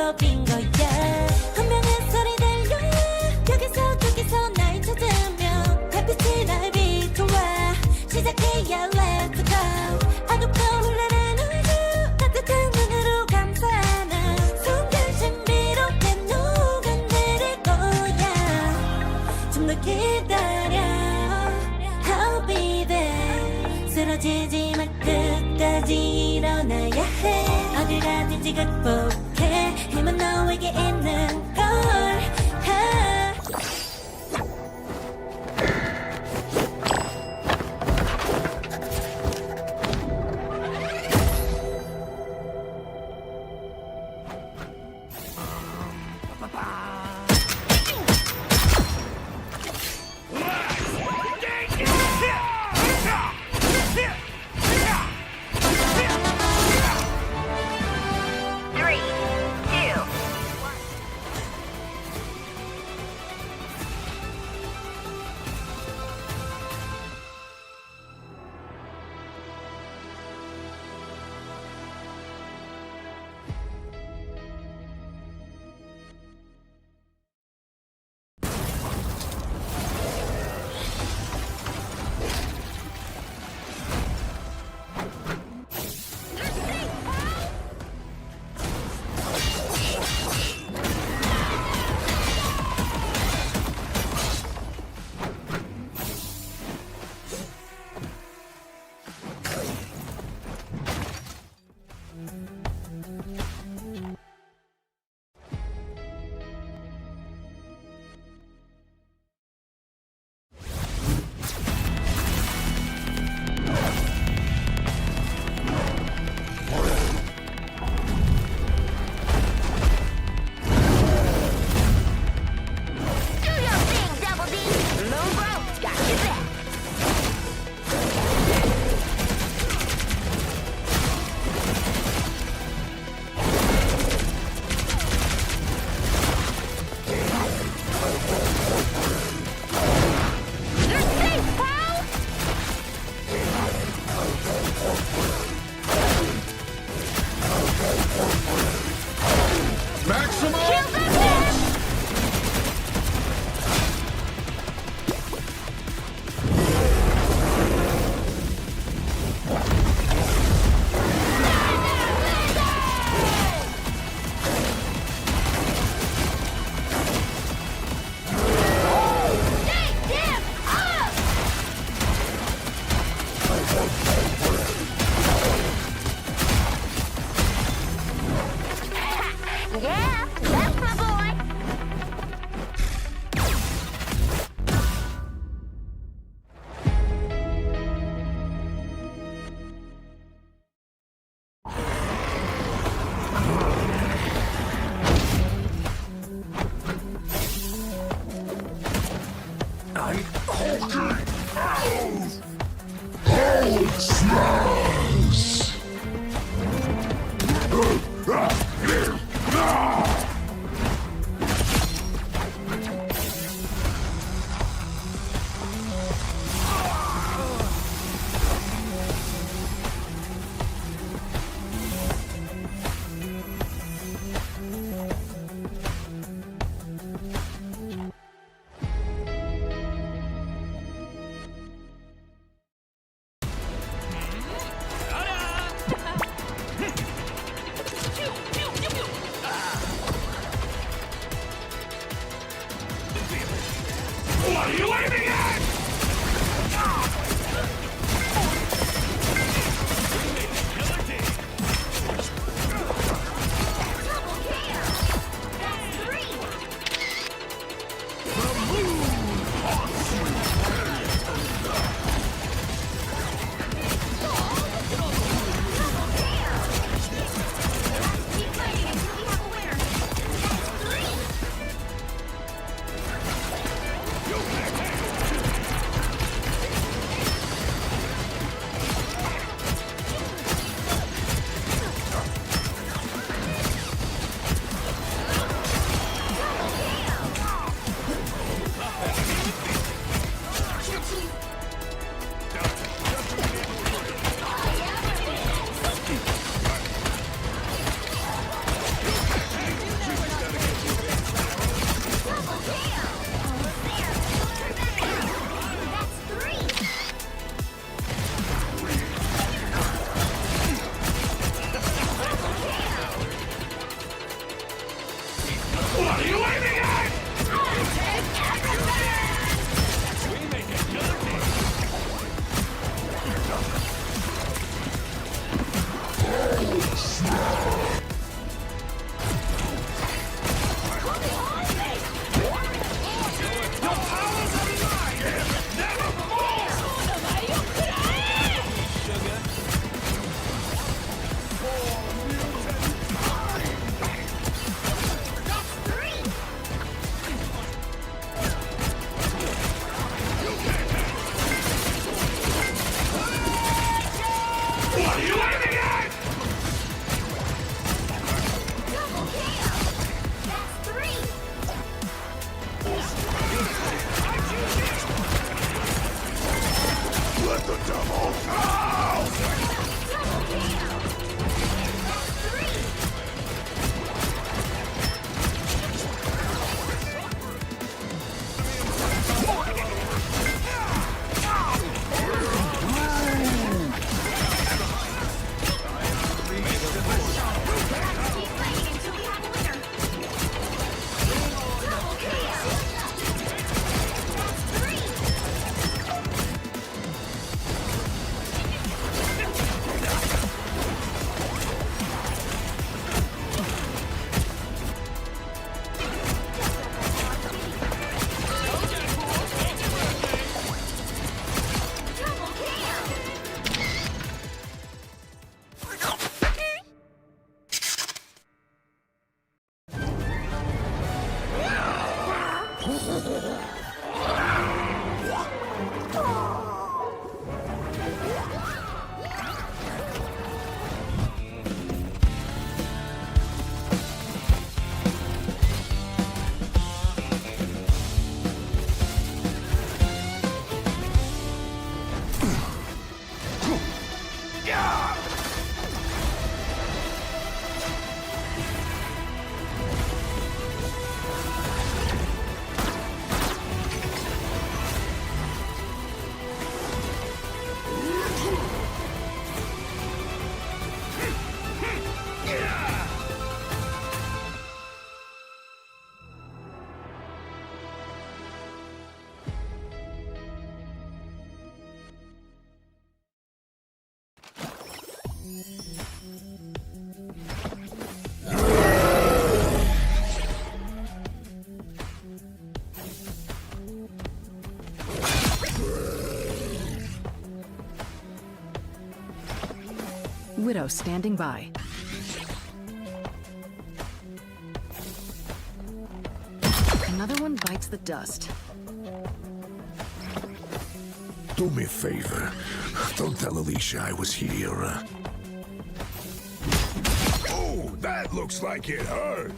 법인 거야. 분명한 소리 들려 여기서 저기서 날 찾으면 달빛이 날 비춰와. 시작해야 let's go. 아득한 흘러는 우주 따뜻한 눈으로 감싸는 순간 신비롭게 녹아내릴 거야. 좀 더 기다려 I'll be there. 쓰러지지 마 끝까지 일어나야 해. 어딜 가든지 극복해. 힘은 너에게 있는 걸. Yeah, that's my boy. I conquered House! Hold smash! What are you aiming at? Widow standing by. Another one bites the dust. Do me a favor. Don't tell Alicia I was here. Oh, that looks like it hurt.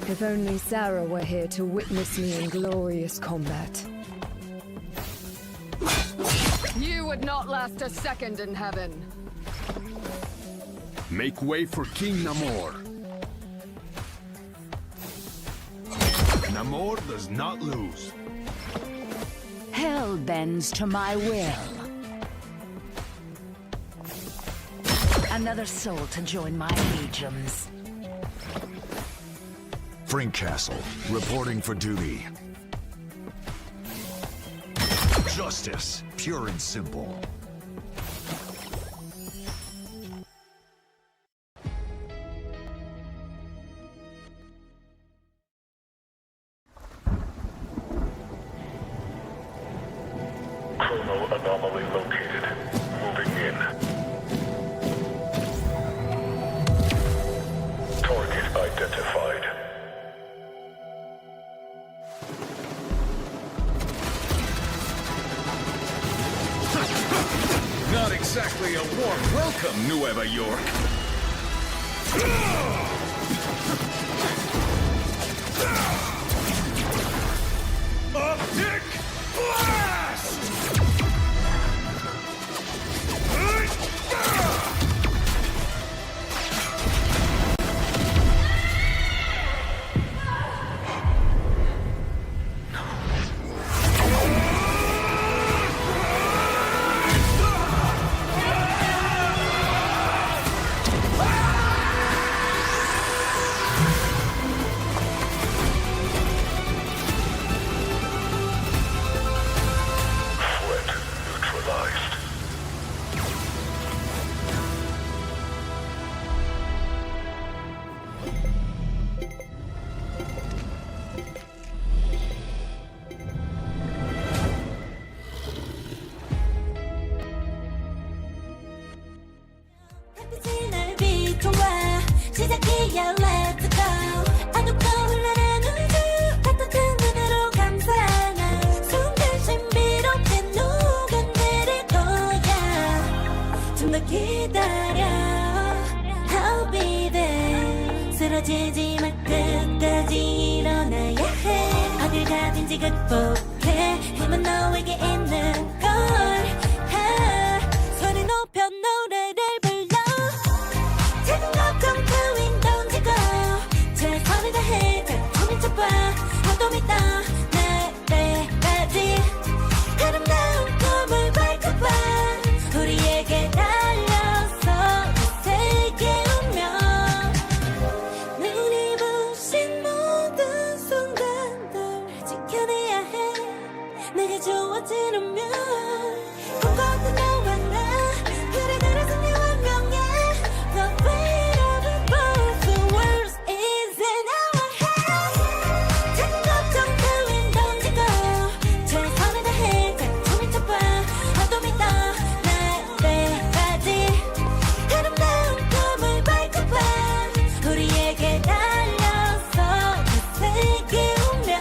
If only Sarah were here to witness me in glorious combat. You would not last a second in heaven. Make way for King Namor. Namor does not lose. Hell bends to my will. Another soul to join my legions. Frink Castle, reporting for duty. Justice, pure and simple. Chrono anomaly located. Moving in. Target identified. Not exactly a warm welcome, Nueva York. Optic blast! Threat neutralized. 햇빛이 날 비춰와 시작이야 let's go 어둡고 흘러는 우주 따뜻한 눈으로 감싸나 순간 신비롭게 녹아내릴 거야 좀 더 기다려 I'll be there 쓰러지지 말 끝까지 일어나야 해 어딜 가든지 극복해 힘은 너에게 있는 걸 소리 높여 노래를 불러 작은 걱정 따윈 던지고 최선을 다해 작품을 쳐봐 어둠이 떠날 때까지 아름다운 꿈을 밝혀봐 우리에게 달려서 그 세계 운명 눈이 부신 모든 순간들 지켜내야 해 내가 좋아지려면 꿈꿨던 너와 나 그래 그래서 한 명의 The weight of it both the world is in our hands 작은 걱정 따윈 던지고 최선을 다해 작품을 쳐봐 어둠이 떠날 때까지 아름다운 꿈을 밝혀봐 우리에게 달려서 그 세계 운명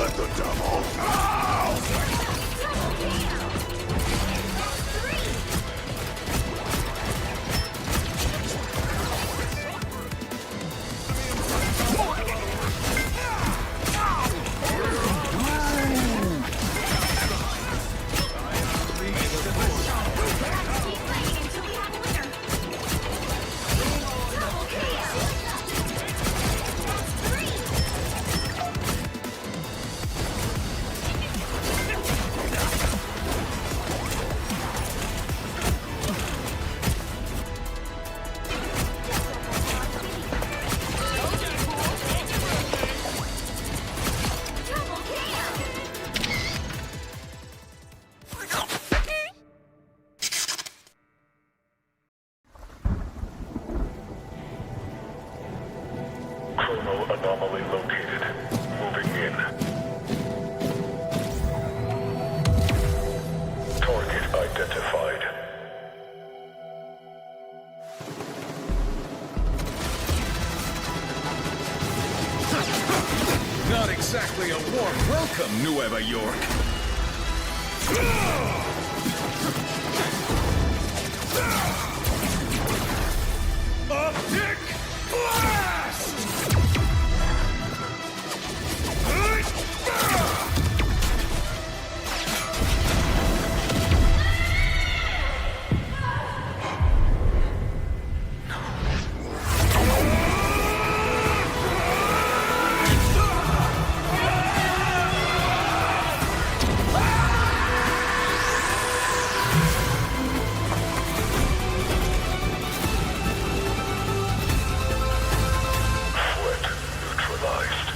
Let the devil out! Chrono anomaly located. Moving in. Target identified. Not exactly a warm welcome, Nueva York. Optic blast! Threat neutralized.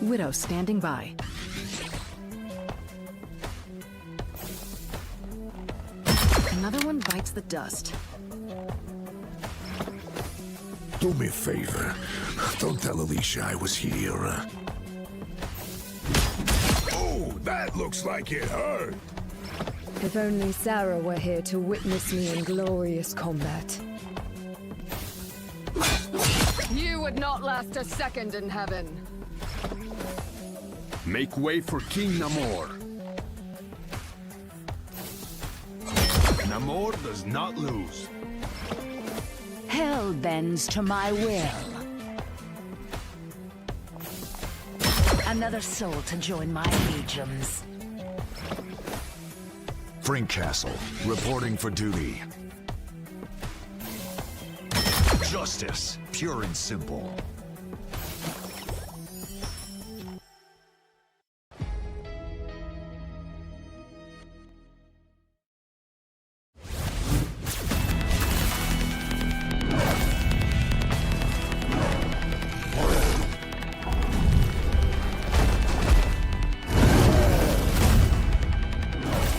Widow standing by. Another one bites the dust. Do me a favor. Don't tell Alicia I was here. Oh, that looks like it hurt. If only Sarah were here to witness me in glorious combat. You would not last a second in heaven. Make way for King Namor. Namor does not lose. Hell bends to my will. Another soul to join my legions. Frink Castle, reporting for duty. Justice, pure and simple.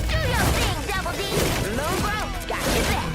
Do your thing, Double D. Low growth, got your back.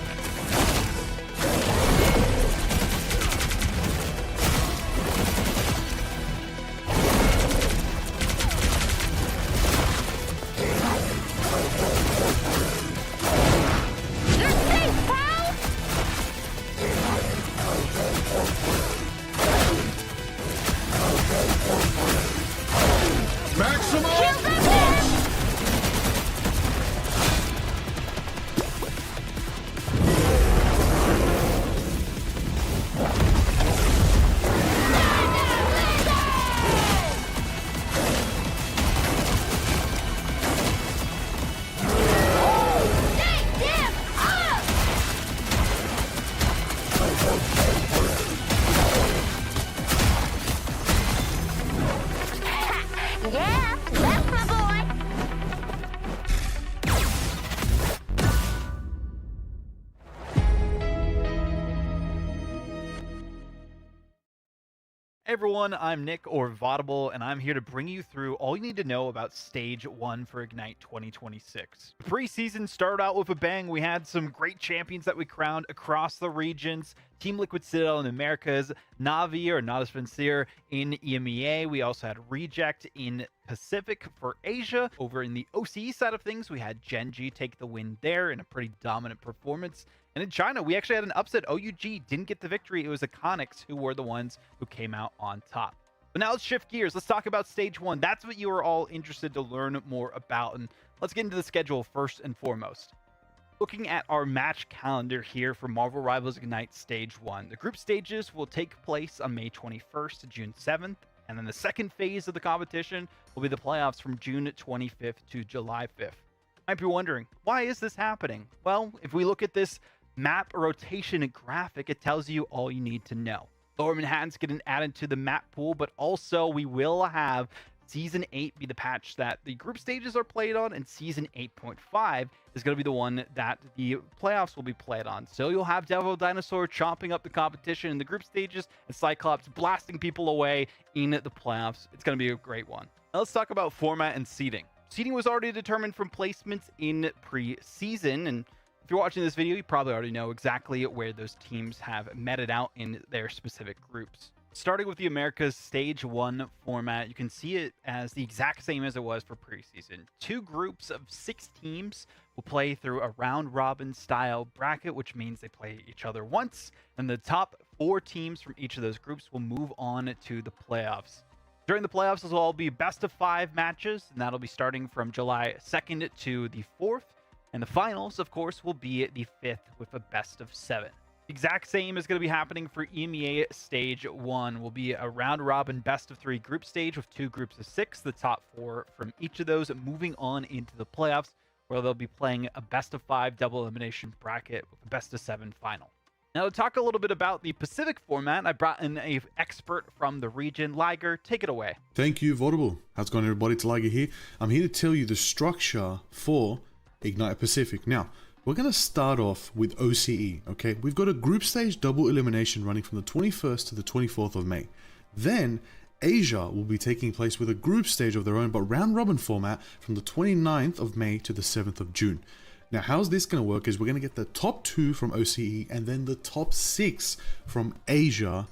Hey everyone, I'm Nick or Vaudable, and I'm here to bring you through all you need to know about Stage 1 for Ignite 2026. The preseason started out with a bang. We had some great champions that we crowned across the regions. Team Liquid Citadel in Americas, Navi or Not Sincere in EMEA. We also had Reject in Pacific for Asia. Over in the OCE side of things, we had Gen.G take the win there in a pretty dominant performance. And in China, we actually had an upset. OUG didn't get the victory. It was Iconics who were the ones who came out on top. But now let's shift gears. Let's talk about Stage 1. That's what you are all interested to learn more about. And let's get into the schedule first and foremost. Looking at our match calendar here for Marvel Rivals Ignite Stage 1. The group stages will take place on May 21st to June 7th. And then the second phase of the competition will be the playoffs from June 25th to July 5th. You might be wondering, why is this happening? Well, if we look at this map rotation graphic, it tells you all you need to know. Lower Manhattan's getting added to the map pool, but also we will have Season 8 be the patch that the group stages are played on, and Season 8.5 is going to be the one that the playoffs will be played on. So you'll have Devil Dinosaur chomping up the competition in the group stages, and Cyclops blasting people away in the playoffs. It's going to be a great one. Now let's talk about format and seeding. Seeding was already determined from placements in pre-season, and if you're watching this video, you probably already know exactly where those teams have meted out in their specific groups. Starting with the Americas Stage 1 format, you can see it as the exact same as it was for preseason. 2 groups of 6 teams will play through a round-robin style bracket, which means they play each other once, and the top 4 teams from each of those groups will move on to the playoffs. During the playoffs, this will all be best-of-5 matches, and that'll be starting from July 2nd to the 4th. And the finals, of course, will be the 5th with a best-of-7. The exact same is going to be happening for EMEA Stage 1. Will be a round-robin best-of-3 group stage with 2 groups of 6. The top 4 from each of those moving on into the playoffs, where they'll be playing a best-of-5 double elimination bracket with a best-of-7 final. Now, to talk a little bit about the Pacific format, I brought in an expert from the region. Liger, take it away. Thank you, Vaudable. How's it going, everybody? It's Liger here. I'm here to tell you the structure for Ignite Pacific. Now, we're going to start off with OCE, okay? We've got a group stage double elimination running from the 21st to the 24th of May. Then, Asia will be taking place with a group stage of their own, but round-robin format from the 29th of May to the 7th of June. Now, how's this going to work is we're going to get the top 2 from OCE and then the top 6 from Asia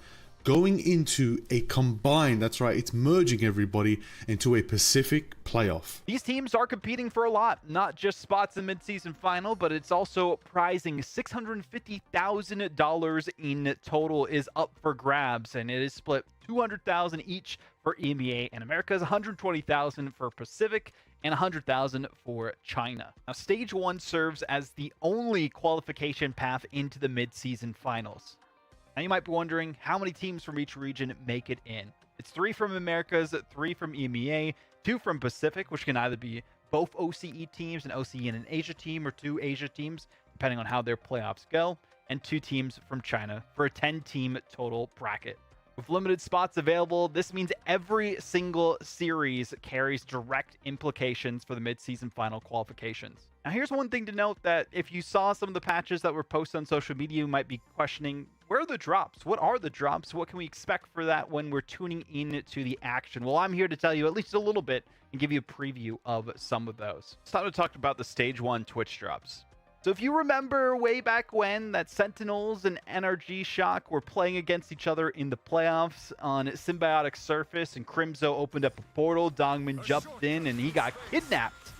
going into a combined, that's right, it's merging everybody into a Pacific playoff. These teams are competing for a lot, not just spots in mid-season final, but it's also prizing $650,000 in total is up for grabs, and it is split $200,000 each for EMEA and Americas, $120,000 for Pacific, and $100,000 for China. Now, Stage 1 serves as the only qualification path into the mid-season finals. Now, you might be wondering how many teams from each region make it in. It's 3 from Americas, 3 from EMEA, 2 from Pacific, which can either be both OCE teams, an OCE and an Asia team, or 2 Asia teams, depending on how their playoffs go, and 2 teams from China for a 10-team total bracket. With limited spots available, this means every single series carries direct implications for the mid-season final qualifications. Now, here's one thing to note that if you saw some of the patches that were posted on social media, you might be questioning, where are the drops? What are the drops? What can we expect for that when we're tuning in to the action? Well, I'm here to tell you at least a little bit and give you a preview of some of those. It's time to talk about the Stage 1 Twitch drops. So if you remember way back when that Sentinels and NRG Shock were playing against each other in the playoffs on Symbiotic Surface, and Crimzo opened up a portal, Dongmin jumped in, and he got kidnapped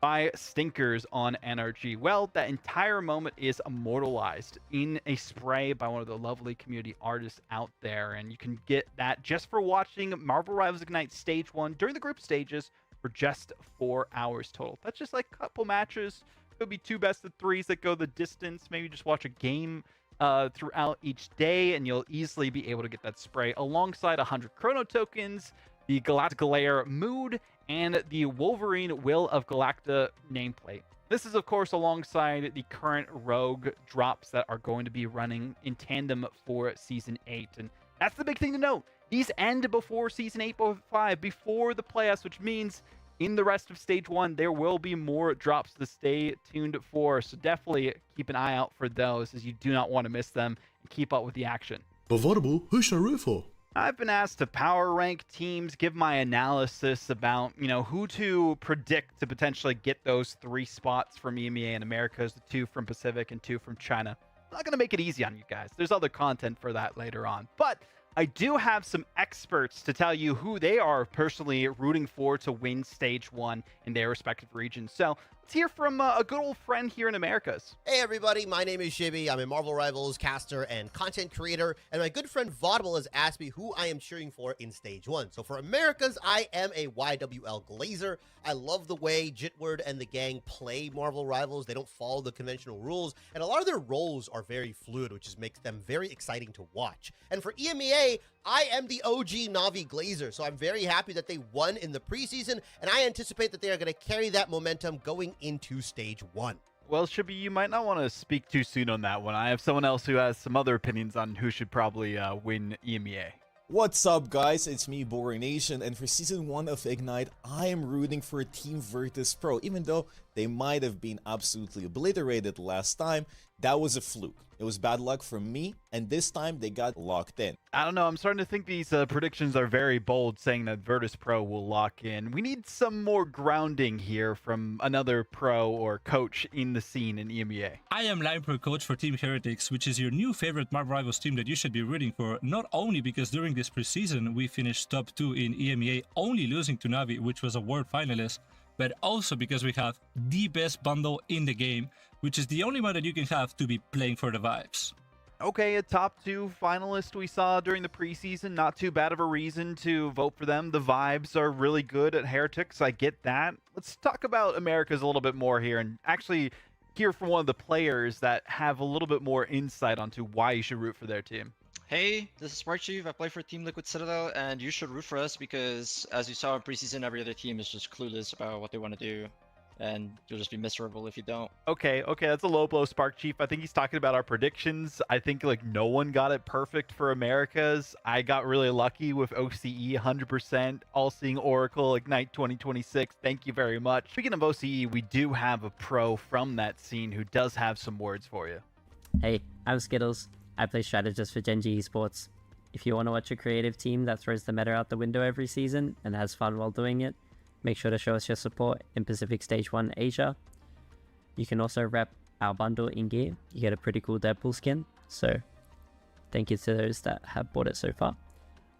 by Stinkers on NRG. Well, that entire moment is immortalized in a spray by one of the lovely community artists out there, and you can get that just for watching Marvel Rivals Ignite Stage 1 during the group stages for just 4 hours total. That's just like a couple matches. Could be 2 best-of-3s that go the distance. Maybe just watch a game throughout each day, and you'll easily be able to get that spray alongside 100 Chrono tokens, the Galactica Layer Mood, and the Wolverine Will of Galacta nameplate. This is, of course, alongside the current Rogue drops that are going to be running in tandem for Season 8. And that's the big thing to note. These end before Season 8.5, before the playoffs, which means in the rest of Stage 1, there will be more drops to stay tuned for. So definitely keep an eye out for those, as you do not want to miss them and keep up with the action. But Vaudable, who should I root for? I've been asked to power rank teams, give my analysis about, who to predict to potentially get those 3 spots from EMEA and Americas, the 2 from Pacific and 2 from China. I'm not going to make it easy on you guys. There's other content for that later on. But I do have some experts to tell you who they are personally rooting for to win Stage 1 in their respective regions. So let's hear from a good old friend here in Americas. Hey everybody, my name is Shibby. I'm a Marvel Rivals caster and content creator, and my good friend Vaudable has asked me who I am cheering for in Stage 1. So for Americas, I am a YWL Glazer. I love the way Jitward and the gang play Marvel Rivals. They don't follow the conventional rules, and a lot of their roles are very fluid, which makes them very exciting to watch. And for EMEA, I am the OG Na'Vi Glazer, so I'm very happy that they won in the preseason, and I anticipate that they are going to carry that momentum going into Stage 1. Well, Shibby, you might not want to speak too soon on that one. I have someone else who has some other opinions on who should probably win EMEA. What's up, guys? It's me, Boring Nation, and for Season 1 of Ignite, I am rooting for Team Virtus Pro. Even though they might have been absolutely obliterated last time, that was a fluke. It was bad luck from me, and this time they got locked in. I don't know. I'm starting to think these predictions are very bold, saying that Virtus Pro will lock in. We need some more grounding here from another pro or coach in the scene in EMEA. I am Line Pro Coach for Team Heretics, which is your new favorite Marvel Rivals team that you should be rooting for, not only because during this preseason we finished top 2 in EMEA, only losing to Na'Vi, which was a world finalist, but also because we have the best bundle in the game, which is the only one that you can have to be playing for the vibes. Okay, a top 2 finalist we saw during the preseason. Not too bad of a reason to vote for them. The vibes are really good at Heretics. I get that. Let's talk about Americas a little bit more here and actually hear from one of the players that have a little bit more insight onto why you should root for their team. Hey, this is Smart Chief. I play for Team Liquid Citadel, and you should root for us because, as you saw in preseason, every other team is just clueless about what they want to do, and you'll just be miserable if you don't. Okay, that's a low blow, Spark Chief. I think he's talking about our predictions. I think no one got it perfect for Americas. I got really lucky with OCE 100%, All-Seeing Oracle, Ignite 2026. Thank you very much. Speaking of OCE, we do have a pro from that scene who does have some words for you. Hey, I'm Skittles. I play strategist for Genji Esports. If you want to watch a creative team that throws the meta out the window every season and has fun while doing it, make sure to show us your support in Pacific Stage 1 Asia. You can also rep our bundle in gear. You get a pretty cool Deadpool skin, so thank you to those that have bought it so far.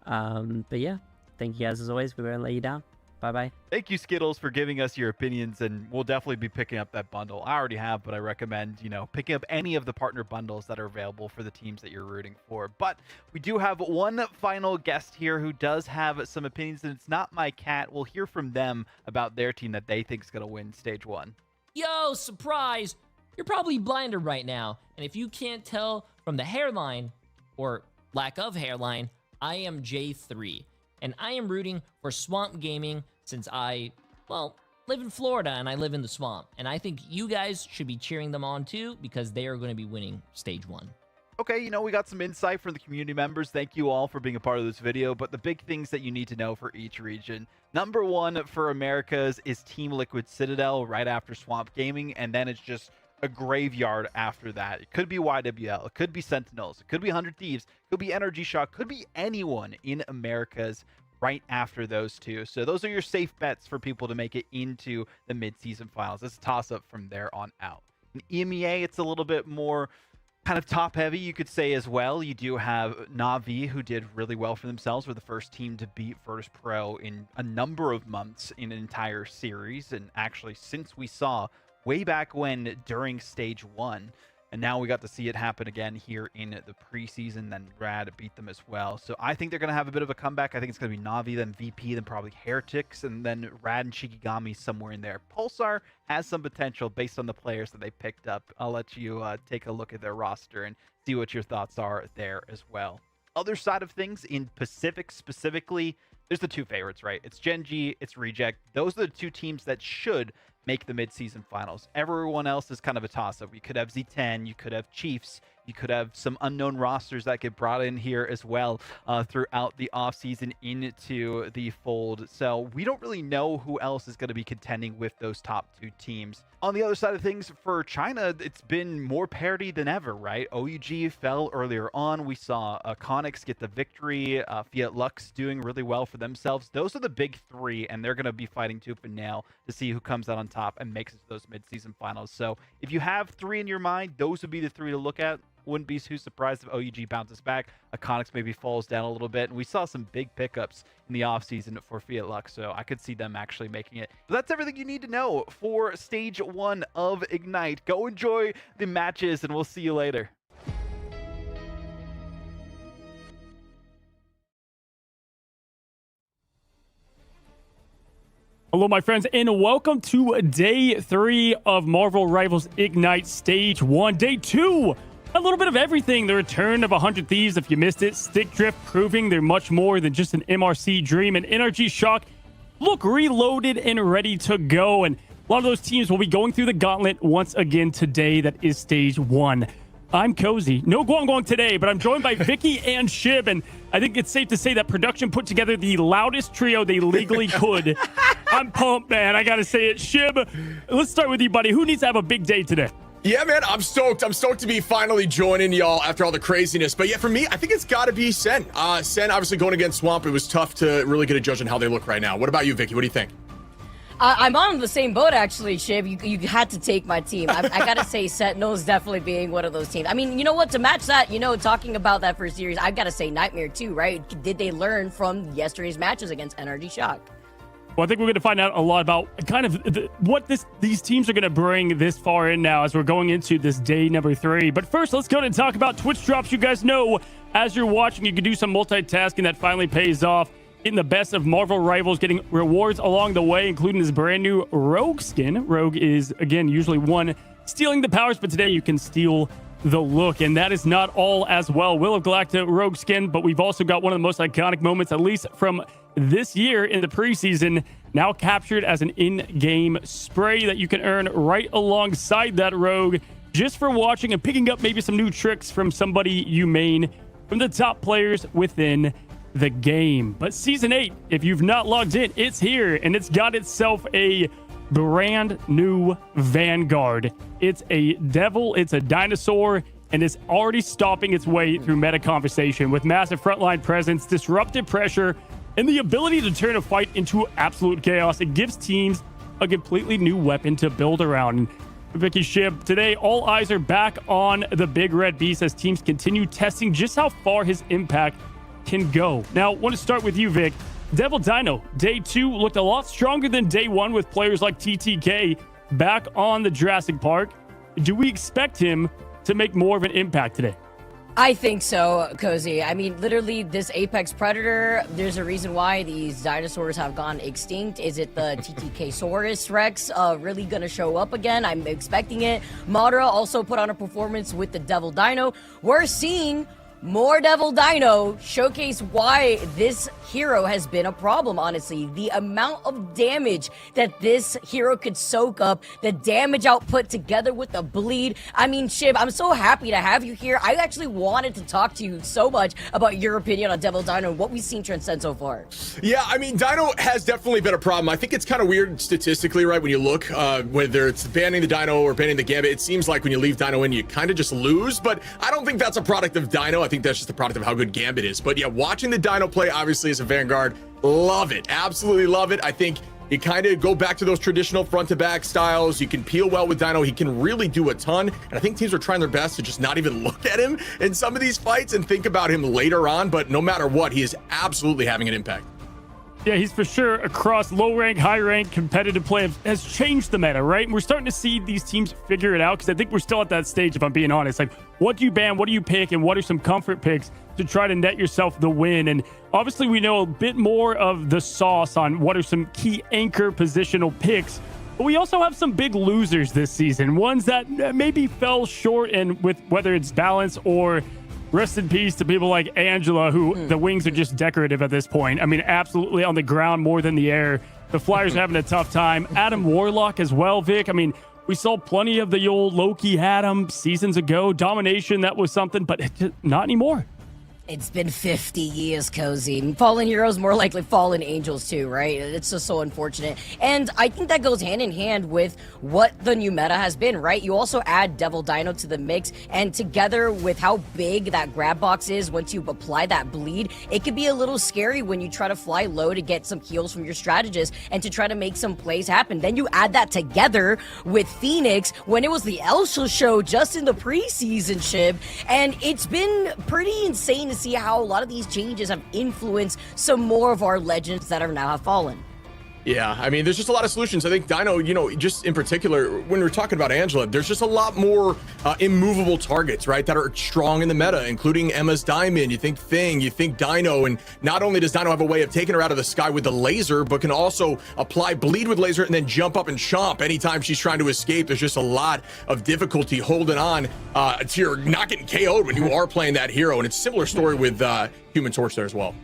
But yeah, thank you guys as always. We won't let you down. Bye-bye. Thank you, Skittles, for giving us your opinions, and we'll definitely be picking up that bundle. I already have, but I recommend, picking up any of the partner bundles that are available for the teams that you're rooting for. But we do have one final guest here who does have some opinions, and it's not my cat. We'll hear from them about their team that they think is going to win Stage 1. Yo, surprise! You're probably blinded right now, and if you can't tell from the hairline, or lack of hairline, I am J3. And I am rooting for Swamp Gaming since I, live in Florida and I live in the swamp. And I think you guys should be cheering them on too because they are going to be winning Stage 1. Okay, we got some insight from the community members. Thank you all for being a part of this video. But the big things that you need to know for each region. Number 1 for Americas is Team Liquid Citadel right after Swamp Gaming. And then it's just a graveyard after that. It could be YWL, it could be Sentinels, it could be 100 Thieves, it could be Energy Shock, could be anyone in Americas right after those two. So those are your safe bets for people to make it into the mid-season finals. It's a toss-up from there on out. In EMEA, it's a little bit more kind of top-heavy, you could say as well. You do have Na'Vi, who did really well for themselves. Were the first team to beat Virtus Pro in a number of months in an entire series, and actually since we saw way back when during Stage 1, and now we got to see it happen again here in the preseason. Then Rad beat them as well. So I think they're going to have a bit of a comeback. I think it's going to be Na'Vi, then VP, then probably Heretics, and then Rad and Shikigami somewhere in there. Pulsar has some potential based on the players that they picked up. I'll let you take a look at their roster and see what your thoughts are there as well. Other side of things, in Pacific specifically, there's the 2 favorites, right? It's Genji, it's Reject. Those are the 2 teams that should make the mid-season finals. Everyone else is kind of a toss-up. You could have Z10, you could have Chiefs, You could have some unknown rosters that get brought in here as well throughout the offseason into the fold. So we don't really know who else is going to be contending with those top 2 teams. On the other side of things, for China, it's been more parity than ever, right? OUG fell earlier on. We saw Conix get the victory. Fiat Lux doing really well for themselves. Those are the big 3, and they're going to be fighting tooth and nail to see who comes out on top and makes it to those mid-season finals. So if you have 3 in your mind, those would be the 3 to look at. Wouldn't be too surprised if OUG bounces back. Conix maybe falls down a little bit. And we saw some big pickups in the offseason for Fiat Lux, so I could see them actually making it. But that's everything you need to know for Stage 1 of Ignite. Go enjoy the matches, and we'll see you later. Hello, my friends, and welcome to Day 3 of Marvel Rivals Ignite Stage 1. Day 2, a little bit of everything. The return of 100 Thieves, if you missed it. Stick Drift proving they're much more than just an MRC dream. And NRG Shock look reloaded and ready to go. And a lot of those teams will be going through the gauntlet once again today. That is Stage 1. I'm Cozy. No Guangguang today, but I'm joined by Vicky and Shib, and I think it's safe to say that production put together the loudest trio they legally could. I'm pumped, man. I gotta say it. Shib, let's start with you, buddy. Who needs to have a big day today? Yeah, man, I'm stoked. I'm stoked to be finally joining y'all after all the craziness. But yeah, for me, I think it's got to be Sen. Sen, obviously going against Swamp, it was tough to really get a judge on how they look right now. What about you, Vicky? What do you think? I'm on the same boat, actually, Shib. You had to take my team. I gotta say, Sentinels definitely being one of those teams. I mean, you know what? To match that, talking about that first series, I've got to say Nightmare too, right? Did they learn from yesterday's matches against NRG Shock? Well, I think we're going to find out a lot about kind of what these teams are going to bring this far in now as we're going into this day number 3. But first, let's go ahead and talk about Twitch drops. You guys know, as you're watching, you can do some multitasking that finally pays off. Getting the best of Marvel Rivals, getting rewards along the way, including this brand new Rogue skin. Rogue is, again, usually one stealing the powers, but today you can steal the look. And that is not all as well. Will of Galacta Rogue skin, but we've also got one of the most iconic moments, at least from this year in the preseason, now captured as an in-game spray that you can earn right alongside that Rogue just for watching and picking up maybe some new tricks from somebody you main from the top players within the game. But Season 8, if you've not logged in, it's here, and it's got itself a brand new Vanguard. It's a devil, it's a dinosaur, and it's already stopping its way through meta conversation with massive frontline presence, disruptive pressure, and the ability to turn a fight into absolute chaos. It gives teams a completely new weapon to build around. And Vicky, Shib, today all eyes are back on the Big Red Beast as teams continue testing just how far his impact can go. Now, I want to start with you, Vic. Devil Dino, Day 2 looked a lot stronger than Day 1 with players like TTK back on the Jurassic Park. Do we expect him to make more of an impact today? I think so, Cozy. I mean, literally, this Apex Predator, there's a reason why these dinosaurs have gone extinct. Is it the TTK-saurus Rex really going to show up again? I'm expecting it. Madara also put on a performance with the Devil Dino. We're seeing more Devil Dino showcase why this hero has been a problem, honestly. The amount of damage that this hero could soak up, the damage output together with the bleed. I mean, Shib, I'm so happy to have you here. I actually wanted to talk to you so much about your opinion on Devil Dino and what we've seen transcend so far. Yeah, I mean, Dino has definitely been a problem. I think it's kind of weird statistically, right? When you look, whether it's banning the Dino or banning the Gambit, it seems like when you leave Dino in, you kind of just lose. But I don't think that's a product of Dino. I think that's just a product of how good Gambit is. But yeah, watching the Dino play, obviously, as a Vanguard, love it. Absolutely love it. I think you kind of go back to those traditional front-to-back styles. You can peel well with Dino. He can really do a ton. And I think teams are trying their best to just not even look at him in some of these fights and think about him later on. But no matter what, he is absolutely having an impact. Yeah, he's for sure across low rank, high rank, competitive play has changed the meta, right? And we're starting to see these teams figure it out because I think we're still at that stage, if I'm being honest. Like, what do you ban? What do you pick? And what are some comfort picks to try to net yourself the win? And obviously, we know a bit more of the sauce on what are some key anchor positional picks. But we also have some big losers this season, ones that maybe fell short, and with whether it's balance or rest in peace to people like Angela, who the wings are just decorative at this point. I mean, absolutely on the ground more than the air. The Flyers are having a tough time. Adam Warlock as well, Vic. I mean, We saw plenty of the old Loki had him seasons ago. Domination, that was something, but not anymore. It's been 50 years, Cozy. And fallen heroes, more likely fallen angels too, right? It's just so unfortunate. And I think that goes hand in hand with what the new meta has been, right? You also add Devil Dino to the mix, and together with how big that grab box is once you apply that bleed, it could be a little scary when you try to fly low to get some heals from your strategist and to try to make some plays happen. Then you add that together with Phoenix when it was the Elsa show just in the preseason, Shib, and it's been pretty insane to see how a lot of these changes have influenced some more of our legends that are now have fallen. Yeah, I mean, there's just a lot of solutions. I think Dino, you know, just in particular, when we're talking about Angela, there's just a lot more immovable targets, right, that are strong in the meta, including Emma's Diamond. You think Thing, you think Dino, and not only does Dino have a way of taking her out of the sky with the laser, but can also apply bleed with laser and then jump up and chomp anytime she's trying to escape. There's just a lot of difficulty holding on to your not getting KO'd when you are playing that hero, and it's a similar story with Human Torch there as well.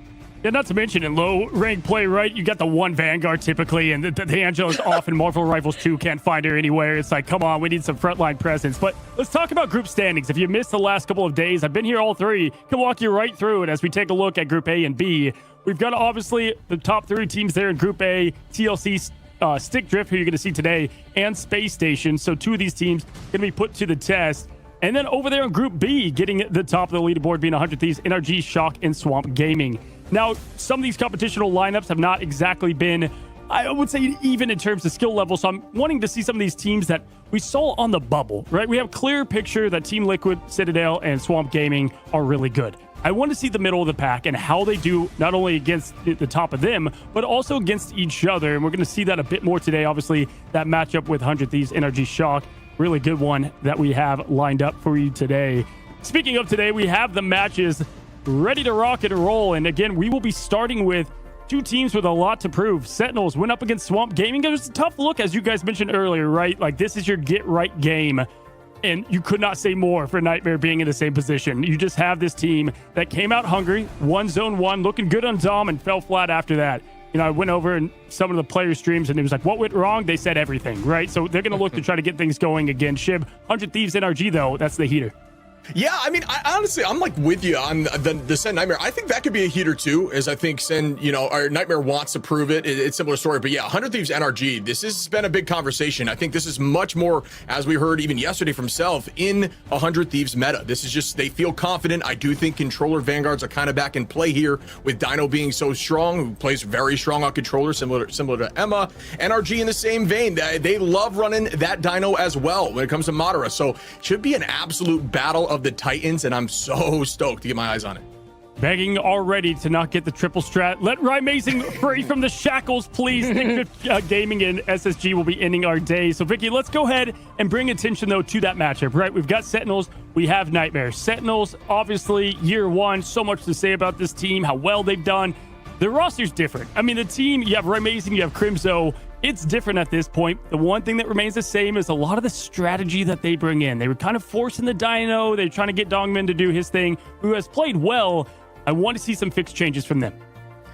Yeah, not to mention in low rank play, right? You got the one Vanguard typically, and the Angela's often Marvel Rivals 2 can't find her anywhere. It's like, come on, we need some frontline presence. But let's talk about group standings. If you missed the last couple of days, I've been here all three. Can walk you right through it as we take a look at Group A and B. We've got obviously the top three teams there in Group A, TLC, Stick Drift, who you're going to see today, and Space Station. So two of these teams going to be put to the test. And then over there in Group B, getting the top of the leaderboard being 100 Thieves, NRG, Shock, and Swamp Gaming. Now, some of these competitional lineups have not exactly been, I would say, even in terms of skill level. So I'm wanting to see some of these teams that we saw on the bubble, right? We have a clear picture that Team Liquid, Citadel, and Swamp Gaming are really good. I want to see the middle of the pack and how they do not only against the top of them, but also against each other. And we're going to see that a bit more today. Obviously, that matchup with 100 Thieves, NRG, Shock, really good one that we have lined up for you today. Speaking of today, we have the matches ready to rock and roll. And again, we will be starting with two teams with a lot to prove. Sentinels went up against Swamp Gaming. It was a tough look, as you guys mentioned earlier, right? Like, this is your get right game. And you could not say more for Nightmare being in the same position. You just have this team that came out hungry, won Zone 1, looking good on Dom, and fell flat after that. You know, I went over in some of the player streams, and it was like, what went wrong? They said everything, right? So they're going to look to try to get things going again. Shib, 100 Thieves NRG, though, that's the heater. Yeah, I mean, honestly, I'm like with you on the Sen Nightmare. I think that could be a heater too, as I think Sen, you know, our Nightmare wants to prove it. It's a similar story, but yeah, 100 Thieves NRG, this has been a big conversation. I think this is much more, as we heard even yesterday from Self, in 100 Thieves meta. This is just, they feel confident. I do think controller Vanguards are kind of back in play here with Dino being so strong, who plays very strong on controller, similar to Emma. NRG in the same vein. They love running that Dino as well when it comes to Madara. So it should be an absolute battle of the Titans, and I'm so stoked to get my eyes on it. Begging already to not get the triple strat. Let Rymazing free from the shackles, please. Gaming and SSG will be ending our day. So, Vicky, let's go ahead and bring attention, though, to that matchup, right? We've got Sentinels. We have Nightmare. Sentinels, obviously, year one. So much to say about this team, how well they've done. The roster's different. I mean, the team, you have Rymazing, you have Crimzo. It's different at this point. The one thing that remains the same is a lot of the strategy that they bring in. They were kind of forcing the Dino. They're trying to get Dongmin to do his thing, who has played well. I want to see some fixed changes from them.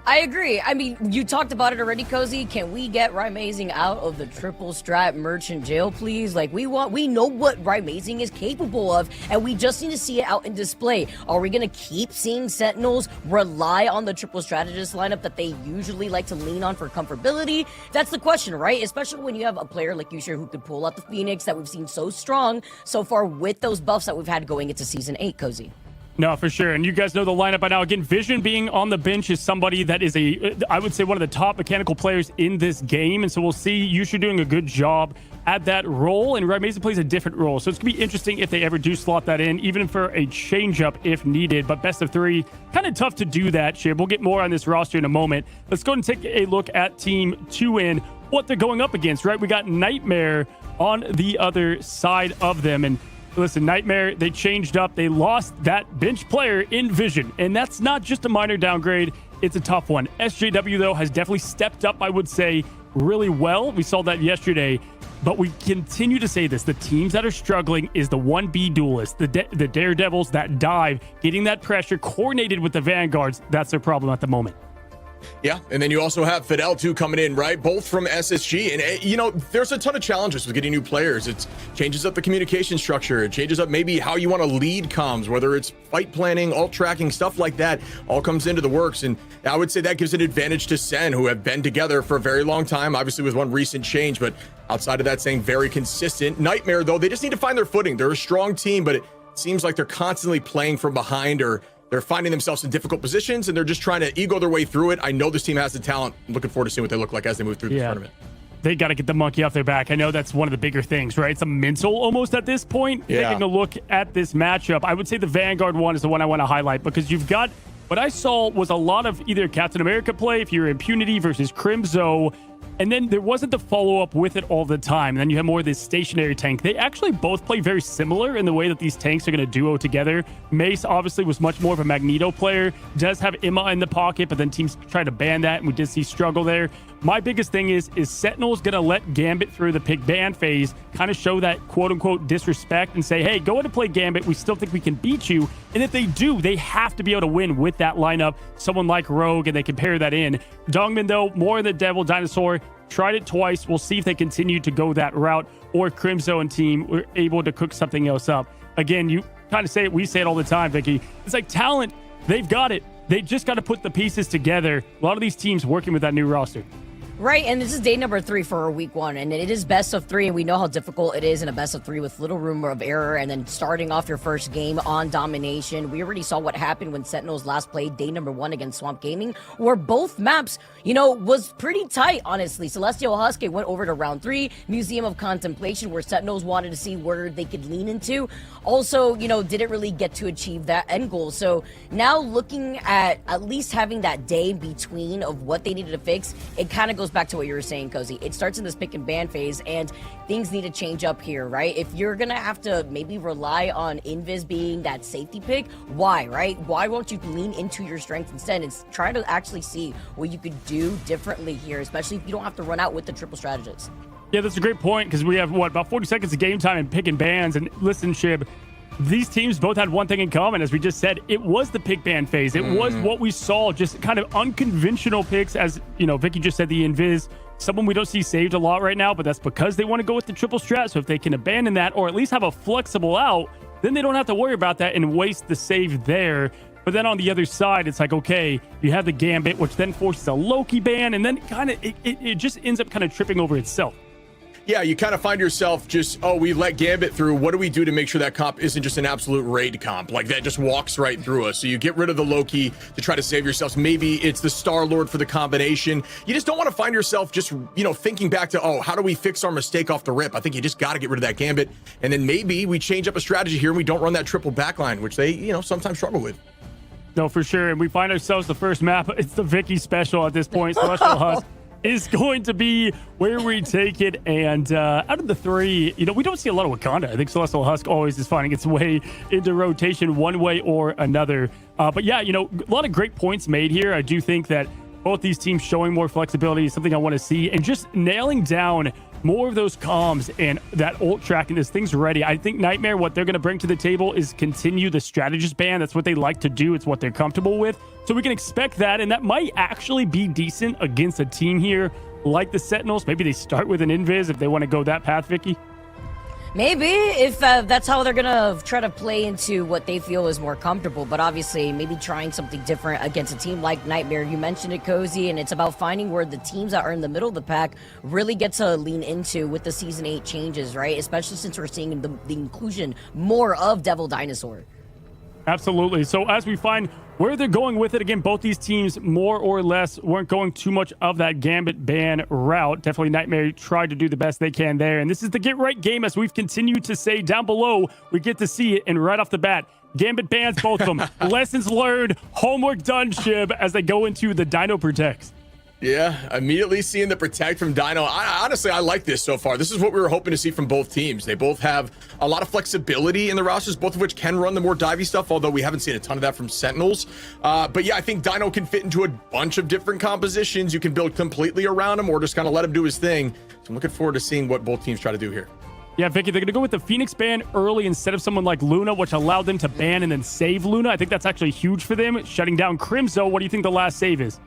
I agree. I mean, you talked about it already, Cozy. Can we get Rymazing out of the triple strat merchant jail, please? Like, we know what Rymazing is capable of, and we just need to see it out in display. Are we going to keep seeing Sentinels rely on the triple strategist lineup that they usually like to lean on for comfortability? That's the question, right? Especially when you have a player like Yusha who could pull out the Phoenix that we've seen so strong so far with those buffs that we've had going into Season 8, Cozy. No, for sure. And you guys know the lineup by now. Again, Vision being on the bench is somebody that is I would say, one of the top mechanical players in this game. And so we'll see Yusha doing a good job at that role. And Rymazing plays a different role. So it's going to be interesting if they ever do slot that in, even for a change-up if needed. But best of three, kind of tough to do that, Shib. We'll get more on this roster in a moment. Let's go and take a look at Team 2N, what they're going up against, right? We got Nightmare on the other side of them. And listen, Nightmare, they changed up. They lost that bench player in Vision, and that's not just a minor downgrade. It's a tough one. SJW, though, has definitely stepped up, I would say, really well. We saw that yesterday, but we continue to say this. The teams that are struggling is the 1B duelists, the Daredevils that dive, getting that pressure coordinated with the Vanguards. That's their problem at the moment. Yeah, and then you also have Fidel too coming in, right? Both from SSG, and you know, there's a ton of challenges with getting new players. It changes up the communication structure. It changes up maybe how you want to lead comms, whether it's fight planning, alt tracking, stuff like that. All comes into the works, and I would say that gives an advantage to Sen, who have been together for a very long time. Obviously, with one recent change, but outside of that, staying very consistent. Nightmare though, they just need to find their footing. They're a strong team, but it seems like they're constantly playing from behind, or they're finding themselves in difficult positions, and they're just trying to ego their way through it. I know this team has the talent. I'm looking forward to seeing what they look like as they move through the tournament. They got to get the monkey off their back. I know that's one of the bigger things, right? It's a mental almost at this point. Yeah. Taking a look at this matchup, I would say the Vanguard one is the one I want to highlight, because you've got what I saw was a lot of either Captain America play if you're Impunity versus Crimzo, and then there wasn't the follow-up with it all the time. And then you have more of this stationary tank. They actually both play very similar in the way that these tanks are going to duo together. Mace obviously was much more of a Magneto player, does have Emma in the pocket, but then teams try to ban that, and we did see struggle there. My biggest thing is Sentinel's going to let Gambit through the pick ban phase, kind of show that quote-unquote disrespect and say, hey, go ahead and play Gambit. We still think we can beat you. And if they do, they have to be able to win with that lineup. Someone like Rogue, and they can pair that in. Dongmin, though, more the Devil Dinosaur. Tried it twice. We'll see if they continue to go that route, or Crimzo and team were able to cook something else up. Again, you kind of say it. We say it all the time, Vicky. It's like talent. They've got it. They just got to put the pieces together. A lot of these teams working with that new roster. Right, and this is day number 3 for week 1, and it is best of 3, and we know how difficult it is in a best of 3 with little room of error, and then starting off your first game on domination. We already saw what happened when Sentinels last played day number 1 against Swamp Gaming, where both maps, you know, was pretty tight, honestly. Celestial Husky went over to round 3, Museum of Contemplation, where Sentinels wanted to see where they could lean into. Also, you know, didn't really get to achieve that end goal. So now looking at least having that day between of what they needed to fix, it kind of goes back to what you were saying, Cozy. It starts in this pick and ban phase, and things need to change up here, right? If you're gonna have to maybe rely on Invis being that safety pick, why, right? Why won't you lean into your strength instead and try to actually see what you could do differently here, especially if you don't have to run out with the triple strategist? Yeah, that's a great point, because we have, about 40 seconds of game time in pick and bans. And listen, Shib, these teams both had one thing in common. As we just said, it was the pick ban phase. It was what we saw, just kind of unconventional picks. As, you know, Vicky just said, the Invis, someone we don't see saved a lot right now, but that's because they want to go with the triple strat. So if they can abandon that, or at least have a flexible out, then they don't have to worry about that and waste the save there. But then on the other side, it's like, okay, you have the Gambit, which then forces a Loki ban, and then kind of it just ends up kind of tripping over itself. Yeah, you kind of find yourself just, oh, we let Gambit through. What do we do to make sure that comp isn't just an absolute raid comp? Like, that just walks right through us. So you get rid of the Loki to try to save yourselves. Maybe it's the Star-Lord for the combination. You just don't want to find yourself just, you know, thinking back to, oh, how do we fix our mistake off the rip? I think you just got to get rid of that Gambit. And then maybe we change up a strategy here and we don't run that triple backline, which they, you know, sometimes struggle with. No, for sure. And we find ourselves the first map. It's the Vicky special at this point. Celestial Husk is going to be where we take it. And out of the 3, you know, we don't see a lot of Wakanda. I think Celestial Husk always is finding its way into rotation one way or another. But yeah, you know, a lot of great points made here. I do think that both these teams showing more flexibility is something I want to see, and just nailing down more of those comms and that ult tracking, this thing's ready. I think Nightmare, what they're going to bring to the table is continue the strategist ban. That's what they like to do. It's what they're comfortable with. So we can expect that, and that might actually be decent against a team here like the Sentinels. Maybe they start with an Invis if they want to go that path, Vicky. Maybe, if that's how they're gonna try to play into what they feel is more comfortable, but obviously maybe trying something different against a team like Nightmare. You mentioned it, Cozy, and it's about finding where the teams that are in the middle of the pack really get to lean into with the Season 8 changes, right? Especially since we're seeing the inclusion more of Devil Dinosaur. Absolutely. So as we find where they're going with it, again, both these teams more or less weren't going too much of that Gambit ban route. Definitely Nightmare tried to do the best they can there. And this is the get right game, as we've continued to say down below. We get to see it, and right off the bat, Gambit bans both of them. Lessons learned, homework done, Shib, as they go into the Dino Protects. Yeah, immediately seeing the protect from Dino. Honestly, I like this so far. This is what we were hoping to see from both teams. They both have a lot of flexibility in the rosters, both of which can run the more divey stuff, although we haven't seen a ton of that from Sentinels. But yeah, I think Dino can fit into a bunch of different compositions. You can build completely around him or just kind of let him do his thing. So I'm looking forward to seeing what both teams try to do here. Yeah, Vicky, they're going to go with the Phoenix ban early instead of someone like Luna, which allowed them to ban and then save Luna. I think that's actually huge for them. Shutting down Crimzo, what do you think the last save is?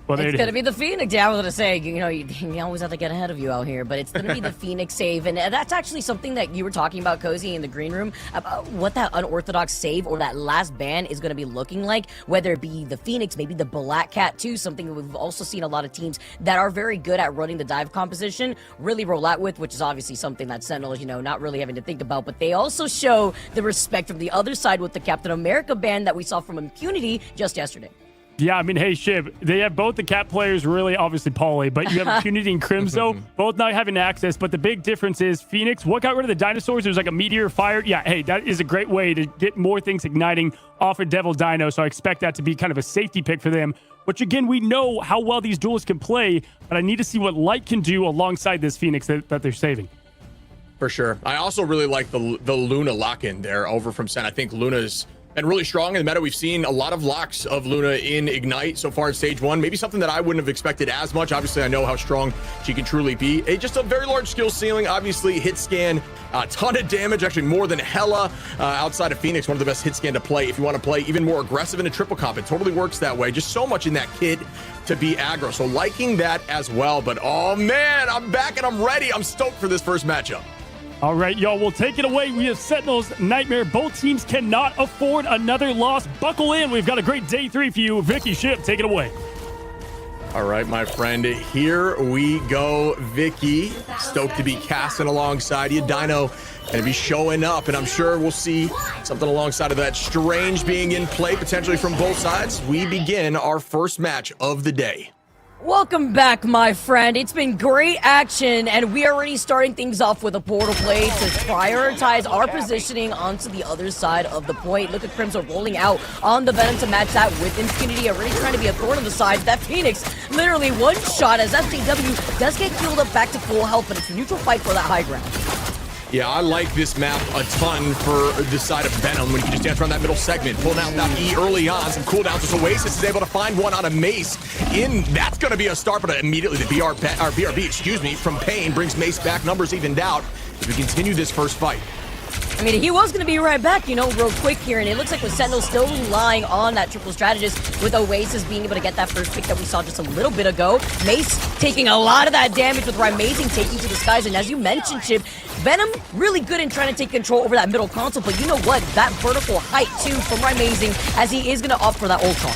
Well, there It's it going to is. be the Phoenix. Yeah, I was going to say, you always have to get ahead of you out here, but it's going to be the Phoenix save. And that's actually something that you were talking about, Cozy, in the green room, about what that unorthodox save or that last ban is going to be looking like, whether it be the Phoenix, maybe the Black Cat too, something that we've also seen a lot of teams that are very good at running the dive composition really roll out with, which is obviously something that Sentinels, not really having to think about. But they also show the respect from the other side with the Captain America ban that we saw from Impunity just yesterday. Yeah, I mean, hey, Shib, they have both the Cat players, really, obviously Pauly, but you have Impunity and Crimzo, both not having access. But the big difference is Phoenix, what got rid of the dinosaurs? There's like a meteor fire. Yeah, hey, that is a great way to get more things igniting off of Devil Dino. So I expect that to be kind of a safety pick for them. Which, again, we know how well these duelists can play, but I need to see what Light can do alongside this Phoenix that they're saving. For sure. I also really like the Luna lock-in there over from Sen. I think Luna's been really strong in the meta. We've seen a lot of locks of Luna in Ignite so far in stage 1. Maybe something that I wouldn't have expected as much. Obviously, I know how strong she can truly be. Just a very large skill ceiling. Obviously, hit scan, a ton of damage, actually more than Hela. Outside of Phoenix, one of the best hit scan to play if you want to play even more aggressive in a triple comp. It totally works that way. Just so much in that kit to be aggro. So liking that as well. But oh man, I'm back and I'm ready. I'm stoked for this first matchup. All right, y'all, we'll take it away. We have Sentinels, Nightmare. Both teams cannot afford another loss. Buckle in. We've got a great day 3 for you. Vicky, Shib, take it away. All right, my friend, here we go. Vicky, stoked to be casting alongside you. Dino going to be showing up, and I'm sure we'll see something alongside of that. Strange being in play, potentially from both sides. We begin our first match of the day. Welcome back, my friend. It's been great action, and we are already starting things off with a portal play to prioritize our positioning onto the other side of the point. Look at Crimson rolling out on the Venom to match that with Impunity, already trying to be a thorn on the side. That Phoenix literally one shot as SJW does get healed up back to full health, but it's a neutral fight for that high ground. Yeah, I like this map a ton for the side of Venom when you can just dance around that middle segment, pulling out that E early on, some cooldowns. As Oasis is able to find one on a Mace. That's going to be a start, but immediately the BRB, from Pain brings Mace back. Numbers evened out as we continue this first fight. I mean, he was going to be right back, real quick here, and it looks like with Sentinel still relying on that triple strategist, with Oasis being able to get that first pick that we saw just a little bit ago. Mace taking a lot of that damage with Rymazing taking to the skies, and as you mentioned, Chip, Venom really good in trying to take control over that middle console, but you know what? That vertical height, too, from Rymazing, as he is going to opt for that Ultron.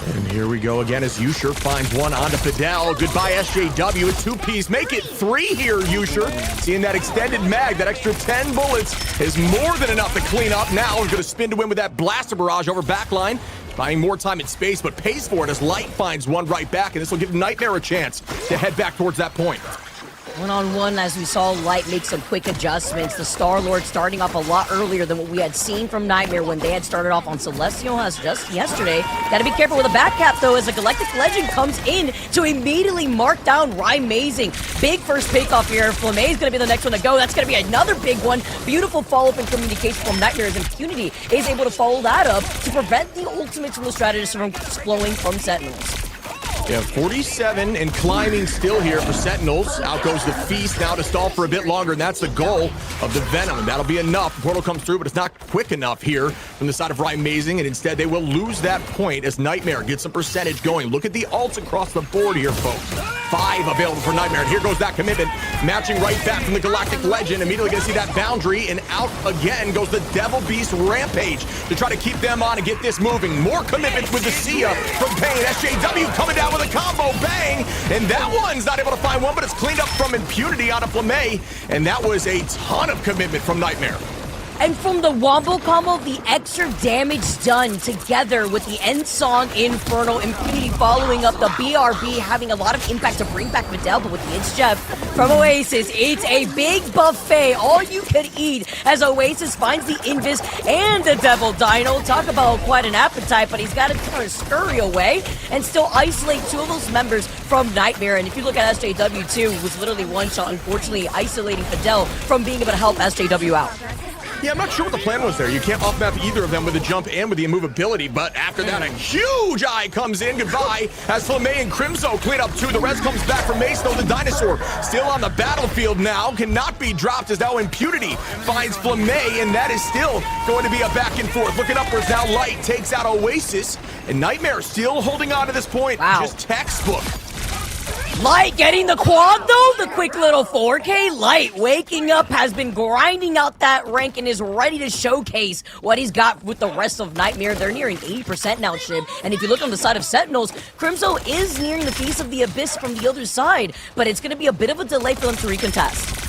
And here we go again as Usher finds one onto Fidel. Goodbye, SJW. A 2-piece. Make it 3 here, Usher. Seeing that extended mag, that extra 10 bullets is more than enough to clean up. Now he's going to spin to win with that Blaster Barrage over backline. Buying more time and space, but pays for it as Light finds one right back, and this will give Nightmare a chance to head back towards that point. One-on-one, as we saw Light make some quick adjustments. The Star-Lord starting off a lot earlier than what we had seen from Nightmare when they had started off on Celestial as just yesterday. Gotta be careful with a back cap, though, as a Galactic Legend comes in to immediately mark down Rymazing. Big first pick off here. Flamme is gonna be the next one to go. That's gonna be another big one. Beautiful follow-up and communication from Nightmare as Impunity is able to follow that up to prevent the ultimates from the strategist from flowing from Sentinels. Yeah, 47 and climbing still here for Sentinels. Out goes the Feast now to stall for a bit longer, and that's the goal of the Venom. And that'll be enough. The portal comes through, but it's not quick enough here from the side of Rymazing, and instead they will lose that point as Nightmare gets some percentage going. Look at the ults across the board here, folks. 5 available for Nightmare, and here goes that commitment. Matching right back from the Galactic Legend. Immediately gonna see that boundary, and out again goes the Devil Beast Rampage to try to keep them on and get this moving. More commitments with the Sia from Pain. SJW coming down with a combo bang, and that one's not able to find one, but it's cleaned up from Impunity on a Flamme, and that was a ton of commitment from Nightmare. And from the Wombo combo, the extra damage done together with the end song Inferno, Impunity following up the BRB, having a lot of impact to bring back Fidel, but with the It's Jeff from Oasis, it's a big buffet, all you can eat, as Oasis finds the Invis and the Devil Dino. Talk about quite an appetite, but he's got to kind of scurry away and still isolate 2 of those members from Nightmare. And if you look at SJW too, it was literally one shot, unfortunately isolating Fidel from being able to help SJW out. Yeah, I'm not sure what the plan was there. You can't off-map either of them with the jump and with the immovability, but after that, a huge eye comes in. Goodbye, as Flamey and Crimzo clean up two. The rest comes back from Mace, though the dinosaur still on the battlefield now, cannot be dropped as now Impunity finds Flamey, and that is still going to be a back and forth. Looking upwards now, Light takes out Oasis, and Nightmare still holding on to this point. Wow. Just textbook. Light getting the quad though, the quick little 4K. Light waking up, has been grinding out that rank and is ready to showcase what he's got with the rest of Nightmare. They're nearing 80% now, Shib. And if you look on the side of Sentinels, Crimzo is nearing the Feast of the Abyss from the other side, but it's going to be a bit of a delay for them to recontest.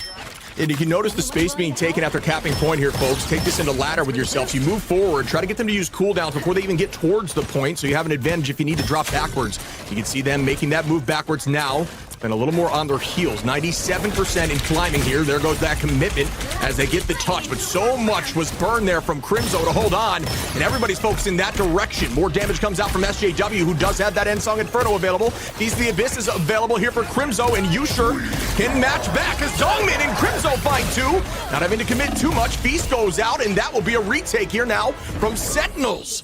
And you can notice the space being taken after capping point here, folks. Take this into ladder with yourselves. You move forward, try to get them to use cooldowns before they even get towards the point, so you have an advantage if you need to drop backwards. You can see them making that move backwards now, and a little more on their heels. 97% in climbing here. There goes that commitment as they get the touch, but so much was burned there from Crimzo to hold on, and everybody's focused in that direction. More damage comes out from SJW, who does have that Ensong Inferno available. Feast of the Abyss is available here for Crimzo, and Yusher can match back as Dongmin and Crimzo find two. Not having to commit too much. Feast goes out, and that will be a retake here now from Sentinels.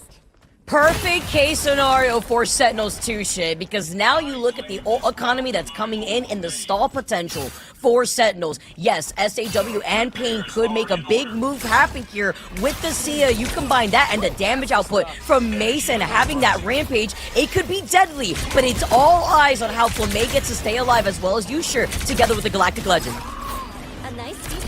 Perfect case scenario for Sentinels 2, Shit, because now you look at the ult economy that's coming in and the stall potential for Sentinels. Yes, SAW and Pain could make a big move happen here with the Sia. You combine that and the damage output from Mason having that rampage, it could be deadly, but it's all eyes on how Flamey gets to stay alive as well as Yusher together with the Galactic Legend.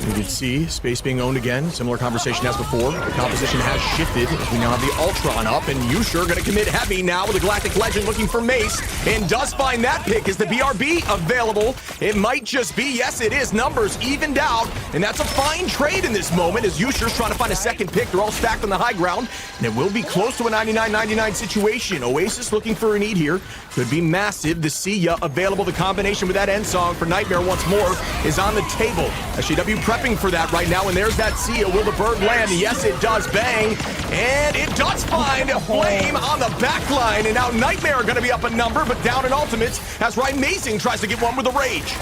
You can see space being owned again. Similar conversation as before. The composition has shifted. We now have the Ultron up, and Yusher going to commit heavy now with the Galactic Legend looking for Mace, and does find that pick. Is the BRB available? It might just be. Yes, it is. Numbers evened out, and that's a fine trade in this moment as Yusher's trying to find a second pick. They're all stacked on the high ground, and it will be close to a 99-99 situation. Oasis looking for a need here. Could be massive. The Sia available. The combination with that Ensong for Nightmare once more is on the table. SJW prepping for that right now, and there's that Sia. Will the bird land? Yes, it does. Bang. And it does find a Flame on the back line, and now Nightmare are going to be up a number, but down in ultimates as Ryan Mazing tries to get one with a Rage.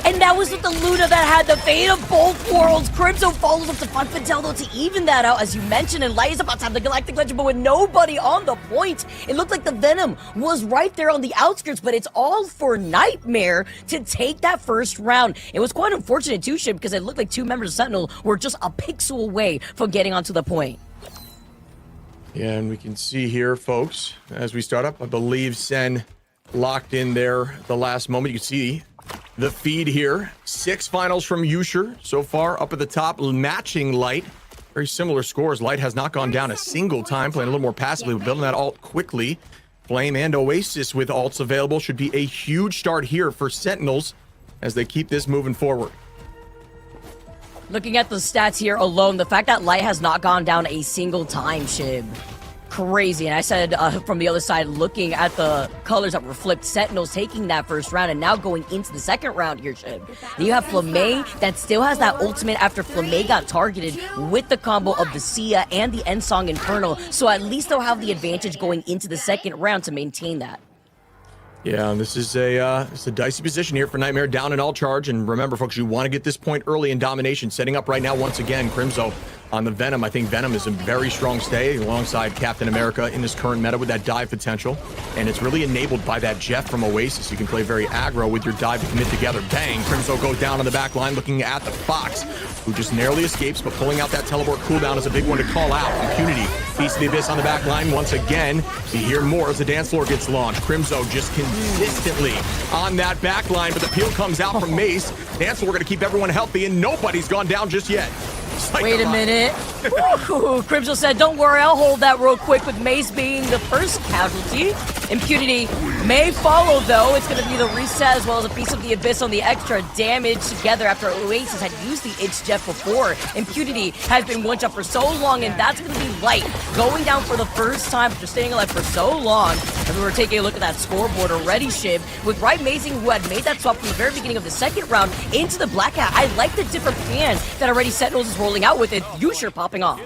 And that was with the Luna that had the fate of both worlds. Crimzo follows up to Fun Fatal though to even that out, as you mentioned, and Light is about to have the Galactic Legend, but with nobody on the point. It looked like the Venom was right there on the outskirts, but it's all for Nightmare to take that first round. It was quite unfortunate too, Shib, because it looked like two members of Sentinel were just a pixel away from getting onto the point. Yeah, and we can see here, folks, as we start up, I believe Sen locked in there the last moment. You can see the feed here. 6 finals from Yusher so far up at the top, matching Light. Very similar scores. Light has not gone down a single time, playing a little more passively, but building that ult quickly. Flame and Oasis with ults available should be a huge start here for Sentinels as they keep this moving forward. Looking at the stats here alone, the fact that Light has not gone down a single time, Shib. Crazy. And I said from the other side, looking at the colors that were flipped, Sentinels taking that first round and now going into the second round here, Shib. Then you have Flamey that still has that ultimate after Flamey got targeted with the combo of the Sia and the Ensong Inferno. So at least they'll have the advantage going into the second round to maintain that. Yeah, this is a dicey position here for Nightmare, down in all charge. And remember, folks, you want to get this point early in domination. Setting up right now once again, Crimzo on the Venom. I think Venom is a very strong stay alongside Captain America in this current meta with that dive potential. And it's really enabled by that Jeff from Oasis. You can play very aggro with your dive to commit together. Bang! Crimzo goes down on the back line looking at the Fox, who just narrowly escapes, but pulling out that teleport cooldown is a big one to call out. Impunity, Feast of the Abyss on the back line once again. You hear more as the dance floor gets launched. Crimzo just consistently on that back line, but the peel comes out from Mace. Dance floor going to keep everyone healthy, and nobody's gone down just yet. Wait a minute. Crimzo said, don't worry, I'll hold that real quick, with Mace being the first casualty. Impunity may follow, though. It's going to be the reset as well as a piece of the Abyss on the extra damage together after Oasis had used the Itch Jeff before. Impunity has been one shot for so long, and that's going to be Light going down for the first time after staying alive for so long. And we were taking a look at that scoreboard already, Shib, with Right Mazing, who had made that swap from the very beginning of the second round into the Black Hat. I like the different plans that already Sentinels is rolling out with it. Yusher popping off.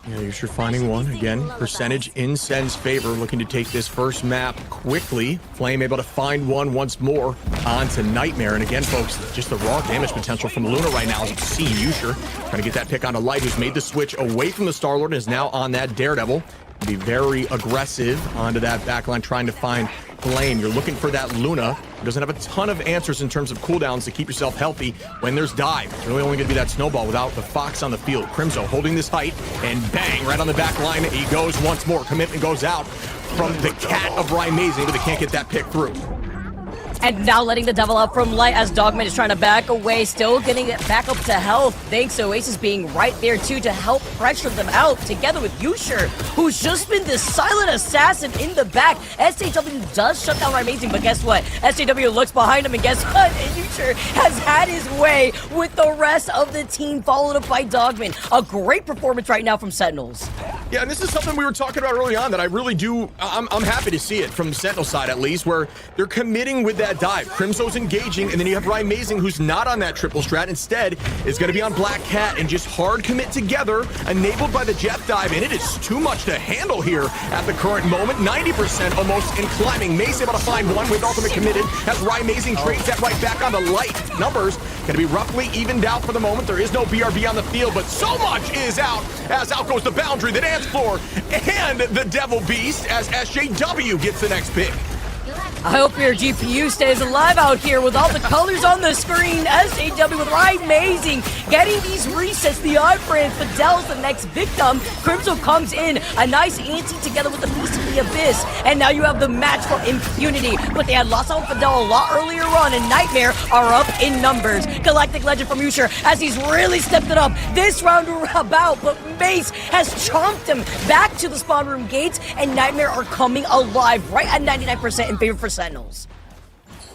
Yeah, you're finding one. Again, percentage in Sen's favor, looking to take this first map quickly. Flame able to find one once more onto Nightmare. And again, folks, just the raw damage potential from Luna right now, as you see Yusher trying to get that pick onto Light, who's made the switch away from the Star-Lord and is now on that Daredevil. Be very aggressive onto that backline, trying to find Flame. You're looking for that Luna, who doesn't have a ton of answers in terms of cooldowns to keep yourself healthy when there's dive. It's really only going to be that snowball without the Fox on the field. Crimzo holding this height, and bang, right on the back line, he goes once more. Commitment goes out from the cat of Rymazing, but they can't get that pick through. And now letting the devil out from Light as Dogman is trying to back away, still getting it back up to health. Thanks to Oasis being right there too to help pressure them out, together with Yusher, who's just been this silent assassin in the back. SJW does shut down Rymazing, but guess what? SJW looks behind him, and guess what? And Yusher has had his way with the rest of the team, followed up by Dogman. A great performance right now from Sentinels. Yeah, and this is something we were talking about early on that I really do, I'm happy to see it from Sentinel side at least, where they're committing with that dive. Crimzo's engaging, and then you have Rymazing, who's not on that triple strat. Instead, is going to be on Black Cat and just hard commit together, enabled by the Jeff dive, and it is too much to handle here at the current moment. 90% almost in climbing. Mace able to find one with ultimate committed, as Rymazing trades that right back on the Light. Numbers going to be roughly evened out for the moment. There is no BRB on the field, but so much is out, as out goes the Boundary, the dance floor, and the Devil Beast, as SJW gets the next pick. I hope your GPU stays alive out here with all the colors on the screen. SJW with Rymazing, getting these resets. The iframe, Fidel's the next victim. Crimzo comes in, a nice ante together with the Beast of the Abyss. And now you have the match for Impunity. But they had lost on Fidel a lot earlier on, and Nightmare are up in numbers. Galactic Legend from Yusher, as he's really stepped it up this round about, but Mace has chomped him back to the spawn room gates, and Nightmare are coming alive right at 99% in favor for Sentinels.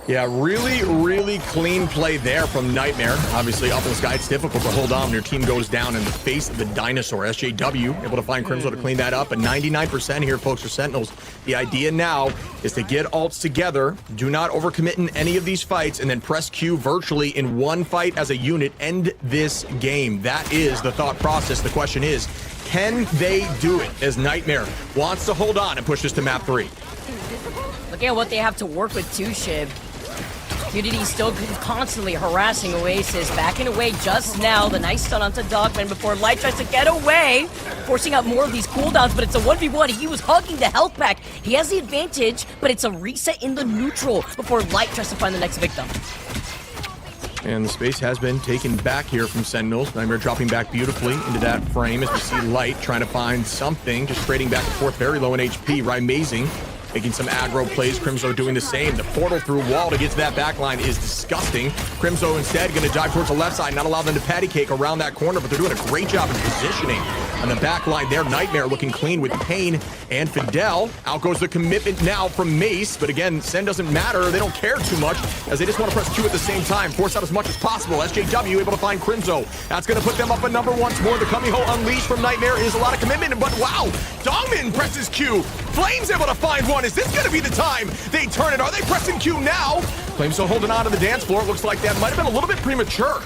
Yeah, really clean play there from Nightmare. Obviously, up in the sky, it's difficult to hold on when your team goes down in the face of the dinosaur. SJW able to find Crimzo to clean that up, and 99% here, folks, for Sentinels. The idea now is to get ults together, do not overcommit in any of these fights, and then press Q virtually in one fight as a unit, end this game. That is the thought process. The question is, can they do it, as Nightmare wants to hold on and push this to map 3? Look at what they have to work with too, Shib. Unity still constantly harassing Oasis, backing away just now. The nice stun onto Dogman before Light tries to get away, forcing out more of these cooldowns, but it's a 1v1. He was hugging the health pack. He has the advantage, but it's a reset in the neutral before Light tries to find the next victim. And the space has been taken back here from Sentinels. Nightmare dropping back beautifully into that frame as we see Light trying to find something, just trading back and forth, very low in HP. Rymazing making some aggro plays. Crimzo doing the same. The portal through wall to get to that back line is disgusting. Crimzo instead going to dive towards the left side, not allow them to patty cake around that corner, but they're doing a great job in positioning on the back line there. Nightmare looking clean with Pain and Fidel. Out goes the commitment now from Mace, but again, Sen doesn't matter. They don't care too much as they just want to press Q at the same time, force out as much as possible. SJW able to find Crimzo. That's going to put them up a number once more. The Kamiho unleashed from Nightmare is a lot of commitment, but wow, Dongmin presses Q. Flame's able to find one. Is this going to be the time they turn it? Are they pressing Q now? Flame still holding on to the dance floor. It looks like that might have been a little bit premature.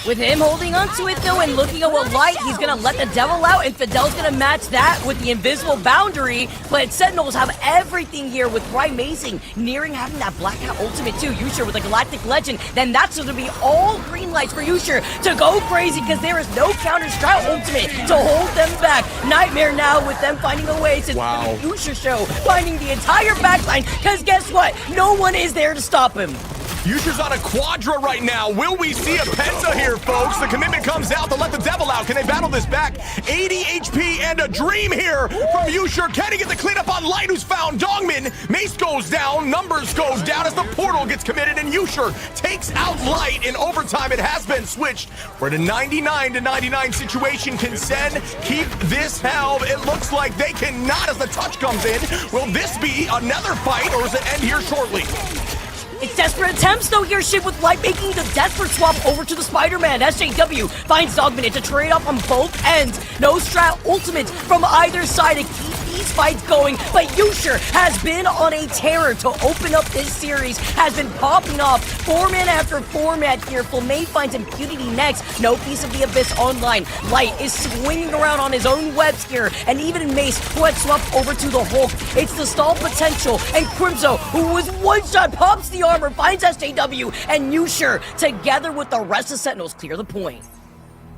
With him holding onto it though and looking at what Light, he's gonna let the devil out, and Fidel's gonna match that with the invisible boundary. But Sentinels have everything here with Rymazing nearing having that Black Hat ultimate too. Yusher with a Galactic Legend, then that's gonna be all green lights for Yusher to go crazy because there is no counter strat ultimate to hold them back. Nightmare now with them finding a way to the Yusher show, finding the entire backline, because guess what? No one is there to stop him. Yusher's on a quadra right now. Will we see a penta here, folks? The commitment comes out to let the devil out. Can they battle this back? 80 HP and a dream here from Yusher. Can he get the cleanup on Light, who's found Dongmin? Mace goes down, numbers goes down as the portal gets committed, and Yusher takes out Light. In overtime, it has been switched. We're in a 99-99 situation. Can Sen keep this held? It looks like they cannot as the touch comes in. Will this be another fight, or does it end here shortly? It's desperate attempts though here, Shib, with Light making the desperate swap over to the Spider-Man. SJW finds Dogman to trade off on both ends. No strat ultimate from either side to keep these fights going, but Yusher has been on a tear to open up this series, has been popping off format after format here. Flamay finds Impunity next, no Piece of the Abyss online. Light is swinging around on his own webs here, and even Mace, who had swapped over to the Hulk. It's the stall potential, and Crimzo, who was one-shot, pops the armor, finds SJW, and Yusher, together with the rest of Sentinels, clear the point.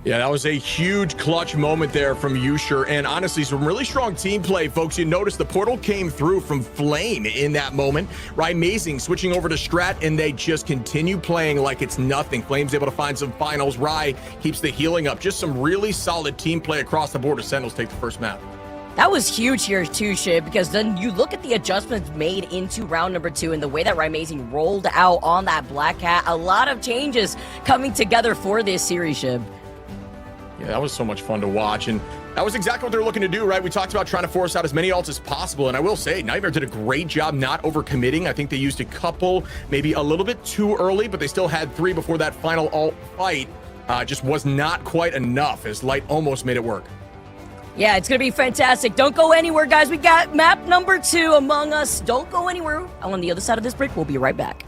Yeah, that was a huge clutch moment there from Yusher, and honestly, some really strong team play, folks. You notice the portal came through from Flame in that moment, right? Amazing, switching over to Strat, and they just continue playing like it's nothing. Flame's able to find some finals. Rai keeps the healing up. Just some really solid team play across the board as Sentinels take the first map. That was huge here too, Shib, because then you look at the adjustments made into round number 2 and the way that Amazing rolled out on that Black Cat. A lot of changes coming together for this series, Shib. Yeah, that was so much fun to watch, and that was exactly what they're looking to do, right? We talked about trying to force out as many ults as possible, and I will say, Nightmare did a great job not overcommitting. I think they used a couple, maybe a little bit too early, but they still had 3 before that final ult fight. Just was not quite enough, as Light almost made it work. Yeah, it's going to be fantastic. Don't go anywhere, guys. We got map number 2 Among Us. Don't go anywhere. On the other side of this break, we'll be right back.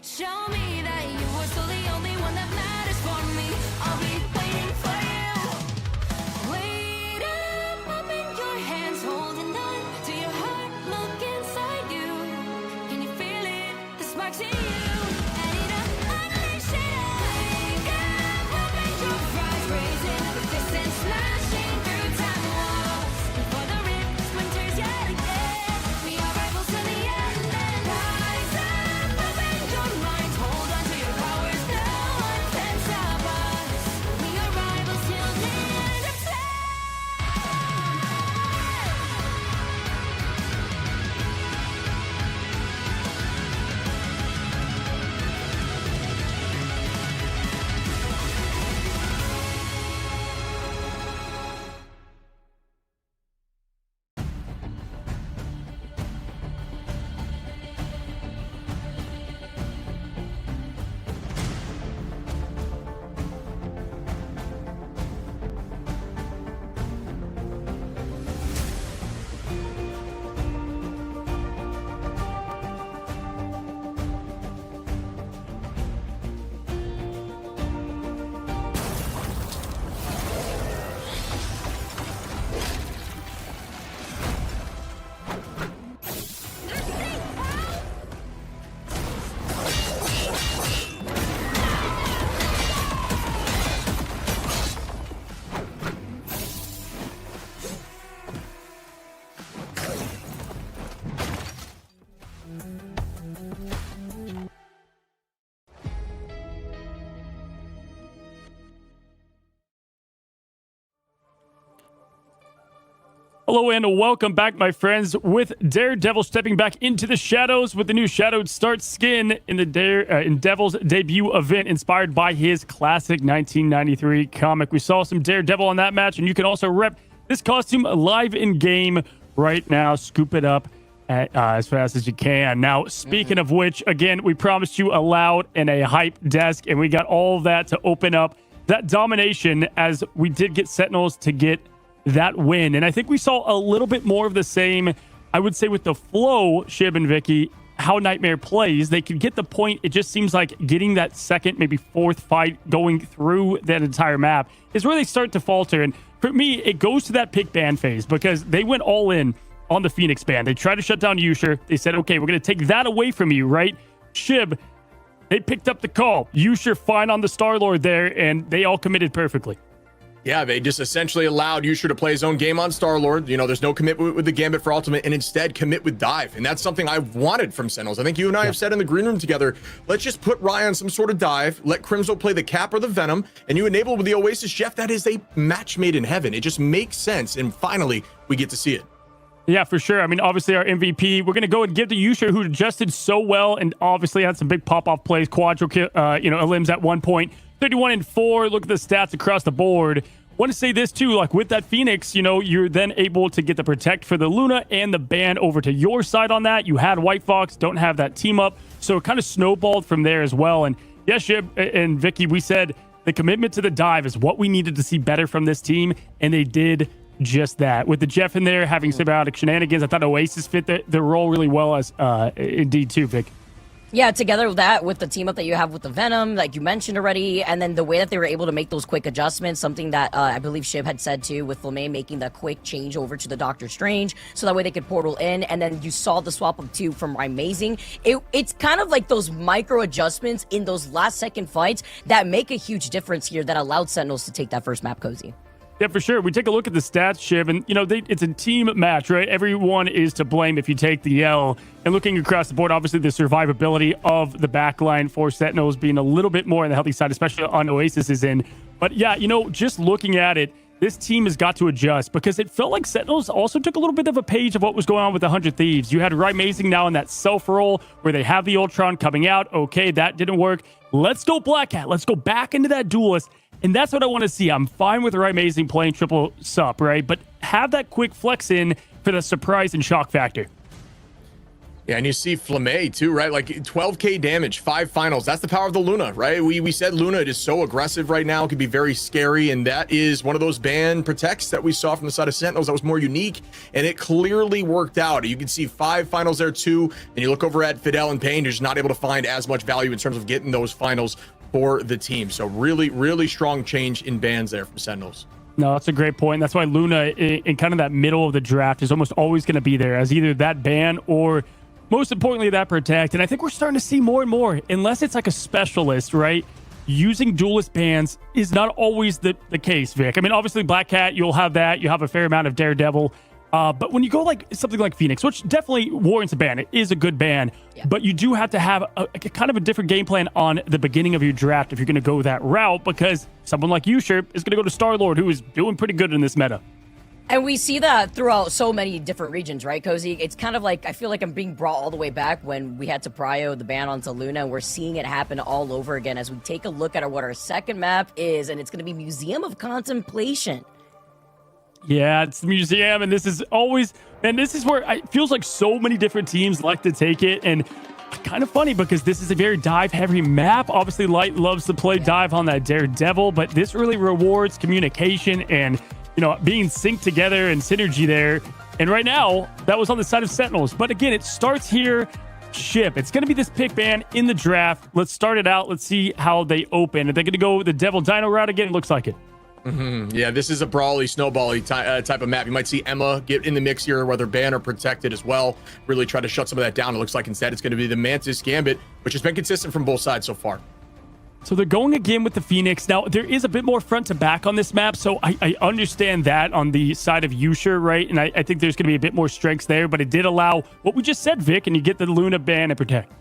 Show me that you are still the only one that matters for me. I'll be waiting for you. Wait up, open your hands, holding on to your heart. Look inside you. Can you feel it? The sparks in you. And it unleash it. Wake up, open your eyes, raising the distance, smashing through time walls. Before the rift splinters yet again. We are rivals to the end. And rise up, open your minds, hold on to your powers. No one can stop us. We are rivals till the end of time. Hello and welcome back, my friends, with Daredevil stepping back into the shadows with the new Shadowed Start skin in the in Devil's debut event inspired by his classic 1993 comic. We saw some Daredevil on that match, and you can also rep this costume live in game right now. Scoop it up as fast as you can. Now, speaking of which, again, we promised you a loud and a hype desk, and we got all of that to open up that domination as we did get Sentinels to get that win. And I think we saw a little bit more of the same, I would say, with the flow, Shib and Vicky, how Nightmare plays. They can get the point. It just seems like getting that second, maybe fourth fight going through that entire map is where they start to falter. And for me, it goes to that pick ban phase because they went all in on the Phoenix ban. They tried to shut down Usher. They said, okay, we're going to take that away from you, right? Shib, they picked up the call. Usher fine on the Star-Lord there, and they all committed perfectly. Yeah, they just essentially allowed Usher to play his own game on Star-Lord. You know, there's no commitment with the Gambit for Ultimate, and instead commit with Dive. And that's something I've wanted from Sentinels. I think you and I have said in the green room together, let's just put Ryan on some sort of Dive, let Crimzo play the Cap or the Venom, and you enable with the Oasis Jeff. That is a match made in heaven. It just makes sense, and finally, we get to see it. Yeah, for sure. I mean, obviously our MVP, we're going to go and give to Usher, who adjusted so well and obviously had some big pop-off plays, elims at one point. 31-4, look at the stats across the board. Want to say this too, like with that Phoenix, you know, you're then able to get the protect for the Luna and the ban over to your side on that. You had White Fox, don't have that team up. So it kind of snowballed from there as well. And yes, Shib and Vicky, we said the commitment to the dive is what we needed to see better from this team. And they did just that. With the Jeff in there having symbiotic shenanigans, I thought Oasis fit the role really well as indeed too, Vic. Yeah, together with that, with the team up that you have with the Venom, like you mentioned already, and then the way that they were able to make those quick adjustments, something that I believe Shib had said too, with Flamme making that quick change over to the Doctor Strange, so that way they could portal in, and then you saw the swap of two from Amazing. It's kind of like those micro adjustments in those last second fights that make a huge difference here that allowed Sentinels to take that first map, Cozy. Yeah, for sure. We take a look at the stats, Shiv, and, you know, it's a team match, right? Everyone is to blame if you take the L. And looking across the board, obviously the survivability of the backline for Sentinels being a little bit more on the healthy side, especially on Oasis is in. But yeah, you know, just looking at it, this team has got to adjust because it felt like Sentinels also took a little bit of a page of what was going on with the 100 Thieves. You had Amazing now in that self-roll where they have the Ultron coming out. Okay, that didn't work. Let's go Black Cat. Let's go back into that Duelist. And that's what I want to see. I'm fine with Amazing playing triple sup, right? But have that quick flex in for the surprise and shock factor. Yeah, and you see Flamme too, right? Like 12k damage, 5 finals. That's the power of the Luna, right? We said Luna is so aggressive right now. It could be very scary, and that is one of those ban protects that we saw from the side of Sentinels that was more unique, and it clearly worked out. You can see 5 finals there too, and you look over at Fidel and Payne, you're just not able to find as much value in terms of getting those finals for the team. So really, really strong change in bans there from Sentinels. No, that's a great point. That's why Luna in kind of that middle of the draft is almost always going to be there as either that ban or most importantly that protect. And I think we're starting to see more and more, unless it's like a specialist, right? Using duelist bans is not always the case, Vic. I mean, obviously Black Cat, you'll have that. You have a fair amount of Daredevil. But when you go like something like Phoenix, which definitely warrants a ban, it is a good ban, but you do have to have a kind of a different game plan on the beginning of your draft if you're going to go that route, because someone like Usher is going to go to Star-Lord, who is doing pretty good in this meta. And we see that throughout so many different regions, right, Cozy? It's kind of like, I feel like I'm being brought all the way back when we had to prio the ban onto Luna, and we're seeing it happen all over again as we take a look at what our second map is, and it's going to be Museum of Contemplation. Yeah, it's the museum, and this is always, and this is where it feels like so many different teams like to take it, and kind of funny because this is a very dive-heavy map. Obviously, Light loves to play dive on that Daredevil, but this really rewards communication and, you know, being synced together and synergy there. And right now, that was on the side of Sentinels. But again, it starts here. Ship. It's going to be this pick ban in the draft. Let's start it out. Let's see how they open. Are they going to go the Devil Dino route again? It looks like it. Yeah, this is a brawly, snowbally type of map. You might see Emma get in the mix here, whether ban or protected as well. Really try to shut some of that down. It looks like instead it's going to be the Mantis Gambit, which has been consistent from both sides so far. So they're going again with the Phoenix. Now, there is a bit more front to back on this map, so I understand that on the side of Usher, right? And I think there's going to be a bit more strengths there, but it did allow what we just said, Vic, and you get the Luna ban and protect.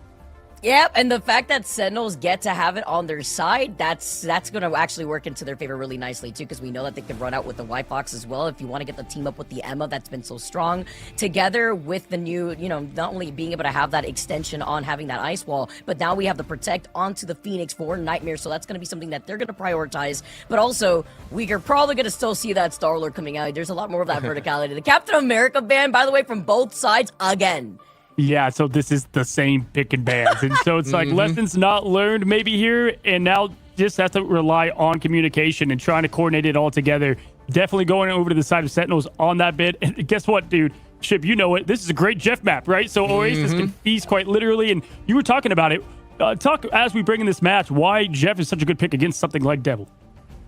Yep, and the fact that Sentinels get to have it on their side, that's going to actually work into their favor really nicely, too, because we know that they can run out with the White Fox as well if you want to get the team up with the Emma that's been so strong, together with the new, you know, not only being able to have that extension on having that ice wall, but now we have the protect onto the Phoenix for Nightmare, so that's going to be something that they're going to prioritize, but also, we are probably going to still see that Star-Lord coming out. There's a lot more of that verticality. The Captain America ban, by the way, from both sides, again. Yeah, so this is the same pick and bans. And so it's like lessons not learned maybe here, and now just have to rely on communication and trying to coordinate it all together. Definitely going over to the side of Sentinels on that bit. And guess what, dude? Ship, you know it. This is a great Jeff map, right? So Oasis can feast quite literally. And you were talking about it. Talk as we bring in this match why Jeff is such a good pick against something like Devil.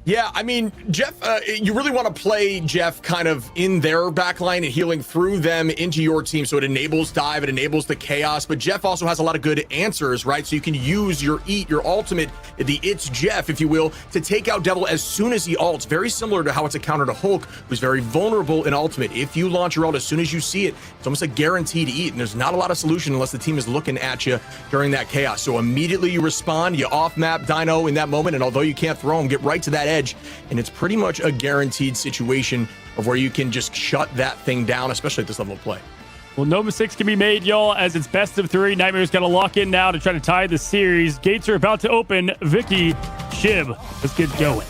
Yeah, I mean, Jeff, you really want to play Jeff kind of in their backline and healing through them into your team. So it enables dive, it enables the chaos, but Jeff also has a lot of good answers, right? So you can use your your ultimate, the It's Jeff, if you will, to take out Devil as soon as he ults. Very similar to how it's a counter to Hulk, who's very vulnerable in ultimate. If you launch your ult as soon as you see it, it's almost a guarantee to eat. And there's not a lot of solution unless the team is looking at you during that chaos. So immediately you respond, you off map Dino in that moment. And although you can't throw him, get right to that edge. And it's pretty much a guaranteed situation of where you can just shut that thing down, especially at this level of play. Well, no mistakes can be made, y'all, as it's best of 3. Nightmare's got to lock in now to try to tie the series. Gates are about to open. Vicky, Shib, let's get going.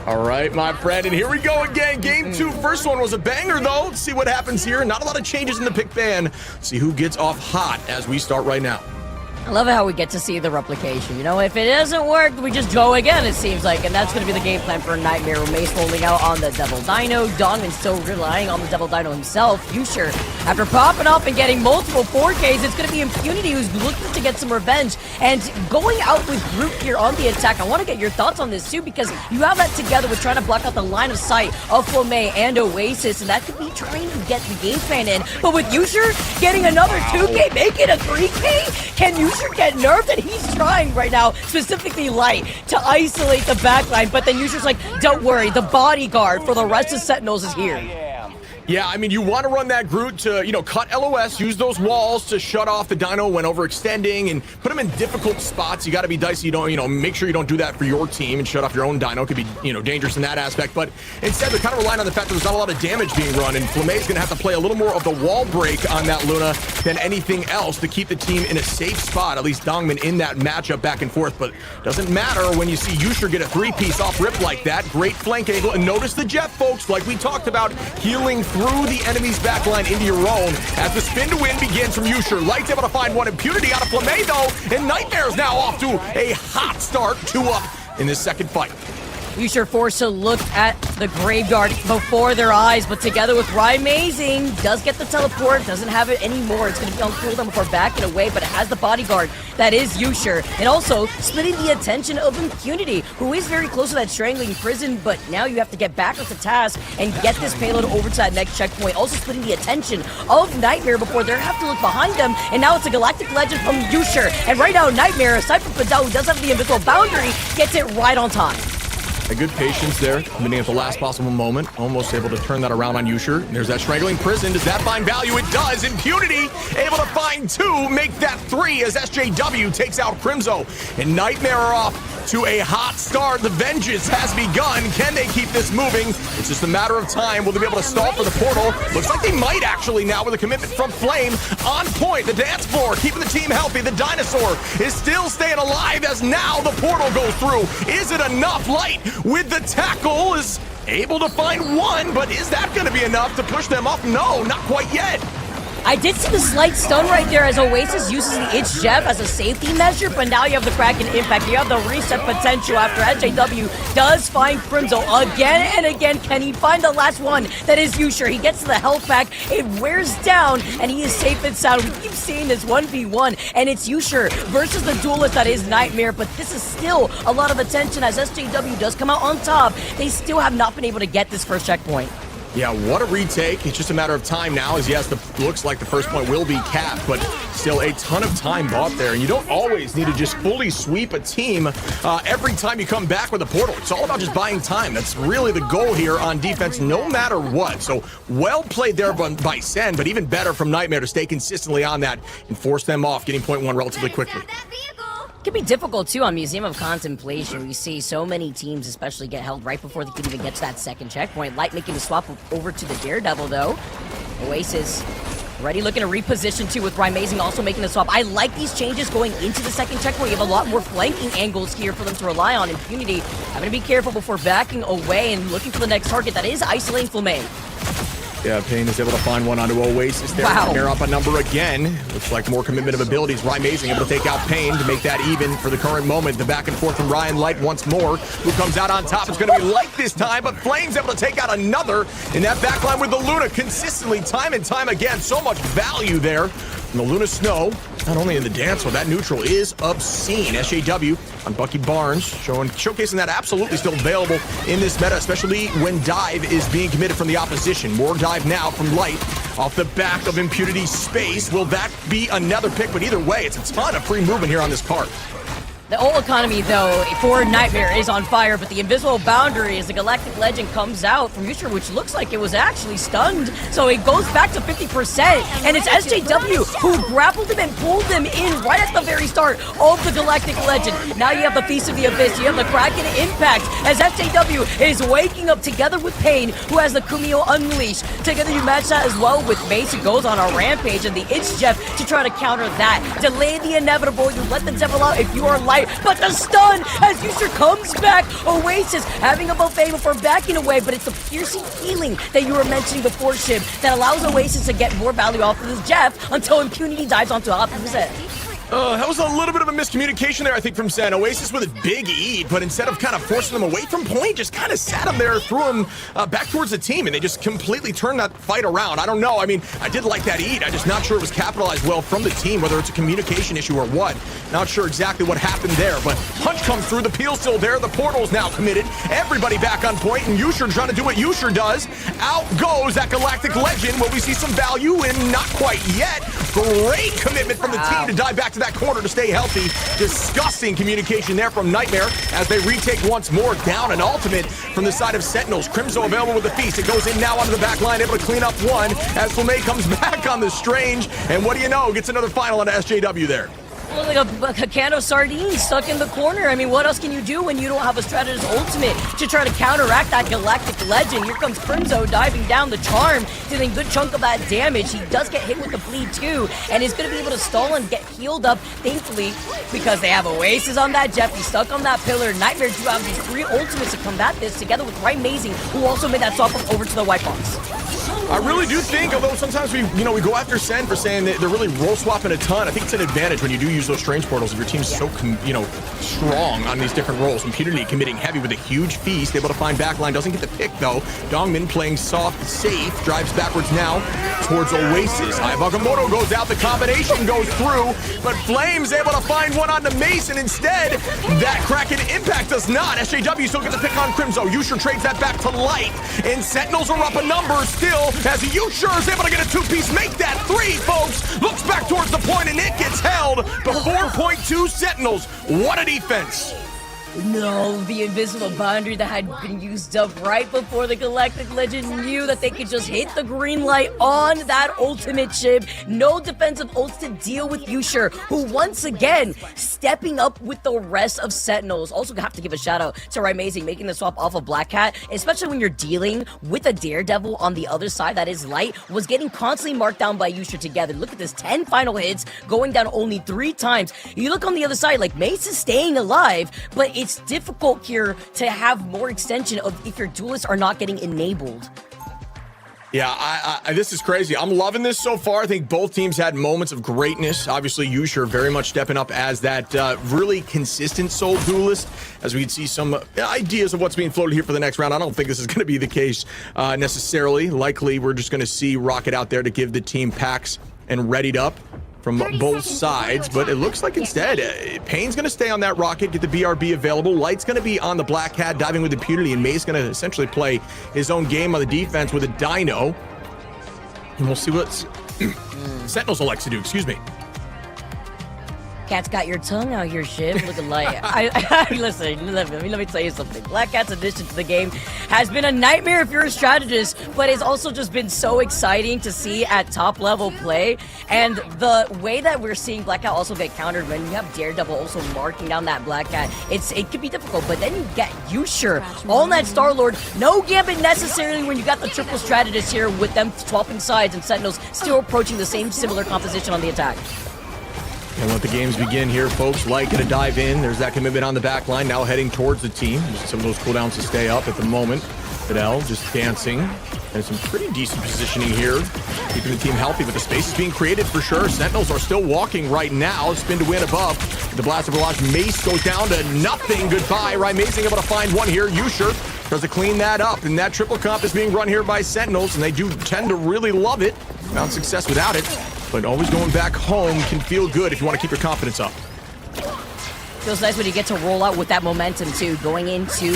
All right, my friend, and here we go again. Game 2. First one was a banger, though. Let's see what happens here. Not a lot of changes in the pick ban. See who gets off hot as we start right now. I love how we get to see the replication. You know, if it doesn't work, we just go again, it seems like. And that's going to be the game plan for Nightmare. Mace rolling out on the Devil Dino. Donovan still relying on the Devil Dino himself. Future, after popping up and getting multiple 4Ks, it's going to be Impunity who's looking to get some revenge. And going out with Groot here on the attack. I want to get your thoughts on this, too, because you have that together with trying to block out the line of sight of Flamey and Oasis. And that could be trying to get the game plan in. But with Usher getting another 2K, make it a 3K? Can Usher get nerfed? And he's trying right now, specifically Light, to isolate the backline, but then Usher's like, don't worry, the bodyguard for the rest of Sentinels is here. Yeah, I mean, you want to run that Groot to, cut LOS, use those walls to shut off the Dino when overextending and put him in difficult spots. You got to be dicey. You don't, make sure you don't do that for your team and shut off your own Dino. It could be, dangerous in that aspect. But instead, they're kind of relying on the fact that there's not a lot of damage being run, and Flamey's going to have to play a little more of the wall break on that Luna than anything else to keep the team in a safe spot, at least Dongman in that matchup back and forth. But doesn't matter when you see Usher get a 3-piece off rip like that. Great flank angle. And notice the Jeff, folks, like we talked about, healing through the enemy's backline into your own as the spin to win begins from Usher. Light's able to find one. Impunity out of Flamey, though, and Nightmare's now off to a hot start, 2 up in this second fight. Usher forced to look at the Graveguard before their eyes, but together with Rymazing, does get the teleport, doesn't have it anymore. It's going to be on cooldown before backing away, but it has the bodyguard. That is Usher. And also, splitting the attention of Impunity, who is very close to that strangling prison, but now you have to get back onto task and get this payload over to that next checkpoint. Also splitting the attention of Nightmare before they have to look behind them, and now it's a Galactic Legend from Usher. And right now, Nightmare, aside from Fidel, who does have the invisible boundary, gets it right on time. A good patience there, coming at the last possible moment. Almost able to turn that around on Usher. There's that strangling prison. Does that find value? It does. Impunity able to find 2, make that 3 as SJW takes out Crimzo. And Nightmare are off to a hot start. The vengeance has begun. Can they keep this moving? It's just a matter of time. Will they be able to stall for the portal? Looks like they might actually now with a commitment from Flame. On point, the dance floor, keeping the team healthy. The dinosaur is still staying alive as now the portal goes through. Is it enough? Light with the tackle is able to find 1, but is that going to be enough to push them up? No, not quite yet. I did see the slight stun right there as Oasis uses the It's Jeff as a safety measure, but now you have the Kraken impact. You have the reset potential after SJW does find Crimzo again and again. Can he find the last one? That is Usher. He gets to the health pack. It wears down, and he is safe and sound. We keep seeing this 1v1, and it's Usher versus the duelist that is Nightmare, but this is still a lot of attention as SJW does come out on top. They still have not been able to get this first checkpoint. Yeah, what a retake. It's just a matter of time now, as yes, looks like the first point will be capped, but still a ton of time bought there. And you don't always need to just fully sweep a team every time you come back with a portal. It's all about just buying time. That's really the goal here on defense, no matter what. So well played there by Sen, but even better from Nightmare to stay consistently on that and force them off, getting point 1 relatively quickly. It can be difficult too on Museum of Contemplation. We see so many teams especially get held right before they can even get to that second checkpoint. Light making the swap over to the Daredevil though. Oasis already looking to reposition too with Rymazing also making the swap. I like these changes going into the second checkpoint. You have a lot more flanking angles here for them to rely on. Impunity having to be careful before backing away and looking for the next target that is isolating Flamey. Yeah, Payne is able to find one onto Oasis there. Wow. Pair up a number again. Looks like more commitment of abilities. Rymazing able to take out Payne to make that even for the current moment. The back and forth from Ryan Light once more. Who comes out on top? It's going to be Light this time, but Flame's able to take out another in that backline with the Luna consistently, time and time again. So much value there. And the Luna Snow, not only in the dance, but that neutral is obscene. SJW on Bucky Barnes, showcasing that absolutely still available in this meta, especially when dive is being committed from the opposition. More dive now from Light off the back of Impunity Space. Will that be another pick? But either way, it's a ton of free movement here on this card. The whole economy, though, for Nightmare is on fire, but the invisible boundary as the Galactic Legend comes out from Yusha, which looks like it was actually stunned. So it goes back to 50%, and it's SJW who grappled him and pulled him in right at the very start of the Galactic Legend. Now you have the Feast of the Abyss, you have the Kraken Impact, as SJW is waking up together with Payne, who has the Kumio Unleash. Together you match that as well with Mace, who goes on a rampage, and the It's Jeff to try to counter that. Delay the inevitable, you let the devil out if you are Light. But the stun as Yusha comes back. Oasis having a buffet before backing away, but it's the piercing healing that you were mentioning before, Shib, that allows Oasis to get more value off of this Jeff until Impunity dives onto top of his head. That was a little bit of a miscommunication there, I think, from Sen. Oasis with a big eat, but instead of kind of forcing them away from point, just kind of sat them there, threw them back towards the team, and they just completely turned that fight around. I don't know. I mean, I did like that eat. I'm just not sure it was capitalized well from the team, whether it's a communication issue or what. Not sure exactly what happened there, but Punch comes through. The peel still there. The portal's now committed. Everybody back on point, and Yusha trying to do what Yusha does. Out goes that Galactic Legend. Will we see some value in? Not quite yet. Great commitment from the team to dive back to that corner to stay healthy. Disgusting communication there from Nightmare as they retake once more. Down an ultimate from the side of Sentinels. Crimzo available with the Feast. It goes in now onto the back line, able to clean up one as Flamay comes back on the Strange. And what do you know? Gets another final on SJW there. Well, like a can of sardines stuck in the corner. I mean, what else can you do when you don't have a strategist ultimate to try to counteract that Galactic Legend? Here comes Crimzo diving down the charm, dealing a good chunk of that damage. He does get hit with the bleed too, and is going to be able to stall and get healed up, thankfully, because they have Oasis on that Jeff. He's stuck on that pillar. Nightmare do have these 3 ultimates to combat this, together with Rymazing, who also made that swap up over to the white box. I really do think, although sometimes we go after Sen for saying that they're really role swapping a ton. I think it's an advantage when you do use those strange portals if your team's so strong on these different roles. Impunity committing heavy with a huge Feast, able to find backline, doesn't get the pick though. Dongmin playing soft, safe, drives backwards now towards Oasis. Hayabagamoto goes out, the combination goes through, but Flame's able to find one onto Mason instead. That Kraken Impact does not. SJW still gets a pick on Crimzo. Yusha trades that back to Light, and Sentinels are up a number still as Yusha is able to get a 2-piece, make that 3, folks. Looks back towards the point, and it gets held. The 4.2 Sentinels. What a defense. No, the invisible boundary that had been used up right before the Galactic Legend knew that they could just hit the green light on that ultimate chip. No defensive ults to deal with Yusha, who once again stepping up with the rest of Sentinels. Also have to give a shout out to Rymazing making the swap off of Black Cat, especially when you're dealing with a Daredevil on the other side that is Light, was getting constantly marked down by Yusha together. Look at this, 10 final hits, going down only 3 times. You look on the other side, like Mace is staying alive, but it's difficult here to have more extension of if your duelists are not getting enabled. Yeah, this is crazy. I'm loving this so far. I think both teams had moments of greatness. Obviously, Yusha very much stepping up as that really consistent soul duelist, as we can see some ideas of what's being floated here for the next round. I don't think this is going to be the case necessarily. Likely, we're just going to see Rocket out there to give the team packs and readied up from both sides, but it looks like instead Payne's going to stay on that Rocket, get the BRB available. Light's going to be on the Black Cat, diving with Impunity, and May's going to essentially play his own game on the defense with a Dino, and we'll see what Sentinels elects to do. Excuse me. Cat's got your tongue out here, Shiv. Looking like listen, let me tell you something. Black Cat's addition to the game has been a nightmare if you're a strategist, but it's also just been so exciting to see at top level play. And the way that we're seeing Black Cat also get countered when you have Daredevil also marking down that Black Cat, it could be difficult. But then you get Yusha on that Star-Lord. No Gambit necessarily when you got the triple strategist here with them swapping sides and Sentinels still approaching the same similar composition on the attack. And let the games begin here, folks. Light gonna dive in. There's that commitment on the back line, now heading towards the team. Some of those cooldowns to stay up at the moment. Fidel just dancing. And some pretty decent positioning here, keeping the team healthy, but the space is being created for sure. Sentinels are still walking right now. Spin to win above. The Blast of Barrage Mace goes down to nothing. Goodbye. Rising able to find one here. Usher tries to clean that up, and that triple comp is being run here by Sentinels, and they do tend to really love it. Found success without it, but always going back home can feel good if you want to keep your confidence up. Feels nice when you get to roll out with that momentum too, going into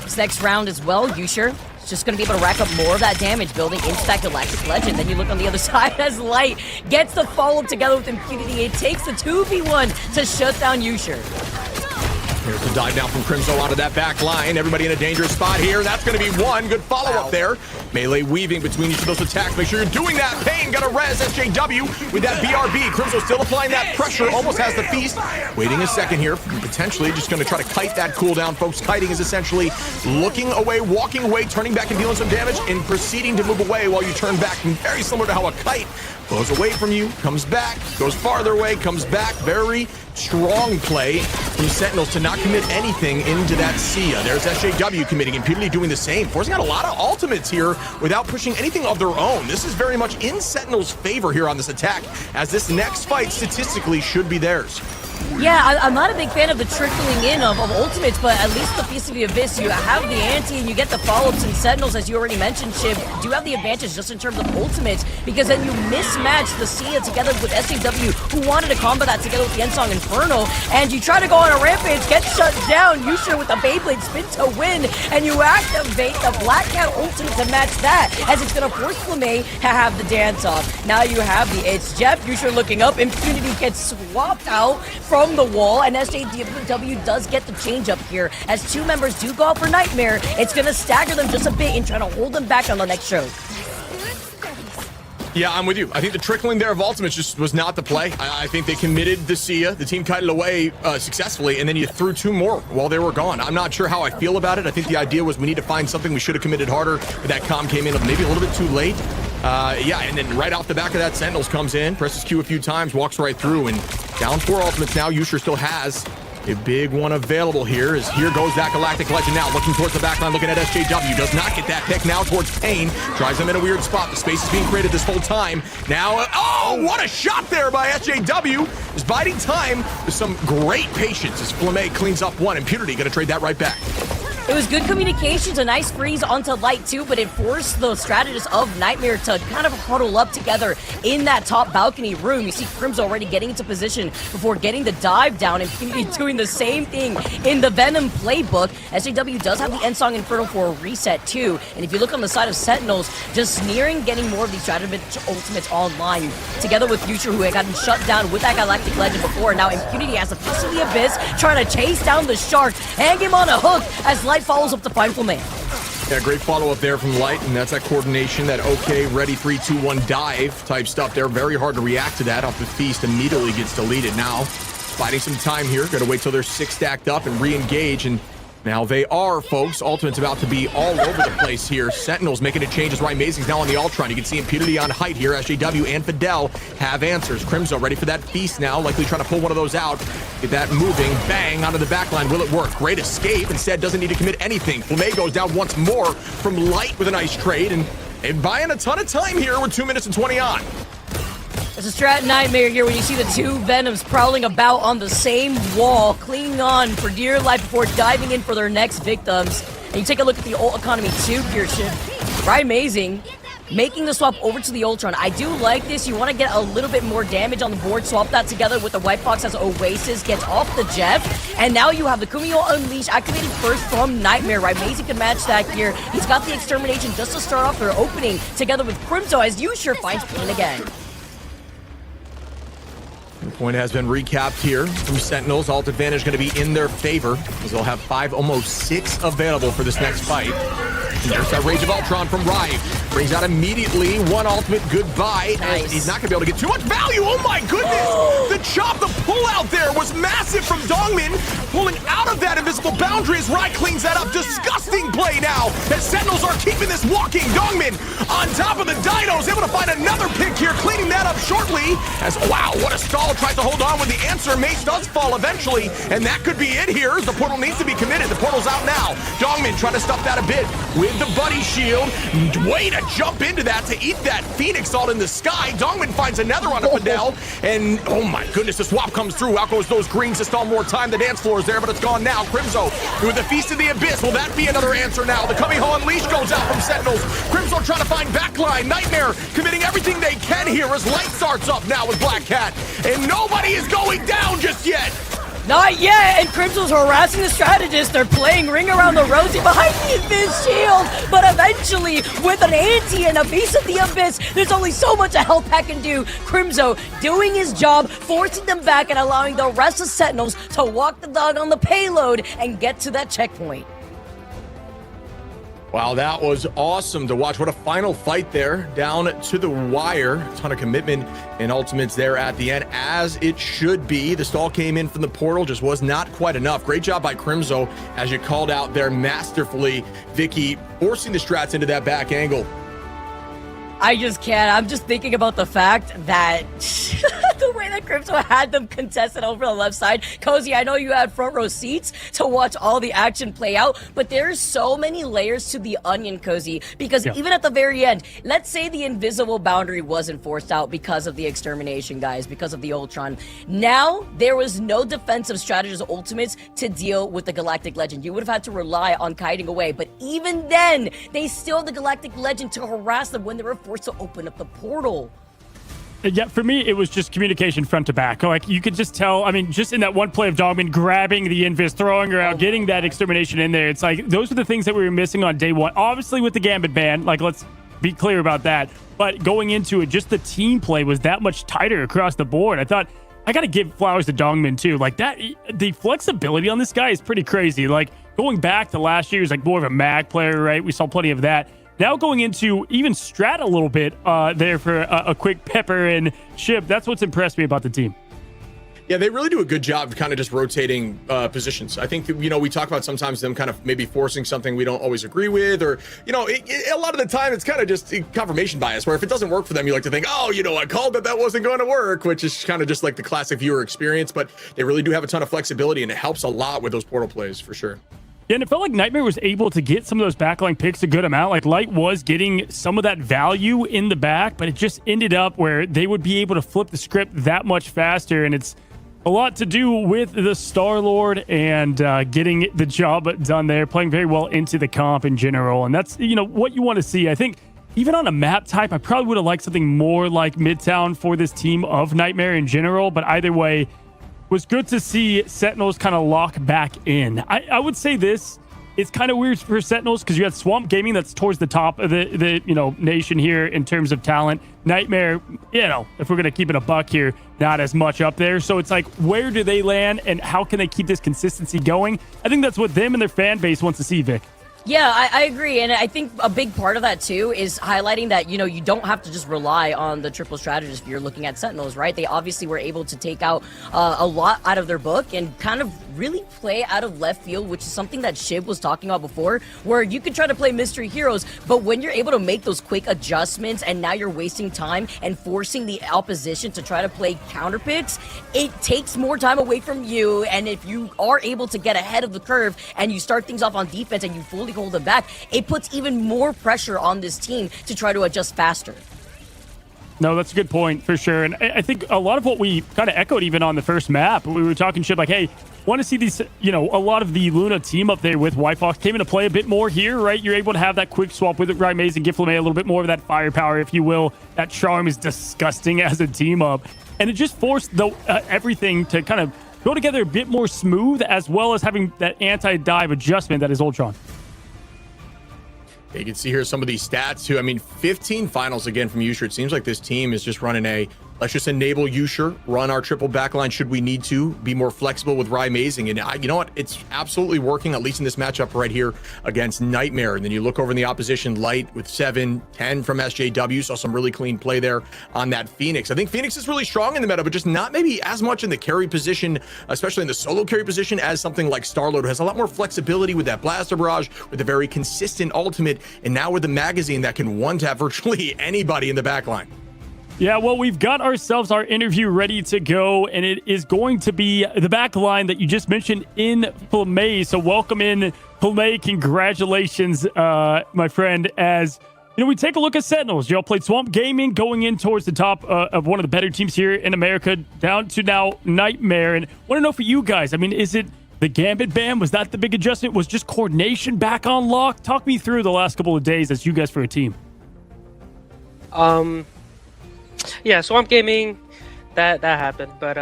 this next round as well. Usher just going to be able to rack up more of that damage building into that Galactic Legend. Then you look on the other side as Light gets the follow-up together with Impunity. It takes the 2v1 to shut down Usher. Here's the dive down from Crimzo onto that back line. Everybody in a dangerous spot here. That's going to be one. Good follow-up there. Melee weaving between each of those attacks. Make sure you're doing that. Pain got a res. SJW with that BRB. Crimzo still applying that pressure. Almost has the feast. Waiting a second here. Potentially just going to try to kite that cooldown, folks. Kiting is essentially looking away, walking away, turning back and dealing some damage, and proceeding to move away while you turn back. Very similar to how a kite goes away from you, comes back, goes farther away, comes back. Very strong play from Sentinels to not commit anything into that Sia. There's SJW committing, Impunity doing the same, forcing out a lot of ultimates here without pushing anything of their own. This is very much in Sentinels' favor here on this attack, as this next fight statistically should be theirs. Yeah, I'm not a big fan of the trickling in of ultimates, but at least the Feast of the Abyss, you have the ante and you get the follow-ups, and Sentinels, as you already mentioned, Shiv, do have the advantage just in terms of ultimates, because then you mismatch the Sia together with SJW, who wanted to combo that together with the Ensong Inferno, and you try to go on a rampage, get shut down, Usher with the Beyblade spin to win, and you activate the Black Cat ultimate to match that, as it's going to force Flamme to have the dance off. Now you have the It's Jeff, Usher looking up, Impunity gets swapped out from the wall, and SJW does get the change up here. As two members do go out for Nightmare, it's going to stagger them just a bit and try to hold them back on the next show. Yeah, I'm with you. I think the trickling there of ultimates just was not the play. I think they committed the Sia. The team kited away successfully, and then you threw two more while they were gone. I'm not sure how I feel about it. I think the idea was we need to find something. We should have committed harder, but that comm came in maybe a little bit too late. Yeah, and then right off the back of that, Sentinels comes in, presses Q a few times, walks right through, and down 4 ultimates now. Usher still has a big one available here, as here goes that Galactic Legend now, looking towards the backline, looking at SJW, does not get that pick now towards Pain, tries him in a weird spot. The space is being created this whole time. Now, oh, what a shot there by SJW, is biding time with some great patience as Flamme cleans up one. Impunity gonna trade that right back. It was good communications, a nice freeze onto Light too, but it forced the strategists of Nightmare to kind of huddle up together in that top balcony room. You see Crimzo already getting into position before getting the dive down, and Impunity doing the same thing in the Venom playbook. SJW does have the Ensong Inferno for a reset too, and if you look on the side of Sentinels, just nearing getting more of these strategy ultimates online, together with Future, who had gotten shut down with that Galactic Legend before. Now Impunity has a Feast of the Abyss, trying to chase down the Shark, hang him on a hook as Light follows up to find Flamme. Yeah, great follow-up there from Light, and that's that coordination, that okay, ready, 3, 2, 1 dive type stuff there. Very hard to react to that off the Feast. Immediately gets deleted now. Fighting some time here. Got to wait till they're 6 stacked up and re-engage, and now they are, folks. Ultimate's about to be all over the place here. Sentinels making a change as Rising's now on the Ultron. You can see Impunity on height here. SJW and Fidel have answers. Crimzo ready for that Feast now, likely trying to pull one of those out. Get that moving. Bang, onto the back line. Will it work? Great escape. Instead, doesn't need to commit anything. Flamme goes down once more from Light with a nice trade, and buying a ton of time here with 2 minutes and 20 on. It's a strat nightmare here when you see the two Venoms prowling about on the same wall, clinging on for dear life before diving in for their next victims. And you take a look at the ult economy too here, Shiv. Right, amazing. Making the swap over to the Ultron. I do like this. You want to get a little bit more damage on the board. Swap that together with the White Fox as Oasis gets off the Jeff. And now you have the Kumio Unleash activated first from Nightmare. Right, Mazy can match that here. He's got the Extermination just to start off their opening together with Crimzo as Usher finds Pain again. The point has been recapped here from Sentinels. Ult advantage going to be in their favor, as they'll have 5, almost 6 available for this next fight. And there's that Rage of Ultron from Rive. Brings out immediately one ultimate goodbye. Nice. He's not going to be able to get too much value. Oh my goodness! The chop, the pull out there was massive from Dongmin. Pulling out of that invisible boundary as Rai cleans that up. Disgusting play now as Sentinels are keeping this walking. Dongmin on top of the Dinos, able to find another pick here, cleaning that up shortly. As, wow, what a stall. Tries to hold on with the answer. Mace does fall eventually, and that could be it here. The portal needs to be committed. The portal's out now. Dongmin trying to stuff that a bit. with the buddy shield. Way to jump into that, to eat that Phoenix all in the sky. Dongmin finds another on a Fidel, and oh my goodness, the swap comes through. Out goes those greens to stall more time. The dance floor is there, but it's gone now. Crimzo with the Feast of the Abyss. Will that be another answer now? The Kamiho Unleash goes out from Sentinels. Crimzo trying to find backline. Nightmare committing everything they can here as Light starts up now with Black Cat, and nobody is going down just yet. Not yet, and Crimson's harassing the strategist. They're playing Ring Around the Rosie behind the Abyss shield, but eventually, with an anti and a Feast of the Abyss, there's only so much a health pack can do. Crimzo doing his job, forcing them back and allowing the rest of Sentinels to walk the dog on the payload and get to that checkpoint. Wow, that was awesome to watch. What a final fight there, down to the wire. A ton of commitment and ultimates there at the end, as it should be. The stall came in from the portal, just was not quite enough. Great job by Crimzo, as you called out there masterfully, Vicky, forcing the strats into that back angle. I just can't. I'm just thinking about the fact that the way that Crimson had them contested over the left side. Cozy, I know you had front row seats to watch all the action play out, but there's so many layers to the onion, Cozy, because even at the very end, let's say the invisible boundary wasn't forced out because of the extermination, guys, because of the Ultron. Now, there was no defensive strategist ultimates to deal with the Galactic Legend. You would have had to rely on kiting away, but even then, they still had the Galactic Legend to harass them when they were forced to open up the portal. Yeah, for me, it was just communication front to back. Like, you could just tell, I mean, just in that one play of Dogman grabbing the Invis, throwing her out, getting that extermination in there. It's like, those are the things that we were missing on day one. Obviously, with the Gambit ban, like, let's be clear about that. But going into it, just the team play was that much tighter across the board. I thought, I got to give flowers to Dongmin, too. Like, that, the flexibility on this guy is pretty crazy. Like, going back to last year, he was like more of a mag player, right? We saw plenty of that. Now going into even Strat a little bit there for a quick pepper and ship. That's what's impressed me about the team. Yeah, they really do a good job of kind of just rotating positions. I think that, you know, we talk about sometimes them kind of maybe forcing something we don't always agree with, or, you know, a lot of the time it's kind of just confirmation bias, where if it doesn't work for them, you like to think, oh, you know, I called that wasn't going to work, which is kind of just like the classic viewer experience. But they really do have a ton of flexibility, and it helps a lot with those portal plays for sure. Yeah, and it felt like Nightmare was able to get some of those backline picks a good amount. Like, Light was getting some of that value in the back, but it just ended up where they would be able to flip the script that much faster. And it's a lot to do with the Star-Lord and getting the job done there, playing very well into the comp in general. And that's, you know, what you want to see. I think even on a map type, I probably would have liked something more like Midtown for this team of Nightmare in general. But either way, was good to see Sentinels kind of lock back in. I would say this, it's kind of weird for Sentinels because you had Swamp Gaming that's towards the top of the you know, nation here in terms of talent. Nightmare, you know, if we're going to keep it a buck here, not as much up there. So it's like, where do they land and how can they keep this consistency going? I think that's what them and their fan base wants to see, Vic. Yeah, I agree. And I think a big part of that, too, is highlighting that, you know, you don't have to just rely on the triple strategist if you're looking at Sentinels, right? They obviously were able to take out a lot out of their book and kind of really play out of left field, which is something that Shib was talking about before, where you could try to play mystery heroes, but when you're able to make those quick adjustments and now you're wasting time and forcing the opposition to try to play counter picks, it takes more time away from you. And if you are able to get ahead of the curve and you start things off on defense and you fully hold them back, it puts even more pressure on this team to try to adjust faster. No, that's a good point for sure. And I think a lot of what we kind of echoed even on the first map, we were talking shit like, hey, want to see these, you know, a lot of the Luna team up there with White Fox came into play a bit more here, right? You're able to have that quick swap with Raimaze and Giflame, a little bit more of that firepower, if you will. That charm is disgusting as a team up. And it just forced the everything to kind of go together a bit more smooth, as well as having that anti-dive adjustment that is Ultron. You can see here some of these stats too. I mean, 15 finals again from Usher. It seems like this team is just running a, let's just enable Usher, run our triple backline should we need to, be more flexible with Raimaze. And you know what? It's absolutely working, at least in this matchup right here against Nightmare. And then you look over in the opposition, Light with 7, 10 from SJW. Saw some really clean play there on that Phoenix. I think Phoenix is really strong in the meta, but just not maybe as much in the carry position, especially in the solo carry position, as something like Star-Lord, who has a lot more flexibility with that Blaster Barrage, with a very consistent ultimate, and now with the magazine that can one-tap virtually anybody in the backline. Yeah, well, we've got ourselves our interview ready to go, and it is going to be the back line that you just mentioned in Flamay. So welcome in May, congratulations, my friend. As you know, we take a look at Sentinels. Y'all played Swamp Gaming going in towards the top of one of the better teams here in America, down to now Nightmare. And want to know for you guys, I mean, is it the Gambit ban? Was that the big adjustment? Was just coordination back on lock? Talk me through the last couple of days as you guys for a team. Yeah, Swamp Gaming, that happened, but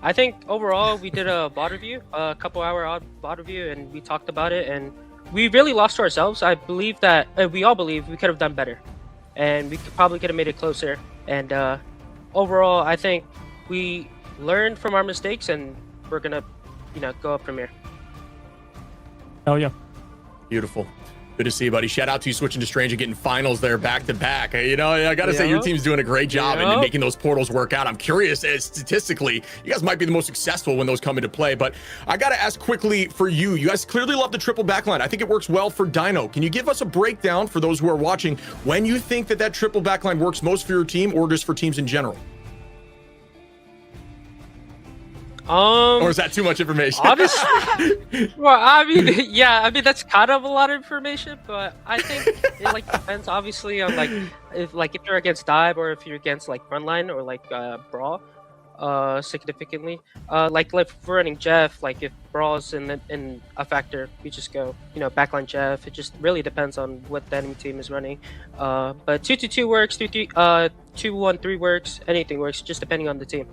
I think overall we did a VOD review, a couple-hour VOD review, and we talked about it, and we really lost to ourselves. I believe that we all believe we could have done better, and we probably could have made it closer. And overall, I think we learned from our mistakes, and we're gonna, go up from here. Oh yeah, beautiful. Good to see you, buddy. Shout out to you switching to Strange and getting finals there back to back. I gotta say your team's doing a great job in making those portals work out. I'm curious, as statistically, you guys might be the most successful when those come into play. But I gotta ask quickly for you. You guys clearly love the triple backline. I think it works well for Dino. Can you give us a breakdown for those who are watching when you think that triple backline works most for your team, or just for teams in general? Or is that too much information? Honestly, well, I mean, yeah, I mean that's kind of a lot of information, but I think it depends obviously on if you're against dive or if you're against frontline or brawl, significantly. Like if we're running Jeff, if brawl's in a factor, we just go backline Jeff. It just really depends on what the enemy team is running. But 2-2-2 works, 2-1-3 works, anything works, just depending on the team.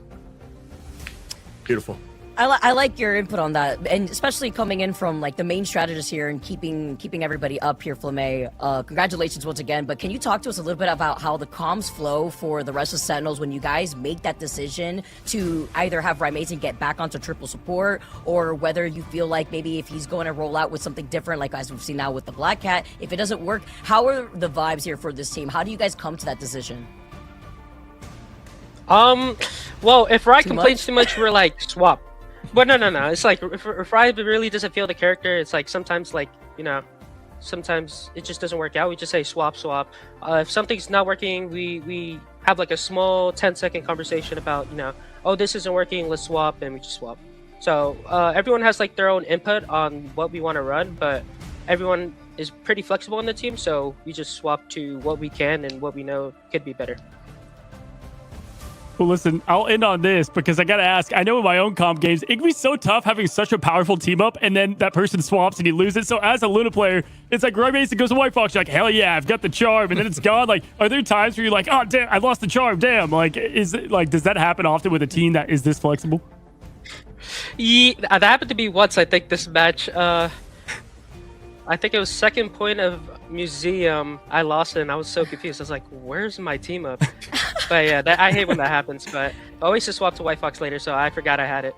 Beautiful. I like your input on that, and especially coming in from the main strategist here and keeping everybody up here, Flamay. Congratulations once again. But can you talk to us a little bit about how the comms flow for the rest of Sentinels when you guys make that decision to either have Rymazen get back onto triple support, or whether you feel like maybe if he's going to roll out with something different, like as we've seen now with the Black Cat, if it doesn't work, how are the vibes here for this team? How do you guys come to that decision? Well, if Rye complains too much, we're swap. But no. It's if Rye really doesn't feel the character, it's sometimes sometimes it just doesn't work out. We just say swap. If something's not working, we have a small 10-second conversation about oh, this isn't working, let's swap, and we just swap. So everyone has their own input on what we want to run, but everyone is pretty flexible on the team, so we just swap to what we can and what we know could be better. Well, listen, I'll end on this because I got to ask, I know in my own comp games, it can be so tough having such a powerful team up and then that person swaps and you lose it. So as a Luna player, it's Rymazen goes to White Fox, you're hell yeah, I've got the charm, and then it's gone. Are there times where you're oh damn, I lost the charm, damn. Is it does that happen often with a team that is this flexible? Yeah, that happened to me once, I think, this match. I think it was second point of Museum. I lost it and I was so confused. I was where's my team up? But yeah, I hate when that happens. But I always just swap to White Fox later, so I forgot I had it.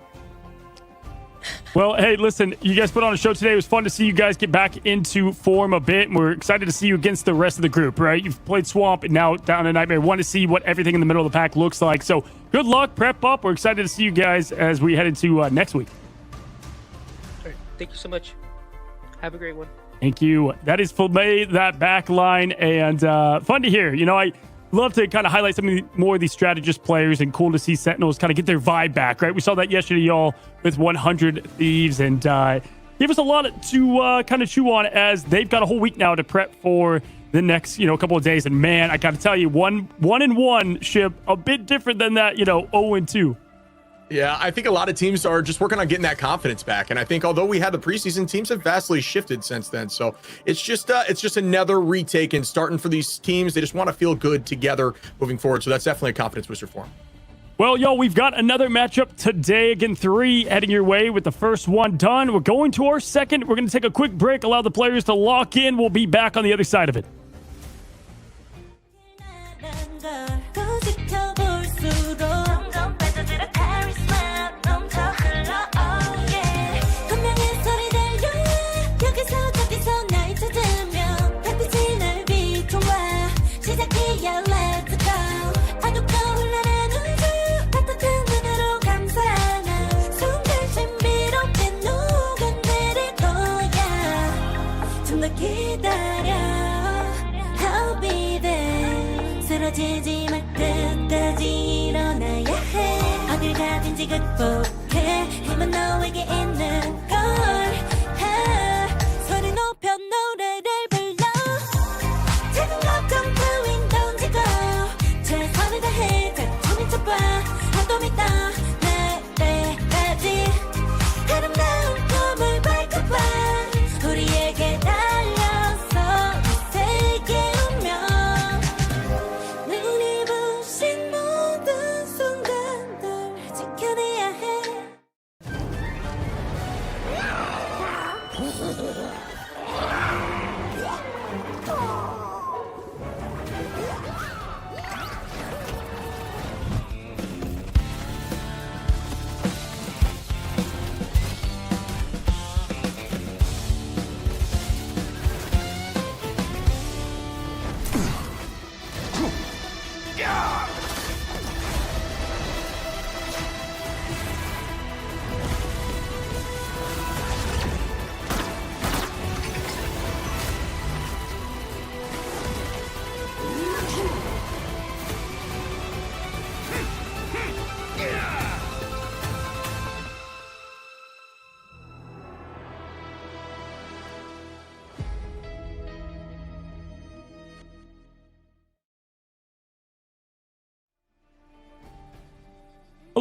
Well, hey, listen, you guys put on a show today. It was fun to see you guys get back into form a bit. And we're excited to see you against the rest of the group, right? You've played Swamp and now down to Nightmare. Want to see what everything in the middle of the pack looks like. So good luck, prep up. We're excited to see you guys as we head into next week. All right, thank you so much. Have a great one. Thank you. That is Flamay, that back line, and fun to hear. I love to kind of highlight some more of these strategist players, and cool to see Sentinels kind of get their vibe back, right? We saw that yesterday, y'all, with 100 Thieves, and gave us a lot to kind of chew on as they've got a whole week now to prep for the next, couple of days. And man, I got to tell you, 1-1 ship, a bit different than that, 0-2. Yeah, I think a lot of teams are just working on getting that confidence back. And I think although we had the preseason, teams have vastly shifted since then. So it's just another retake and starting for these teams. They just want to feel good together moving forward. So that's definitely a confidence booster for them. Well, y'all, we've got another matchup today. Again, 3 heading your way with the first one done. We're going to our second. We're going to take a quick break, allow the players to lock in. We'll be back on the other side of it. 쓰러지지 말 끝까지 일어나야 해 어딜 가든지 극복해 힘은 너에게 있는 걸 소리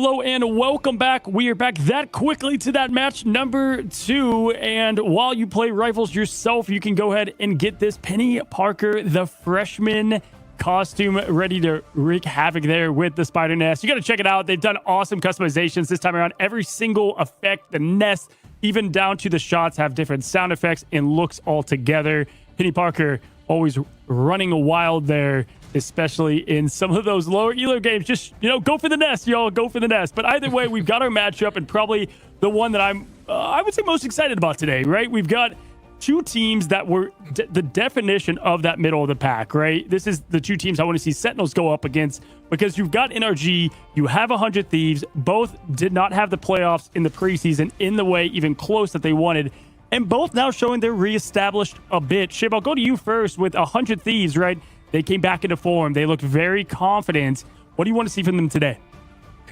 Hello and welcome back. We are back that quickly to that match number 2. And while you play Rivals yourself, you can go ahead and get this Penny Parker, the freshman costume, ready to wreak havoc there with the spider nest. You got to check it out. They've done awesome customizations this time around. Every single effect, the nest, even down to the shots, have different sound effects and looks all together. Penny Parker always running wild there, especially in some of those lower elo games. Just, go for the nest, y'all. Go for the nest. But either way, we've got our matchup, and probably the one that I'm, I would say, most excited about today, right? We've got two teams that were the definition of that middle of the pack, right? This is the two teams I want to see Sentinels go up against, because you've got NRG, you have 100 Thieves. Both did not have the playoffs in the preseason in the way even close that they wanted, and both now showing they're reestablished a bit. Shib, I'll go to you first with 100 Thieves, right? They came back into form. They look very confident. What do you want to see from them today?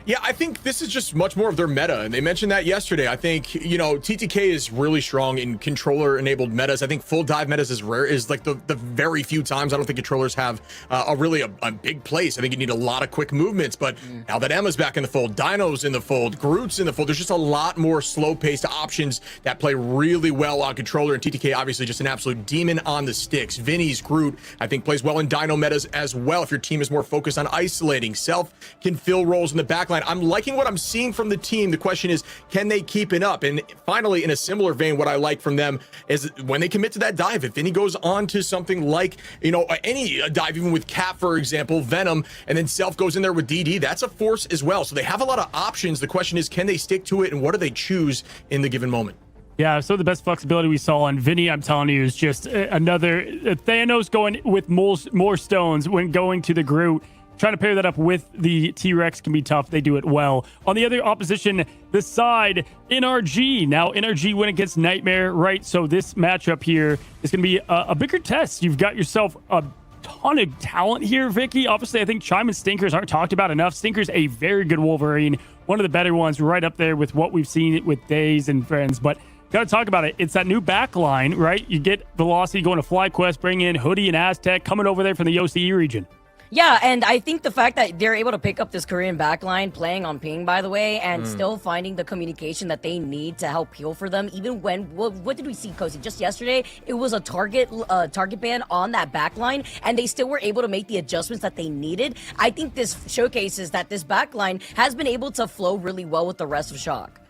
Yeah, I think this is just much more of their meta, and they mentioned that yesterday. I think, TTK is really strong in controller-enabled metas. I think full dive metas is rare, is like the very few times I don't think controllers have a big place. I think you need a lot of quick movements, but now that Emma's back in the fold, Dino's in the fold, Groot's in the fold, there's just a lot more slow-paced options that play really well on controller, and TTK obviously just an absolute demon on the sticks. Vinny's Groot, I think, plays well in Dino metas as well if your team is more focused on isolating. Self can fill roles in the backline. I'm liking what I'm seeing from the team. The question is, can they keep it up? And finally, in a similar vein, what I like from them is when they commit to that dive. If Vinny goes on to something like, any dive, even with Cap, for example, Venom, and then Self goes in there with DD, that's a force as well. So they have a lot of options. The question is, can they stick to it, and what do they choose in the given moment? Yeah, so the best flexibility we saw on Vinny, I'm telling you, is just another Thanos going with more stones when going to the Groot. Trying to pair that up with the T-Rex can be tough. They do it well. On the other opposition, the side, NRG. Now, NRG went against Nightmare, right? So this matchup here is going to be a bigger test. You've got yourself a ton of talent here, Vicky. Obviously, I think Chime and Stinkers aren't talked about enough. Stinkers, a very good Wolverine. One of the better ones, right up there with what we've seen with Days and Friends. But got to talk about it. It's that new back line, right? You get Velocity going to FlyQuest, bring in Hoodie and Aztec coming over there from the OCE region. Yeah, and I think the fact that they're able to pick up this Korean backline, playing on ping, by the way, and still finding the communication that they need to help heal for them, even when, what did we see, Cozy? Just yesterday, it was a target ban on that backline, and they still were able to make the adjustments that they needed. I think this showcases that this backline has been able to flow really well with the rest of Shock.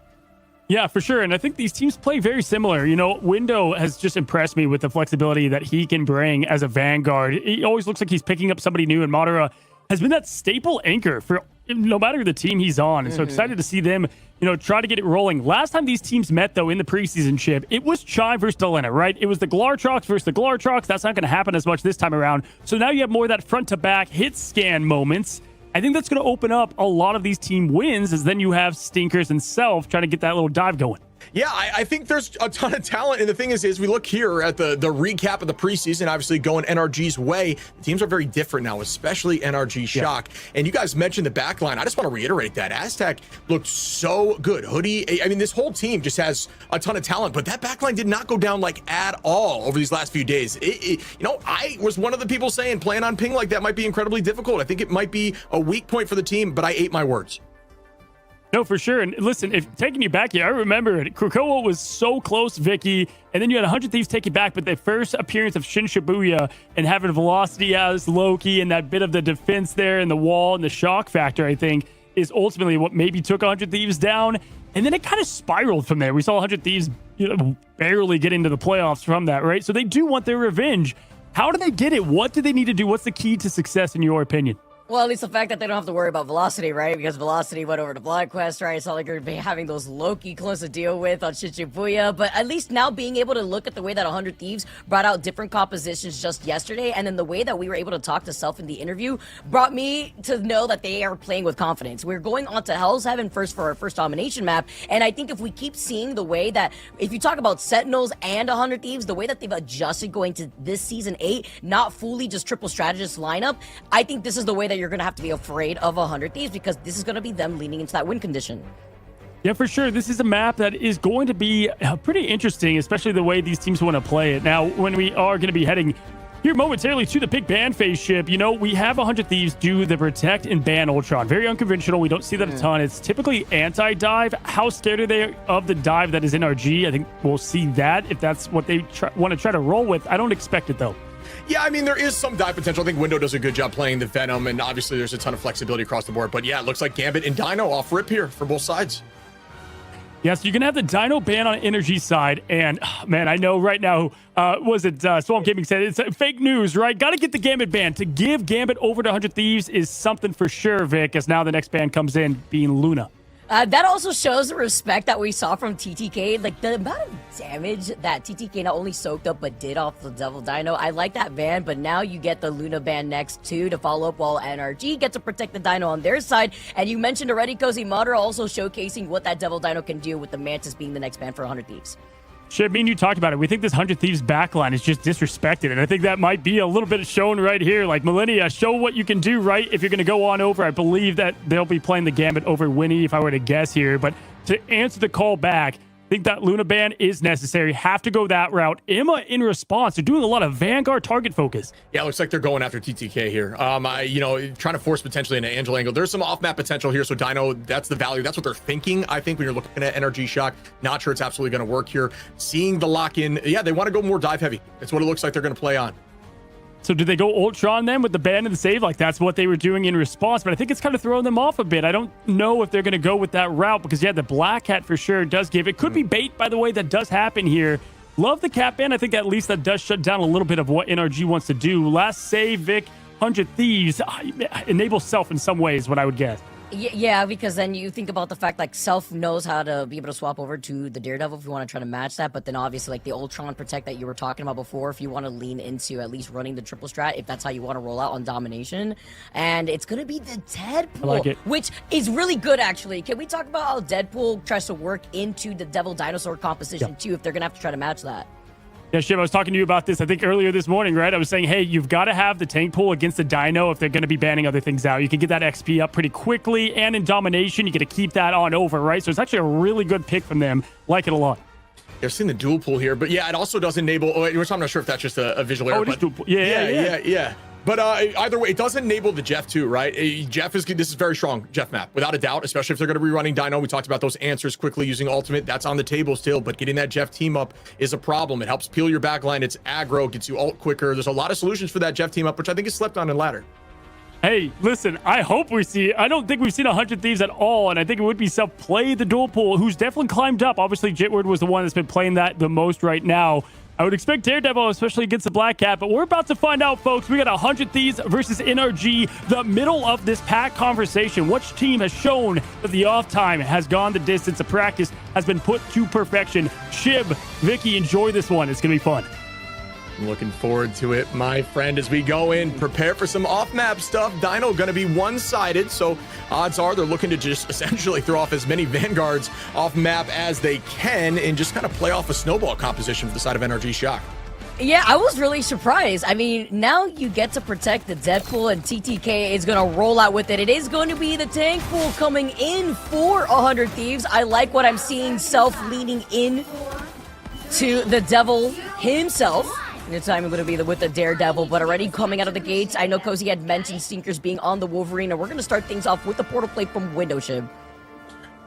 Yeah, for sure. And I think these teams play very similar. Window has just impressed me with the flexibility that he can bring as a Vanguard. He always looks like he's picking up somebody new, and Madara has been that staple anchor for no matter the team he's on. And so excited to see them, try to get it rolling. Last time these teams met, though, in the preseason, Chip, it was Chai versus Delena, right? It was the Glartrox versus the Glartrox. That's not going to happen as much this time around. So now you have more of that front-to-back hit scan moments. I think that's going to open up a lot of these team wins, as then you have Stinkers and Self trying to get that little dive going. Yeah, I think there's a ton of talent. And the thing is we look here at the recap of the preseason, obviously going NRG's way. The teams are very different now, especially NRG Shock. Yeah. And you guys mentioned the back line. I just want to reiterate that. Aztec looked so good. Hoodie, I mean, this whole team just has a ton of talent, but that back line did not go down at all over these last few days. I was one of the people saying playing on ping like that might be incredibly difficult. I think it might be a weak point for the team, but I ate my words. No, for sure. And listen, if taking you back here, I remember it. Krakoa was so close, Vicky, and then you had 100 Thieves take it back, but the first appearance of Shin Shibuya and having Velocity as Loki and that bit of the defense there and the wall and the shock factor, I think, is ultimately what maybe took 100 Thieves down. And then it kind of spiraled from there. We saw 100 Thieves barely get into the playoffs from that, right? So they do want their revenge. How do they get it? What do they need to do? What's the key to success in your opinion? Well, at least the fact that they don't have to worry about Velocity, right? Because Velocity went over to FlyQuest, right? It's not like you're going to be having those Loki clones to deal with on Shichibuya. But at least now being able to look at the way that 100 Thieves brought out different compositions just yesterday, and then the way that we were able to talk to Self in the interview brought me to know that they are playing with confidence. We're going on to Hell's Heaven first for our first domination map, and I think if we keep seeing the way that, if you talk about Sentinels and 100 Thieves, the way that they've adjusted going to this Season 8, not fully just triple strategist lineup, I think this is the way that you're going to have to be afraid of 100 Thieves, because this is going to be them leaning into that win condition. Yeah, for sure. This is a map that is going to be pretty interesting, especially the way these teams want to play it. Now, when we are going to be heading, Here momentarily to the big ban phase ship. You know, we have 100 Thieves do the protect and ban Ultron. Very unconventional. We don't see that a ton. It's typically anti-dive. How scared are they of the dive that is NRG? I think we'll see that if that's what they want to try to roll with. I don't expect it, though. Yeah, I mean, there is some dive potential. I think Window does a good job playing the Venom, and obviously there's a ton of flexibility across the board. But yeah, it looks like Gambit and Dino off rip here for both sides. Yes, you can have the Dino ban on Energy side, and man, I know right now, Swamp Gaming said it's fake news, right? Got to get the Gambit ban. To give Gambit over to 100 Thieves is something for sure, Vic, as now the next ban comes in, being Luna. That also shows the respect that we saw from TTK. Like, the amount of damage that TTK not only soaked up, but did off the Devil Dino. I like that ban, but now you get the Luna ban next, too, to follow up while NRG get to protect the Dino on their side. And you mentioned already, Cozy Madara also showcasing what that Devil Dino can do with the Mantis being the next ban for 100 Thieves. Shit, me and you talked about it. We think this 100 Thieves backline is just disrespected, and I think that might be a little bit shown right here. Like, Millennia, show what you can do, right? If you're going to go on over, I believe that they'll be playing the Gambit over Winnie, if I were to guess here. But to answer the call back, I think that Luna ban is necessary. Have to go that route. Emma, in response, they're doing a lot of Vanguard target focus. Yeah, it looks like they're going after TTK here. Trying to force potentially into Angel Angle. There's some off-map potential here, so Dino, that's the value. That's what they're thinking, I think, when you're looking at Energy Shock. Not sure it's absolutely going to work here. Seeing the lock-in, yeah, they want to go more dive-heavy. It's what it looks like they're going to play on. So do they go Ultron then with the ban and the save? Like, that's what they were doing in response, but I think it's kind of throwing them off a bit. I don't know if they're going to go with that route because, yeah, the Black Hat for sure does give. It could be bait, by the way, that does happen here. Love the cap ban. I think at least that does shut down a little bit of what NRG wants to do. Last save, Vic, 100 Thieves. Enable Self in some ways, what I would guess. Yeah, because then you think about the fact like Self knows how to be able to swap over to the Daredevil if you want to try to match that, but then obviously like the Ultron Protect that you were talking about before, if you want to lean into at least running the triple strat, if that's how you want to roll out on Domination. And it's going to be the Deadpool, which is really good actually. Can we talk about how Deadpool tries to work into the Devil Dinosaur composition too, if they're going to have to try to match that? Yeah, Shiv, I was talking to you about this, I think, earlier this morning, right? I was saying, hey, you've got to have the tank pool against the Dino if they're going to be banning other things out. You can get that XP up pretty quickly, and in Domination, you get to keep that on over, right? So it's actually a really good pick from them. Like it a lot. I've seen the dual pool here, but yeah, it also does enable... I'm not sure if that's just a visual error. Oh, it is dual pool. Yeah. But either way, it does enable the Jeff too, right? This is very strong, Jeff map, without a doubt, especially if they're going to be running Dino. We talked about those answers quickly using ultimate. That's on the table still, but getting that Jeff team up is a problem. It helps peel your backline. It's aggro, gets you ult quicker. There's a lot of solutions for that Jeff team up, which I think is slept on in ladder. Hey, listen, I hope we see... I don't think we've seen 100 Thieves at all, and I think it would be Self play the dual pool, who's definitely climbed up. Obviously, Jitward was the one that's been playing that the most right now. I would expect Daredevil, especially against the Black Cat, but we're about to find out, folks. We got 100 Thieves versus NRG, the middle of this pack conversation. Which team has shown that the off time has gone the distance? The practice has been put to perfection. Shib, Vicky, enjoy this one. It's going to be fun. I'm looking forward to it, my friend, as we go in. Prepare for some off-map stuff. Dino going to be one-sided, so odds are they're looking to just essentially throw off as many Vanguards off-map as they can and just kind of play off a snowball composition for the side of NRG Shock. Yeah, I was really surprised. I mean, now you get to protect the Deadpool, and TTK is going to roll out with it. It is going to be the tank pool coming in for 100 Thieves. I like what I'm seeing, Self leaning in to the Devil himself. This time I'm going to be with the Daredevil, but already coming out of the gates, I know Cozy had mentioned Stinkers being on the Wolverine, and we're going to start things off with the portal play from Window, Shib.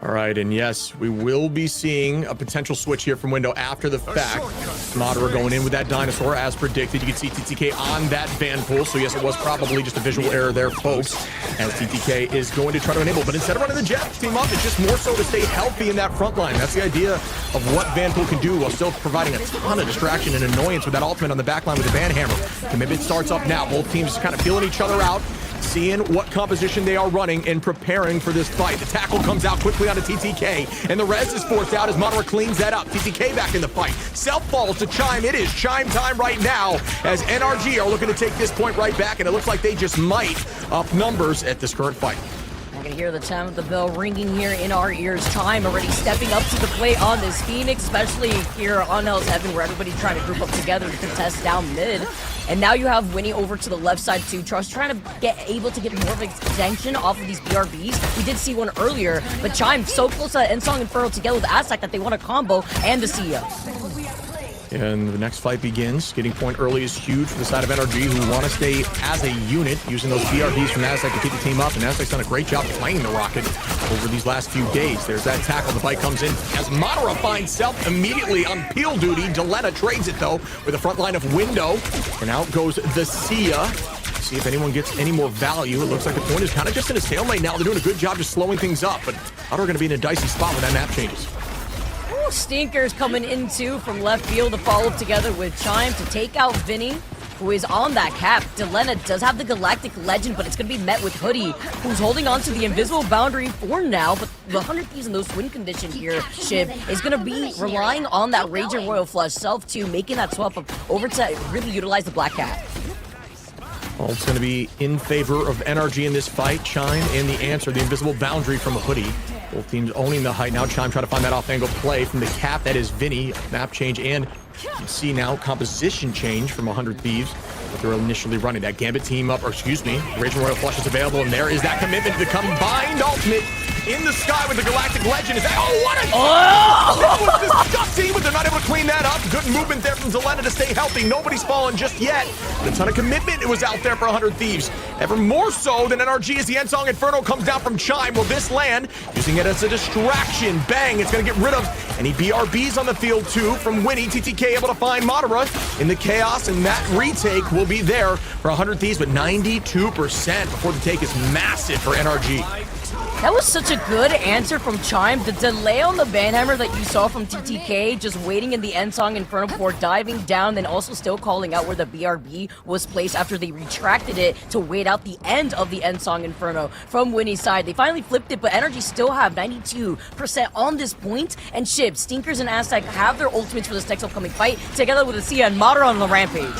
All right, and yes, we will be seeing a potential switch here from Window after the fact. Madara going in with that Dinosaur as predicted. You can see TTK on that Van pool, so yes, it was probably just a visual error there, folks, as TTK is going to try to enable. But instead of running the Jeff team up, it's just more so to stay healthy in that front line. That's the idea of what Van pool can do while still providing a ton of distraction and annoyance with that ultimate on the back line with the Van Hammer. Commitment starts up now. Both teams kind of feeling each other out, seeing what composition they are running and preparing for this fight. The tackle comes out quickly onto TTK, and the res is forced out as Madara cleans that up. TTK back in the fight. Self falls to Chime. It is Chime time right now as NRG are looking to take this point right back, and it looks like they just might up numbers at this current fight. I can hear the chime of the bell ringing here in our ears. Chime already stepping up to the plate on this Phoenix, especially here on Hell's Heaven, where everybody's trying to group up together to contest down mid. And now you have Winnie over to the left side too. Trust trying to get able to get more of an extension off of these BRBs. We did see one earlier, but Chime so close to Ensong and Furl together with Aztec that they want a combo and the CEO. And the next fight begins. Getting point early is huge for the side of NRG, who want to stay as a unit, using those BRBs from Nasdaq to keep the team up. And Nasdaq's done a great job playing the Rocket over these last few days. There's that tackle. The bite comes in as Madara finds Self immediately on peel duty. Delena trades it, though, with the front line of Window. And out goes the Sia. See if anyone gets any more value. It looks like the point is kind of just in a stalemate now. They're doing a good job just slowing things up. But Madara going to be in a dicey spot when that map changes. Stinkers coming in too from left field to follow up together with Chime to take out Vinny, who is on that cap. Delena does have the Galactic Legend, but it's going to be met with Hoodie, who's holding on to the invisible boundary for now. But the 100 Thieves in those win condition here, Shib, is going to be relying on that Raging Royal Flush Self too, making that swap up over to really utilize the Black Cat. Well, it's going to be in favor of NRG in this fight. Chime and the answer, the invisible boundary from Hoodie. Both teams owning the height now. Chime trying to find that off-angle play from the cap. That is Vinny. Map change, and you see now composition change from 100 Thieves. But they're initially running that Gambit team up, or excuse me, Raging Royal Flush is available, and there is that commitment to the combined ultimate in the sky with the Galactic Legend. Is that, oh, what a... That was disgusting, but they're not able to clean that up. Good movement there from Delena to stay healthy. Nobody's fallen just yet. But a ton of commitment it was out there for 100 Thieves. Ever more so than NRG as the Endsong Inferno comes down from Chime. Will this land? Using it as a distraction. Bang, it's going to get rid of any BRBs on the field too from Winnie. TTK able to find Madara in the chaos, and that retake will be there for 100 Thieves, but 92% before the take is massive for NRG. That was such a good answer from Chime. The delay on the Banhammer that you saw from TTK, just waiting in the Endsong Inferno before diving down, then also still calling out where the BRB was placed after they retracted it to wait out the end of the Endsong Inferno from Winnie's side. They finally flipped it, but NRG still have 92% on this point. And Shib, Stinkers and Aztec have their ultimates for this next upcoming fight, together with the Sia and Madara on the Rampage.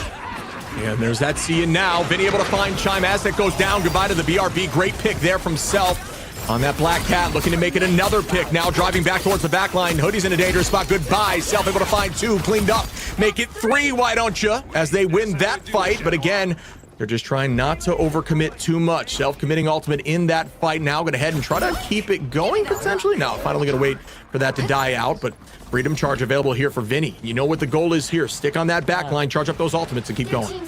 And there's that Sia now. Vinny able to find Chime. Aztec goes down. Goodbye to the BRB. Great pick there from Self. On that Black Cat, looking to make it another pick. Now driving back towards the back line. Hoodie's in a dangerous spot. Goodbye. Self able to find two. Cleaned up. Make it three, why don't you? As they win that fight. But again, they're just trying not to overcommit too much. Self committing ultimate in that fight. Now going to head and try to keep it going potentially. Now finally going to wait for that to die out. But Freedom Charge available here for Vinny. You know what the goal is here. Stick on that back line. Charge up those ultimates and keep going.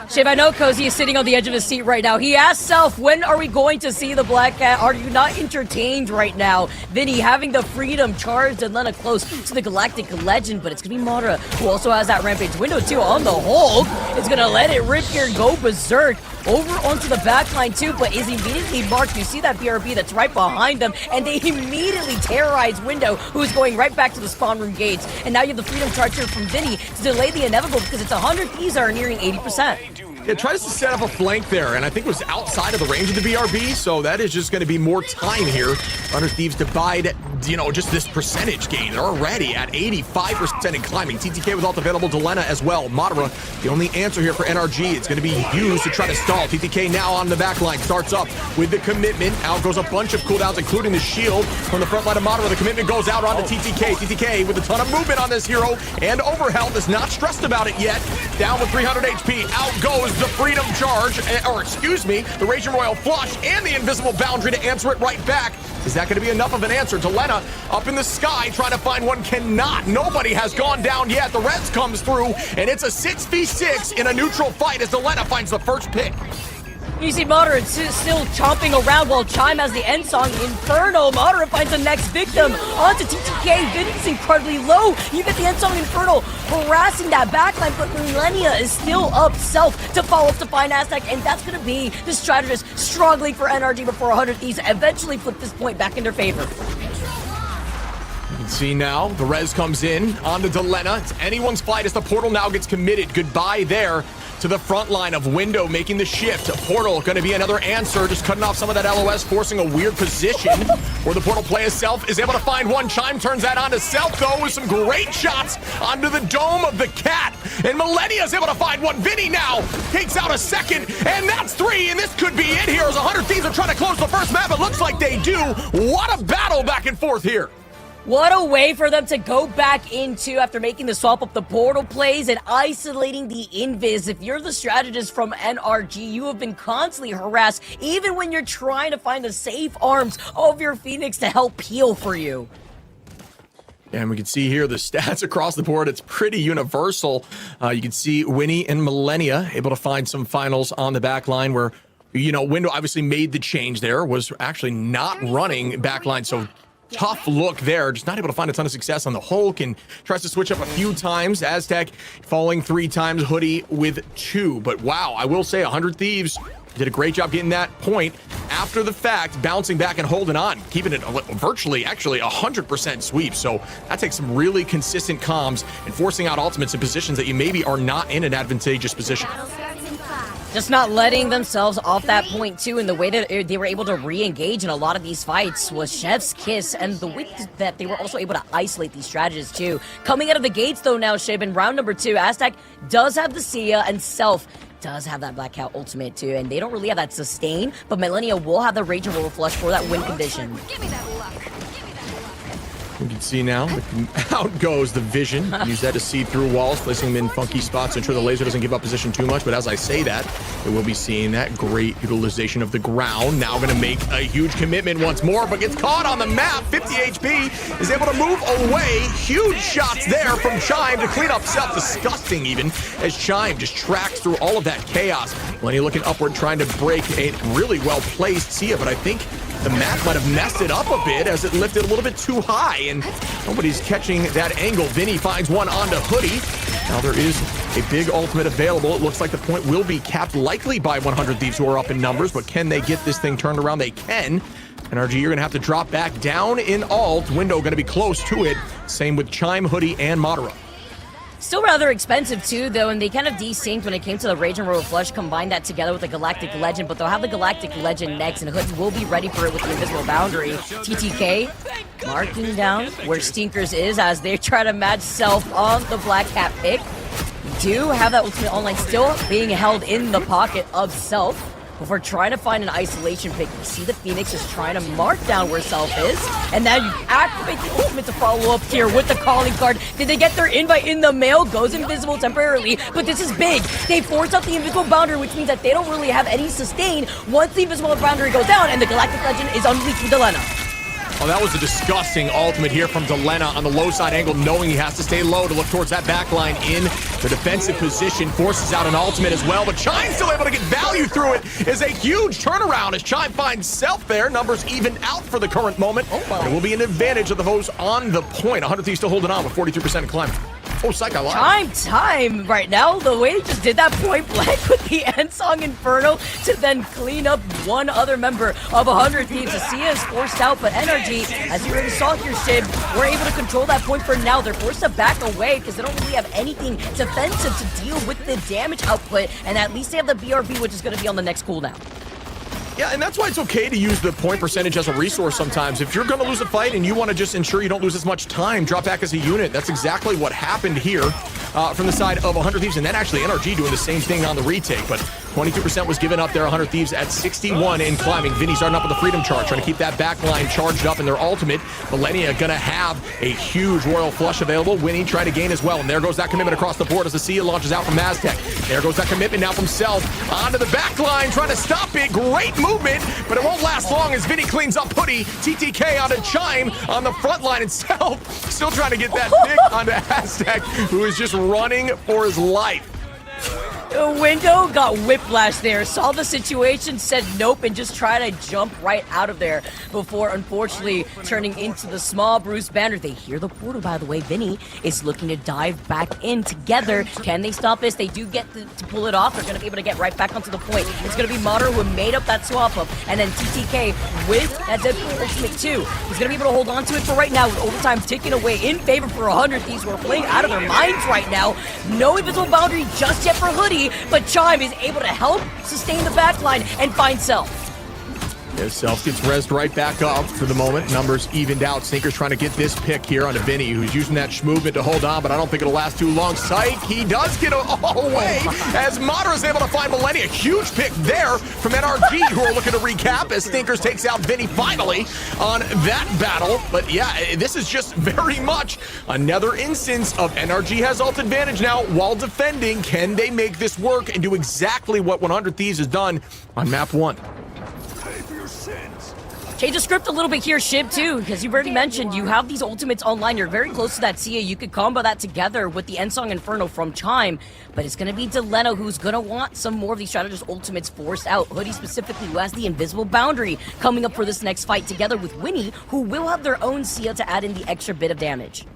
Shiv, I know Cozy is sitting on the edge of his seat right now. He asked Self, when are we going to see the Black Cat? Are you not entertained right now? Vinny having the Freedom Charge and Lena close to the Galactic Legend, but it's going to be Madara, who also has that Rampage window too on the hold. It's going to let it rip here, go berserk. Over onto the backline too, but is immediately marked. You see that BRB that's right behind them, and they immediately terrorize Window, who's going right back to the spawn room gates. And now you have the Freedom Charge here from Vinny to delay the inevitable, because it's 100 Thieves that are nearing 80%. It tries to set up a flank there, and I think it was outside of the range of the BRB, so that is just going to be more time here. 100 Thieves divide, you know, just this percentage gain. They're already at 85% and climbing. TTK with ult available to Lena as well. Madara, the only answer here for NRG. It's going to be used to try to stall. TTK now on the back line. Starts up with the commitment. Out goes a bunch of cooldowns, including the shield from the front line of Madara. The commitment goes out onto TTK. TTK with a ton of movement on this hero, and Overhealth is not stressed about it yet. Down with 300 HP. Out goes the Freedom Charge, or excuse me, the Raging Royal Flush and the invisible boundary to answer it right back. Is that going to be enough of an answer? Delena up in the sky trying to find one, cannot. Nobody has gone down yet. The res comes through, and it's a 6v6 in a neutral fight as Delena finds the first pick. You see Madara still chomping around while Chime has the Endsong Inferno. Madara finds the next victim onto TTK. Vinny's incredibly low. You get the Endsong Inferno harassing that backline, but Millennia is still up Self to follow up to find Aztec, and that's going to be the strategist struggling for NRG before 100 Thieves eventually flip this point back in their favor. You can see now the res comes in onto Delena. It's anyone's fight as the portal now gets committed. Goodbye there to the front line of Window making the shift. Portal going to be another answer, just cutting off some of that LOS, forcing a weird position where the Portal play Self is able to find one. Chime turns that on to Self though with some great shots onto the dome of the cat, and Millennia is able to find one. Vinny now takes out a second, and that's three, and this could be it here as 100 Thieves are trying to close the first map. It looks like they do. What a battle back and forth here. What a way for them to go back into after making the swap up the portal plays and isolating the invis. If you're the strategist from NRG, you have been constantly harassed, even when you're trying to find the safe arms of your Phoenix to help peel for you. And we can see here the stats across the board. It's pretty universal. You can see Winnie and Millennia able to find some finals on the back line where, you know, Window obviously made the change there, was actually not running back line. So tough look there, just not able to find a ton of success on the Hulk, and tries to switch up a few times. Aztec falling 3 times, Hoodie with 2. But wow, I will say 100 Thieves did a great job getting that point after the fact, bouncing back and holding on, keeping it virtually, actually 100% sweep. So that takes some really consistent comms and forcing out ultimates in positions that you maybe are not in an advantageous position. Just not letting themselves off that point too, and the way that they were able to re-engage in a lot of these fights was Chef's Kiss, and the way that they were also able to isolate these strategists too. Coming out of the gates though now, Shib, in round number 2, Aztec does have the Sia, and Self does have that Black Cat ultimate too, and they don't really have that sustain, but Millennia will have the Rage and Roll Flush for that win condition. You can see now, out goes the Vision. Use that to see through walls, placing them in funky spots, ensure the laser doesn't give up position too much. But as I say that, they will be seeing that great utilization of the ground. Now going to make a huge commitment once more, but gets caught on the map. 50 HP, is able to move away. Huge shots there from Chime to clean up Self. Disgusting even, as Chime just tracks through all of that chaos. Lenny looking upward, trying to break a really well-placed Sia, but I think the map might have messed it up a bit as it lifted a little bit too high, and nobody's catching that angle. Vinny finds one onto Hoodie. Now there is a big ultimate available. It looks like the point will be capped likely by 100 Thieves, who are up in numbers, but can they get this thing turned around? They can. NRG, you're going to have to drop back down in alt. Window going to be close to it. Same with Chime, Hoodie, and Madara. Still rather expensive too, though, and they kind of desynced when it came to the Rage and Roll Flush. Combine that together with the Galactic Legend, but they'll have the Galactic Legend next, and Hoods will be ready for it with the Invisible Boundary. TTK marking down where Stinkers is as they try to match Self on the Black Cat pick. Do have that ultimate online still being held in the pocket of Self before trying to find an isolation pick. You see the Phoenix is trying to mark down where Self is, and now you activate the ultimate to follow up here with the calling card. Did they get their invite in the mail? Goes invisible temporarily, but this is big. They force out the invisible boundary, which means that they don't really have any sustain once the invisible boundary goes down, and the Galactic Legend is unleashed with Delena. Oh, that was a disgusting ultimate here from Delena on the low side angle, knowing he has to stay low to look towards that backline in the defensive position. Forces out an ultimate as well, but Chime still able to get value through it. Is a huge turnaround as Chime finds Self there. Numbers even out for the current moment. It will be an advantage of the foes on the point. 100 Thieves still holding on with 43% climb. Oh, Psych, I lied. Chime time right now. The way they just did that point blank with the End Song Inferno to then clean up one other member of 100 Thieves. Sia is forced out, but NRG, as you already saw here, Shib, we're able to control that point for now. They're forced to back away because they don't really have anything defensive to deal with the damage output, and at least they have the BRB, which is going to be on the next cooldown. Yeah, and that's why it's okay to use the point percentage as a resource sometimes. If you're going to lose a fight and you want to just ensure you don't lose as much time, drop back as a unit. That's exactly what happened here from the side of 100 Thieves, and then actually NRG doing the same thing on the retake, but 22% was given up there. 100 Thieves at 61 in climbing. Vinny starting up with the Freedom Charge, trying to keep that back line charged up in their ultimate. Millennia going to have a huge Royal Flush available. Winnie trying to gain as well, and there goes that commitment across the board as the Sia launches out from Aztec. There goes that commitment now from Self onto the back line, trying to stop it. Great movement, but it won't last long as Vinny cleans up Hoodie. TTK onto Chime on the front line, and Self still trying to get that pick onto Aztec, who is just running for his life. Window got whiplash there, saw the situation, said nope, and just tried to jump right out of there before unfortunately turning into the small Bruce Banner. They hear the portal, by the way. Vinny is looking to dive back in together. Can they stop this? They do get to pull it off. They're going to be able to get right back onto the point. It's going to be Madara who made up that swap up, and then TTK with that Deadpool ultimate too. He's going to be able to hold on to it for right now with overtime ticking away in favor for 100 Thieves who are playing out of their minds right now. No invisible boundary just yet for Hoodie, but Chime is able to help sustain the backline and find Self. Yeah, Self gets rezzed right back up for the moment. Numbers evened out. Sneaker's trying to get this pick here onto Vinny, who's using that movement to hold on, but I don't think it'll last too long. Psych, he does get away as Madara's able to find Millennia. Huge pick there from NRG, who are looking to recap as Stinkers takes out Vinny finally on that battle. But yeah, this is just very much another instance of NRG has ult advantage now while defending. Can they make this work and do exactly what 100 Thieves has done on map 1? Change the script a little bit here, Shib, too, because you've already mentioned you have these ultimates online. You're very close to that Sia. You could combo that together with the Ensong Inferno from Chime, but it's going to be Delena who's going to want some more of these strategist ultimates forced out. Hoodie specifically, who has the invisible boundary coming up for this next fight, together with Winnie, who will have their own Sia to add in the extra bit of damage.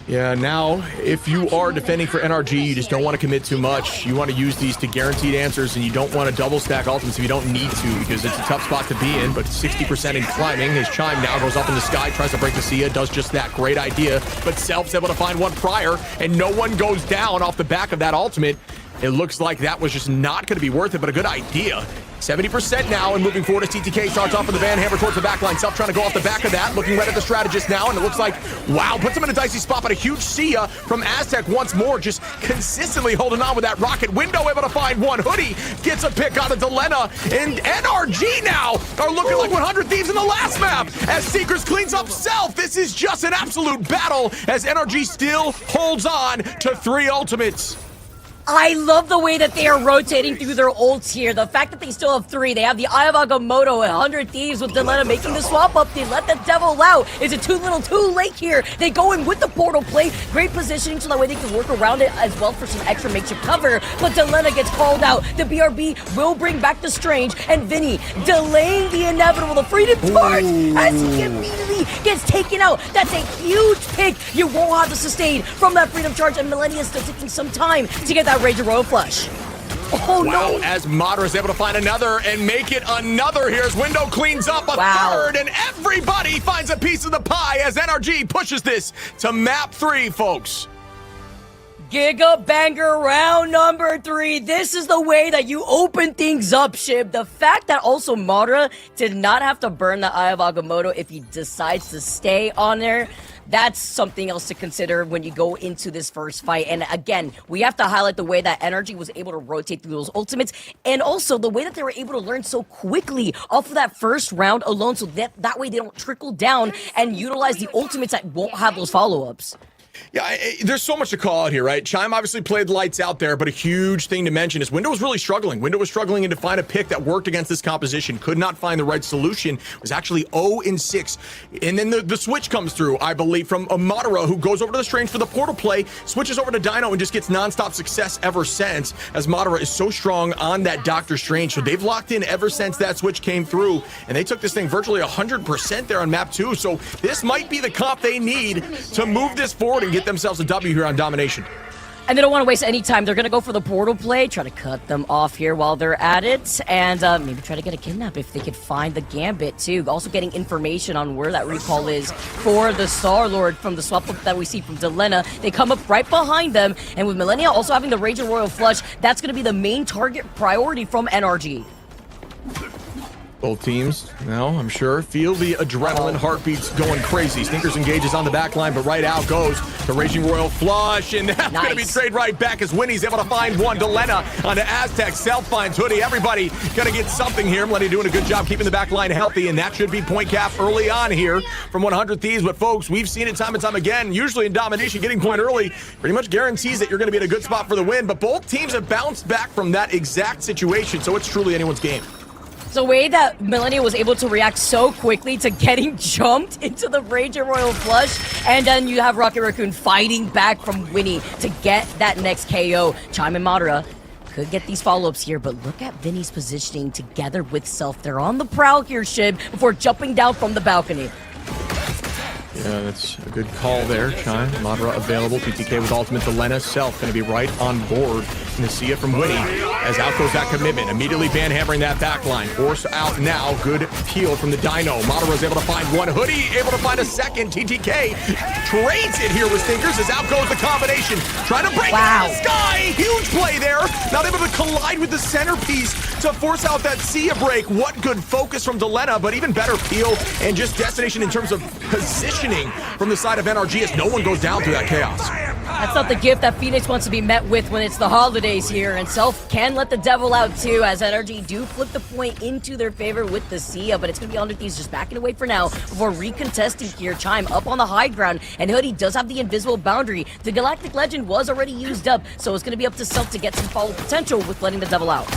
Yeah, now, if you are defending for NRG, you just don't want to commit too much. You want to use these to guaranteed answers, and you don't want to double stack ultimates if you don't need to, because it's a tough spot to be in, but 60% in climbing. His Chime now goes up in the sky, tries to break the Sia, does just that. Great idea, but Self's able to find one prior, and no one goes down off the back of that ultimate. It looks like that was just not going to be worth it, but a good idea. 70% now, and moving forward as TTK starts off with the Van Hammer towards the backline. Self trying to go off the back of that, looking right at the strategist now, and it looks like, wow, puts him in a dicey spot, but a huge Sia from Aztec once more, just consistently holding on with that rocket window, able to find one. Hoodie gets a pick out of Delena, and NRG now are looking like 100 Thieves in the last map, as Seekers cleans up Self. This is just an absolute battle, as NRG still holds on to 3 ultimates. I love the way that they are rotating through their ults here. The fact that they still have 3. They have the Eye of Agamotto and 100 Thieves with Delena making the swap up. They let the Devil out. Is it too little too late here? They go in with the portal play. Great positioning so that way they can work around it as well for some extra makeshift cover. But Delena gets called out. The BRB will bring back the Strange. And Vinny delaying the inevitable. The freedom charge as he immediately gets taken out. That's a huge pick. You won't have to sustain from that freedom charge. And Millennia is still taking some time to get that Ranger Royal Flush. Oh wow, no! As Madara is able to find another and make it another. Here's Window cleans up a third, and everybody finds a piece of the pie as NRG pushes this to map 3, folks. Giga Banger round number 3. This is the way that you open things up, Shib. The fact that also Madara did not have to burn the Eye of Agamotto if he decides to stay on there, that's something else to consider when you go into this first fight. And again, we have to highlight the way that NRG was able to rotate through those ultimates, and also the way that they were able to learn so quickly off of that first round alone, so that way they don't trickle down and utilize the ultimates that won't have those follow-ups. Yeah, there's so much to call out here, right? Chime obviously played lights out there, but a huge thing to mention is Window was really struggling. Window was struggling to find a pick that worked against this composition, could not find the right solution, was actually 0-6. And then the switch comes through, I believe, from Madara, who goes over to the Strange for the portal play, switches over to Dino, and just gets nonstop success ever since, as Madara is so strong on that Doctor Strange. So they've locked in ever since that switch came through, and they took this thing virtually 100% there on map 2. So this might be the comp they need to move this forward and get themselves a W here on Domination. And they don't want to waste any time. They're going to go for the portal play, try to cut them off here while they're at it, and maybe try to get a kidnap if they could find the Gambit, too. Also getting information on where that recall is for the Star-Lord from the swap that we see from Delena. They come up right behind them, and with Millennia also having the Ranger Royal Flush, that's going to be the main target priority from NRG. Both teams now, I'm sure, feel the adrenaline heartbeats going crazy. Sninkers engages on the back line, but right out goes the Raging Royal Flush, and that's going to be trade right back as Winnie's able to find one. Delena on the Aztec, Self finds Hoodie. Everybody going to get something here. Millennia doing a good job keeping the back line healthy, and that should be point cap early on here from 100 Thieves. But folks, we've seen it time and time again, usually in Domination, getting point early pretty much guarantees that you're going to be in a good spot for the win, but both teams have bounced back from that exact situation, so it's truly anyone's game. The way that Millennia was able to react so quickly to getting jumped into the Ranger Royal Flush, and then you have Rocket Raccoon fighting back from Winnie to get that next KO. Chime and Madara could get these follow-ups here, but look at Vinny's positioning together with Self. They're on the prowl here, Shib, before jumping down from the balcony. Yeah, that's a good call there, Chime. Madara available. TTK with ultimate. Delena, Self going to be right on board. And to see it from Winnie as out goes that commitment. Immediately Van hammering that back line. Force out now. Good peel from the Dino. Madara's able to find one. Hoodie able to find a second. TTK trades it here with Stinkers as out goes the combination. Trying to break out of the sky. Huge play there. Not able to collide with the centerpiece to force out that Sia break. What good focus from Delena, but even better peel and just destination in terms of positioning from the side of NRG as no one goes down through that chaos. That's not the gift that Phoenix wants to be met with when it's the holidays here, and Self can let the Devil out too, as NRG do flip the point into their favor with the Sia, but it's going to be 100 Thieves just backing away for now before recontesting here. Chime up on the high ground, and Hoodie does have the invisible boundary. The Galactic Legend was already used up, so it's going to be up to Self to get some follow potential with letting the Devil out.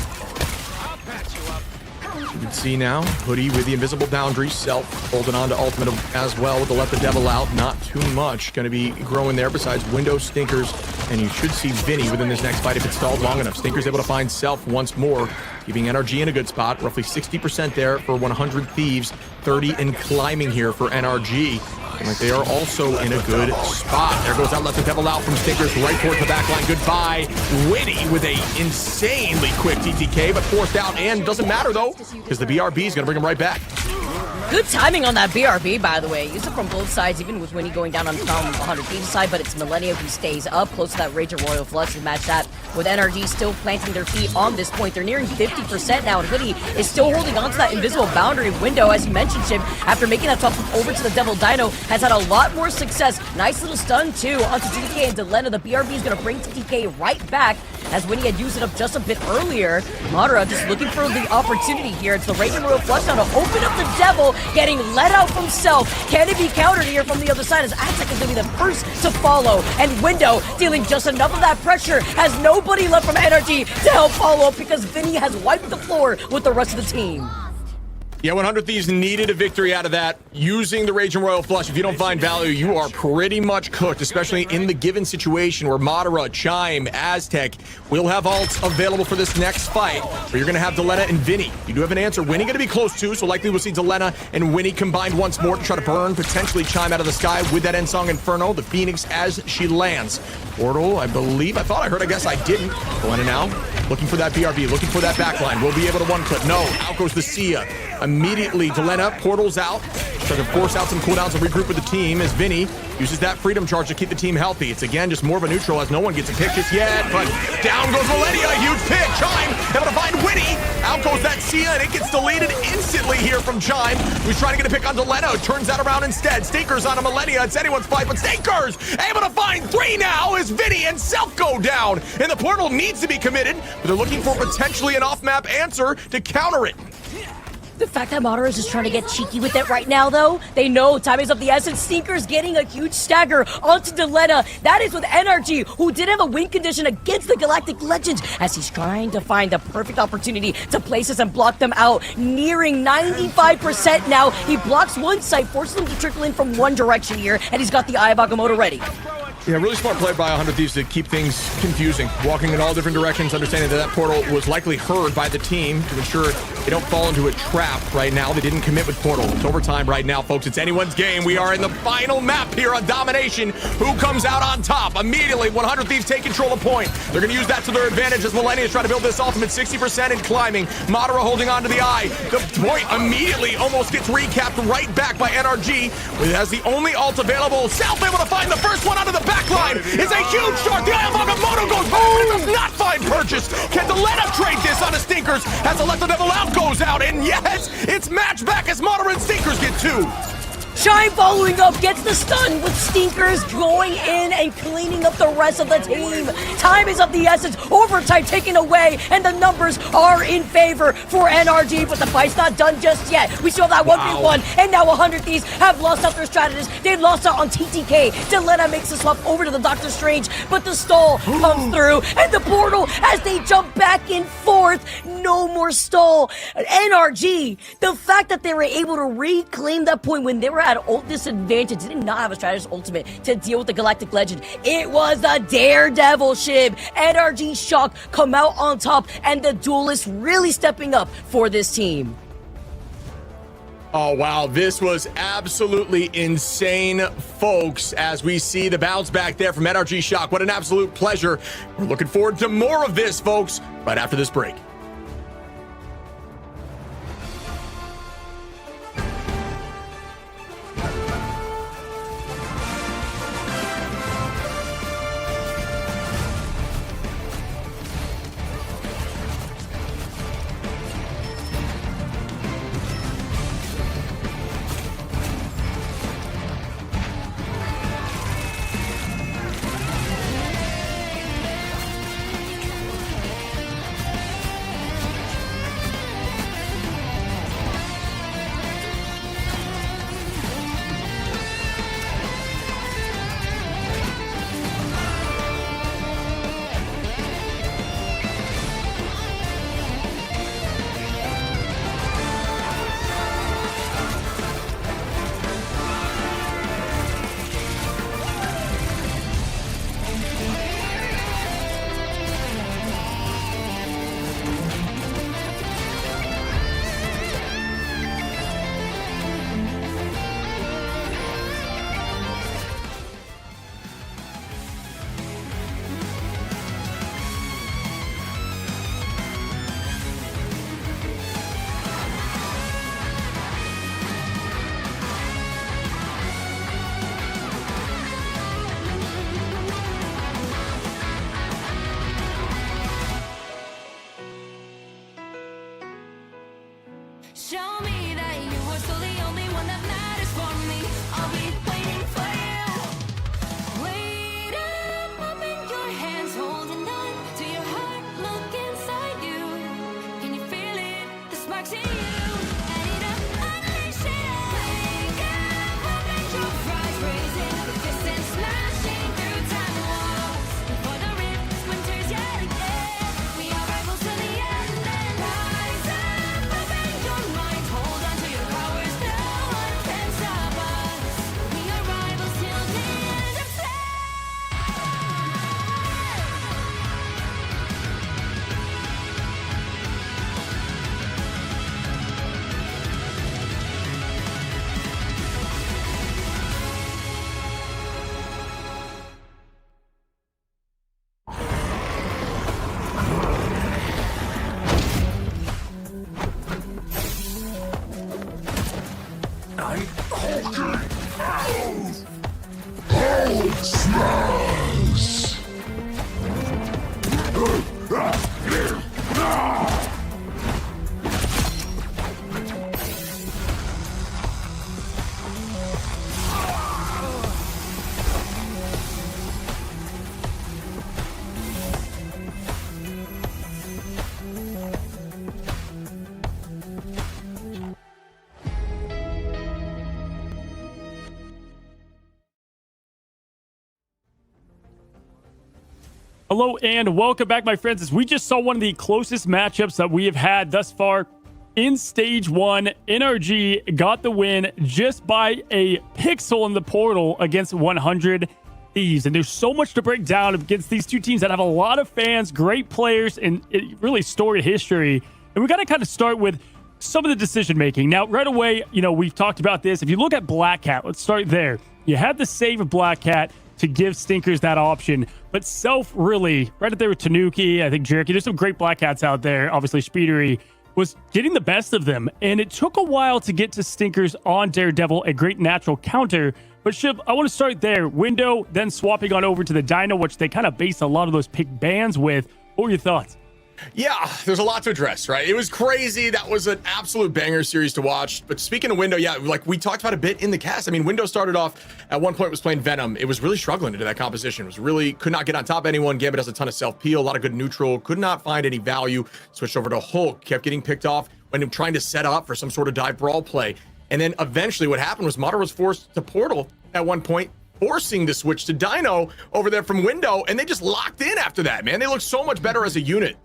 You can see now, Hoodie with the invisible boundary, Self holding on to ultimate as well to let the devil out. Not too much going to be growing there besides Window, Stinkers, and you should see Vinny within this next fight if it's stalled long enough. Stinkers able to find Self once more, keeping NRG in a good spot. Roughly 60% there for 100 Thieves, 30 and climbing here for NRG. And like they are also in a good spot. There goes that, let the devil out from Stinkers right towards the back line. Goodbye, Witty with a insanely quick TTK, but forced out, and doesn't matter though, because the BRB is going to bring him right back. Good timing on that BRB, by the way. Used it from both sides, even with Winnie going down on the 100 Thieves side, but it's Millennium who stays up close to that Rage of Royal Flush to match that with NRG still planting their feet on this point. They're nearing 50% now, and Hoodie is still holding on to that invisible boundary window, as you mentioned, Chip. After making that top flip over to the Devil Dino, has had a lot more success. Nice little stun, too, onto TTK and Delena. The BRB is going to bring TTK right back, as Winnie had used it up just a bit earlier. Madara just looking for the opportunity here. It's the Rage of Royal Flush now to open up the Devil, getting let out from Self. Can it be countered here from the other side, as Aztec is going to be the first to follow, and Window dealing just enough of that pressure, has nobody left from NRG to help follow up because Vinny has wiped the floor with the rest of the team. Yeah, 100 Thieves needed a victory out of that using the Raging Royal Flush. If you don't find value, you are pretty much cooked, especially in the given situation where Madara, Chime, Aztec will have ults available for this next fight, where you're going to have Delena and Vinny. You do have an answer. Winnie going to be close too, so likely we'll see Delena and Winnie combined once more to try to burn potentially Chime out of the sky with that Ensong Inferno, the Phoenix as she lands. Portal, I believe. I thought I heard. I guess I didn't. Delena now looking for that BRB, looking for that backline. We'll be able to one clip. No, out goes the Sia. Immediately, Delena portals out, trying to force out some cooldowns and regroup with the team as Vinny uses that freedom charge to keep the team healthy. It's again just more of a neutral as no one gets a pick just yet, but down goes Millennia, huge pick. Chime able to find Winnie. Out goes that Sia, and it gets deleted instantly here from Chime, who's trying to get a pick on Delena. Turns that around instead. Stinkers on a Millennia. It's anyone's fight, but Stinkers able to find 3 now as Vinny and Self go down, and the portal needs to be committed, but they're looking for potentially an off-map answer to counter it. The fact that Madara is just trying to get cheeky with it right now, though, they know time is of the essence. Stinkers getting a huge stagger onto Delena. That is with NRG, who did have a win condition against the Galactic Legends, as he's trying to find the perfect opportunity to place us and block them out. Nearing 95% now. He blocks one side, forces them to trickle in from one direction here, and he's got the Eye of Agamotto ready. Yeah, really smart play by 100 Thieves to keep things confusing, walking in all different directions, understanding that that portal was likely heard by the team to ensure they don't fall into a trap right now. They didn't commit with portal. It's overtime right now, folks. It's anyone's game. We are in the final map here on Domination. Who comes out on top? Immediately, 100 Thieves take control of point. They're going to use that to their advantage as Millennia is trying to build this ultimate 60% and climbing. Madara holding on to the eye. The point immediately almost gets recapped right back by NRG. It has the only ult available. Self able to find the first one onto the backline. It's a huge shot. The Eye of Agamotto goes home, but it does not find purchase. Can Delena trade this on a Stinkers as the Let the Devil Out goes out? And yes, it's match back as Madara and Stinkers get 2. Chime following up, gets the stun with Stinkers going in and cleaning up the rest of the team. Time is of the essence, overtime taken away, and the numbers are in favor for NRG, but the fight's not done just yet. We still have that 1v1, and now 100 Thieves have lost out their strategist. They lost out on TTK. Delena makes the swap over to the Doctor Strange, but the stall comes through, and the portal as they jump back and forth. No more stall. NRG, the fact that they were able to reclaim that point when they were at ult disadvantage, did not have a strategist ultimate to deal with the Galactic Legend. It was the Daredevil Shib. NRG Shock come out on top, and the Duelists really stepping up for this team. Oh, wow. This was absolutely insane, folks, as we see the bounce back there from NRG Shock. What an absolute pleasure. We're looking forward to more of this, folks, right after this break. Show me that you are still the only one that matters for me. I'll be waiting for you. Wait up, open your hands, holding on to your heart. Look inside you. Can you feel it? The sparks in you. Ready to unleash it. Wake up, open your eyes, raising the distance, smashing through time walls. Before the rift splinters yet again, we are rivals to the end. And rise up, open your mind, hold on to your powers. No one can stop us. We are rivals till the end of time. Hello and welcome back, my friends, as we just saw one of the closest matchups that we have had thus far in Stage 1. NRG got the win just by a pixel in the portal against 100 Thieves. And there's so much to break down against these two teams that have a lot of fans, great players, and really storied history. And we got to kind of start with some of the decision making. Now, right away, we've talked about this. If you look at Black Cat, let's start there. You had the save of Black Cat to give Stinkers that option. But Self really, right up there with Tanuki, I think Jerky, there's some great Black Cats out there. Obviously, Speedery was getting the best of them. And it took a while to get to Stinkers on Daredevil, a great natural counter. But Shib, I want to start there. Window, then swapping on over to the Dino, which they kind of based a lot of those pick bans with. What were your thoughts? Yeah, there's a lot to address, right? It was crazy. That was an absolute banger series to watch. But speaking of Window, yeah, like we talked about a bit in the cast. I mean, Window started off at one point was playing Venom. It was really struggling into that composition. It was really could not get on top of anyone. Gambit has a ton of self-peel, a lot of good neutral, could not find any value. Switched over to Hulk, kept getting picked off when trying to set up for some sort of dive brawl play. And then eventually what happened was Madara was forced to Portal at one point, forcing the switch to Dino over there from Window, and they just locked in after that, man. They looked so much better as a unit.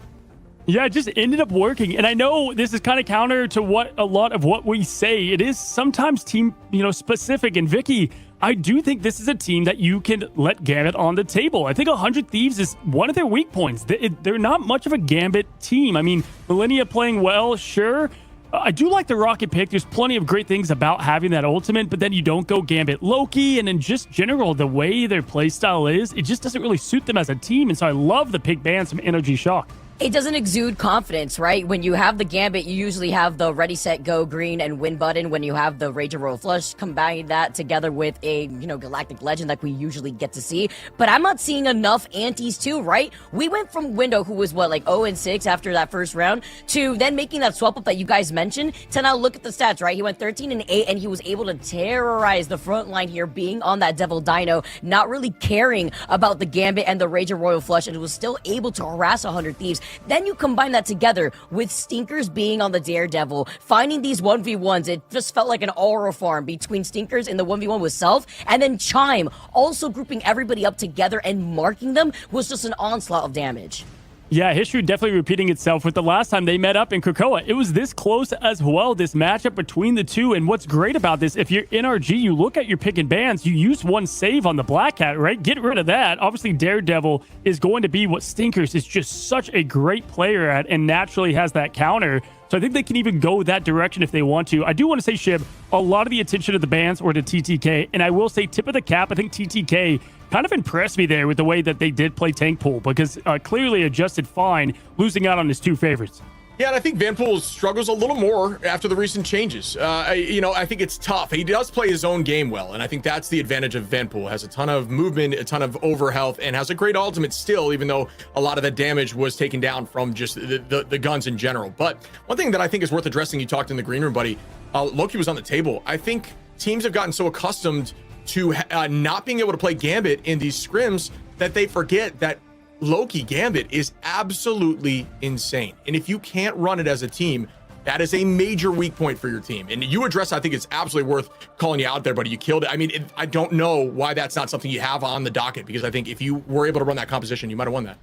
Yeah, it just ended up working. And I know this is kind of counter to what a lot of what we say. It is sometimes team, specific. And Vicky, I do think this is a team that you can let Gambit on the table. I think 100 Thieves is one of their weak points. They're not much of a Gambit team. I mean, Millennia playing well, sure. I do like the Rocket pick. There's plenty of great things about having that ultimate, but then you don't go Gambit Loki. And in just general, the way their playstyle is, it just doesn't really suit them as a team. And so I love the pick bans from Energy Shock. It doesn't exude confidence, right? When you have the Gambit, you usually have the ready, set, go green and win button. When you have the Rage and Royal Flush, combine that together with a, Galactic Legend like we usually get to see. But I'm not seeing enough antis too, right? We went from Window, who was 0-6 after that first round, to then making that swap up that you guys mentioned, to now look at the stats, right? He went 13-8 and he was able to terrorize the front line here, being on that Devil Dino, not really caring about the Gambit and the Rage and Royal Flush, and was still able to harass 100 Thieves. Then you combine that together with Stinkers being on the Daredevil, finding these 1v1s. It just felt like an aura farm between Stinkers and the 1v1 with Self, and then Chime also grouping everybody up together and marking them was just an onslaught of damage. Yeah, history definitely repeating itself with the last time they met up in Krakoa. It was this close as well, this matchup between the two. And what's great about this, if you're NRG, you look at your pick and bans, you use one save on the Black Cat, right? Get rid of that. Obviously, Daredevil is going to be what Stinkers is just such a great player at and naturally has that counter. So I think they can even go that direction if they want to. I do want to say, Shib, a lot of the attention of the bans were to TTK. And I will say, tip of the cap, I think TTK kind of impressed me there with the way that they did play tank pool, because clearly adjusted fine, losing out on his two favorites. Yeah, and I think Vanpool struggles a little more after the recent changes. I think it's tough. He does play his own game well, and I think that's the advantage of Vanpool. Has a ton of movement, a ton of overhealth, and has a great ultimate still, even though a lot of the damage was taken down from just the guns in general. But one thing that I think is worth addressing, you talked in the green room, buddy, Loki was on the table. I think teams have gotten so accustomed to not being able to play Gambit in these scrims that they forget that Loki Gambit is absolutely insane. And if you can't run it as a team, that is a major weak point for your team. And you address, I think it's absolutely worth calling you out there, buddy. You killed it. I mean, I don't know why that's not something you have on the docket, because I think if you were able to run that composition, you might have won that.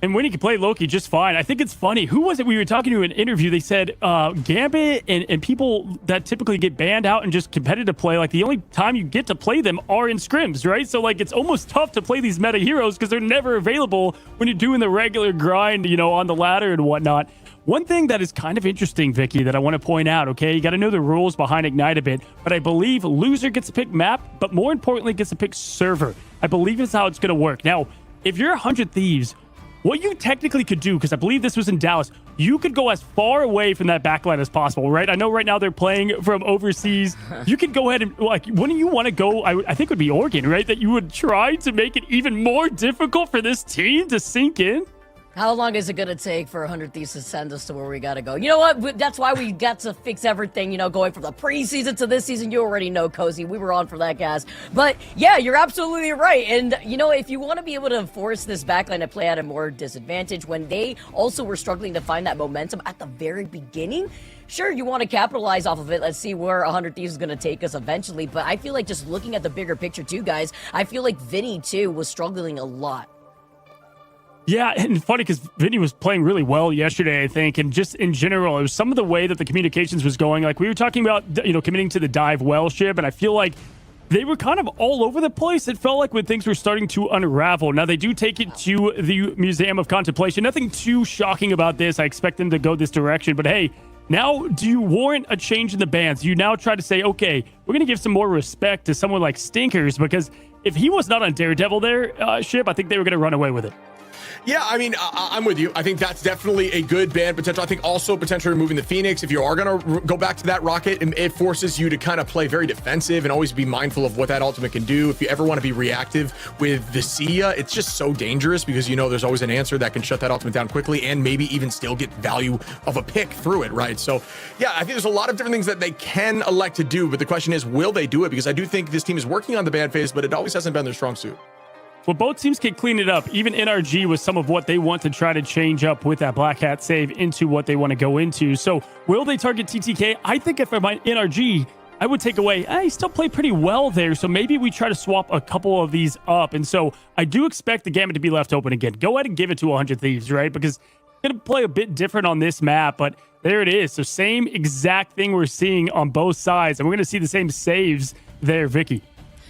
And when he can play Loki just fine. I think it's funny. Who was it we were talking to in an interview? They said Gambit and people that typically get banned out and just competitive play, like the only time you get to play them are in scrims, right? So like it's almost tough to play these meta heroes because they're never available when you're doing the regular grind, on the ladder and whatnot. One thing that is kind of interesting, Vicky, that I want to point out, okay? You got to know the rules behind Ignite a bit, but I believe loser gets to pick map, but more importantly, gets to pick server. I believe is how it's going to work. Now, if you're 100 Thieves, what you technically could do, because I believe this was in Dallas, you could go as far away from that backline as possible, right? I know right now they're playing from overseas. You could go ahead and, wouldn't you want to go, I think it would be Oregon, right? That you would try to make it even more difficult for this team to sink in? How long is it going to take for 100 Thieves to send us to where we got to go? You know what? That's why we got to fix everything, going from the preseason to this season. You already know, Cozy. We were on for that, guys. But yeah, you're absolutely right. And, if you want to be able to force this backline to play at a more disadvantage when they also were struggling to find that momentum at the very beginning, sure, you want to capitalize off of it. Let's see where 100 Thieves is going to take us eventually. But I feel like just looking at the bigger picture too, guys, I feel like Vinny, too, was struggling a lot. Yeah, and funny because Vinny was playing really well yesterday, I think, and just in general, it was some of the way that the communications was going. Like we were talking about, committing to the dive well ship, and I feel like they were kind of all over the place. It felt like when things were starting to unravel. Now, they do take it to the Museum of Contemplation. Nothing too shocking about this. I expect them to go this direction, but hey, now do you warrant a change in the bans? You now try to say, okay, we're going to give some more respect to someone like Stinkers, because if he was not on Daredevil there, ship, I think they were going to run away with it. Yeah, I mean, I'm with you. I think that's definitely a good ban potential. I think also potentially removing the Phoenix. If you are going to go back to that rocket, it forces you to kind of play very defensive and always be mindful of what that ultimate can do. If you ever want to be reactive with the Sia, it's just so dangerous because there's always an answer that can shut that ultimate down quickly and maybe even still get value of a pick through it, right? So yeah, I think there's a lot of different things that they can elect to do, but the question is, will they do it? Because I do think this team is working on the ban phase, but it always hasn't been their strong suit. Well, both teams can clean it up. Even NRG with some of what they want to try to change up with that Black Hat save into what they want to go into. So will they target TTK? I think if I'm NRG, I would take away, he still played pretty well there. So maybe we try to swap a couple of these up. And so I do expect the Gambit to be left open again. Go ahead and give it to 100 Thieves, right? Because it's going to play a bit different on this map, but there it is. So same exact thing we're seeing on both sides. And we're going to see the same saves there, Vicky.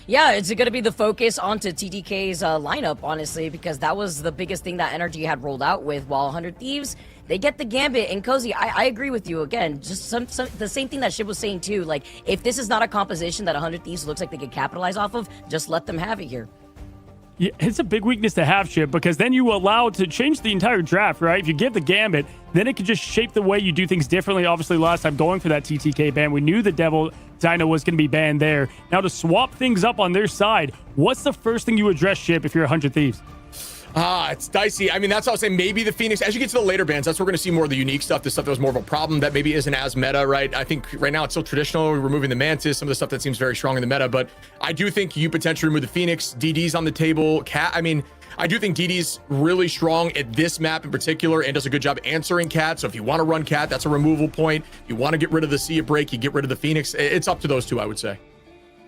Yeah, it's going to be the focus onto TTK's lineup, honestly, because that was the biggest thing that NRG had rolled out with, while 100 Thieves, they get the Gambit. And Cozy, I agree with you. Again, just the same thing that Shib was saying, too. Like, if this is not a composition that 100 Thieves looks like they could capitalize off of, just let them have it here. Yeah, it's a big weakness to have, Shib, because then you allow to change the entire draft, right? If you give the Gambit, then it could just shape the way you do things differently. Obviously, last time going for that TTK ban, we knew the Devil Dino was going to be banned there. Now, to swap things up on their side, what's the first thing you address, Shib, if you're 100 Thieves? It's dicey. I mean, that's what I was saying. Maybe the Phoenix, as you get to the later bans, that's where we're going to see more of the unique stuff, the stuff that was more of a problem that maybe isn't as meta, right? I think right now it's still traditional, removing the Mantis, some of the stuff that seems very strong in the meta, but I do think you potentially remove the Phoenix, DD's on the table, Cat. I mean, I do think DD's really strong at this map in particular and does a good job answering Cat. So if you want to run Cat, that's a removal point. If you want to get rid of the Sia break, you get rid of the Phoenix. It's up to those two, I would say.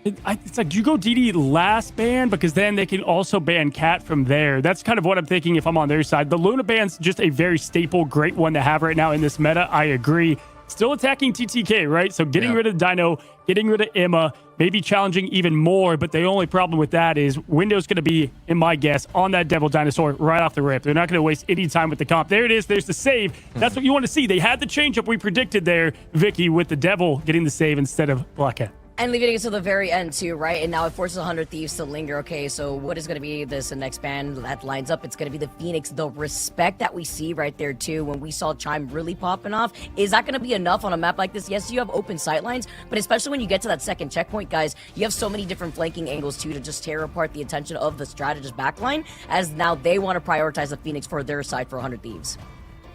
It's like, do you go DD last ban? Because then they can also ban Cat from there. That's kind of what I'm thinking if I'm on their side. The Luna ban's just a very staple, great one to have right now in this meta. I agree. Still attacking TTK, right? So getting rid of Dino, getting rid of Emma, maybe challenging even more. But the only problem with that is Window's going to be, in my guess, on that Devil Dinosaur right off the rip. They're not going to waste any time with the comp. There it is. There's the save. That's what you want to see. They had the change up we predicted there, Vicky, with the Devil getting the save instead of Black Cat. And leaving it to the very end too, right? And now it forces 100 Thieves to linger. Okay, so what is going to be this next band that lines up? It's going to be the Phoenix. The respect that we see right there too, when we saw Chime really popping off, is that going to be enough on a map like this? Yes, you have open sightlines, but especially when you get to that second checkpoint, guys, you have so many different flanking angles too to just tear apart the attention of the strategist backline, as now they want to prioritize the Phoenix for their side for 100 Thieves.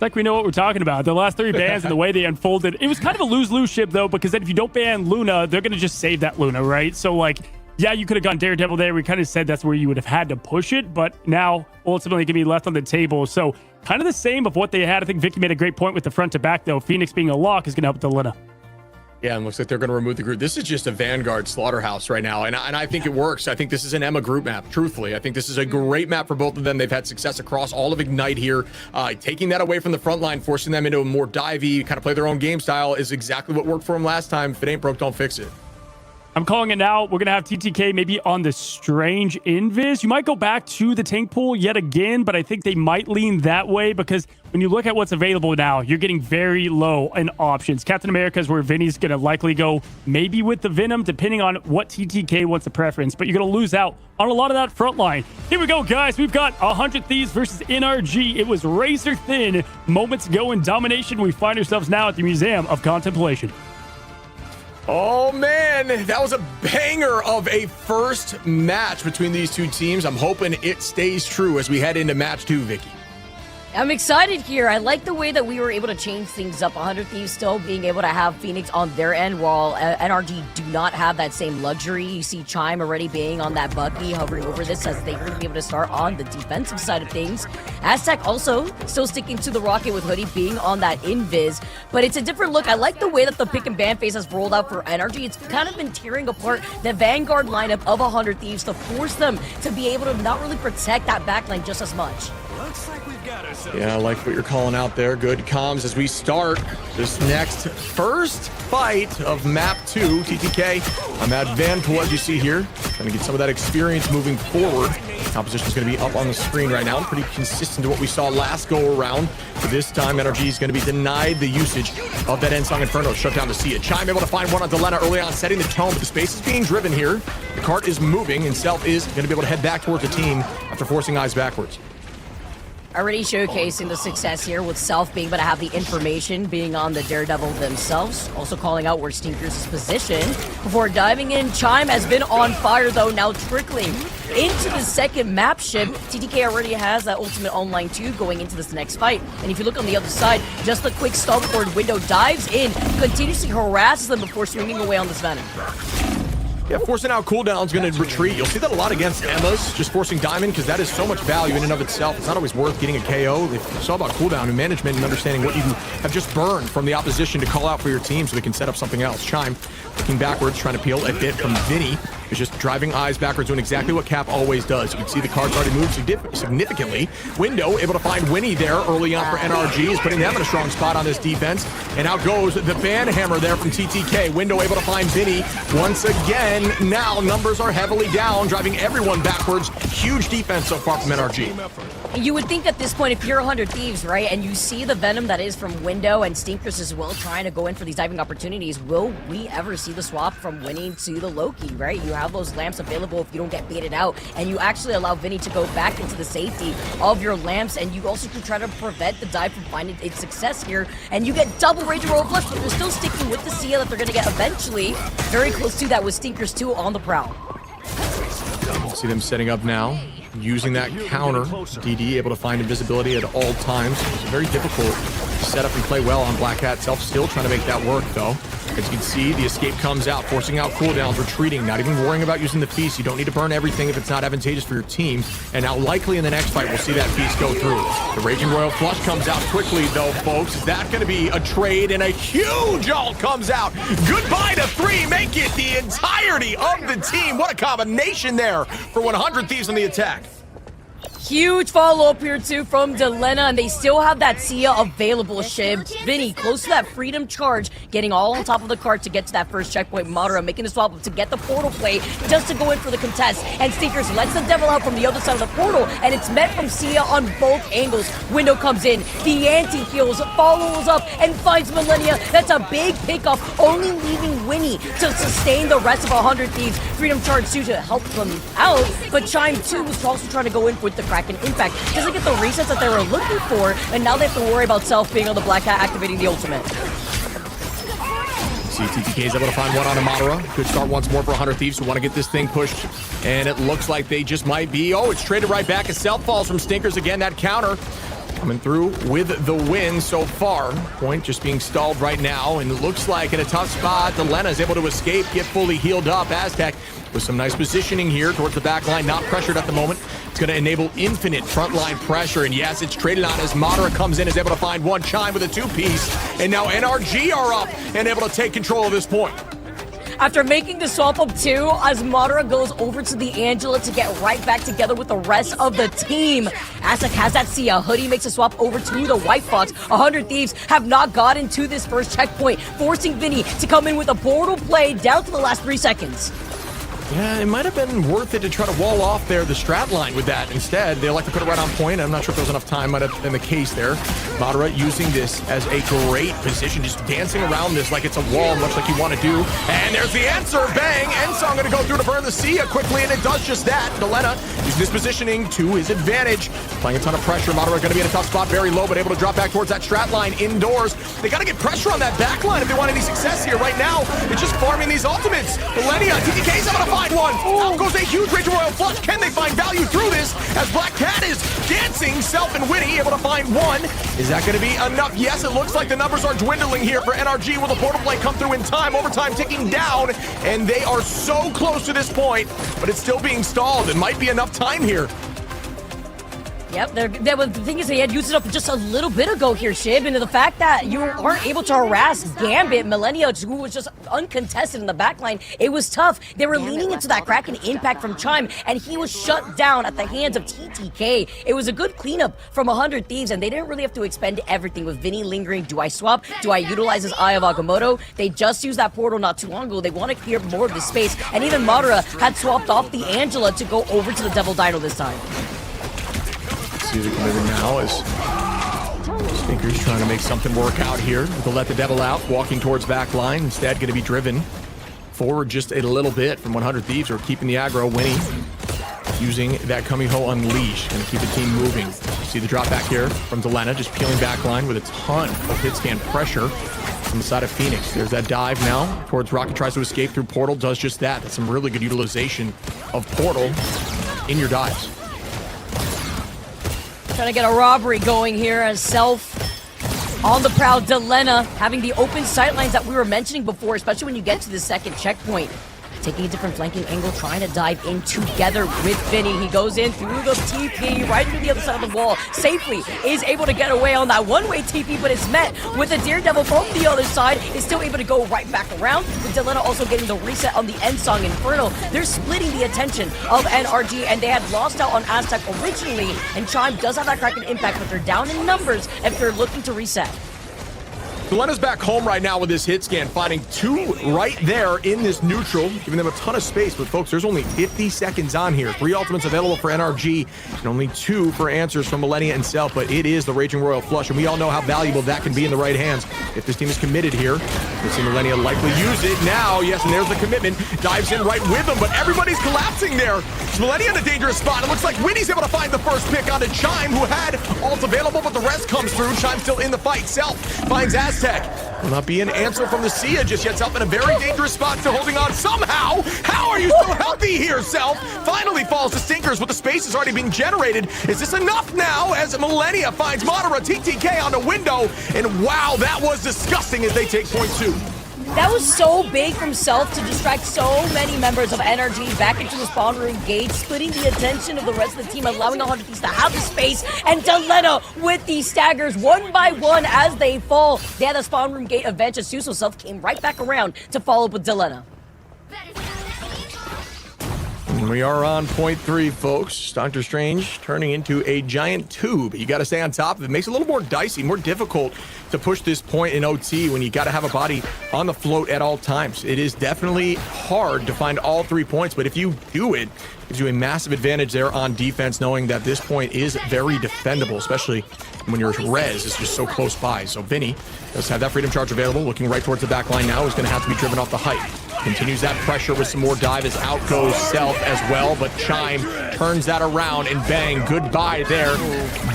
Like we know what we're talking about. The last 3 bans and the way they unfolded. It was kind of a lose-lose ship, though, because then if you don't ban Luna, they're going to just save that Luna, right? So, like, yeah, you could have gone Daredevil there. We kind of said that's where you would have had to push it, but now ultimately it can be left on the table. So, kind of the same of what they had. I think Vicky made a great point with the front to back, though. Phoenix being a lock is going to help the Luna. Yeah, and looks like they're going to remove the group. This is just a Vanguard slaughterhouse right now, and I think it works. I think this is an Emma group map, truthfully. I think this is a great map for both of them. They've had success across all of Ignite here. Taking that away from the front line, forcing them into a more divey, kind of play their own game style is exactly what worked for them last time. If it ain't broke, don't fix it. I'm calling it now. We're going to have TTK maybe on the Strange Invis. You might go back to the tank pool yet again, but I think they might lean that way because when you look at what's available now, you're getting very low in options. Captain America is where Vinny's going to likely go, maybe with the Venom, depending on what TTK wants the preference, but you're going to lose out on a lot of that front line. Here we go, guys. We've got 100 Thieves versus NRG. It was razor thin moments ago in domination. We find ourselves now at the Museum of Contemplation. Oh, man, that was a banger of a first match between these two teams. I'm hoping it stays true as we head into match 2, Vicky. I'm excited here. I like the way that we were able to change things up. 100 Thieves still being able to have Phoenix on their end, while NRG do not have that same luxury. You see Chime already being on that Bucky, hovering over this, as they're going to be able to start on the defensive side of things. Aztec also still sticking to the Rocket with Hoodie being on that Invis, but it's a different look. I like the way that the pick and ban phase has rolled out for NRG. It's kind of been tearing apart the Vanguard lineup of 100 Thieves to force them to be able to not really protect that backline just as much. Looks like we've got ourselves. Yeah, I like what you're calling out there. Good comms as we start this next first fight of map 2, TTK. I'm at Vanpool, as you see here. Trying to get some of that experience moving forward. Composition is going to be up on the screen right now. Pretty consistent to what we saw last go around. But this time, NRG is going to be denied the usage of that Ensong Inferno. Shut down to see it. Chime able to find one on Delena early on, setting the tone, but the space is being driven here. The cart is moving, and Self is going to be able to head back towards the team after forcing eyes backwards. Already showcasing the success here with Self being able to have the information being on the Daredevil themselves. Also calling out where Stinkers is positioned. Before diving in, Chime has been on fire though, now trickling into the second map ship. TTK already has that ultimate online 2 going into this next fight. And if you look on the other side, just a quick Stalkboard window dives in, continuously harasses them before swinging away on this Venom. Yeah, forcing out cooldown's going to retreat. You'll see that a lot against Emma's, just forcing Diamond, because that is so much value in and of itself. It's not always worth getting a KO. It's all about cooldown and management and understanding what you have just burned from the opposition to call out for your team so they can set up something else. Chime looking backwards, trying to peel a bit from Vinny. Is just driving eyes backwards, doing exactly what Cap always does. You can see the cards already moved significantly. Window able to find Winnie there early on for NRG, is putting them in a strong spot on this defense. And out goes the Banhammer there from TTK. Window able to find Vinny once again. Now numbers are heavily down, driving everyone backwards. Huge defense so far from NRG. You would think at this point, if you're 100 Thieves, right, and you see the Venom that is from Window and Stinkers as well trying to go in for these diving opportunities, will we ever see the swap from Winnie to the Loki, right? You have those lamps available if you don't get baited out, and you actually allow Vinny to go back into the safety of your lamps, and you also can try to prevent the dive from finding its success here, and you get double Rage Roll Flush, but they're still sticking with the Sia that they're going to get eventually. Very close to that with Stinkers 2 on the prowl. See them setting up now, using that counter. DD able to find invisibility at all times. It's very difficult to set up and play well on Black Hat. Self still trying to make that work though. As you can see, the escape comes out, forcing out cooldowns, retreating, not even worrying about using the feast. You don't need to burn everything if it's not advantageous for your team. And now likely in the next fight, we'll see that feast go through. The Raging Royal Flush comes out quickly though, folks. Is that going to be a trade? And a huge ult comes out. Goodbye to 3, make it the entirety of the team. What a combination there for 100 Thieves on the attack. Huge follow-up here, too, from Delena, and they still have that Sia available, Shib. Vinny, close to that freedom charge, getting all on top of the cart to get to that first checkpoint. Madara making the swap up to get the portal play, just to go in for the contest. And Stinkers lets the devil out from the other side of the portal, and it's met from Sia on both angles. Window comes in, the anti-heals, follows up, and finds Millennia. That's a big pickoff, only leaving Winnie to sustain the rest of 100 Thieves. Freedom charge too to help them out, but Chime 2 was also trying to go in with the Kraken Impact. Doesn't get the resets that they were looking for, and now they have to worry about Self being on the Black Hat activating the ultimate. See, TTK is able to find one on Madara. Good start once more for 100 Thieves who want to get this thing pushed. And it looks like they just might be. Oh, it's traded right back as Self falls from Stinkers again. That counter coming through with the win so far. Point just being stalled right now. And it looks like in a tough spot, Delena is able to escape, get fully healed up. Aztec with some nice positioning here towards the back line, not pressured at the moment. It's going to enable infinite frontline pressure. And yes, it's traded on as Madara comes in, is able to find one. Chime with a two-piece. And now NRG are up and able to take control of this point. After making the swap up too, as Madara goes over to the Angela to get right back together with the rest of the team. Aztec has that Sia. Hoodie makes a swap over to the White Fox. 100 Thieves have not gotten to this first checkpoint, forcing Vinny to come in with a portal play down to the last 3 seconds. Yeah, it might have been worth it to try to wall off there the strat line with that. Instead, they like to put it right on point. I'm not sure if there was enough time. Might have been the case there. Madara using this as a great position, just dancing around this like it's a wall, much like you want to do. And there's the answer. Bang! Ensong going to go through to burn the Sia quickly, and it does just that. Delena using this positioning to his advantage. Applying a ton of pressure. Madara going to be in a tough spot, very low, but able to drop back towards that strat line indoors. They got to get pressure on that back line if they want any success here. Right now, it's just farming these ultimates. Millennia, TTK's able to find one. Out goes a huge Raging Royal Flush. Can they find value through this as Black Cat is dancing? Self and Winnie able to find one. Is that going to be enough? Yes, it looks like the numbers are dwindling here for NRG. Will the portal play come through in time? Overtime ticking down, and they are so close to this point, but it's still being stalled. It might be enough time here. Yep, the thing is they had used it up just a little bit ago here, Shib, and the fact that you aren't able to harass Gambit, Millennia, who was just uncontested in the backline, it was tough. They were leaning into that Kraken Impact from Chime, and he was shut down at the hands of TTK. It was a good cleanup from 100 Thieves, and they didn't really have to expend everything with Vinny lingering. Do I swap? Do I utilize his Eye of Agamotto? They just used that portal not too long ago. They want to clear more of the space, and even Madara had swapped off the Angela to go over to the Devil Dino this time. See the commitment now as Stinkers trying to make something work out here. They'll let the devil out, walking towards back line. Instead, going to be driven forward just a little bit from 100 Thieves, or keeping the aggro. Winnie using that Kamiho Unleash. Going to keep the team moving. See the drop back here from Delena, just peeling back line with a ton of hit scan pressure from the side of Phoenix. There's that dive now towards Rocket, tries to escape through Portal, does just that. That's some really good utilization of Portal in your dives. Trying to get a robbery going here as Self on the prowl. Delena having the open sightlines that we were mentioning before, especially when you get to the second checkpoint. Taking a different flanking angle, trying to dive in together with Vinny. He goes in through the TP, right into the other side of the wall. Safely is able to get away on that one-way TP, but it's met with a Daredevil from the other side. Is still able to go right back around, with Delena also getting the reset on the Ensong Inferno. They're splitting the attention of NRG, and they had lost out on Aztec originally, and Chime does have that Kraken Impact, but they're down in numbers if they're looking to reset. Delena's back home right now with this hit scan, finding two right there in this neutral, giving them a ton of space. But folks, there's only 50 seconds on here. 3 ultimates available for NRG, and only 2 for answers from Millennia and Self. But it is the Raging Royal Flush, and we all know how valuable that can be in the right hands. If this team is committed here, we'll see Millennia likely use it now. Yes, and there's the commitment. Dives in right with them, but everybody's collapsing there. It's Millennia in a dangerous spot. It looks like Winnie's able to find the first pick onto Chime, who had ult available, but the rest comes through. Chime still in the fight. Self finds Aztec. Will not be an answer from the Sia just yet. Self in a very dangerous spot, still holding on somehow. How are you so healthy here, Self? Finally falls to Stinkers with the space is already being generated. Is this enough now as Millennia finds Madara TTK on the window? And wow, that was disgusting as they take point 2. That was so big from Self to distract so many members of NRG back into the spawn room gate, splitting the attention of the rest of the team, allowing 100 Thieves to have the space, and Delena with these staggers one by one as they fall. They had the spawn room gate advantage too, so Self came right back around to follow up with Delena. we are on point 3, folks. Dr. Strange turning into a giant tube. You got to stay on top of it. Makes it a little more dicey, more difficult to push this point in OT when you got to have a body on the float at all times. It is definitely hard to find all 3 points, but if you do it, gives you a massive advantage there on defense, knowing that this point is very defendable, especially when your res is just so close by. So Vinny does have that freedom charge available, looking right towards the back line now. He's going to have to be driven off the height. Continues that pressure with some more dive as out goes Self as well, but Chime turns that around and bang, goodbye there.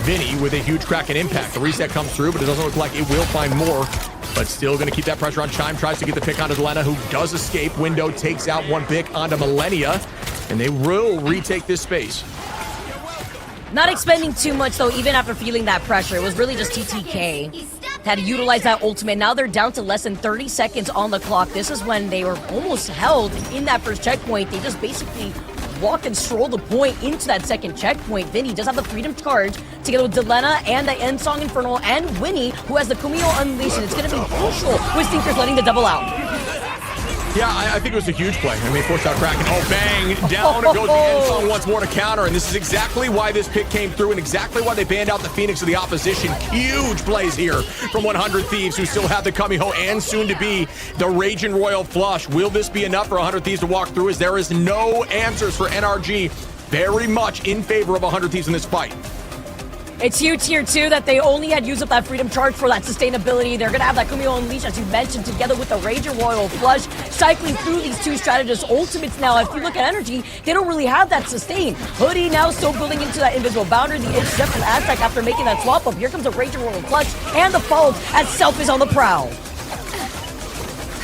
Vinny with a huge crack and impact. The reset comes through, but it doesn't look like it will find more, but still going to keep that pressure on. Chime tries to get the pick onto Delena, who does escape. Window takes out one pick onto Millennia, and they will retake this space. Not expending too much, though, even after feeling that pressure. It was really just TTK had to utilize that ultimate. Now they're down to less than 30 seconds on the clock. This is when they were almost held in that first checkpoint. They just basically walk and stroll the point into that second checkpoint. Vinny does have the freedom charge to get with Delena and the End Song Infernal and Winnie, who has the Kumio Unleashed. It's going to be crucial with Stinkers letting the double out. Yeah, I think it was a huge play. I mean, forced out Kraken. Oh, bang! Down goes the End Song once more to counter, and this is exactly why this pick came through and exactly why they banned out the Phoenix of the opposition. Huge plays here from 100 Thieves, who still have the Kumiho and soon to be the Raging Royal Flush. Will this be enough for 100 Thieves to walk through, as there is no answers for NRG? Very much in favor of 100 Thieves in this fight. It's huge here, too, that they only had used up that freedom charge for that sustainability. They're going to have that Kumio Unleash, as you mentioned, together with the Raging Royal Flush, cycling through these two strategist ultimates now. If you look at Energy, they don't really have that sustain. Hoodie now still building into that invisible boundary. The intercept from Aztec after making that swap up. Here comes the Raging Royal Flush and the follow as Self is on the prowl.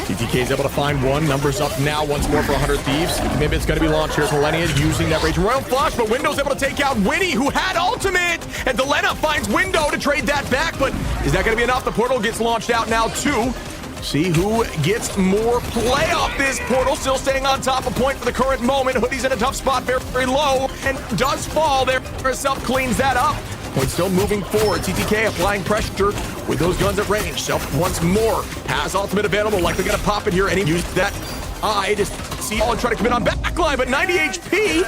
TTK is able to find one. Numbers up now once more for 100 Thieves. Maybe it's going to be launched here as Millennia using that Raging Royal Flush, but Window's able to take out Winnie, who had ultimate, and Delena finds Window to trade that back, but is that going to be enough? The portal gets launched out now too. See who gets more play off this portal. Still staying on top of point for the current moment. Hoodie's in a tough spot, very, very low, and does fall there. Herself cleans that up. Point still moving forward. TTK applying pressure with those guns at range. Self once more has ultimate available. Likely gonna pop it here, and he used that eye to see all and try to commit on backline, but 90 HP.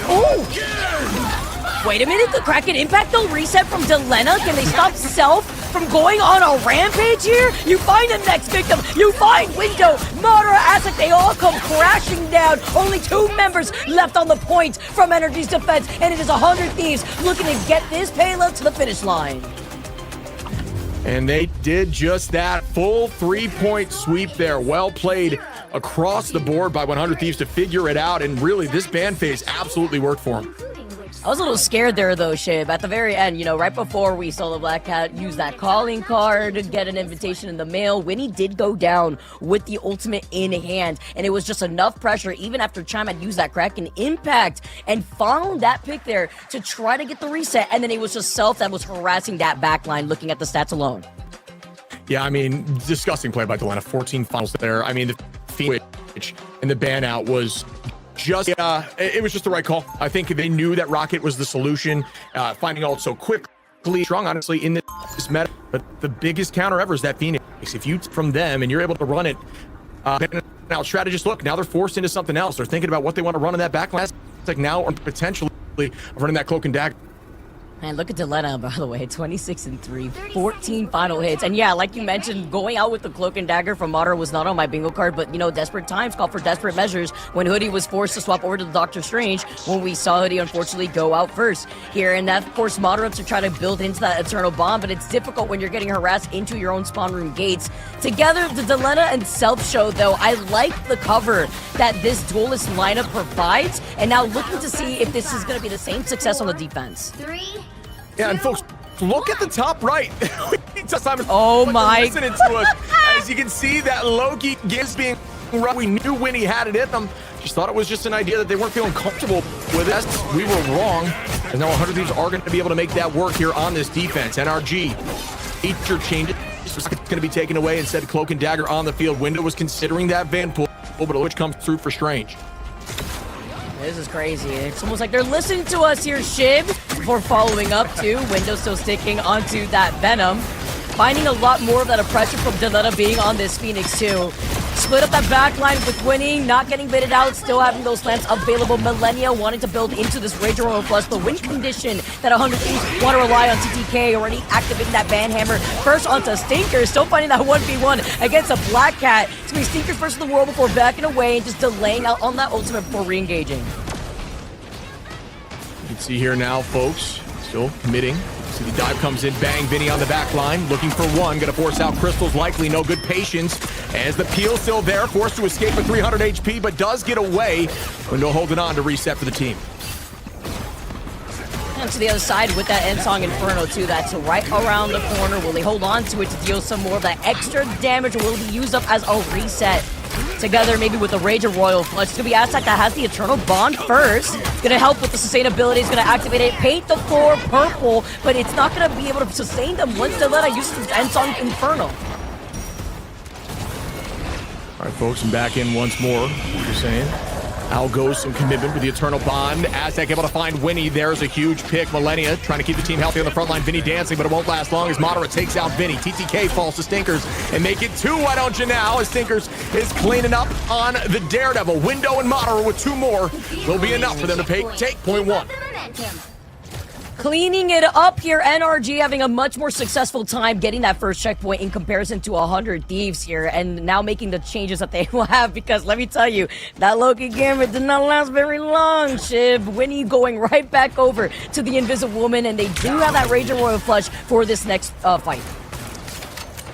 Oh! Wait a minute, the Kraken impact though reset from Delena. Can they stop Self from going on a rampage here? You find the next victim, you find Window, Madara, Aztec, they all come crashing down. Only 2 members left on the point from Energy's defense, and it is 100 Thieves looking to get this payload to the finish line. And they did just that. Full 3-point sweep there. Well played across the board by 100 Thieves to figure it out, and really this ban phase absolutely worked for them. I was a little scared there, though, Shib. At the very end, you know, right before we saw the Black Cat use that calling card, get an invitation in the mail, Winnie did go down with the ultimate in hand, and it was just enough pressure, even after Chime had used that Kraken impact, and found that pick there to try to get the reset, and then it was just Self that was harassing that backline, looking at the stats alone. Yeah, I mean, disgusting play by Delena. 14 finals there. I mean, the Phoenix and the ban out was just, it was just the right call. I think they knew that Rocket was the solution, finding out so quickly, strong, honestly, in this meta. But the biggest counter ever is that Phoenix. If you from them and you're able to run it, now strategists, look, now they're forced into something else. They're thinking about what they want to run in that backline. It's like now or potentially running that Cloak and Dagger. Man, look at Delena, by the way, 26-3, 14 final hits. And yeah, like you mentioned, going out with the Cloak and Dagger from Madara was not on my bingo card, but you know, desperate times call for desperate measures. When Hoodie was forced to swap over to the Doctor Strange, when we saw Hoodie unfortunately go out first here, and that forced Madara to try to build into that Eternal Bomb, but it's difficult when you're getting harassed into your own spawn room gates. Together, the Delena and Self show, though, I like the cover that this duelist lineup provides, and now looking to see if this is going to be the same success on the defense. Yeah, and folks, look at the top right. Oh my! Listening to us. As you can see, that Loki gives being run. We knew Winnie had it in them. Just thought it was just an idea that they weren't feeling comfortable with it. We were wrong. And now 100 Thieves are going to be able to make that work here on this defense. NRG feature changes. It's going to be taken away. Instead, Cloak and Dagger on the field. Window was considering that Van Pool, but which comes through for Strange. This is crazy. It's almost like they're listening to us here, Shib, before following up to Window still sticking onto that Venom. Finding a lot more of that oppression from Delena being on this Phoenix too. split up that back line with Winnie, not getting baited out, still having those slants available. Millennia wanting to build into this Rage Royal Flush, the win condition that 100 Thieves want to rely on. TTK already activating that Ban Hammer. First onto Stinkers, still finding that 1v1 against a Black Cat. It's going to be Stinkers versus the world before backing away and just delaying out on that ultimate before re-engaging. You can see here now, folks, still committing. See the dive comes in, bang, Vinny on the back line, looking for one, gonna force out Crystals, likely no good patience, as the peel still there, forced to escape with 300 HP, but does get away. Window holding on to reset for the team. And to the other side with that Ensong Inferno too, that's right around the corner. Will he hold on to it to deal some more of that extra damage, or will he be used up as a reset? Together maybe with the Rage of Royal Flush. It's gonna be Aztec that has the Eternal Bond first. It's gonna help with the sustainability. It's gonna activate it, paint the floor purple, but it's not gonna be able to sustain them once Delena uses his Ensong Inferno. All right, folks, and back in once more. What you're saying? Out goes some commitment with the Eternal Bond. Aztec able to find Winnie. There's a huge pick. Millennia trying to keep the team healthy on the front line. Vinny dancing, but it won't last long as Madara takes out Vinny. TTK falls to Stinkers and make it 2. Why don't you now? As Stinkers is cleaning up on the Daredevil. Window and Madara with 2 more will be enough for them to take point 1. Cleaning it up here, NRG having a much more successful time getting that first checkpoint in comparison to 100 Thieves here, and now making the changes that they will have, because let me tell you, that Loki Gambit did not last very long, Shib. Winnie going right back over to the Invisible Woman, and they do have that Rage and Royal Flush for this next fight.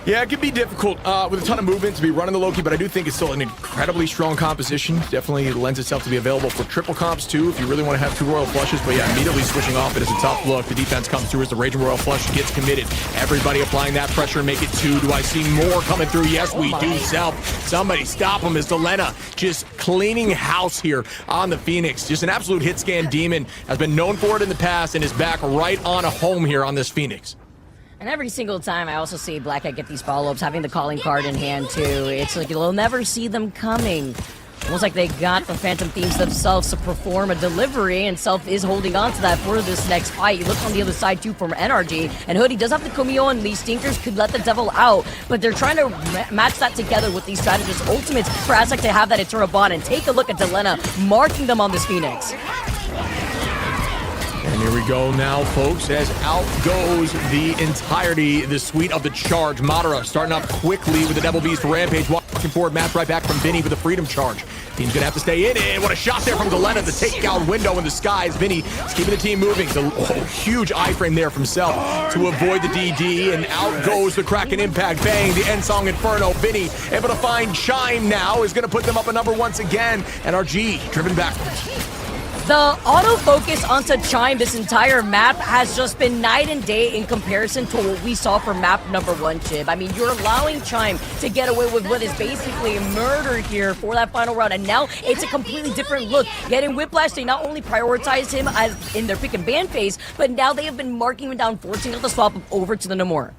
Yeah, it can be difficult with a ton of movement to be running the Loki, but I do think it's still an incredibly strong composition. Definitely lends itself to be available for triple comps too, if you really want to have 2 Royal Flushes. But yeah, immediately switching off it is a tough look. The defense comes through as the Raging Royal Flush gets committed. Everybody applying that pressure, make it 2. Do I see more coming through? Yes, we do. Self, somebody stop him as Delena just cleaning house here on the Phoenix. Just an absolute hit scan demon. Has been known for it in the past and is back right on a home here on this Phoenix. And every single time I also see Black Cat get these follow-ups, having the calling card in hand too. It's like you'll never see them coming. Almost like they got the Phantom Thieves themselves to perform a delivery, and Self is holding on to that for this next fight. You look on the other side too from NRG, and Hoodie does have the Kumio, and these Stinkers could let the Devil out, but they're trying to match that together with these strategist ultimates for Aztec to have that Eternal Bond. And take a look at Delena marking them on this Phoenix. And here we go now, folks, as out goes the entirety, the suite of the charge. Madara starting up quickly with the Devil Beast Rampage, walking forward, Matt right back from Vinny with a Freedom Charge. Team's gonna have to stay in it. What a shot there from Delena, the takedown window in the skies. Vinny is keeping the team moving. The huge iframe there from Self to avoid the DD, and out goes the Kraken Impact. Bang, the Ensong Inferno. Vinny able to find Chime now, is gonna put them up a number once again. NRG driven backwards. The autofocus onto Chime this entire map has just been night and day in comparison to what we saw for map number 1, Chib. I mean, you're allowing Chime to get away with what is basically murder here for that final round, and now it's a completely different look. Yet in Whiplash, they not only prioritize him as in their pick and ban phase, but now they have been marking him down, forcing him to swap over to the Namor.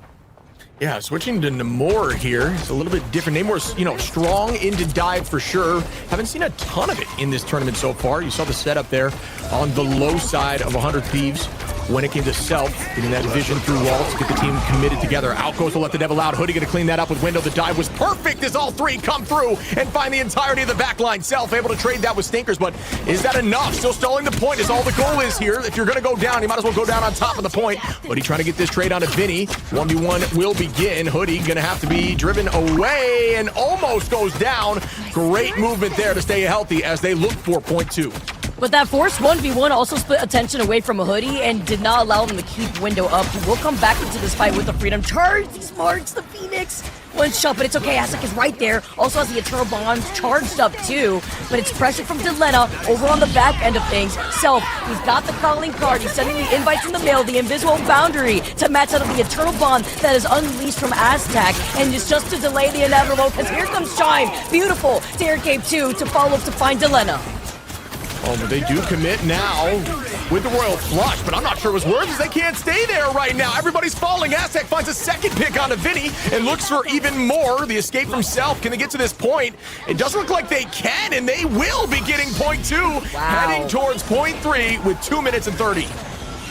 Yeah, switching to Namor here. It's a little bit different. Namor's, strong into dive for sure. Haven't seen a ton of it in this tournament so far. You saw the setup there on the low side of 100 Thieves when it came to Self, getting that vision through walls to get the team committed together. Out goes to let the Devil out. Hoodie gonna clean that up with Window. The dive was perfect as all 3 come through and find the entirety of the back line. Self able to trade that with Stinkers, but is that enough? Still stalling the point is all the goal is here. If you're gonna go down, you might as well go down on top of the point. Hoodie trying to get this trade onto Vinny. 1v1 will begin. Hoodie gonna have to be driven away and almost goes down. Great movement there to stay healthy as they look for point 2. But that forced 1v1 also split attention away from a Hoodie and did not allow them to keep Window up. He will come back into this fight with the Freedom Charge. He smarts the Phoenix. One shot, but it's okay. Aztec is right there. Also has the Eternal Bond charged up too. But it's pressure from Delena over on the back end of things. Self, he's got the calling card. He's sending the invites in the mail, the invisible boundary to match out of the Eternal Bond that is unleashed from Aztec. And it's just to delay the inevitable, because here comes Chime. Beautiful. Terror Cape 2 to follow up to find Delena. Oh, but they do commit now with the Royal Flush, but I'm not sure it was worth it. They can't stay there right now. Everybody's falling. Aztec finds a second pick onto Vinny and looks for even more. The escape from Self. Can they get to this point? It doesn't look like they can, and they will be getting point 2, heading towards point 3 with 2 minutes and 30.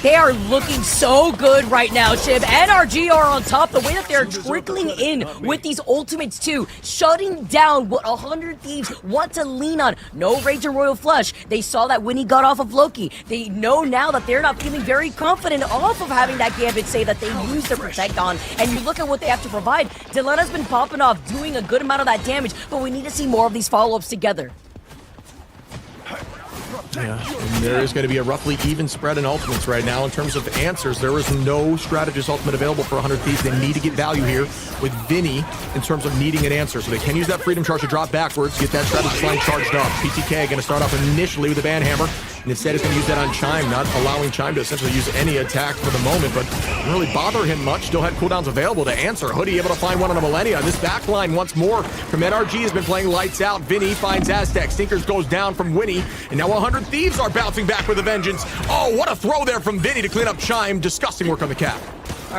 They are looking so good right now, Shib. NRG are on top. The way that they're trickling in with these ultimates too, shutting down what 100 Thieves want to lean on. No Rage and Royal Flush. They saw that when he got off of Loki. They know now that they're not feeling very confident off of having that Gambit say that they use their Protect on. And you look at what they have to provide. Dilena's been popping off, doing a good amount of that damage, but we need to see more of these follow-ups together. Yeah, and there is going to be a roughly even spread in ultimates right now in terms of answers. There is no strategist ultimate available for 100 Thieves. They need to get value here with Vinny in terms of needing an answer. So they can use that Freedom Charge to drop backwards, get that strategist line charged up. PTK going to start off initially with the Ban Hammer, and instead is going to use that on Chime, not allowing Chime to essentially use any attack for the moment, but didn't really bother him much. Still had cooldowns available to answer. Hoodie able to find one on a Millennia. This back line once more from NRG has been playing lights out. Vinny finds Aztec. Stinkers goes down from Winnie, and now 100 Thieves are bouncing back with a vengeance. Oh, what a throw there from Vinny to clean up Chime. Disgusting work on the cap.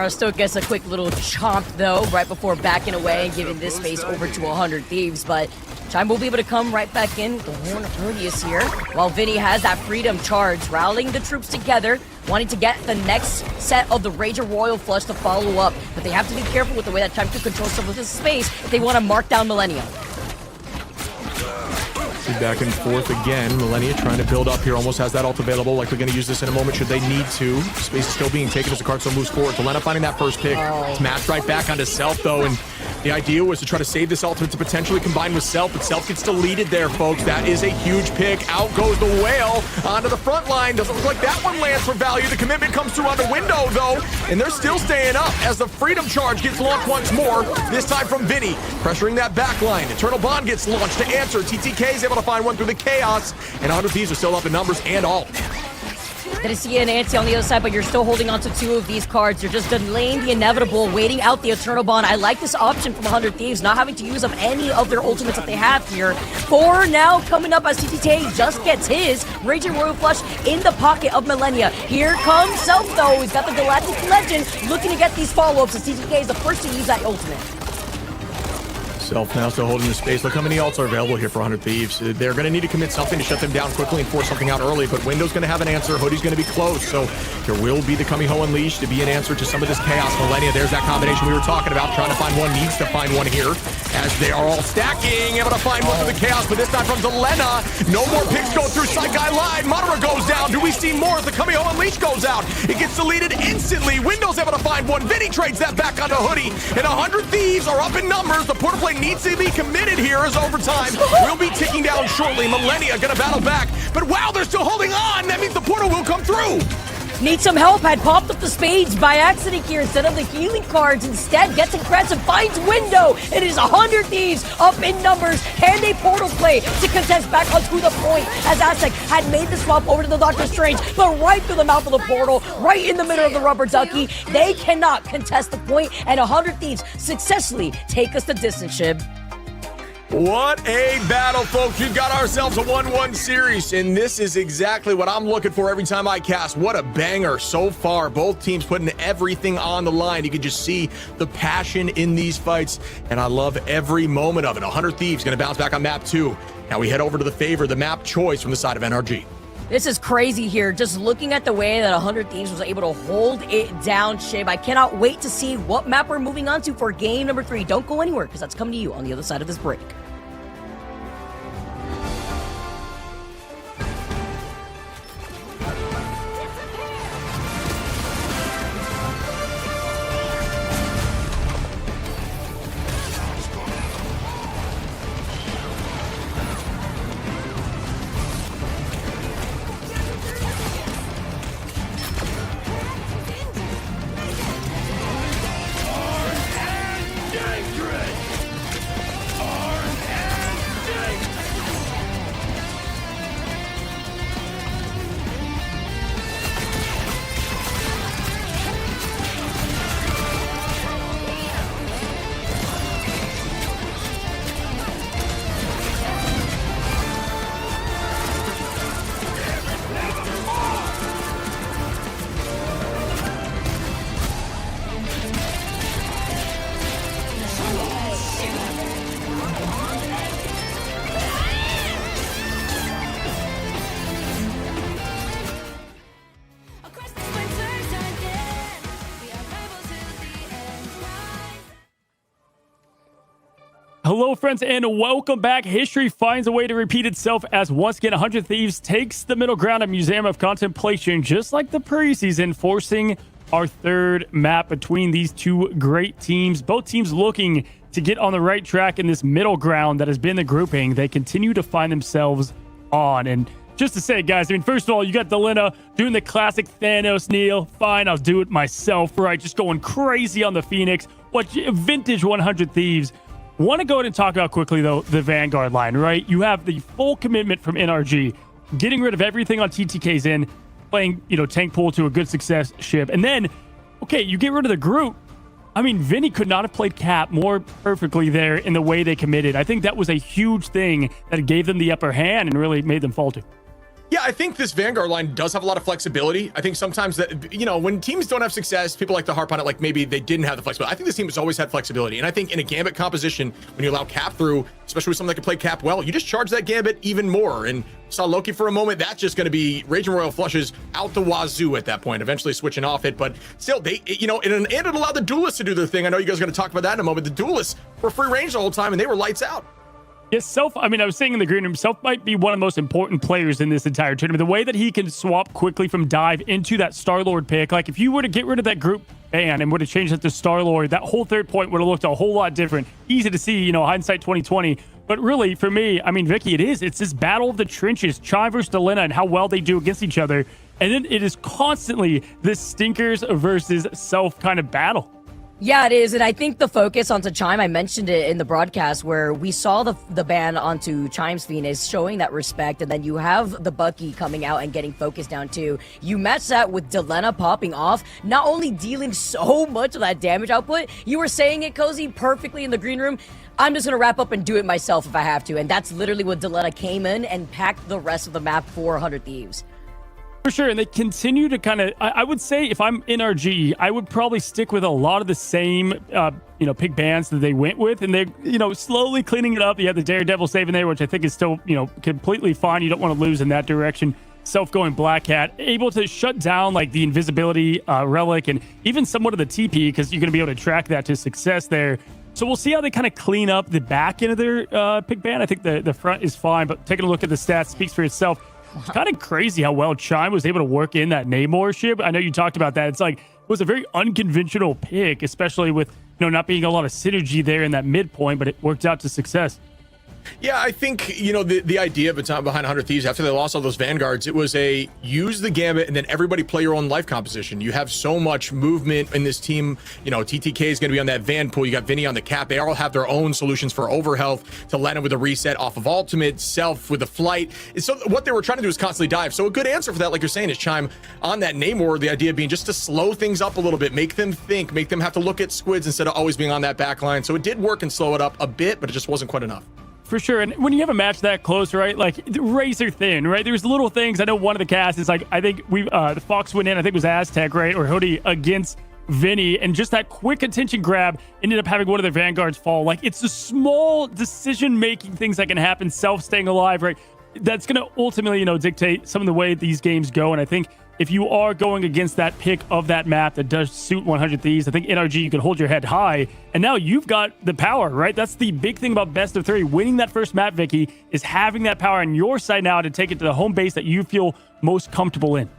Still gets a quick little chomp though, right before backing away and giving this space over to 100 Thieves, but Chime will be able to come right back in. The Horn of Proteus here, while Vinny has that Freedom Charge, rallying the troops together, wanting to get the next set of the Rager Royal Flush to follow up, but they have to be careful with the way that Chime can control some of this space if they want to mark down Millennia. Back and forth again. Millennia trying to build up here. Almost has that ult available. Likely going to use this in a moment should they need to. Space is still being taken as the card still moves forward. Delena finding that first pick. It's matched right back onto Self though, and the idea was to try to save this ultimate to potentially combine with Self, but Self gets deleted there, folks. That is a huge pick. Out goes the Whale onto the front line. Doesn't look like that one lands for value. The commitment comes through on the window though, and they're still staying up as the Freedom Charge gets launched once more, this time from Vinny, pressuring that back line. Eternal Bond gets launched to answer. TTK is able to find one through the chaos, and 100 Thieves are still up in numbers and all. Gonna see an Nancy on the other side, but you're still holding on to two of these cards. You're just delaying the inevitable, waiting out the Eternal Bond. I like this option from 100 Thieves, not having to use up any of their ultimates that they have here. 4 now coming up as TTK just gets his Raging Royal Flush in the pocket of Millennia. Here comes Self though. He's got the Galactic Legend looking to get these follow-ups as TTK is the first to use that ultimate. Self now still holding the space. Look how many ults are available here for 100 Thieves. They're going to need to commit something to shut them down quickly and force something out early, but Window's going to have an answer. Hoodie's going to be close, so there will be the Kamiho Unleashed to be an answer to some of this chaos. Millennia, there's that combination we were talking about. Trying to find one, needs to find one here as they are all stacking. Able to find one for the chaos, but this time from Delena. No more picks go through Saikai Live. Madara goes down. Do we see more as the Kamiho Unleashed goes out? It gets deleted instantly. Window's able to find one. Vinny trades that back onto Hoodie, and 100 Thieves are up in numbers. The Porter play needs to be committed here as overtime will be ticking down shortly. Millennia gonna battle back, but wow, they're still holding on. That means the portal will come through. Need some help, had popped up the spades by accident here instead of the healing cards. Instead, gets aggressive, finds Window. It is 100 Thieves up in numbers and a portal play to contest back onto the point as Aztec had made the swap over to the Doctor Strange, but right through the mouth of the portal, right in the middle of the rubber ducky. They cannot contest the point, and 100 Thieves successfully take us the distance, Shib. What a battle, folks. We've got ourselves a 1-1 series, and this is exactly what I'm looking for every time I cast. What a banger so far. Both teams putting everything on the line. You can just see the passion in these fights, and I love every moment of it. 100 Thieves going to bounce back on map 2. Now we head over to the favor, the map choice from the side of NRG. This is crazy here. Just looking at the way that 100 Thieves was able to hold it down, Shib. I cannot wait to see what map we're moving on to for game number 3. Don't go anywhere, because that's coming to you on the other side of this break. Hello, friends, and welcome back. History finds a way to repeat itself as once again 100 Thieves takes the middle ground at Museum of Contemplation, just like the preseason, forcing our third map between these two great teams. Both teams looking to get on the right track in this middle ground that has been the grouping they continue to find themselves on. And just to say, guys, I mean, first of all, you got Delena doing the classic Thanos kneel. Fine, I'll do it myself, right? Just going crazy on the Phoenix. What vintage 100 Thieves. Want to go ahead and talk about quickly, though, the Vanguard line, right? You have the full commitment from NRG, getting rid of everything on TTK's in, playing, tank pool to a good success ship. And then, okay, you get rid of the group. I mean, Vinny could not have played Cap more perfectly there in the way they committed. I think that was a huge thing that gave them the upper hand and really made them falter. Yeah, I think this Vanguard line does have a lot of flexibility. I think sometimes that, when teams don't have success, people like to harp on it like maybe they didn't have the flexibility. I think this team has always had flexibility. And I think in a Gambit composition, when you allow Cap through, especially with someone that can play Cap well, you just charge that Gambit even more. And saw Loki for a moment, that's just going to be Raging Royal flushes out the wazoo at that point, eventually switching off it. But still, and it allowed the Duelists to do their thing. I know you guys are going to talk about that in a moment. The Duelists were free range the whole time, and they were lights out. Yes, Self, I was saying in the green room, Self might be one of the most important players in this entire tournament. The way that he can swap quickly from dive into that Star-Lord pick, like if you were to get rid of that group ban and would have changed it to Star-Lord, that whole third point would have looked a whole lot different. Easy to see, hindsight 2020. But really, for me, Vicky, it's this battle of the trenches, Chime versus Delena, and how well they do against each other. And then it is constantly this Stinkers versus Self kind of battle. Yeah, it is. And I think the focus onto Chime, I mentioned it in the broadcast where we saw the ban onto Chime's Phoenix showing that respect. And then you have the Bucky coming out and getting focused down too. You match that with Delena popping off, not only dealing so much of that damage output, you were saying it, Cozy, perfectly in the green room. I'm just going to wrap up and do it myself if I have to. And that's literally what Delena came in and packed the rest of the map for 100 Thieves. For sure, and they continue to kind of, I would say if I'm NRG, I would probably stick with a lot of the same, pick bans that they went with, and they're, slowly cleaning it up. You have the Daredevil saving there, which I think is still, completely fine. You don't want to lose in that direction. Self going Black Hat, able to shut down like the invisibility relic and even somewhat of the TP because you're going to be able to track that to success there. So we'll see how they kind of clean up the back end of their pick ban. I think the front is fine, but taking a look at the stats speaks for itself. It's kind of crazy how well Chime was able to work in that Namor ship. I know you talked about that. It's like, it was a very unconventional pick, especially with, not being a lot of synergy there in that midpoint, but it worked out to success. Yeah, I think, the idea behind 100 Thieves, after they lost all those Vanguards, it was use the Gambit and then everybody play your own life composition. You have so much movement in this team. TTK is going to be on that Van pool. You got Vinny on the Cap. They all have their own solutions for overhealth to land with a reset off of ultimate, Self with the flight. And so what they were trying to do is constantly dive. So a good answer for that, like you're saying, is Chime on that Namor, the idea being just to slow things up a little bit, make them think, make them have to look at squids instead of always being on that back line. So it did work and slow it up a bit, but it just wasn't quite enough. For sure. And when you have a match that close, right, like razor thin, right, there's little things. I know one of the casts is like, I think the Fox went in, I think it was Aztec, right, or Hoodie against Vinny, and just that quick attention grab ended up having one of their Vanguards fall. Like, it's the small decision-making things that can happen, Self staying alive, right, that's going to ultimately, dictate some of the way these games go. And I think if you are going against that pick of that map that does suit 100 Thieves, I think NRG, you can hold your head high. And now you've got the power, right? That's the big thing about best of 3. Winning that first map, Vicky, is having that power on your side now to take it to the home base that you feel most comfortable in.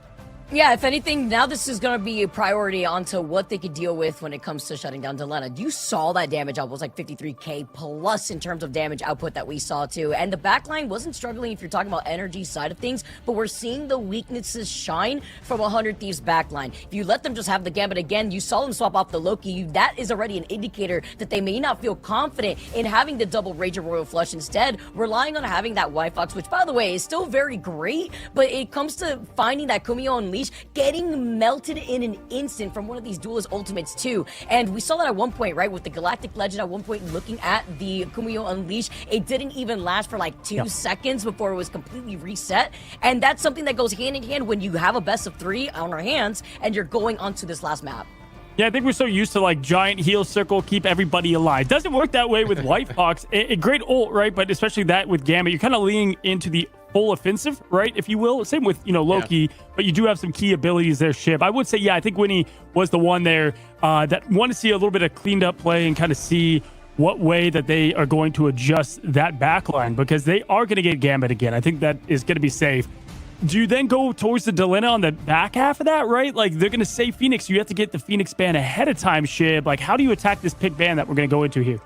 Yeah, if anything, now this is going to be a priority onto what they could deal with when it comes to shutting down Delena. You saw that damage output was like 53k plus in terms of damage output that we saw too. And the backline wasn't struggling if you're talking about energy side of things, but we're seeing the weaknesses shine from 100 Thieves backline. If you let them just have the Gambit again, you saw them swap off the Loki, that is already an indicator that they may not feel confident in having the double Rage of Royal Flush, instead relying on having that Y-Fox, which by the way is still very great, but it comes to finding that Kumiho Unleashed, getting melted in an instant from one of these Duelist ultimates too. And we saw that at one point, right, with the Galactic Legend at one point looking at the Kumiho Unleashed. It didn't even last for like 2 seconds before it was completely reset. And that's something that goes hand in hand when you have a best of 3 on our hands and you're going onto this last map. Yeah, I think we're so used to like giant heal circle, keep everybody alive. Doesn't work that way with White Fox. A great ult, right? But especially that with Gambit, you're kind of leaning into the full offensive, right? If you will. Same with, Loki, but you do have some key abilities there, Ship. I would say, yeah, I think Winnie was the one there that wanted to see a little bit of cleaned up play and kind of see what way that they are going to adjust that backline, because they are going to get Gambit again. I think that is going to be safe. Do you then go towards the Delina on the back half of that, right? Like, they're going to save Phoenix. You have to get the Phoenix ban ahead of time, Shib. Like, how do you attack this pick ban that we're going to go into here?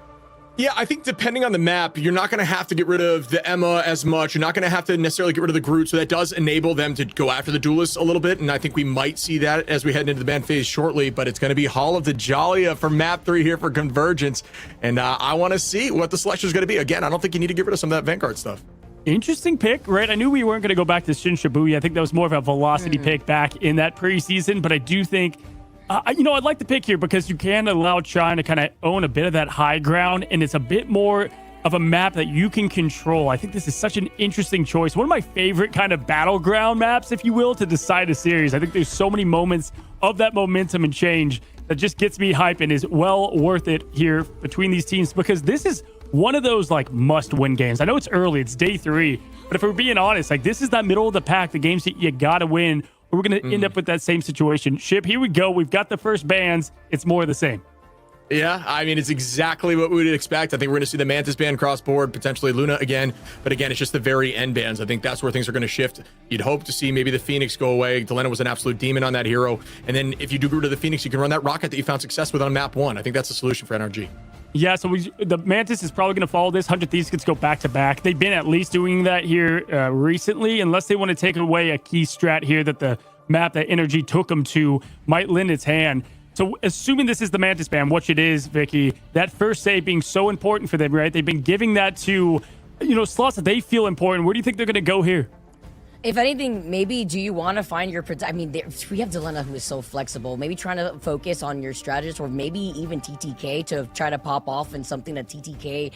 Yeah, I think depending on the map, you're not going to have to get rid of the Emma as much. You're not going to have to necessarily get rid of the Groot, so that does enable them to go after the Duelists a little bit, and I think we might see that as we head into the ban phase shortly, but it's going to be Hall of the Jalia for map 3 here for Convergence, and I want to see what the selection is going to be. Again, I don't think you need to get rid of some of that Vanguard stuff. Interesting pick, right? I knew we weren't going to go back to Shin Shibuya. I think that was more of a velocity pick back in that preseason, but I do think I'd like the pick here because you can allow Chime to kind of own a bit of that high ground, and it's a bit more of a map that you can control. I think this is such an interesting choice. One of my favorite kind of battleground maps, if you will, to decide a series. I think there's so many moments of that momentum and change that just gets me hype and is well worth it here between these teams, because this is one of those like must-win games. I know it's early, it's day 3, but if we're being honest, like this is that middle of the pack, the games that you gotta win. We're going to end up with that same situation. Ship, here we go. We've got the first bans. It's more of the same. Yeah, I mean, it's exactly what we would expect. I think we're going to see the Mantis ban cross board, potentially Luna again. But again, it's just the very end bans. I think that's where things are going to shift. You'd hope to see maybe the Phoenix go away. Delena was an absolute demon on that hero. And then if you do go to the Phoenix, you can run that rocket that you found success with on map 1. I think that's the solution for NRG. Yeah, so the Mantis is probably going to follow this. 100 Thieves gets go back-to-back. They've been at least doing that here recently, unless they want to take away a key strat here that the map that Energy took them to might lend its hand. So assuming this is the Mantis ban, which it is, Vicky, that first save being so important for them, right? They've been giving that to, slots that they feel important. Where do you think they're going to go here? If anything, maybe do you want to find your... I mean, we have Delena who is so flexible. Maybe trying to focus on your strategist, or maybe even TTK to try to pop off in something that TTK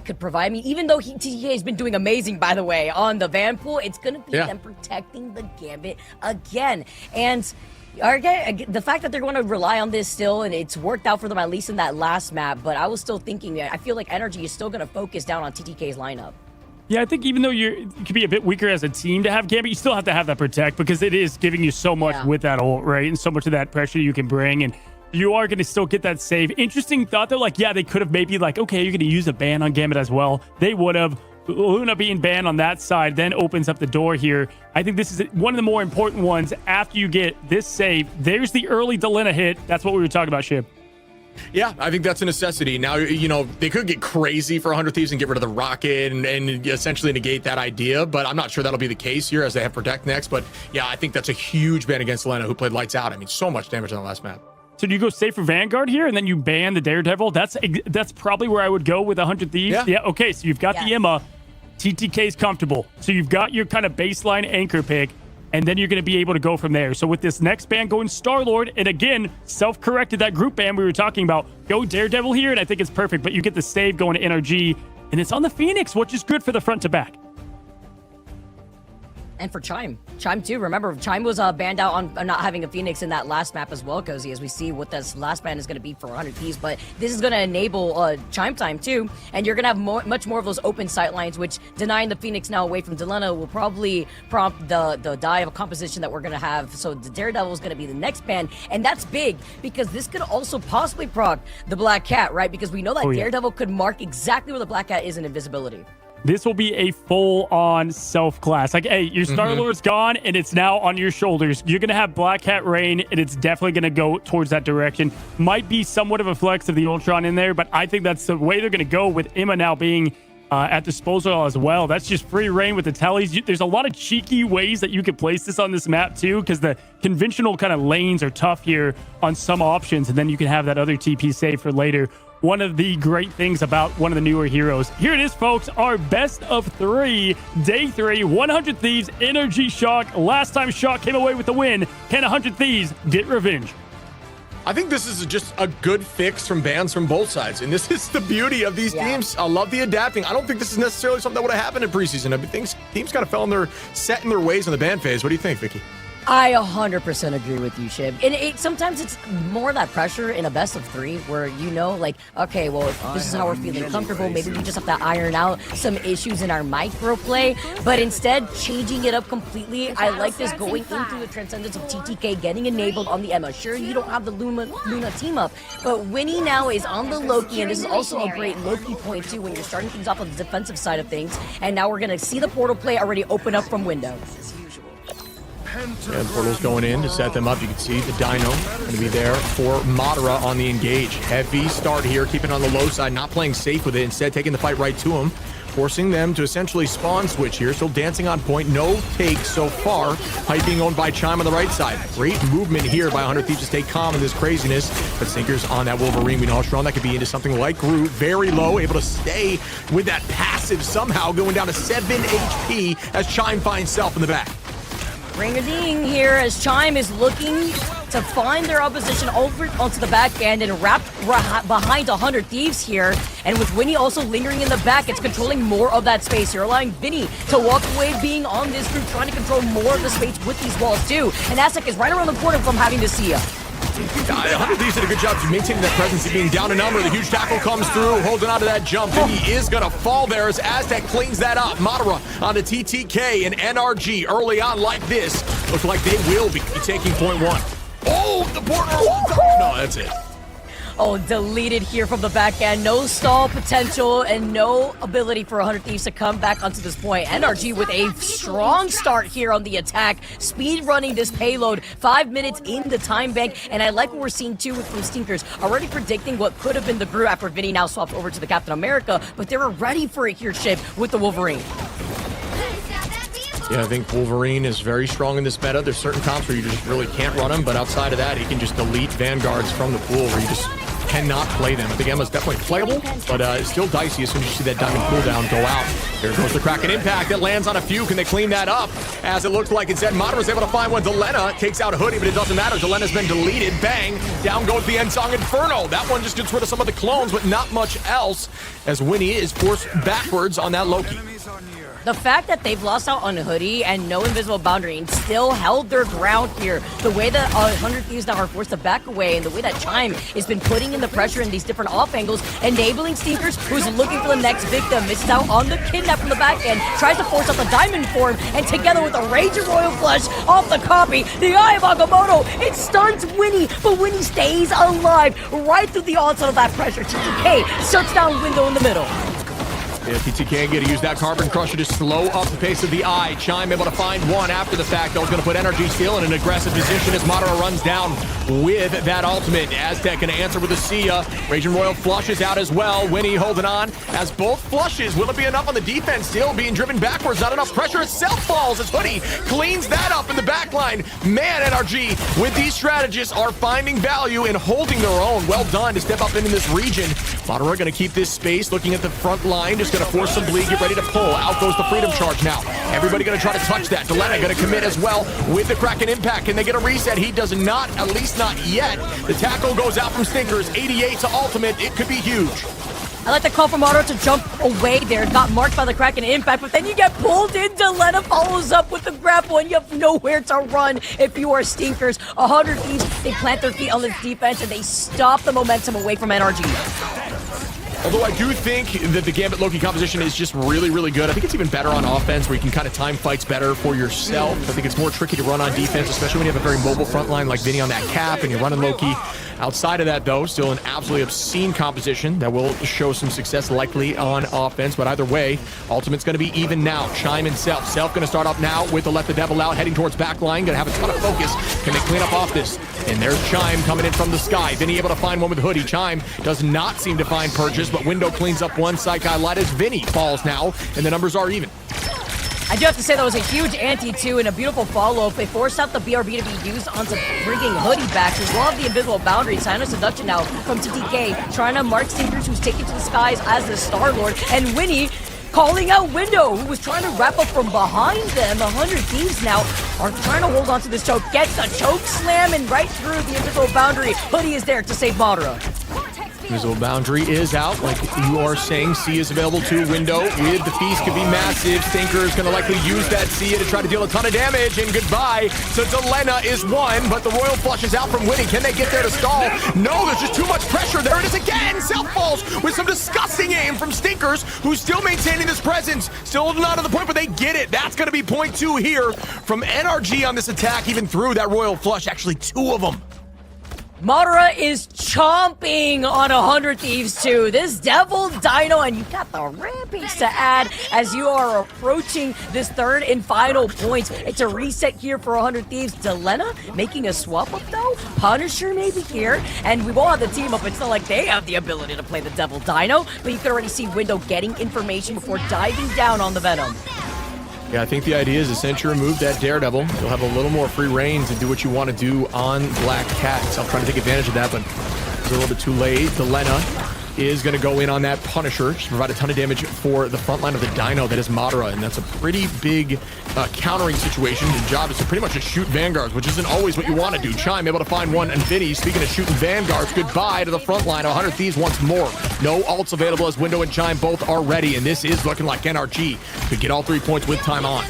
could provide me. Even though TTK has been doing amazing, by the way, on the Van Pool, it's going to be them protecting the Gambit again. And the fact that they're going to rely on this still, and it's worked out for them at least in that last map, but I was still thinking, I feel like Energy is still going to focus down on TTK's lineup. Yeah, I think even though you could be a bit weaker as a team to have Gambit, you still have to have that protect, because it is giving you so much with that ult, right? And so much of that pressure you can bring, and you are going to still get that save. Interesting thought, though. Like, yeah, they could have maybe like, okay, you're going to use a ban on Gambit as well. They would have. Luna being banned on that side then opens up the door here. I think this is one of the more important ones. After you get this save, there's the early Delena hit. That's what we were talking about, Shib. Yeah, I think that's a necessity. Now, they could get crazy for 100 Thieves and get rid of the rocket and essentially negate that idea, but I'm not sure that'll be the case here as they have Protect next. But yeah, I think that's a huge ban against Delena, who played lights out. I mean, so much damage on the last map. So do you go safe for Vanguard here and then you ban the Daredevil? That's probably where I would go with 100 Thieves. Yeah, okay, so you've got the Emma. TTK's comfortable. So you've got your kind of baseline anchor pick, and then you're going to be able to go from there. So with this next ban going Star-Lord, and again, self-corrected that group ban we were talking about, go Daredevil here, and I think it's perfect, but you get the save going to NRG, and it's on the Phoenix, which is good for the front to back. And for Chime too. Remember, Chime was banned out on not having a Phoenix in that last map as well, Cozy, as we see what this last ban is going to be for 100 Thieves. But this is going to enable Chime time too, and you're going to have much more of those open sight lines, which denying the Phoenix now away from Delena will probably prompt the die of a composition that we're going to have. So the Daredevil is going to be the next ban, and that's big because this could also possibly proc the Black Cat, right? Because we know that Daredevil could mark exactly where the Black Cat is in invisibility. This will be a full-on self-class. Like, hey, your Star-Lord's gone, and it's now on your shoulders. You're going to have Black Cat Rain, and it's definitely going to go towards that direction. Might be somewhat of a flex of the Ultron in there, but I think that's the way they're going to go with Emma now being at disposal as well. That's just free reign with the tellies. There's a lot of cheeky ways that you could place this on this map, too, because the conventional kind of lanes are tough here on some options, and then you can have that other TP save for later. One of the great things about one of the newer heroes. Here it is, folks. Our best of 3, day 3, 100 Thieves, Energy Shock. Last time Shock came away with the win. Can 100 Thieves get revenge? I think this is just a good fix from bans from both sides. And this is the beauty of these teams. I love the adapting. I don't think this is necessarily something that would have happened in preseason. I mean, teams kind of fell in set in their ways in the ban phase. What do you think, Vicky? I 100% agree with you, Shib. And sometimes it's more that pressure in a best of 3 where you know, like, okay, well, if this is how we're feeling comfortable, maybe we just have to iron out some issues in our micro play. But instead, changing it up completely, I like this going into the Transcendence of TTK, getting enabled on the Emma. Sure, you don't have the Luna team up, but Winnie now is on the Loki, and this is also a great Loki point, too, when you're starting things off on the defensive side of things. And now we're going to see the portal play already open up from window. Yeah, portal's going in to set them up. You can see the Dino going to be there for Madara on the engage. Heavy start here, keeping on the low side, not playing safe with it. Instead, taking the fight right to him, forcing them to essentially spawn switch here. Still dancing on point. No take so far. Height being owned by Chime on the right side. Great movement here by 100 Thieves to stay calm in this craziness. But Stinkers on that Wolverine. We know how strong that could be into something like Groot. Very low, able to stay with that passive somehow, going down to 7 HP as Chime finds self in the back. Ring-a-ding here as Chime is looking to find their opposition over onto the back end and wrap behind 100 Thieves here. And with Winnie also lingering in the back, it's controlling more of that space here, allowing Vinny to walk away being on this group, trying to control more of the space with these walls too. And Aztec is right around the corner from having to see ya. 100 Thieves did a good job of maintaining that presence, being down a number. The huge tackle comes through, holding on to that jump. He is going to fall there as Aztec cleans that up. Madara on the TTK and NRG early on like this. Looks like they will be taking point 1. Oh, the portal! No, that's it. Oh, deleted here from the back end. No stall potential and no ability for 100 Thieves to come back onto this point. NRG with a strong start here on the attack. Speed running this payload. 5 minutes in the time bank. And I like what we're seeing too from Stinkers. Already predicting what could have been the Groot after Vinny now swapped over to the Captain America. But they were ready for it here, Shib, with the Wolverine. Yeah, I think Wolverine is very strong in this meta. There's certain comps where you just really can't run him, but outside of that, he can just delete Vanguards from the pool where you just cannot play them. I think Emma's definitely playable, but it's still dicey as soon as you see that diamond cooldown go out. There goes the Kraken impact that lands on a few. Can they clean that up? As it looks like instead, Madara's able to find one. Delena takes out Hoodie, but it doesn't matter. Delena's been deleted. Bang! Down goes the Ensong Inferno. That one just gets rid of some of the clones, but not much else, as Winnie is forced backwards on that Loki. The fact that they've lost out on Hoodie and no invisible boundary and still held their ground here, the way that 100 Thieves now are forced to back away, and the way that Chime has been putting in the pressure in these different off angles, enabling Stinkers, who's looking for the next victim, misses out on the kidnap from the back end, tries to force out the diamond form, and together with a Raging Royal Flush off the copy, the Eye of Agamotto, it stuns Winnie, but Winnie stays alive right through the onslaught of that pressure. TTK shuts down window in the middle. Yeah, TTK going to use that Carbon Crusher to slow up the pace of the Eye. Chime able to find one after the fact, though. Is going to put Energy Steel in an aggressive position as Madara runs down with that ultimate. Aztec going to answer with a Sia. Raging Royal flushes out as well. Winnie holding on as both flushes. Will it be enough on the defense? Still being driven backwards. Not enough pressure. Itself falls as Hoodie cleans that up in the back line. Man, NRG with these strategists are finding value and holding their own. Well done to step up into this region. Madara going to keep this space, looking at the front line. Just going to force some bleed, get ready to pull. Out goes the Freedom Charge now. Everybody going to try to touch that. Delena going to commit as well with the Kraken impact. Can they get a reset? He does not, at least not yet. The tackle goes out from Stinkers. 88 to ultimate. It could be huge. I like the call from Madara to jump away there. Got marked by the Kraken impact, but then you get pulled in. Delena follows up with the grapple, and you have nowhere to run if you are Stinkers. 100 Thieves, they plant their feet on this defense, and they stop the momentum away from NRG. Although I do think that the Gambit Loki composition is just really, really good. I think it's even better on offense where you can kind of time fights better for yourself. I think it's more tricky to run on defense, especially when you have a very mobile front line like Vinny on that cap and you're running Loki. Outside of that, though, still an absolutely obscene composition that will show some success likely on offense. But either way, Ultimate's going to be even now. Chime and Self. Self going to start up now with the Let the Devil Out, heading towards backline. Going to have a ton of focus. Can they clean up off this? And there's Chime coming in from the sky. Vinny able to find one with Hoodie. Chime does not seem to find Purchase, but Window cleans up one. Psychi Light as Vinny falls now, and the numbers are even. I do have to say that was a huge ante too, and a beautiful follow-up. They forced out the BRB to be used onto bringing Hoodie back, as well as the invisible boundary. Silent Seduction now from TTK, trying to mark Stinkers, who's taken to the skies as the Star-Lord, and Winnie calling out Window, who was trying to wrap up from behind them. 100 Thieves now are trying to hold on to this choke. Gets a choke slam and right through the invisible boundary. Hoodie is there to save Madara. Invisible Boundary is out. Like you are saying, C is available too. Window with the Feast could be massive. Stinker is going to likely use that C to try to deal a ton of damage. And goodbye. So Delena is one, but the Royal Flush is out from winning. Can they get there to stall? No, there's just too much pressure. There it is again. South falls with some disgusting aim from Stinkers, who's still maintaining this presence. Still not to the point, but they get it. That's going to be point 2 here from NRG on this attack, even through that Royal Flush. Actually, 2 of them. Madara is chomping on 100 Thieves too. This Devil Dino, and you got the Rampage to add as you are approaching this 3rd and final point. It's a reset here for 100 Thieves. Delena making a swap up though. Punisher maybe here, and we won't have the team up. It's not like they have the ability to play the Devil Dino, but you can already see Window getting information before diving down on the Venom. Yeah, I think the idea is essentially remove that Daredevil. You'll have a little more free reign to do what you want to do on Black Cat. So I'm trying to take advantage of that, but it's a little bit too late. Delena is going to go in on that Punisher, just provide a ton of damage for the front line of the Dino. That is Madara, and that's a pretty big countering situation. Your job is to pretty much just shoot Vanguards, which isn't always what you want to do. Chime able to find one, and Vinny, speaking of shooting Vanguards, goodbye to the front line. 100 Thieves once more. No ults available as Window and Chime both are ready, and this is looking like NRG could get all 3 points with time on.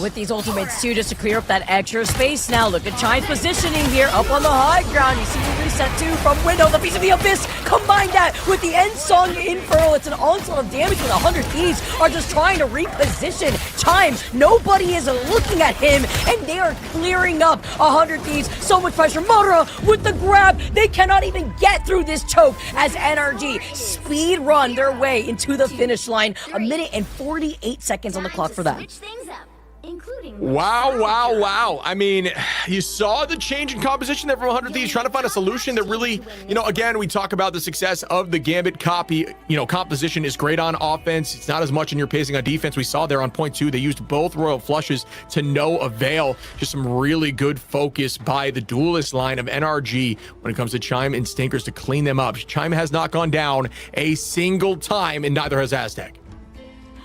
With these ultimates too, just to clear up that extra space. Now look at Chime's positioning here up on the high ground. You see the reset too from Window, the Piece of the Abyss. Combine that with the End Song Inferno. It's an onslaught of damage with 100 Thieves are just trying to reposition Chime. Nobody is looking at him, and they are clearing up 100 Thieves. So much pressure. Madara with the grab. They cannot even get through this choke as NRG speed run their way into the finish line. 1 minute and 48 seconds on the clock for that. Wow. I mean, you saw the change in composition there from 100 Thieves, trying to find a solution that really, again, we talk about the success of the Gambit copy. Composition is great on offense. It's not as much in your pacing on defense. We saw there on point 2, they used both Royal Flushes to no avail. Just some really good focus by the duelist line of NRG when it comes to Chime and Stinkers to clean them up. Chime has not gone down a single time, and neither has Aztec.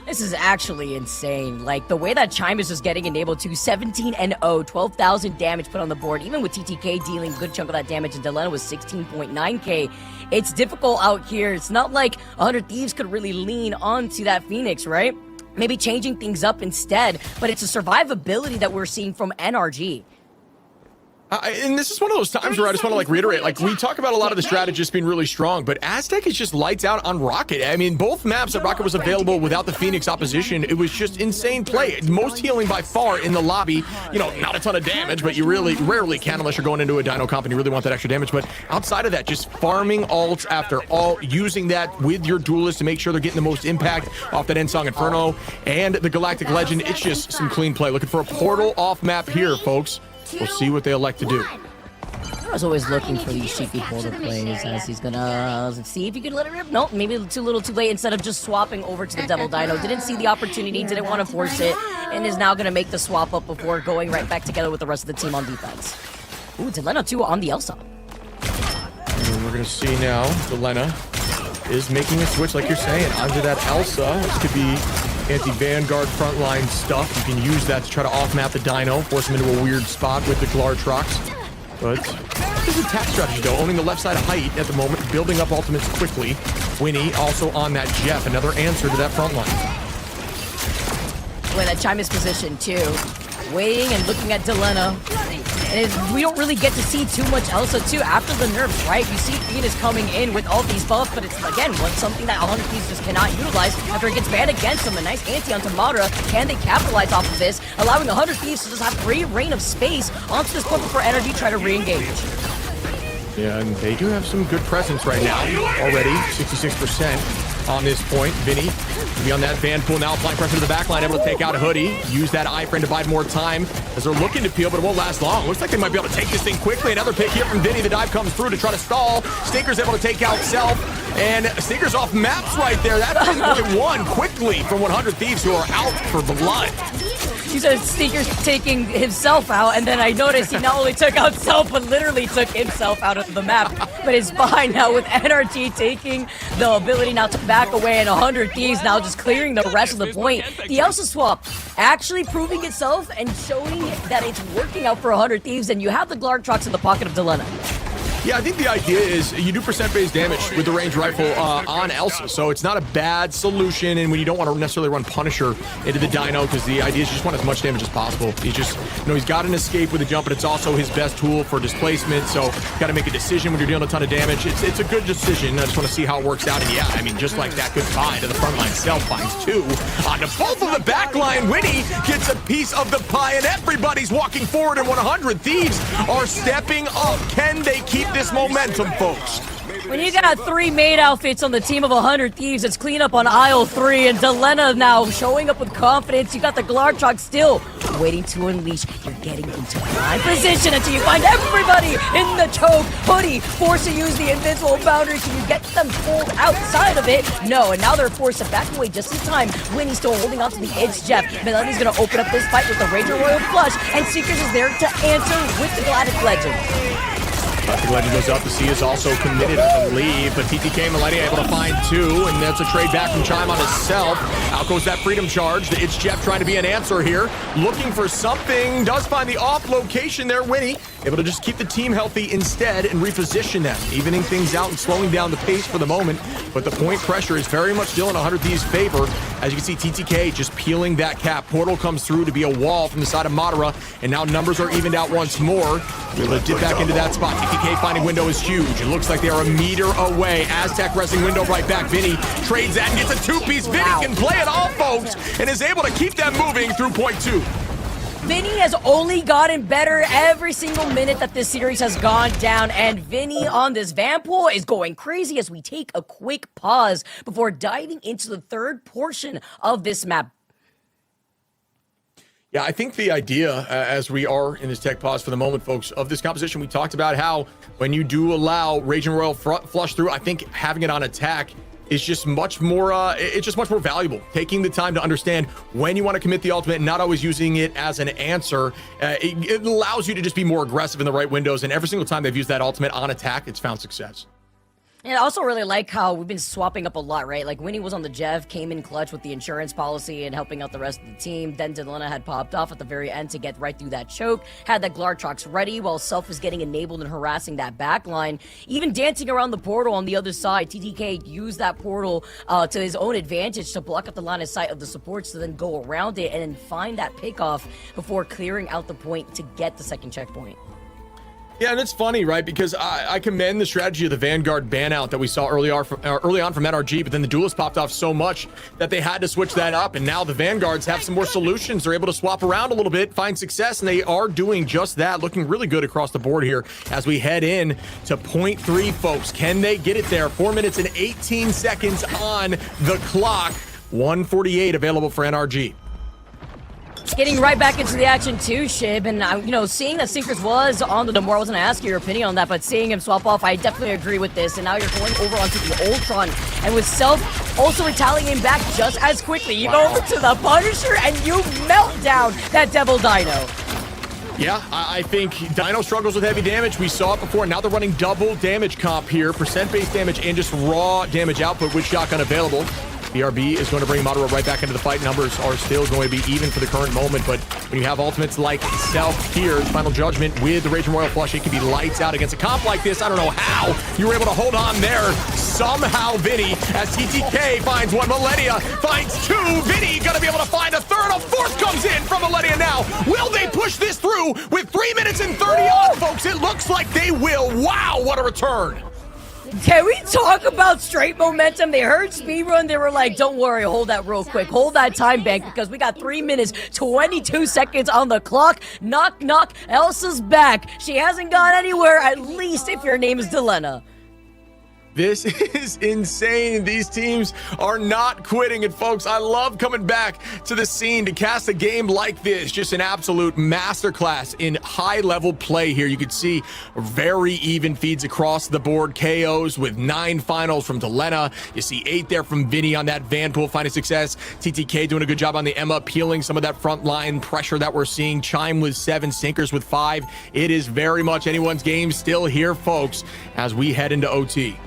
This is actually insane. Like, the way that Chime is just getting enabled to 17-0, 12,000 damage put on the board, even with TTK dealing a good chunk of that damage, and Delena was 16.9k. It's difficult out here. It's not like 100 Thieves could really lean onto that Phoenix, right? Maybe changing things up instead, but it's a survivability that we're seeing from NRG. And this is one of those times where I just want to reiterate, we talk about a lot of the strategists being really strong, but Aztec is just lights out on Rocket. I mean, both maps that Rocket was available without the Phoenix opposition, it was just insane play. Most healing by far in the lobby. Not a ton of damage, but you rarely can unless you're going into a Dino comp and you really want that extra damage. But outside of that, just farming ults after all, using that with your duelist to make sure they're getting the most impact off that End Song Inferno and the Galactic Legend. It's just some clean play. Looking for a portal off map here, folks. We'll see what they elect to do. I was always looking for these cheeky portal plays as he's gonna see if he can let it rip. Nope, maybe too little too late. Instead of just swapping over to the Devil Dino, didn't see the opportunity, didn't want to force it, and is now gonna make the swap up before going right back together with the rest of the team on defense. Ooh, Delena too on the Elsa. And we're gonna see now, Delena is making a switch, like you're saying, onto that Elsa. This could be anti-Vanguard frontline stuff. You can use that to try to off-map the Dino, force him into a weird spot with the Glartrox. But this is attack strategy, though, owning the left side of height at the moment, building up ultimates quickly. Winnie also on that Jeff, another answer to that front line. When that Chime is positioned, too. Waiting and looking at Delena. And we don't really get to see too much Elsa, too, after the nerfs, right? You see Phoenix coming in with all these buffs, but it's, again, something that 100 Thieves just cannot utilize after it gets banned against them. A nice anti onto Madara. Can they capitalize off of this, allowing 100 Thieves to just have free reign of space onto this point before NRG try to re-engage? Yeah, and they do have some good presence right now. Already, 66% on this point. Vinny to be on that Van Pool now, applying pressure to the backline, able to take out a Hoodie. Use that iframe to buy more time as they're looking to peel, but it won't last long. Looks like they might be able to take this thing quickly. Another pick here from Vinny. The dive comes through to try to stall. Stinker's able to take out Self, and Stinker's off maps right there. That's 10.1 quickly from 100 Thieves who are out for blood. He said Stinker's taking himself out, and then I noticed he not only took out Self, but literally took himself out of the map. But it's fine now with NRG taking the ability now to back away, and 100 Thieves now just clearing the rest of the point. The Elsa swap actually proving itself and showing that it's working out for 100 Thieves, and you have the Glartrox in the pocket of Delena. Yeah, I think the idea is you do percent-based damage with the range rifle on Elsa, so it's not a bad solution. And when you don't want to necessarily run Punisher into the Dino, because the idea is you just want as much damage as possible. He's just, he's got an escape with a jump, but it's also his best tool for displacement. So got to make a decision when you're dealing a ton of damage. It's a good decision. I just want to see how it works out. And yeah, I mean, just like that, goodbye to the front line. Self finds 2 onto both of the back line. Winnie gets a piece of the pie, and everybody's walking forward. And 100 Thieves are stepping up. Can they keep this momentum, folks? When you got 3 maid outfits on the team of 100 Thieves, it's clean up on aisle 3, and Delena now showing up with confidence. You got the Glarchok still waiting to unleash. You're getting into prime position until you find everybody in the choke. Hoodie forced to use the invincible boundary. Can you get them pulled outside of it? No, and now they're forced to back away just in time. Winnie's still holding on to the edge, Jeff. Melody's going to open up this fight with the Ranger Royal Flush, and Seekers is there to answer with the Galactic Legend. The Legend goes up. The C is also committed, I believe, but TTK Millennia able to find 2, and that's a trade back from Chime on himself. Out goes that freedom charge. It's Jeff trying to be an answer here, looking for something. Does find the off location there. Winnie able to just keep the team healthy instead and reposition them, evening things out and slowing down the pace for the moment. But the point pressure is very much still in 100 Thieves' favor. As you can see, TTK just peeling that cap. Portal comes through to be a wall from the side of Madara, and now numbers are evened out once more. Able to dip back into that spot. TTK finding window is huge. It looks like they are a meter away. Aztec wrestling window right back. Vinny trades that and gets a 2-piece. Vinny can play it all, folks, and is able to keep them moving through point 2. Vinny has only gotten better every single minute that this series has gone down, and Vinny on this Vanpool is going crazy as we take a quick pause before diving into the third portion of this map. Yeah, I think the idea, as we are in this tech pause for the moment, folks, of this composition, we talked about how when you do allow Raging Royal flush through, I think having it on attack is just much more, it's just much more valuable. Taking the time to understand when you want to commit the ultimate and not always using it as an answer, it allows you to just be more aggressive in the right windows. And every single time they've used that ultimate on attack, it's found success. And I also really like how we've been swapping up a lot, right? Like, Winnie was on the Jev, came in clutch with the insurance policy and helping out the rest of the team. Then Delena had popped off at the very end to get right through that choke. Had that Glartrox ready while Self was getting enabled and harassing that back line. Even dancing around the portal on the other side, TTK used that portal to his own advantage to block up the line of sight of the supports to then go around it and then find that pickoff before clearing out the point to get the second checkpoint. Yeah, and it's funny, right? Because I commend the strategy of the Vanguard ban out that we saw early on from NRG, but then the Duelist popped off so much that they had to switch that up, and now the Vanguards have some more solutions. They're able to swap around a little bit, find success, and they are doing just that, looking really good across the board here as we head in to point 3, folks. Can they get it there? 4 minutes and 18 seconds on the clock. 148 available for NRG. Getting right back into the action too, Shib, and seeing that Sinkers was on the Demore, I wasn't gonna ask your opinion on that, but seeing him swap off, I definitely agree with this. And now you're going over onto the Ultron, and with Self also retaliating back just as quickly. You go over to the Punisher and you melt down that Devil Dino. Yeah, I think Dino struggles with heavy damage. We saw it before. Now they're running double damage comp here, percent-based damage and just raw damage output with shotgun available. BRB is going to bring Madara right back into the fight. Numbers are still going to be even for the current moment, but when you have ultimates like Self here, Final Judgment with the Raging Royal Flush, it can be lights out against a comp like this. I don't know how you were able to hold on there. Somehow, Vinny, as TTK finds one, Millennia finds 2. Vinny gonna be able to find a third. A fourth comes in from Millennia now. Will they push this through with 3 minutes and 30 on, folks? It looks like they will. Wow, what a return. Can we talk about straight momentum? They heard speedrun. They were like, don't worry, hold that real quick. Hold that time bank because we got 3 minutes, 22 seconds on the clock. Knock, knock. Elsa's back. She hasn't gone anywhere, at least if your name is Delena. This is insane. These teams are not quitting. And folks, I love coming back to the scene to cast a game like this. Just an absolute masterclass in high-level play here. You can see very even feeds across the board. KOs with 9 finals from Delena. You see 8 there from Vinny on that Vanpool finding success. TTK doing a good job on the Emma, peeling some of that front line pressure that we're seeing. Chime with 7, Sinkers with 5. It is very much anyone's game still here, folks, as we head into OT.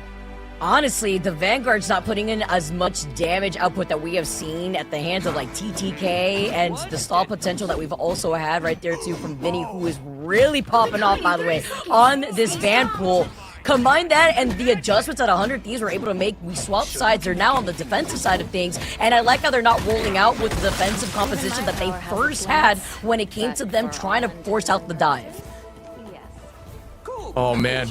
Honestly, the Vanguard's not putting in as much damage output that we have seen at the hands of like TTK and the stall potential that we've also had right there too from Vinny, who is really popping off, by the way, on this Vanpool. Combine that and the adjustments that 100 Thieves were able to make. We swap sides. They're now on the defensive side of things. And I like how they're not rolling out with the defensive composition that they first had when it came to them trying to force out the dive. Oh man,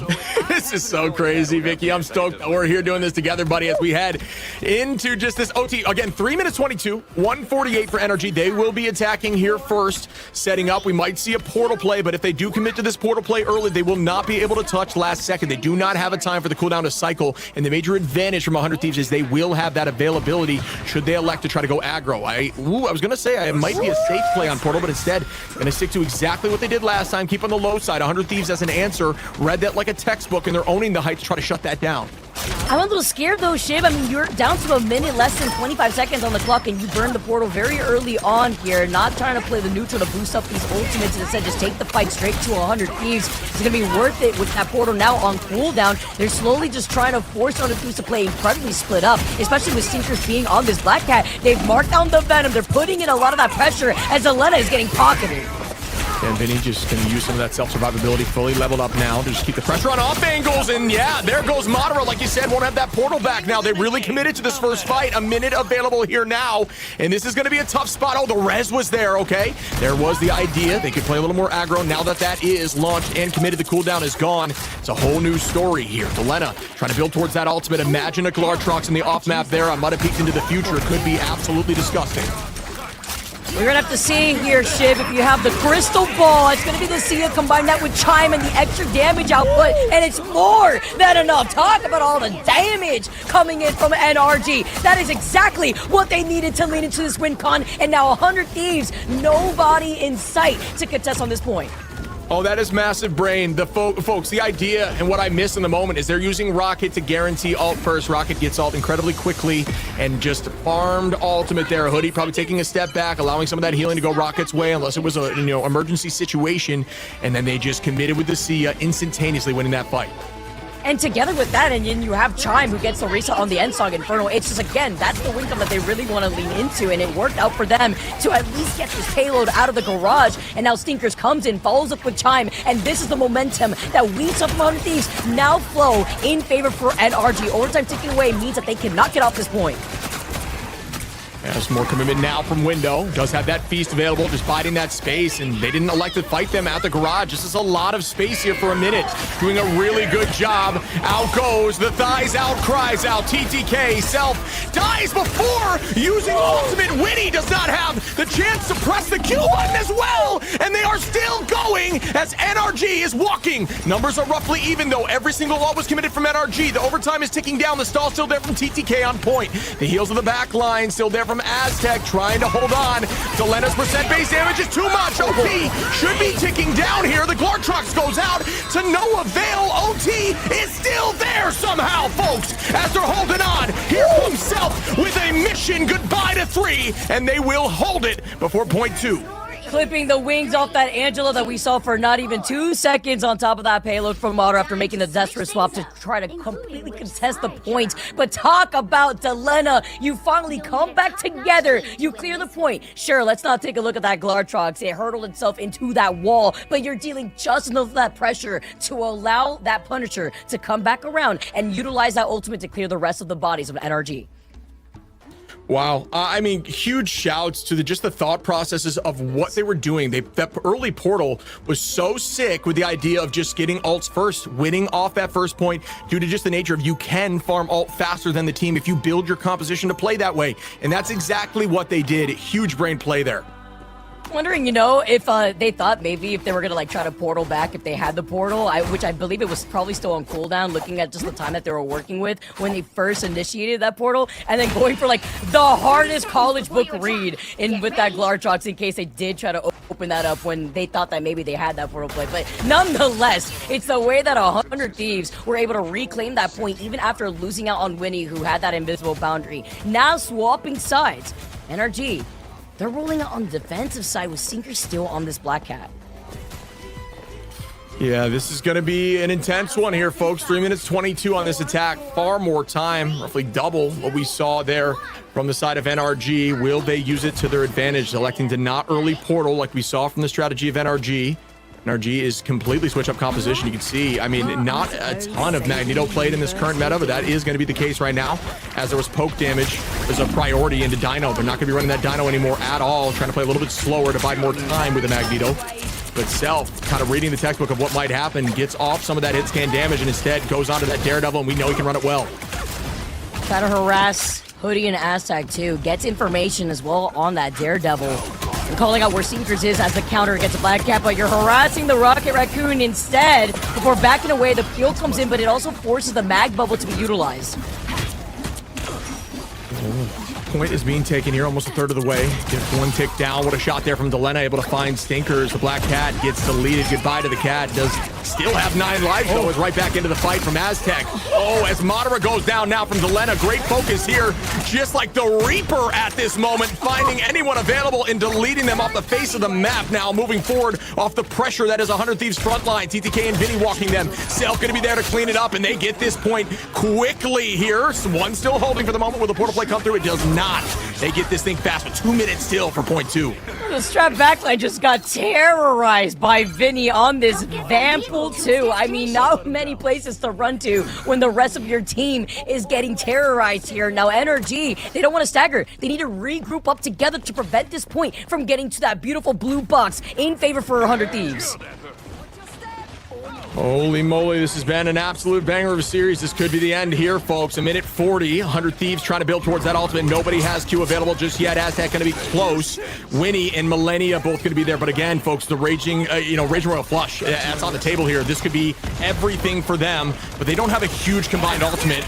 this is so crazy, Vicky. I'm stoked that we're here doing this together, buddy, as we head into just this OT. Again, 3 minutes 22, 148 for NRG. They will be attacking here first, setting up. We might see a portal play, but if they do commit to this portal play early, they will not be able to touch last second. They do not have a time for the cooldown to cycle, and the major advantage from 100 Thieves is they will have that availability should they elect to try to go aggro. I was going to say it might be a safe play on portal, but instead, going to stick to exactly what they did last time, keep on the low side. 100 Thieves as an answer. Read that like a textbook, and they're owning the height to try to shut that down. I'm a little scared though, Shib. I mean, you're down to a minute, less than 25 seconds on the clock, and you burned the portal very early on here. Not trying to play the neutral to boost up these ultimates, and instead just take the fight straight to 100 Thieves. It's going to be worth it with that portal now on cooldown. They're slowly just trying to force 100 Thieves to play incredibly split up, especially with Stinkers being on this Black Cat. They've marked down the Venom. They're putting in a lot of that pressure as Elena is getting pocketed. And Vinny just going to use some of that self-survivability, fully leveled up now to just keep the pressure on off angles. And yeah, there goes Madara. Like you said, won't have that portal back now. They really committed to this first fight. A minute available here now. And this is going to be a tough spot. Oh, the res was there, okay? There was the idea. They could play a little more aggro. Now that that is launched and committed, the cooldown is gone. It's a whole new story here. Delena trying to build towards that ultimate. Imagine a Glartrox in the off map there. I might have peeked into the future. It could be absolutely disgusting. We're going to have to see here, Shiv, if you have the crystal ball. It's going to be the Sia, combine that with Chime and the extra damage output, and it's more than enough. Talk about all the damage coming in from NRG. That is exactly what they needed to lean into this win con, and now 100 Thieves, nobody in sight to contest on this point. Oh, that is massive brain. The folks, the idea and what I miss in the moment is they're using Rocket to guarantee ult first. Rocket gets ult incredibly quickly and just farmed ultimate there. Hoodie probably taking a step back, allowing some of that healing to go Rocket's way unless it was a emergency situation. And then they just committed with the Sia, instantaneously winning that fight. And together with that, and then you have Chime who gets the reset on the Ensong Inferno. It's just, again, that's the win-up that they really want to lean into, and it worked out for them to at least get this payload out of the garage. And now Stinkers comes in, follows up with Chime, and this is the momentum that we saw from 100 Thieves now flow in favor for NRG. Overtime ticking away means that they cannot get off this point. There's more commitment now from Window. Does have that feast available, just biding that space, and they didn't elect to fight them at the garage. This is a lot of space here for a minute. Doing a really good job. Out goes the thighs, out cries out. TTK self dies before using ultimate. Winnie does not have the chance to press the Q button as well, and they are still going as NRG is walking. Numbers are roughly even though. Every single ult was committed from NRG. The overtime is ticking down. The stall still there from TTK on point. The heals of the back line still there from Aztec, trying to hold on. Delena's percent base damage is too much. OT should be ticking down here. The Glartrox goes out to no avail. OT is still there somehow, folks, as they're holding on. Here comes Self with a mission goodbye to 3, and they will hold it before point 2. Clipping the wings off that Angela that we saw for not even 2 seconds on top of that payload from Madara after making the desperate swap to try to completely contest the point. But talk about Delena. You finally come back together. You clear the point. Sure, let's not take a look at that Glartrox. It hurtled itself into that wall, but you're dealing just enough of that pressure to allow that Punisher to come back around and utilize that ultimate to clear the rest of the bodies of NRG. Wow. I mean, huge shouts to just the thought processes of what they were doing. That early portal was so sick with the idea of just getting ults first, winning off that first point due to just the nature of you can farm ult faster than the team if you build your composition to play that way. And that's exactly what they did. Huge brain play there. Wondering, if they thought maybe if they were gonna try to portal back if they had the portal, which I believe it was probably still on cooldown, looking at just the time that they were working with when they first initiated that portal, and then going for the hardest college book read with that Glartrox in case they did try to open that up when they thought that maybe they had that portal play. But nonetheless, it's the way that 100 Thieves were able to reclaim that point even after losing out on Winnie, who had that invisible boundary. Now swapping sides, NRG. They're rolling out on the defensive side with Sinker still on this Black Cat. Yeah, this is going to be an intense one here, folks. 3 minutes 22 on this attack. Far more time, roughly double what we saw there from the side of NRG. Will they use it to their advantage, electing to not early portal like we saw from the strategy of NRG? NRG is completely switch up composition. You can see, I mean, not a ton of Magneto played in this current meta, but that is going to be the case right now. As there was poke damage, there's a priority into Dino. They're not going to be running that Dino anymore at all. Trying to play a little bit slower to buy more time with the Magneto. But Self, kind of reading the textbook of what might happen, gets off some of that hit scan damage and instead goes onto that Daredevil, and we know he can run it well. Try to harass Hoodie and Aztec too. Gets information as well on that Daredevil. You're calling out where Sinkers is as the counter against a Black Cat, but you're harassing the Rocket Raccoon instead before backing away. The peel comes in, but it also forces the mag bubble to be utilized. Point is being taken here, almost a third of the way. Gets one tick down. What a shot there from Delena, able to find Stinkers. The Black Cat gets deleted. Goodbye to the Cat. Does still have 9 lives, though. Is right back into the fight from Aztec. Oh, as Madara goes down now from Delena. Great focus here. Just like the Reaper at this moment, finding anyone available and deleting them off the face of the map now. Moving forward off the pressure that is 100 Thieves front line. TTK and Vinny walking them. Self going to be there to clean it up, and they get this point quickly here. One still holding for the moment. Will the portal play come through? It does not. They get this thing fast, but 2 minutes still for point 2. The strap backline just got terrorized by Vinny on this Vample too. I mean, not many places to run to when the rest of your team is getting terrorized here. Now, NRG, they don't want to stagger. They need to regroup up together to prevent this point from getting to that beautiful blue box in favor for 100 Thieves. Holy moly, this has been an absolute banger of a series. This could be the end here, folks. A minute 40, 100 Thieves trying to build towards that ultimate. Nobody has Q available just yet. Aztec going to be close. Winnie and Millennia both going to be there. But again, folks, the Raging Royal Flush, that's on the table here. This could be everything for them, but they don't have a huge combined ultimate.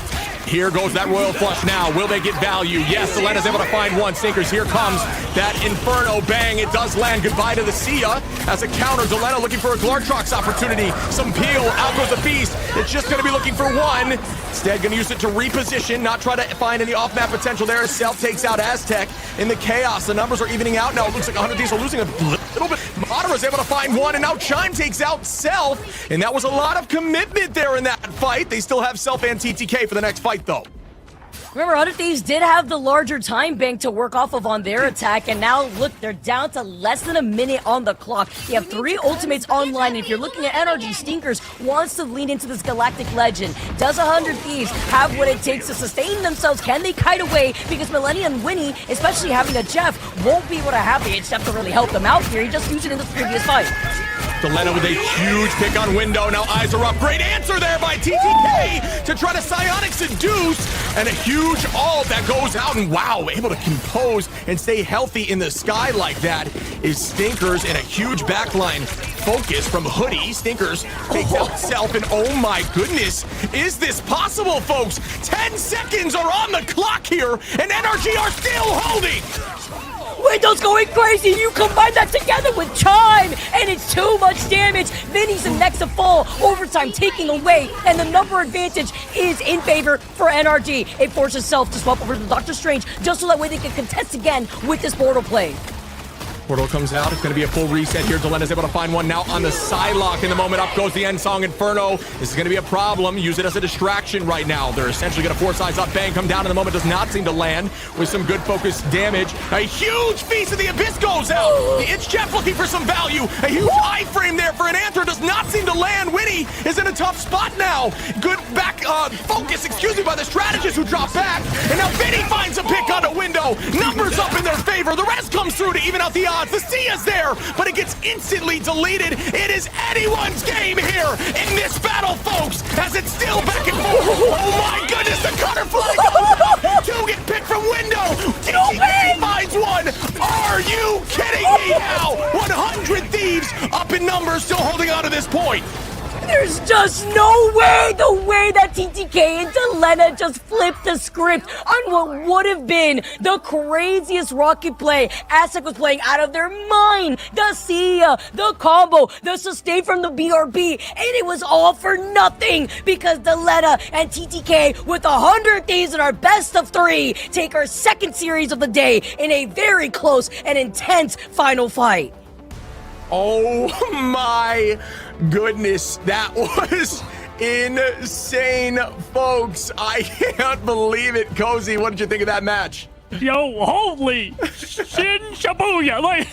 Here goes that Royal Flush now. Will they get value? Yes, Delena's able to find one. Stinkers, here comes that Inferno. Bang, it does land. Goodbye to the Sia. As a counter, Delena looking for a Glartrox opportunity. Some peel, out goes the Beast. It's just going to be looking for one. Instead, going to use it to reposition, not try to find any off-map potential there. Self takes out Aztec in the chaos. The numbers are evening out now. It looks like 100 Thieves are losing a little bit. Madara's able to find one, and now Chime takes out Self. And that was a lot of commitment there in that fight. They still have Self and TTK for the next fight, though. Remember, 100 Thieves did have the larger time bank to work off of on their attack, and now, look, they're down to less than a minute on the clock. They have 3 ultimates online, and if you're looking at NRG, Stinkers wants to lean into this Galactic Legend. Does 100 Thieves have what it takes to sustain themselves? Can they kite away? Because Millennia and Winnie, especially having a Jeff, won't be able to have the Jeff to really help them out here. He just used it in the previous fight. Delena with a huge pick on Window. Now eyes are up. Great answer there by TTK to try to Psionic Seduce. And a huge ult that goes out. And wow, able to compose and stay healthy in the sky like that is Stinkers, and a huge backline focus from Hoodie. Stinkers takes out Self, and oh my goodness, is this possible, folks? 10 seconds are on the clock here, and NRG are still holding. Window's going crazy. You combine that together with Chime, and it's too much damage. Vinny's the next to fall. Overtime taking away, and the number advantage is in favor for NRG. It forces Self to swap over to Doctor Strange just so that way they can contest again with this portal play. Portal comes out. It's going to be a full reset here. Delena's able to find one now on the Psylocke in the moment. Up goes the End Song Inferno. This is going to be a problem. Use it as a distraction right now. They're essentially going to force eyes up. Bang, come down in the moment. Does not seem to land with some good focused damage. A huge Feast of the Abyss goes out. The Itch Chef looking for some value. A huge iframe there for an Anther. Does not seem to land. Winnie is in a tough spot now. Good back focus, by the strategist who dropped back. And now Vinny finds a pick on a Window. Numbers up in their favor. The rest comes through to even out the odds. The Sia's there, but it gets instantly deleted. It is anyone's game here in this battle, folks, as it's still back and forth. Oh my goodness, the cutter flag. 2 get picked from Window. TTK finds one. Are you kidding me now? 100 Thieves up in numbers, still holding on to this point. There's just no way, the way that TTK and Delena just flipped the script on what would have been the craziest rocket play. Aztec was playing out of their mind. The Sia, the combo, the sustain from the BRB, and it was all for nothing because Delena and TTK with 100 Thieves in our best of 3 take our second series of the day in a very close and intense final fight. Oh my goodness, that was insane, folks. I can't believe it. Cozy, what did you think of that match? Yo, holy shin shabuya. Like,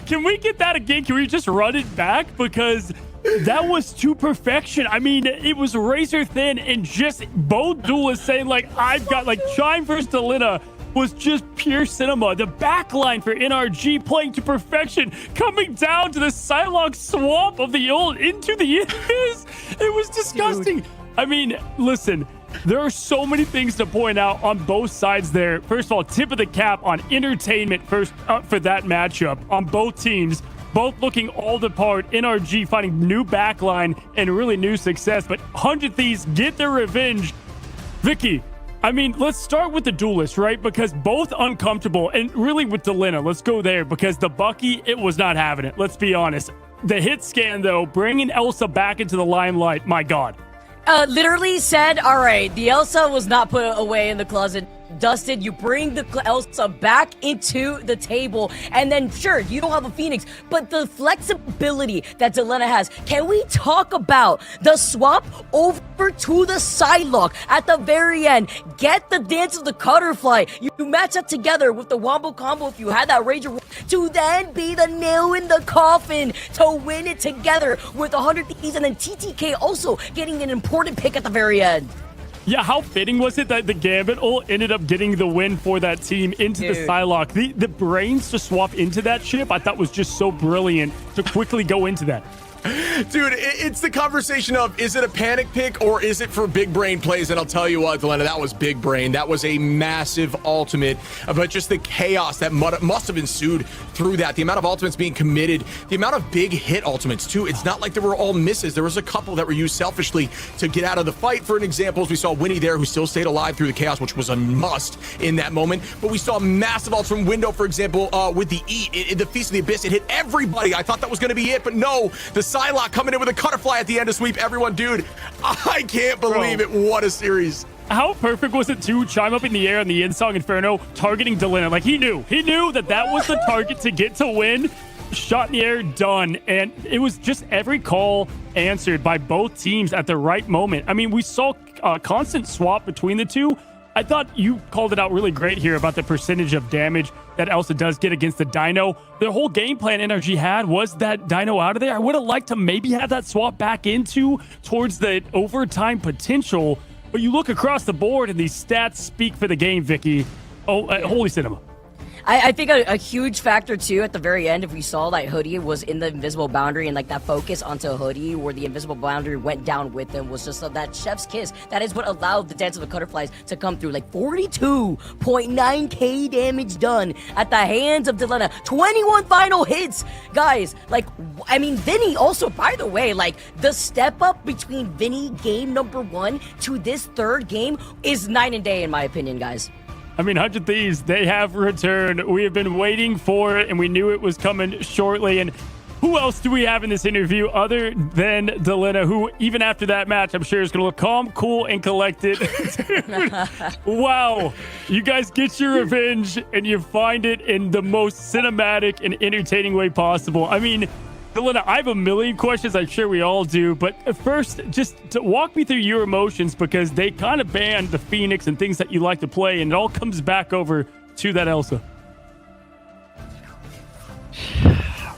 can we get that again? Can we just run it back? Because that was to perfection. I mean, it was razor thin, and just both duelists saying, like, I've got, like, Chime versus Delina was just pure cinema. The backline for NRG playing to perfection, coming down to the Psylocke swamp of the ult into the Invis. It was disgusting. Dude. I mean, listen, there are so many things to point out on both sides there. First of all, tip of the cap on entertainment first for that matchup on both teams. Both looking all the part. NRG finding new backline and really new success. But 100 Thieves get their revenge. Vicky, I mean, let's start with the duelist, right? Because both uncomfortable. And really with Delina, let's go there. Because the Bucky, it was not having it. Let's be honest. The hit scan, though, bringing Elsa back into the limelight. My God. Literally said, all right, the Elsa was not put away in the closet. Dustin, you bring the Elsa back into the table, and then sure, you don't have a Phoenix, but the flexibility that Delina has. Can we talk about the swap over to the Psylocke at the very end? Get the dance of the Cutterfly. You match up together with the Wombo combo if you had that Ranger to then be the nail in the coffin to win it together with 100 Thieves, and then TTK also getting an important pick at the very end. Yeah, how fitting was it that the Gambit ult ended up getting the win for that team into the Psylocke? The brains to swap into that ship, I thought was just so brilliant to quickly go into that. Dude, it's the conversation of, is it a panic pick or is it for big brain plays? And I'll tell you what, Delina, that was big brain. That was a massive ultimate, but just the chaos that must have ensued through that. The amount of ultimates being committed, the amount of big hit ultimates too. It's not like there were all misses. There was a couple that were used selfishly to get out of the fight. For an example, we saw Winnie there, who still stayed alive through the chaos, which was a must in that moment. But we saw massive ults from Window, for example, with the E, the Feast of the Abyss. It hit everybody. I thought that was going to be it, but no, the Psylocke coming in with a Cutterfly at the end to sweep everyone. Dude, I can't believe it. What a series. How perfect was it to Chime up in the air on the Insong Inferno targeting Delina? Like, he knew that was the target to get to win. Shot in the air, done. And it was just every call answered by both teams at the right moment. I mean, we saw a constant swap between the two. I thought you called it out really great here about the percentage of damage that Elsa does get against the Dino. The whole game plan NRG had was that Dino out of there. I would have liked to maybe have that swap back into towards the overtime potential. But you look across the board and these stats speak for the game, Vicky. Oh, holy cinema. I think a huge factor too at the very end, if we saw that Hoodie was in the invisible boundary and like that focus onto Hoodie where the invisible boundary went down with him, was just that chef's kiss. That is what allowed the Dance of the Cutterflies to come through. Like 42.9k damage done at the hands of Delina. 21 final hits. Guys, like, I mean, Vinny also, by the way, like the step up between Vinny game number 1 to this third game is night and day in my opinion, guys. I mean, 100 Thieves, they have returned. We have been waiting for it, and we knew it was coming shortly. And who else do we have in this interview other than Delina, who, even after that match, I'm sure is going to look calm, cool, and collected. Dude, wow. You guys get your revenge, and you find it in the most cinematic and entertaining way possible. I mean, Delina, I have a million questions. I'm sure we all do. But first, just to walk me through your emotions, because they kind of banned the Phoenix and things that you like to play, and it all comes back over to that Elsa.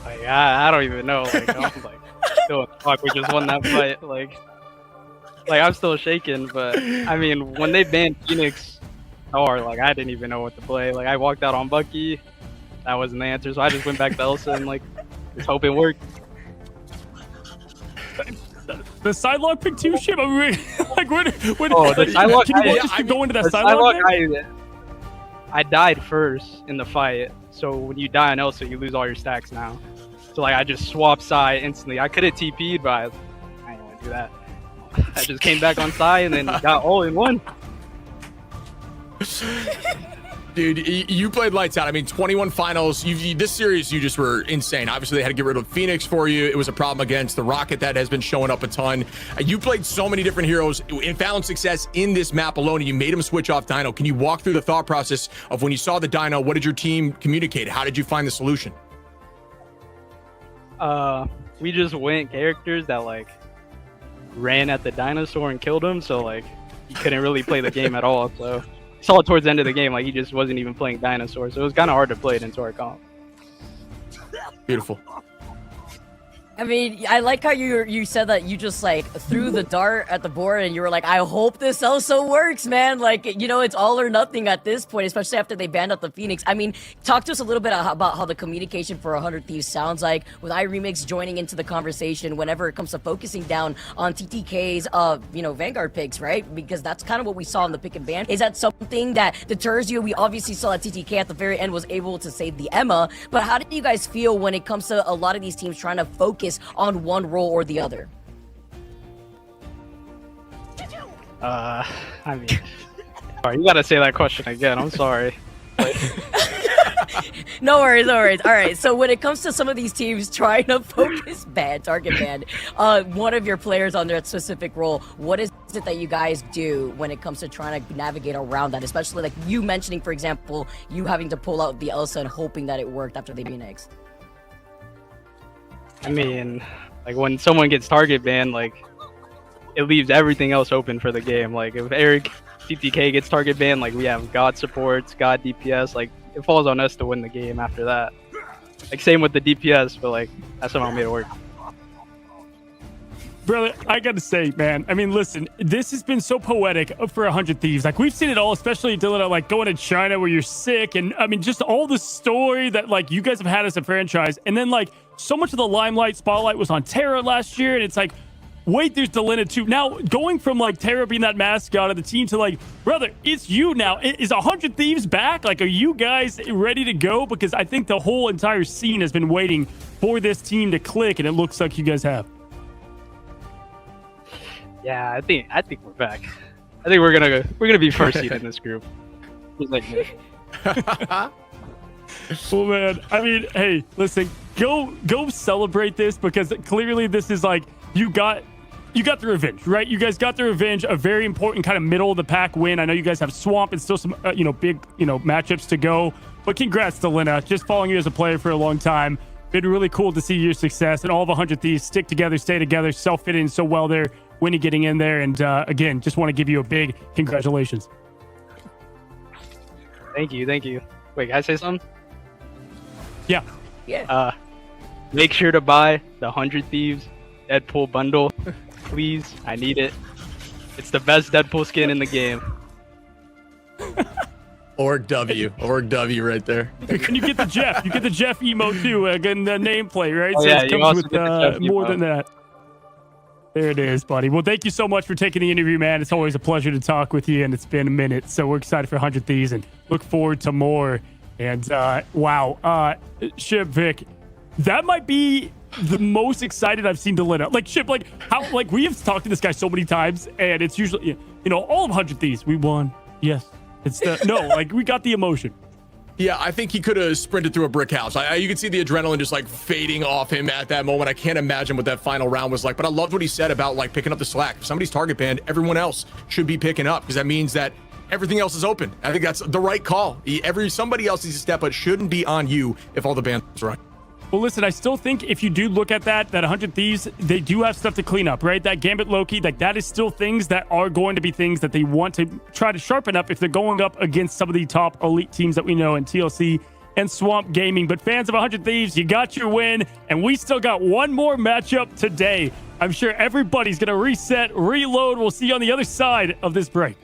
Like, I don't even know. Like, I'm like, still fuck. We just won that fight. Like I'm still shaking. But I mean, when they banned Phoenix hard, like I didn't even know what to play. Like I walked out on Bucky. That wasn't the answer, so I just went back to Elsa and like. Just hope it worked. The Psylocke pick 2 ship. I mean, like, what? Oh, the Psylocke. Can you just go into that Psylocke? I died first in the fight, so when you die on Elsa, you lose all your stacks now. So like, I just swapped Psy instantly. I could have TP'd, but I didn't want to do that. I just came back on Psy and then got all in one. Dude, you played lights out. I mean, 21 finals. This series, you just were insane. Obviously, they had to get rid of Phoenix for you. It was a problem against the Rocket that has been showing up a ton. You played so many different heroes and found success in this map alone, and you made them switch off Dino. Can you walk through the thought process of when you saw the Dino? What did your team communicate? How did you find the solution? We just went characters that, like, ran at the dinosaur and killed him, so, like, you couldn't really play the game at all, so... saw towards the end of the game, like he just wasn't even playing Dinosaur, so it was kind of hard to play it into our comp. Beautiful. I mean, I like how you said that you just like threw the dart at the board and you were like, I hope this also works, man. Like, you know, it's all or nothing at this point, especially after they banned out the Phoenix. I mean, talk to us a little bit about how the communication for 100 Thieves sounds like, with iRemix joining into the conversation whenever it comes to focusing down on TTK's, you know, Vanguard picks, right? Because that's kind of what we saw in the pick and ban. Is that something that deters you? We obviously saw that TTK at the very end was able to save the Emma, but how do you guys feel when it comes to a lot of these teams trying to focus on one role or the other? I mean, sorry, you gotta say that question again. I'm sorry. No worries, no worries. All right, so when it comes to some of these teams trying to focus target ban one of your players on their specific role, what is it that you guys do when it comes to trying to navigate around that? Especially like you mentioning, for example, you having to pull out the Elsa and hoping that it worked after the Phoenix. I mean, like when someone gets target banned, like it leaves everything else open for the game. Like if Eric TTK gets target banned, like we have God supports, God DPS, like it falls on us to win the game after that. Like same with the DPS, but like that's somehow made it work. Brother, I gotta say, man, I mean, listen, this has been so poetic for 100 Thieves. Like, we've seen it all, especially Dylan, like going to China where you're sick. And I mean, just all the story that like you guys have had as a franchise. And then like so much of the limelight spotlight was on Terra last year. And it's like, wait, there's Delina too. Now, going from like Terra being that mascot of the team to like, brother, it's you now. Is 100 Thieves back? Like, are you guys ready to go? Because I think the whole entire scene has been waiting for this team to click. And it looks like you guys have. Yeah, I think we're back. I think we're gonna be first seed in this group. Well, man, I mean, hey, listen, go celebrate this, because clearly this is like you got the revenge, right? You guys got the revenge, a very important kind of middle of the pack win. I know you guys have Swamp and still some big matchups to go, but congrats to Lina. Just following you as a player for a long time. Been really cool to see your success, and all of 100 Thieves stick together, stay together, self-fit in so well there. Winnie getting in there, and again, just want to give you a big congratulations. Thank you. Wait, can I say something? Yeah. Make sure to buy the 100 Thieves Deadpool bundle, please. I need it. It's the best Deadpool skin in the game. Org W right there. Can you get the Jeff? You get the Jeff emote too. Again, the nameplate, right? Oh, So yeah, it you comes also with get the Jeff more emote. than that. There it is, buddy. Well, thank you so much for taking the interview, man. It's always a pleasure to talk with you, and it's been a minute. So we're excited for 100 Thieves and look forward to more. And wow, Ship Vic, that might be the most excited I've seen Delina. Like Ship, like how, like we have talked to this guy so many times, and it's usually all of 100 Thieves. We won. Yes, it's the no. Like we got the emotion. Yeah, I think he could have sprinted through a brick house. You could see the adrenaline just like fading off him at that moment. I can't imagine what that final round was like, but I loved what he said about like picking up the slack. If somebody's target banned, everyone else should be picking up, because that means that everything else is open. I think that's the right call. Somebody else needs to step, but it shouldn't be on you if all the bans are right. Well, listen, I still think if you do look at that 100 Thieves, they do have stuff to clean up, right? That Gambit Loki, like that is still things that are going to be things that they want to try to sharpen up if they're going up against some of the top elite teams that we know in TLC and Swamp Gaming. But fans of 100 Thieves, you got your win, and we still got one more matchup today. I'm sure everybody's going to reset, reload. We'll see you on the other side of this break.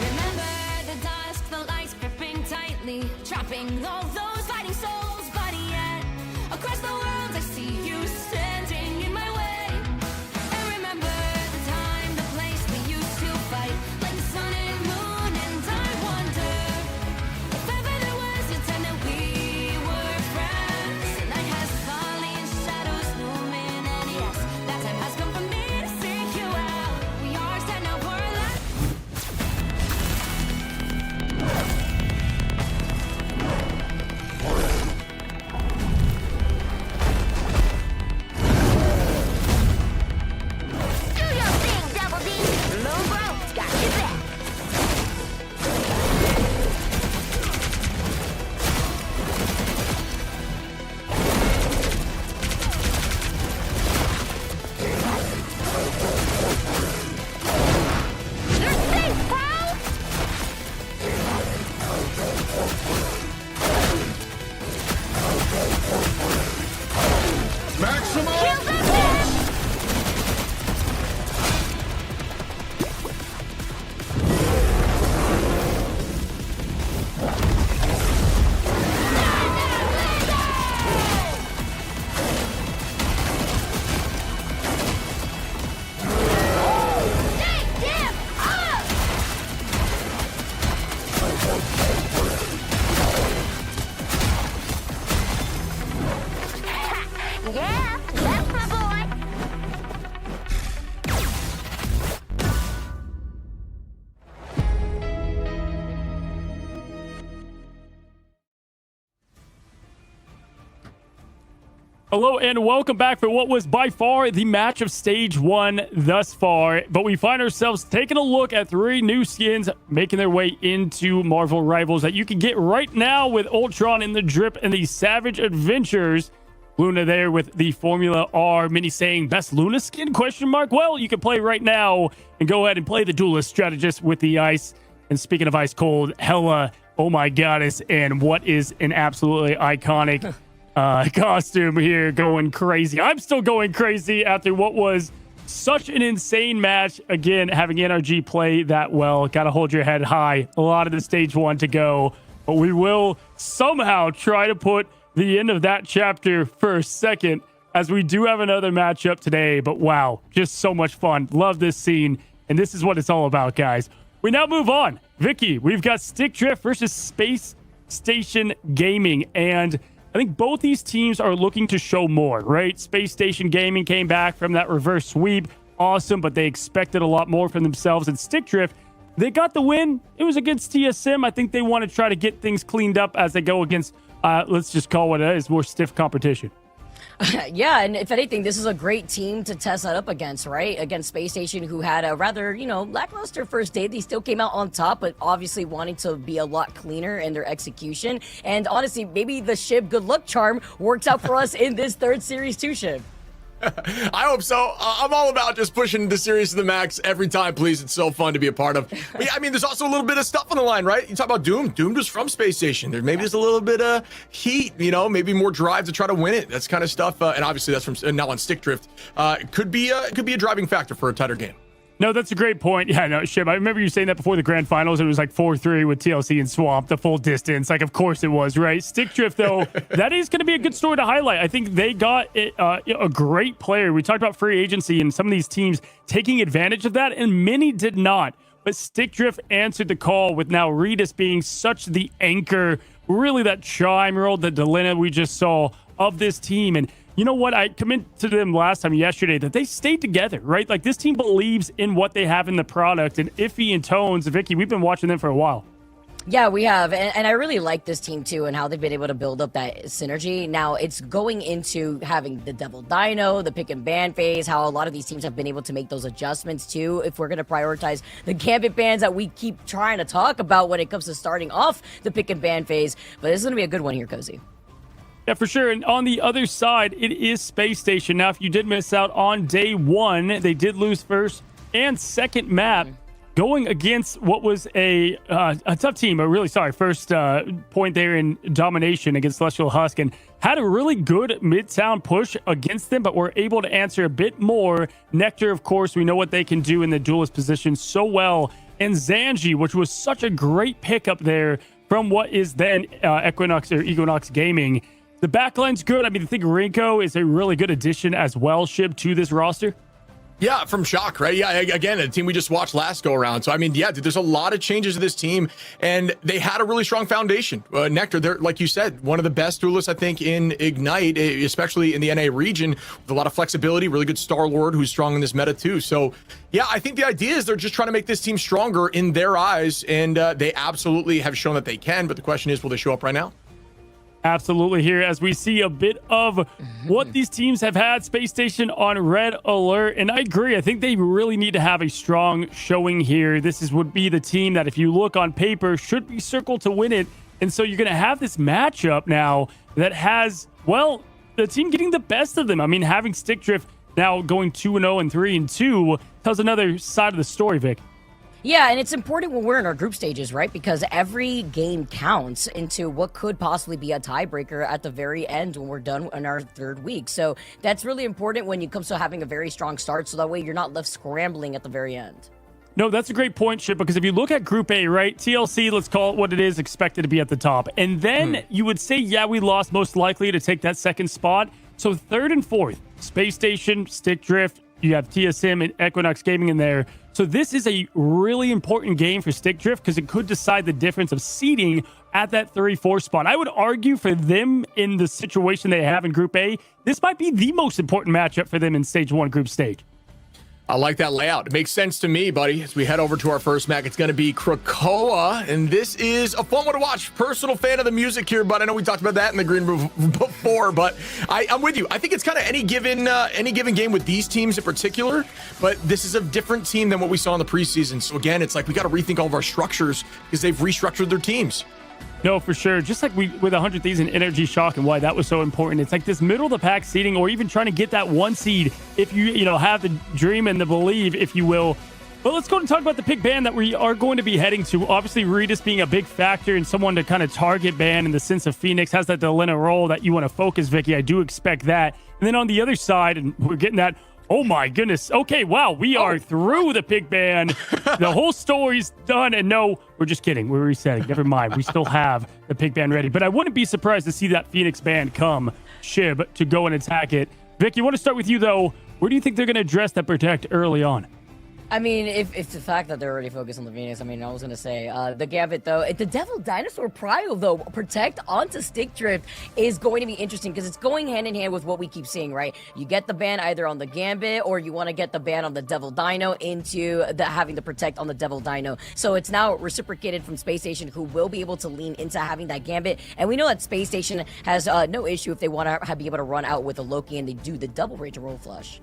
Remember the dusk, the lights gripping tightly, trapping all those fighting souls. But yet, across the world, I see you standing in my way. And remember the time, the place we used to fight, like the sun and moon. And I wonder if ever there was a time that we were friends. The night has fallen, shadows looming, and yes, that time has come for me to seek you out. We are stand now for a life. Hello and welcome back for what was by far the match of Stage 1 thus far. But we find ourselves taking a look at 3 new skins making their way into Marvel Rivals that you can get right now with Ultron in the Drip and the Savage Adventures. Luna there with the Formula R mini saying best Luna skin question mark. Well, you can play right now and go ahead and play the Duelist Strategist with the ice. And speaking of ice cold, Hela, oh my goddess, and what is an absolutely iconic costume here, going crazy. I'm still going crazy after what was such an insane match. Again, having NRG play that well, gotta hold your head high. A lot of the Stage 1 to go, but we will somehow try to put the end of that chapter for a second, as we do have another matchup today. But wow, just so much fun. Love this scene, and this is what it's all about, guys. We now move on. Vicky, we've got Stick Drift versus Space Station Gaming, and I think both these teams are looking to show more, right? Space Station Gaming came back from that reverse sweep. Awesome, but they expected a lot more from themselves. And Stick Drift, they got the win. It was against TSM. I think they want to try to get things cleaned up as they go against, let's just call what it is, more stiff competition. Yeah, and if anything, this is a great team to test that up against, right? Against Space Station, who had a rather, lackluster first day. They still came out on top, but obviously wanting to be a lot cleaner in their execution. And honestly, maybe the Shib good luck charm works out for us in this third series too, Shib. I hope so. I'm all about just pushing the series to the max every time, please. It's so fun to be a part of. But yeah, I mean, there's also a little bit of stuff on the line, right? You talk about Doom. Doom was from Space Station. There maybe there's a little bit of heat, maybe more drive to try to win it. That's kind of stuff. And obviously that's from now on Stick Drift. Could be a driving factor for a tighter game. No, that's a great point. Yeah, no, Shib, I remember you saying that before the grand finals. It was like 4-3 with TLC and Swamp, the full distance. Like, of course it was, right? Stick Drift, though, that is going to be a good story to highlight. I think they got a great player. We talked about free agency and some of these teams taking advantage of that, and many did not. But Stick Drift answered the call with now Redis being such the anchor, really that chime roll, the Delina we just saw of this team. And you know what? I commented to them last time yesterday that they stayed together, right? Like, this team believes in what they have in the product. And Iffy and Tones, Vicky, we've been watching them for a while. Yeah, we have. And I really like this team, too, and how they've been able to build up that synergy. Now, it's going into having the Devil Dino, the pick and ban phase, how a lot of these teams have been able to make those adjustments, too, if we're going to prioritize the Gambit bans that we keep trying to talk about when it comes to starting off the pick and ban phase. But this is going to be a good one here, Cozy. Yeah, for sure. And on the other side, it is Space Station. Now, if you did miss out on day 1, they did lose first and second map, going against what was a tough team. But really, first point there in domination against Celestial Husk, and had a really good Midtown push against them, but were able to answer a bit more. Nectar, of course, we know what they can do in the duelist position so well. And Zanji, which was such a great pickup there from what is then Equinox Gaming. The backline's good. I mean, I think Rinko is a really good addition as well, Shib, to this roster. Yeah, from Shock, right? Yeah, again, a team we just watched last go around. So, I mean, yeah, dude, there's a lot of changes to this team, and they had a really strong foundation. Nectar, they're, like you said, one of the best duelists, I think, in Ignite, especially in the NA region, with a lot of flexibility, really good Star-Lord who's strong in this meta, too. So, yeah, I think the idea is they're just trying to make this team stronger in their eyes, and they absolutely have shown that they can, but the question is, will they show up right now? Absolutely, here as we see a bit of what these teams have had. Space Station on red alert, and I agree. I think they really need to have a strong showing here. This would be the team that, if you look on paper, should be circled to win it. And so you're going to have this matchup now that has, well, the team getting the best of them. I mean, having Stick Drift now going 2-0 and 3-2 tells another side of the story, Vic. Yeah, and it's important when we're in our group stages, right? Because every game counts into what could possibly be a tiebreaker at the very end when we're done in our third week. So that's really important when it comes to having a very strong start, so that way you're not left scrambling at the very end. No, that's a great point, Chip, because if you look at Group A, right, TLC, let's call it what it is, expected to be at the top. And then you would say, yeah, we lost most likely to take that second spot. So third and fourth, Space Station, Stick Drift, you have TSM and Equinox Gaming in there. So this is a really important game for Stick Drift because it could decide the difference of seeding at that 3-4 spot. I would argue for them in the situation they have in Group A, this might be the most important matchup for them in Stage 1 group stage. I like that layout. It makes sense to me, buddy. As we head over to our first map, it's going to be Krakoa, and this is a fun one to watch. Personal fan of the music here, but I know we talked about that in the green room before, but I'm with you. I think it's kind of any given game with these teams in particular, but this is a different team than what we saw in the preseason. So again, it's like we got to rethink all of our structures because they've restructured their teams. No, for sure. Just like with 100 Thieves and Energy Shock and why that was so important. It's like this middle of the pack seeding, or even trying to get that 1 seed if you have the dream and the believe, if you will. But let's go and talk about the pick ban that we are going to be heading to. Obviously, Regis being a big factor and someone to kind of target ban in the sense of Phoenix has that Delena role that you want to focus, Vicky. I do expect that. And then on the other side, and we're getting that. Oh my goodness. Okay, wow. We are through the pick ban. The whole story's done. And no, we're just kidding. We're resetting. Never mind. We still have the pick ban ready. But I wouldn't be surprised to see that Phoenix ban come, Shib, to go and attack it. Vic, I want to start with you, though. Where do you think they're going to address that protect early on? I mean, if the fact that they're already focused on the Phoenix, I mean, I was going to say, the Gambit, though, the Devil Dinosaur Prio, though, protect onto Stick Drift is going to be interesting because it's going hand in hand with what we keep seeing, right? You get the ban either on the Gambit or you want to get the ban on the Devil Dino into having the protect on the Devil Dino. So it's now reciprocated from Space Station, who will be able to lean into having that Gambit. And we know that Space Station has no issue if they want to be able to run out with a Loki and they do the double Rage Roll Flush.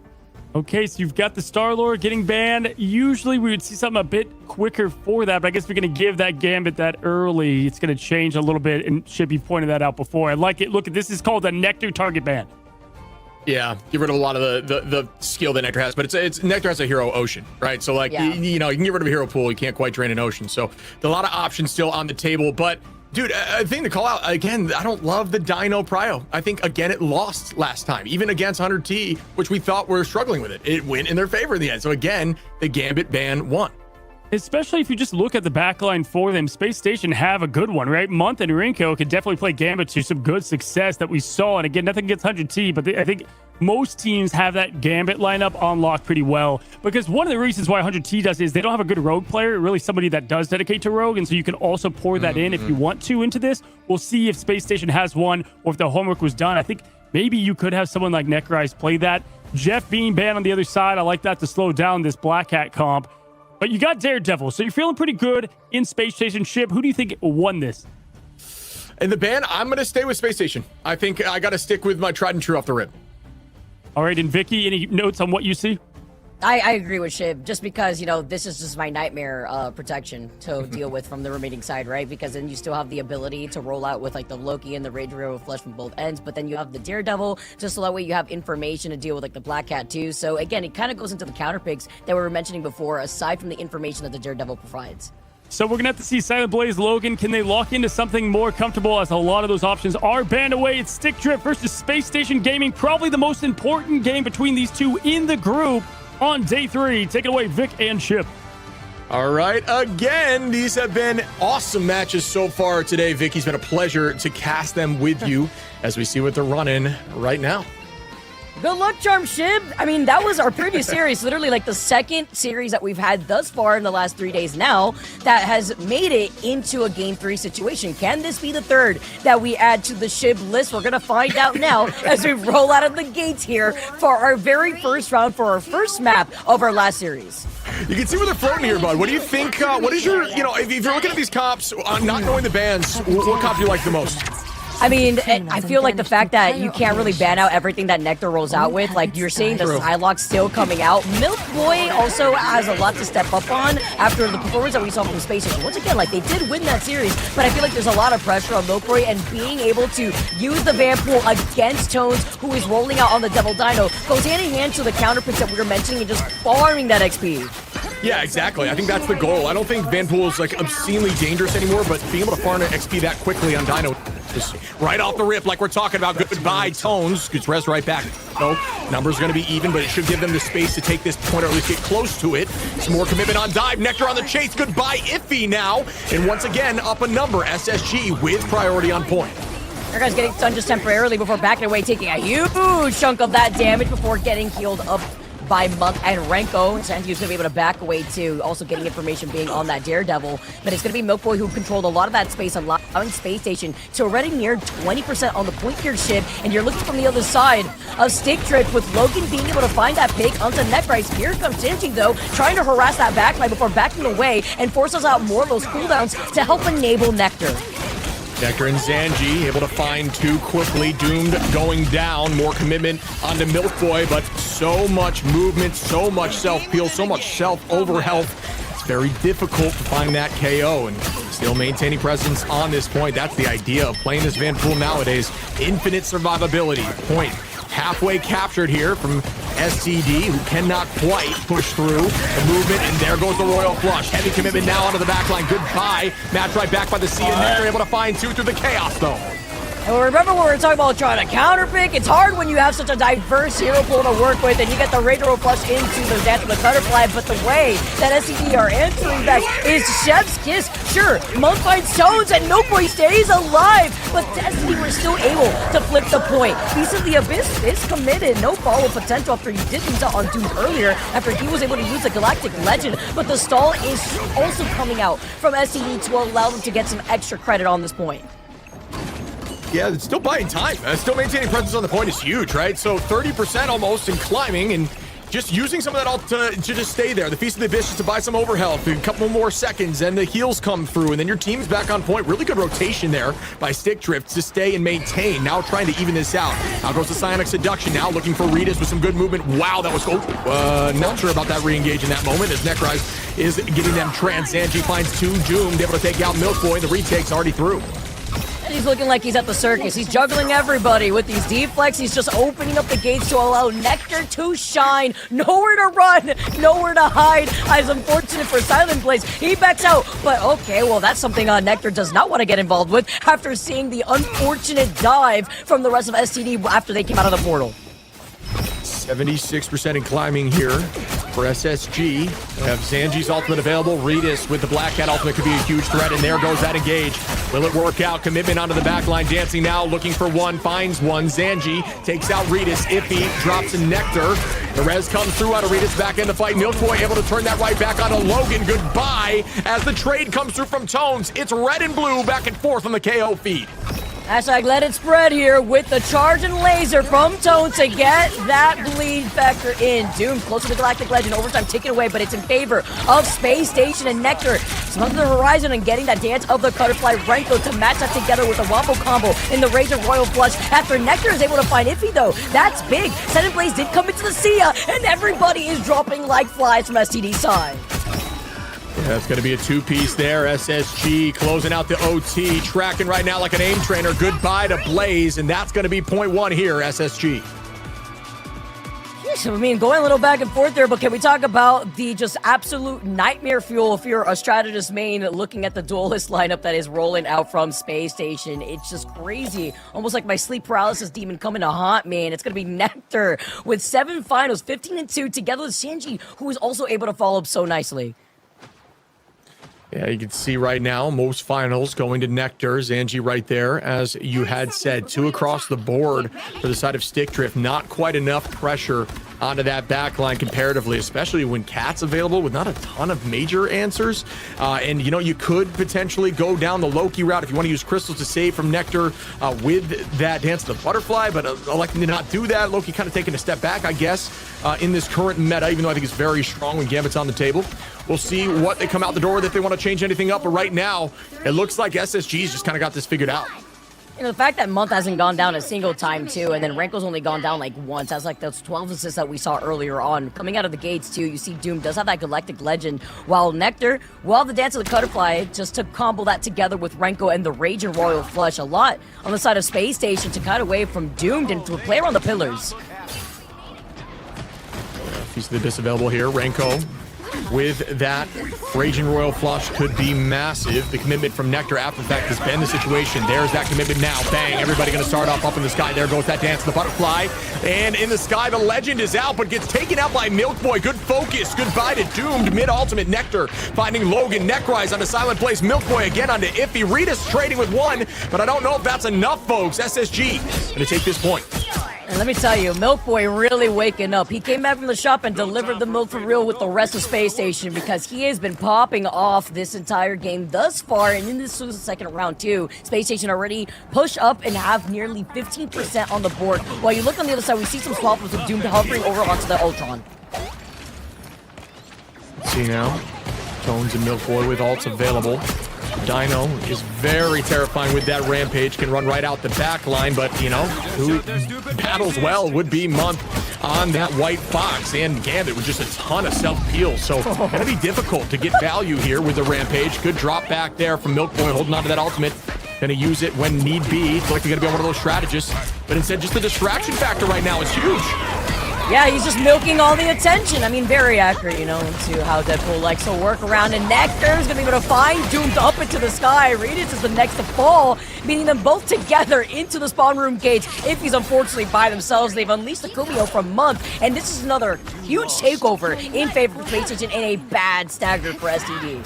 Okay, so you've got the Star-Lord getting banned. Usually we would see something a bit quicker for that, but I guess we're going to give that Gambit that early. It's going to change a little bit, and Shippy pointed that out before. I like it. Look, this is called the Nectar target ban. Yeah, get rid of a lot of the skill that Nectar has, but it's Nectar has a hero Ocean, right? So like, you can get rid of a hero pool. You can't quite drain an Ocean. So a lot of options still on the table, but dude, a thing to call out, again, I don't love the Dino Prio. I think, again, it lost last time, even against 100T, which we thought were struggling with it. It went in their favor in the end. So again, the Gambit ban won. Especially if you just look at the backline for them, Space Station have a good one, right? Month and Rinko could definitely play Gambit to some good success that we saw. And again, nothing against 100T, but I think most teams have that Gambit lineup unlocked pretty well. Because one of the reasons why 100T does is they don't have a good Rogue player, really somebody that does dedicate to Rogue. And so you can also pour that in if you want to into this. We'll see if Space Station has one or if the homework was done. I think maybe you could have someone like Necrise play that. Jeff being banned on the other side, I like that to slow down this Black Hat comp. But you got Daredevil, so you're feeling pretty good in Space Station. Ship, who do you think won this? In the ban, I'm going to stay with Space Station. I think I got to stick with my tried and true off the rip. All right, and Vicky, any notes on what you see? I agree with Shib, just because, this is just my nightmare protection to deal with from the remaining side, right? Because then you still have the ability to roll out with, like, the Loki and the Rage Railroad Flush from both ends, but then you have the Daredevil, just so that way you have information to deal with, like, the Black Cat, too. So, again, it kind of goes into the counter picks that we were mentioning before, aside from the information that the Daredevil provides. So we're going to have to see Silent Blaze Logan. Can they lock into something more comfortable, as a lot of those options are banned away? It's Stick Drift versus Space Station Gaming, probably the most important game between these two in the group on day 3. Take it away, Vic and Chip. All right, again, these have been awesome matches so far today. Vicky's been a pleasure to cast them with you as we see what they're running right now. Good luck, Charm Shib. I mean, that was our previous series, literally like the second series that we've had thus far in the last 3 days now that has made it into a Game 3 situation. Can this be the third that we add to the Shib list? We're going to find out now as we roll out of the gates here for our very first round, for our first map of our last series. You can see where they're floating here, bud. What do you think? What is your, if you're looking at these comps, not knowing the bans, what comp do you like the most? I mean, I feel like the fact that you can't really ban out everything that Nectar rolls out with, like you're seeing the Psylocke still coming out. Milk Boy also has a lot to step up on after the performance that we saw from Space Station. Once again, like they did win that series, but I feel like there's a lot of pressure on Milk Boy, and being able to use the ban pool against Tones, who is rolling out on the Devil Dino, goes hand in hand to the counter picks that we were mentioning and just farming that XP. Yeah, exactly. I think that's the goal. I don't think Vanpool is like obscenely dangerous anymore, but being able to farm an XP that quickly on Dino is right off the rip, like we're talking about. Goodbye, Tones. Gets res right back. No, numbers going to be even, but it should give them the space to take this point or at least get close to it. Some more commitment on dive. Nectar on the chase. Goodbye, Iffy now. And once again, up a number. SSG with priority on point. Our guy's getting stunned just temporarily before backing away, taking a huge chunk of that damage before getting healed up by Monk and Renko. Sanji's gonna be able to back away too, also getting information being on that Daredevil. But it's gonna be Milkboy who controlled a lot of that space, allowing Space Station to already near 20% on the point here, Shib. And you're looking from the other side of Stick Drift with Logan being able to find that pick onto Neckrise. Here comes Sanji though, trying to harass that backline before backing away and forces out more of those cooldowns to help enable Nectar. Nectar and Zanji able to find two quickly. Doomed going down. More commitment onto Milkboy, but so much movement, so much self-peel, so much self-over-health. It's very difficult to find that KO and still maintaining presence on this point. That's the idea of playing this Vanpool nowadays. Infinite survivability. Point halfway captured here from SCD, who cannot quite push through the movement, and there goes the Royal Flush. Heavy commitment now onto the backline. Goodbye. Match right back by the sea, and they're able to find two through the chaos, though. And remember when we were talking about trying to counterpick? It's hard when you have such a diverse hero pool to work with and you get the Radiant Flush into the Dance of the Butterfly, but the way that SCD are answering back is Chef's Kiss. Sure, Monk finds Tones and Milkboy stays alive, but Destiny were still able to flip the point. Beast of the Abyss is committed. No follow potential after he did use that on Doom earlier, after he was able to use the Galactic Legend, but the stall is also coming out from SCD to allow them to get some extra credit on this point. Yeah, it's still buying time. Still maintaining presence on the point is huge, right? So 30% almost in climbing and just using some of that ult to just stay there. The Feast of the Abyss just to buy some overhealth, a couple more seconds, and the heals come through, and then your team's back on point. Really good rotation there by Stick Drift to stay and maintain. Now trying to even this out. Now goes the Psionic Seduction. Now looking for Ritas with some good movement. Wow, that was not sure about that re-engage in that moment as Necrise is getting them trans. Zanji finds two, Doomed, able to take out Milkboy. The retake's already through. And he's looking like he's at the circus. He's juggling everybody with these deflects. He's just opening up the gates to allow Nectar to shine. Nowhere to run, nowhere to hide. It's unfortunate for Silent Blaze. He backs out, but okay, well, that's something Nectar does not want to get involved with after seeing the unfortunate dive from the rest of SCD after they came out of the portal. 76% in climbing here for SSG. We have Zanji's ultimate available. Ritas with the Black Cat ultimate could be a huge threat, and there goes that engage. Will it work out? Commitment onto the backline. Dancing now, looking for one, finds one. Zanji takes out Ritas. Iffy drops in Nectar. The res comes through out of Ritas back in the fight. Milkboy able to turn that right back onto Logan. Goodbye as the trade comes through from Tones. It's red and blue back and forth on the KO feed. Hashtag let it spread here with the charge and laser from Tone to get that bleed factor in. Doom close to the Galactic Legend. Overtime taken away, but it's in favor of Space Station and Nectar. Smoke to the horizon and getting that Dance of the Butterfly Renko to match that together with a wombo combo in the Rage of Royal Flush. After Nectar is able to find Iffy though, that's big. Silent Blaze did come into the Sia, and everybody is dropping like flies from STD's side. Yeah, that's going to be a two-piece there. SSG closing out the OT. Tracking right now like an aim trainer. Goodbye to Blaze, and that's going to be point one here, SSG. So, I mean, going a little back and forth there, but can we talk about the just absolute nightmare fuel if you're a strategist main looking at the duelist lineup that is rolling out from Space Station? It's just crazy. Almost like my sleep paralysis demon coming to haunt me, and it's going to be Nectar with 7 finals, 15-2, together with Sanji, who is also able to follow up so nicely. Yeah, you can see right now, most finals going to Nectar. Zanji right there, as you had said. 2 across the board for the side of Stick Drift. Not quite enough pressure onto that backline comparatively, especially when Cat's available with not a ton of major answers. And, you know, you could potentially go down the Loki route if you want to use crystals to save from Nectar with that Dance of the Butterfly, but electing to not do that. Loki kind of taking a step back, I guess, in this current meta, even though I think it's very strong when Gambit's on the table. We'll see what they come out the door with if they want to change anything up, but right now, it looks like SSG's just kind of got this figured out. You know, the fact that Month hasn't gone down a single time, too, and then Renko's only gone down, like, once. That's like those 12 assists that we saw earlier on. Coming out of the gates, too, you see Doom does have that Galactic Legend, while Nectar, the Dance of the Butterfly, just to combo that together with Renko and the Rage and Royal Flush. A lot on the side of Space Station to cut away from Doomed and to play around the pillars. Piece of the Abyss available here. Renko with that Raging Royal Flush could be massive. The commitment from Nectar after the fact has been the situation. There's that commitment now. Bang. Everybody going to start off up in the sky. There goes that Dance of the Butterfly. And in the sky, the Legend is out, but gets taken out by Milkboy. Good focus. Goodbye to Doomed. Mid-ultimate Nectar finding Logan. Necrise onto Silent Blaze. Milkboy again onto Iffy. Ritas trading with one, but I don't know if that's enough, folks. SSG going to take this point. And let me tell you, Milk Boy really waking up. He came back from the shop and delivered the milk for real with the rest of Space Station because he has been popping off this entire game thus far. And in this was the second round too. Space Station already push up and have nearly 15% on the board. While you look on the other side, we see some swap with Doom hovering over onto the Ultron. See now, Tones and Milk Boy with ults available. Dino is very terrifying with that Rampage, can run right out the back line, but, you know, who battles well would be Month on that White Fox, and Gambit with just a ton of self-peel, so gonna be difficult to get value here with the Rampage. Good drop back there from Milk Boy, holding on to that ultimate. Gonna use it when need be. It's like they're gonna be on one of those strategists, but instead just the distraction factor right now is huge. Yeah, he's just milking all the attention. I mean, very accurate, you know, into how Deadpool likes to work around. And Nectar is going to be able to find Doomed up into the sky. Regis is the next to fall, meaning them both together into the spawn room gates. If he's unfortunately by themselves, they've unleashed the Kumio from Month. And this is another huge takeover in favor of Space Station and a bad stagger for STD.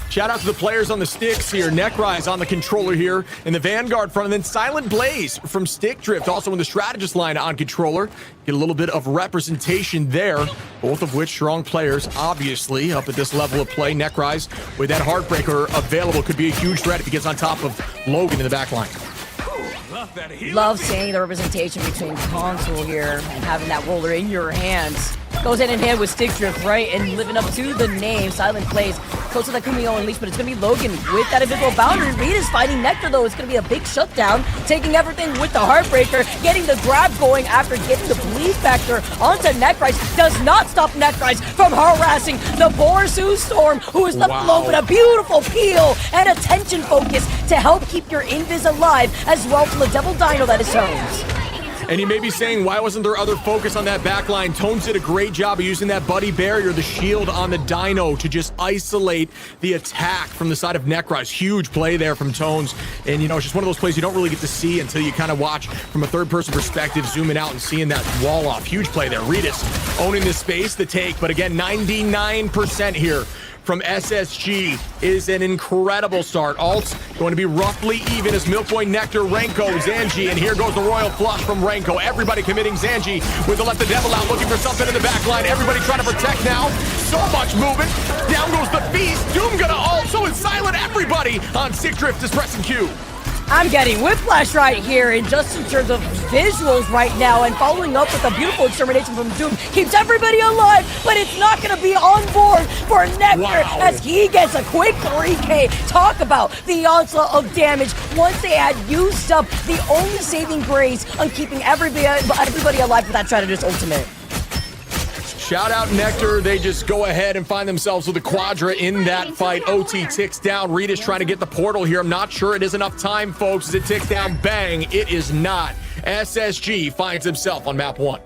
Shout out to the players on the sticks here. Nekrise on the controller here in the Vanguard front, and then Silent Blaze from Stick Drift, also in the strategist line on controller. Get a little bit of representation there, both of which strong players, obviously, up at this level of play. Nekrise with that Heartbreaker available could be a huge threat if he gets on top of Logan in the back line. Love seeing the representation between console here and having that roller in your hands. Goes hand in hand with Stick Drift, right? And living up to the name, Silent Blaze. Close to that Kumio Unleashed, but it's going to be Logan with that invisible boundary. Reed is fighting Nectar, though. It's going to be a big shutdown, taking everything with the Heartbreaker, getting the grab going after getting the bleed factor onto Nekrise. Does not stop Nekrise from harassing the Borisou Storm, who is left alone with a beautiful peel and attention focus to help keep your Invis alive, as well from the Devil Dino that is Tones. And you may be saying, why wasn't there other focus on that back line? Tones did a great job of using that buddy barrier, the shield on the Dino, to just isolate the attack from the side of Nekrise. Huge play there from Tones. And, you know, it's just one of those plays you don't really get to see until you kind of watch from a third-person perspective, zooming out and seeing that wall off. Huge play there. Regis owning the space to take, but again, 99% here from SSG is an incredible start. Alts going to be roughly even as Milk Boy, Nectar, Renko, Zanji, and here goes the Royal Flush from Renko. Everybody committing. Zanji with the Let the Devil Out, looking for something in the back line. Everybody trying to protect now. So much movement. Down goes the Beast. Doom gonna ult, so it's Silent. Everybody on Stick Drift is pressing Q. I'm getting whiplash right here, and just in terms of visuals right now, and following up with a beautiful extermination from Doom keeps everybody alive, but it's not going to be on board for Nectar as he gets a quick 3K. Talk about the onslaught of damage once they had used up the only saving grace on keeping everybody alive with that strategist ultimate. Shout out Nectar. They just go ahead and find themselves with a Quadra in that fight. OT ticks down. Regis trying to get the portal here. I'm not sure it is enough time, folks, as it ticks down. Bang. It is not. SSG finds himself on map 1.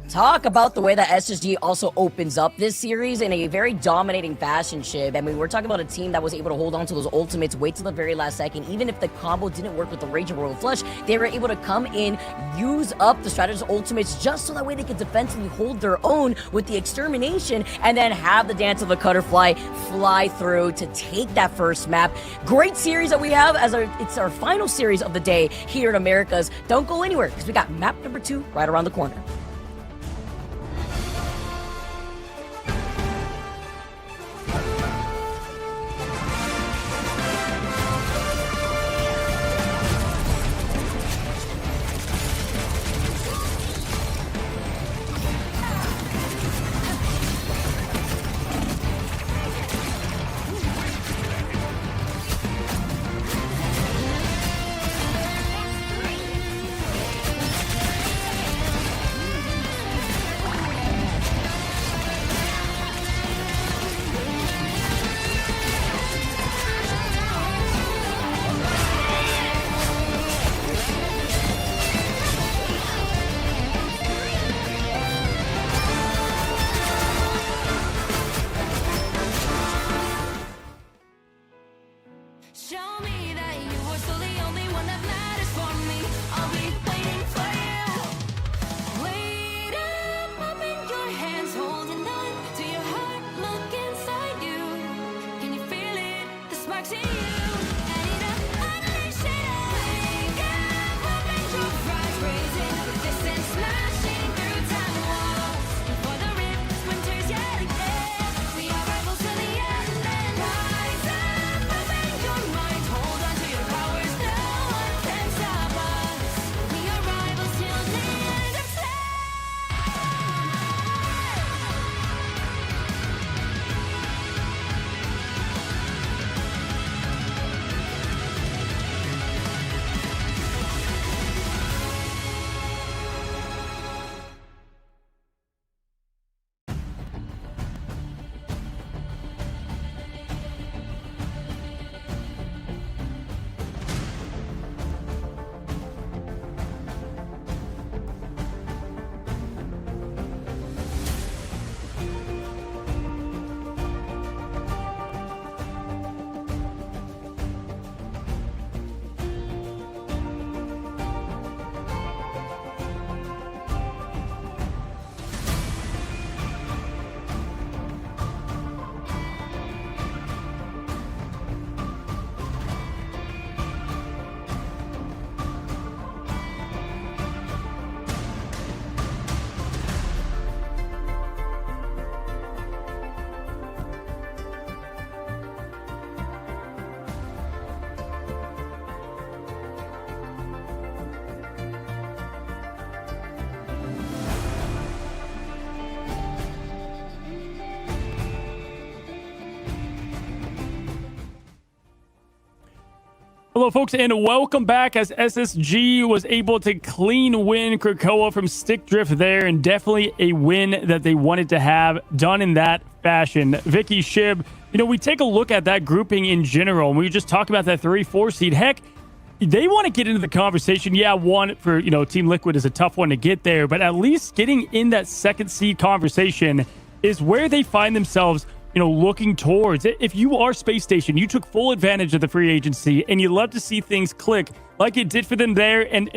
Talk about the way that SSG also opens up this series in a very dominating fashion, Shib. I mean, we're talking about a team that was able to hold on to those ultimates, wait till the very last second. Even if the combo didn't work with the Rage of Royal Flush, they were able to come in, use up the strategist ultimates just so that way they could defensively hold their own with the extermination, and then have the Dance of the Cutterfly fly through to take that first map. Great series that we have as it's our final series of the day here in Americas. Don't go anywhere, because we got map number 2 right around the corner. Hello, folks, and welcome back as SSG was able to clean win Krakoa from Stick Drift there, and definitely a win that they wanted to have done in that fashion. Vicky, Shib, we take a look at that grouping in general, and we just talk about that 3-4 seed. Heck, they want to get into the conversation. Yeah, one for, Team Liquid is a tough one to get there, but at least getting in that second seed conversation is where they find themselves looking towards. If you are Space Station, you took full advantage of the free agency, and you love to see things click like it did for them there. And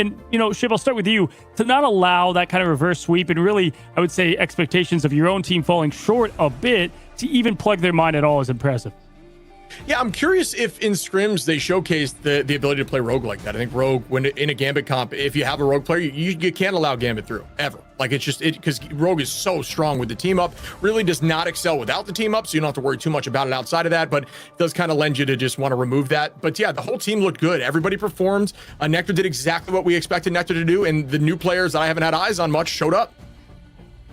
Shiv, I'll start with you. To not allow that kind of reverse sweep, and really, I would say, expectations of your own team falling short a bit, to even plug their mind at all is impressive. Yeah, I'm curious if in scrims they showcased the ability to play Rogue like that. I think Rogue, when in a Gambit comp, if you have a Rogue player, you can't allow Gambit through, ever. Like, it's just, because Rogue is so strong with the team up, really does not excel without the team up, so you don't have to worry too much about it outside of that, but it does kind of lend you to just want to remove that. But yeah, the whole team looked good. Everybody performed. Nectar did exactly what we expected Nectar to do, and the new players that I haven't had eyes on much showed up.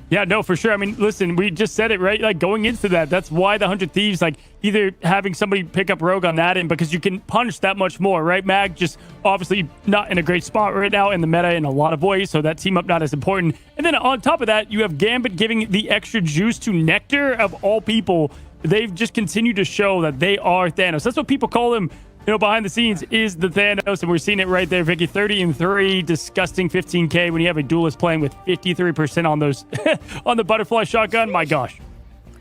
Yeah, no, for sure. I mean, listen, we just said it, right? Like, going into that, that's why the 100 Thieves, like, either having somebody pick up Rogue on that end, because you can punish that much more, right? Mag just obviously not in a great spot right now in the meta in a lot of ways, so that team up not as important. And then on top of that, you have Gambit giving the extra juice to Nectar, of all people. They've just continued to show that they are Thanos. That's what people call them. Behind the scenes is the Thanos, and we're seeing it right there, Vicky. 30-3, disgusting 15K when you have a duelist playing with 53% on those on the butterfly shotgun. My gosh.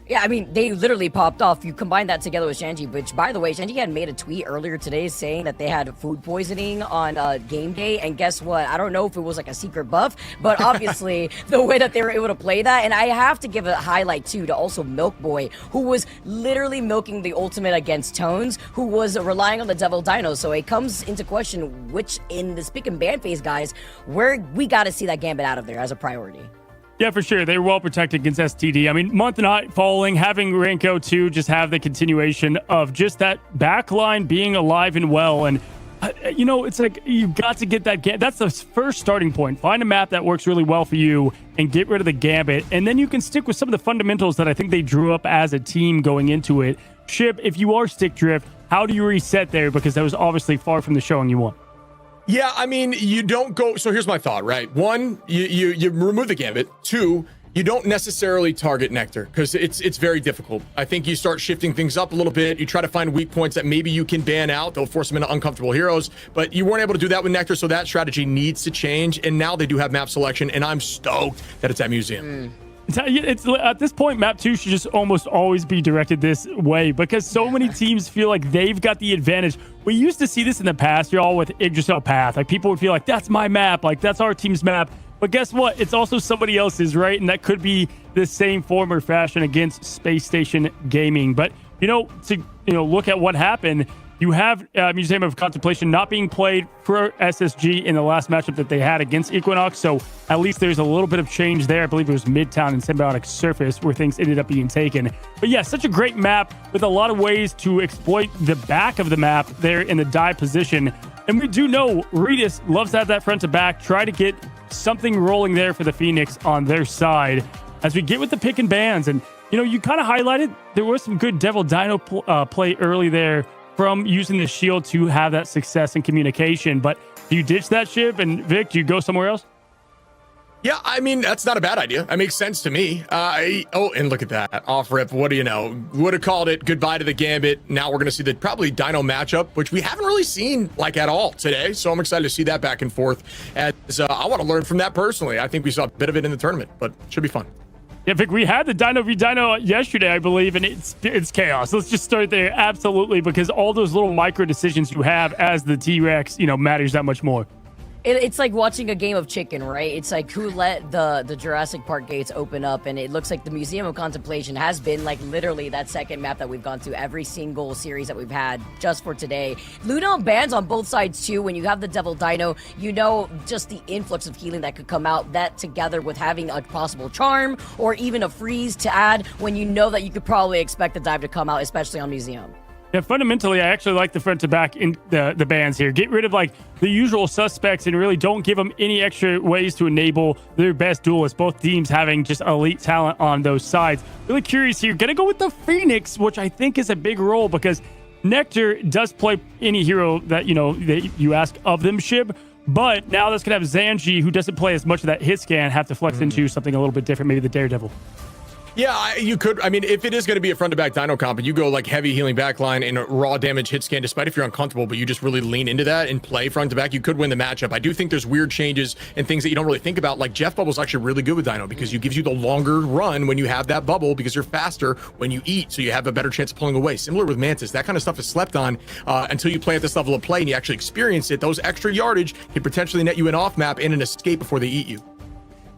Yeah, I mean, they literally popped off. You combine that together with Shanji, which, by the way, Shanji had made a tweet earlier today saying that they had food poisoning on game day, and guess what? I don't know if it was like a secret buff, but obviously the way that they were able to play that, and I have to give a highlight, too, to also Milk Boy, who was literally milking the ultimate against Tones, who was relying on the Devil Dino, so it comes into question which, in the Speak and Ban phase, guys, where we got to see that Gambit out of there as a priority. Yeah, for sure. They were well protected against STD. I mean, Month Not falling, having Ranko too, just have the continuation of just that back line being alive and well. And, it's like you got to get that. That's the first starting point. Find a map that works really well for you and get rid of the Gambit. And then you can stick with some of the fundamentals that I think they drew up as a team going into it. Shib, if you are Stick Drift, how do you reset there? Because that was obviously far from the showing you want. Yeah, I mean, you don't go. So here's my thought, right? One, you remove the Gambit. Two, you don't necessarily target Nectar, because it's very difficult. I think you start shifting things up a little bit. You try to find weak points that maybe you can ban out. They'll force them into uncomfortable heroes, but you weren't able to do that with Nectar, so that strategy needs to change. And now they do have map selection, and I'm stoked that it's at Museum. It's at this point, map 2 should just almost always be directed this way, because so many teams feel like they've got the advantage. We used to see this in the past, y'all, with Yggdrasil Path. Like, people would feel like, that's my map, like, that's our team's map. But guess what? It's also somebody else's, right? And that could be the same form or fashion against Space Station Gaming. But, to look at what happened, you have Museum of Contemplation not being played for SSG in the last matchup that they had against Equinox, so at least there's a little bit of change there. I believe it was Midtown and Symbiotic Surface where things ended up being taken. But yeah, such a great map with a lot of ways to exploit the back of the map there in the die position. And we do know Regis loves to have that front to back, try to get something rolling there for the Phoenix on their side. As we get with the pick and bans, and you kind of highlighted there was some good Devil Dino play early there from using the shield to have that success in communication. But do you ditch that ship, and Vic, do you go somewhere else? Yeah, I mean, that's not a bad idea. That makes sense to me. And look at that. Off rip. What do you know? Would have called it goodbye to the Gambit. Now we're going to see the probably Dino matchup, which we haven't really seen like at all today. So I'm excited to see that back and forth. As I want to learn from that personally. I think we saw a bit of it in the tournament, but it should be fun. Yeah, Vic, we had the Dino v Dino yesterday, I believe, and it's chaos. Let's just start there. Absolutely, because all those little micro decisions you have as the T-Rex, matters that much more. It's like watching a game of chicken, right? It's like who let the Jurassic Park gates open up, and it looks like the Museum of Contemplation has been like literally that second map that we've gone to every single series that we've had just for today. Luno bans on both sides too. When you have the Devil Dino, just the influx of healing that could come out, that together with having a possible charm or even a freeze to add when you know that you could probably expect the dive to come out, especially on Museum. Yeah, fundamentally, I actually like the front to back in the bans here. Get rid of like the usual suspects and really don't give them any extra ways to enable their best duelists. Both teams having just elite talent on those sides. Really curious here. Gonna go with the Phoenix, which I think is a big role because Nectar does play any hero that, that you ask of them, Shib. But now that's going to have Zanji, who doesn't play as much of that hit scan, have to flex into something a little bit different, maybe the Daredevil. Yeah, you could. I mean, if it is going to be a front-to-back Dino comp, and you go like heavy healing backline and a raw damage hit scan, despite if you're uncomfortable, but you just really lean into that and play front-to-back, you could win the matchup. I do think there's weird changes and things that you don't really think about. Like Jeff Bubble's actually really good with Dino because you gives you the longer run when you have that bubble because you're faster when you eat, so you have a better chance of pulling away. Similar with Mantis, that kind of stuff is slept on until you play at this level of play and you actually experience it. Those extra yardage can potentially net you an off-map and an escape before they eat you.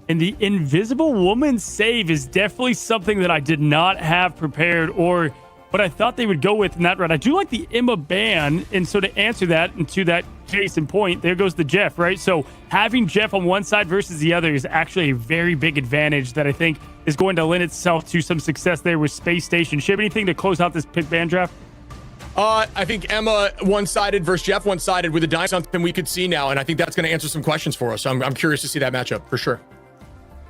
And the Invisible Woman save is definitely something that I did not have prepared but I thought they would go with in that round. I do like the Emma ban, and so to answer that, and to that case in point, there goes the Jeff, right? So having Jeff on one side versus the other is actually a very big advantage that I think is going to lend itself to some success there with Space Station. Shib, anything to close out this pick ban draft? I think Emma one-sided versus Jeff one-sided with a Dino, something we could see now, and I think that's going to answer some questions for us. So I'm curious to see that matchup for sure.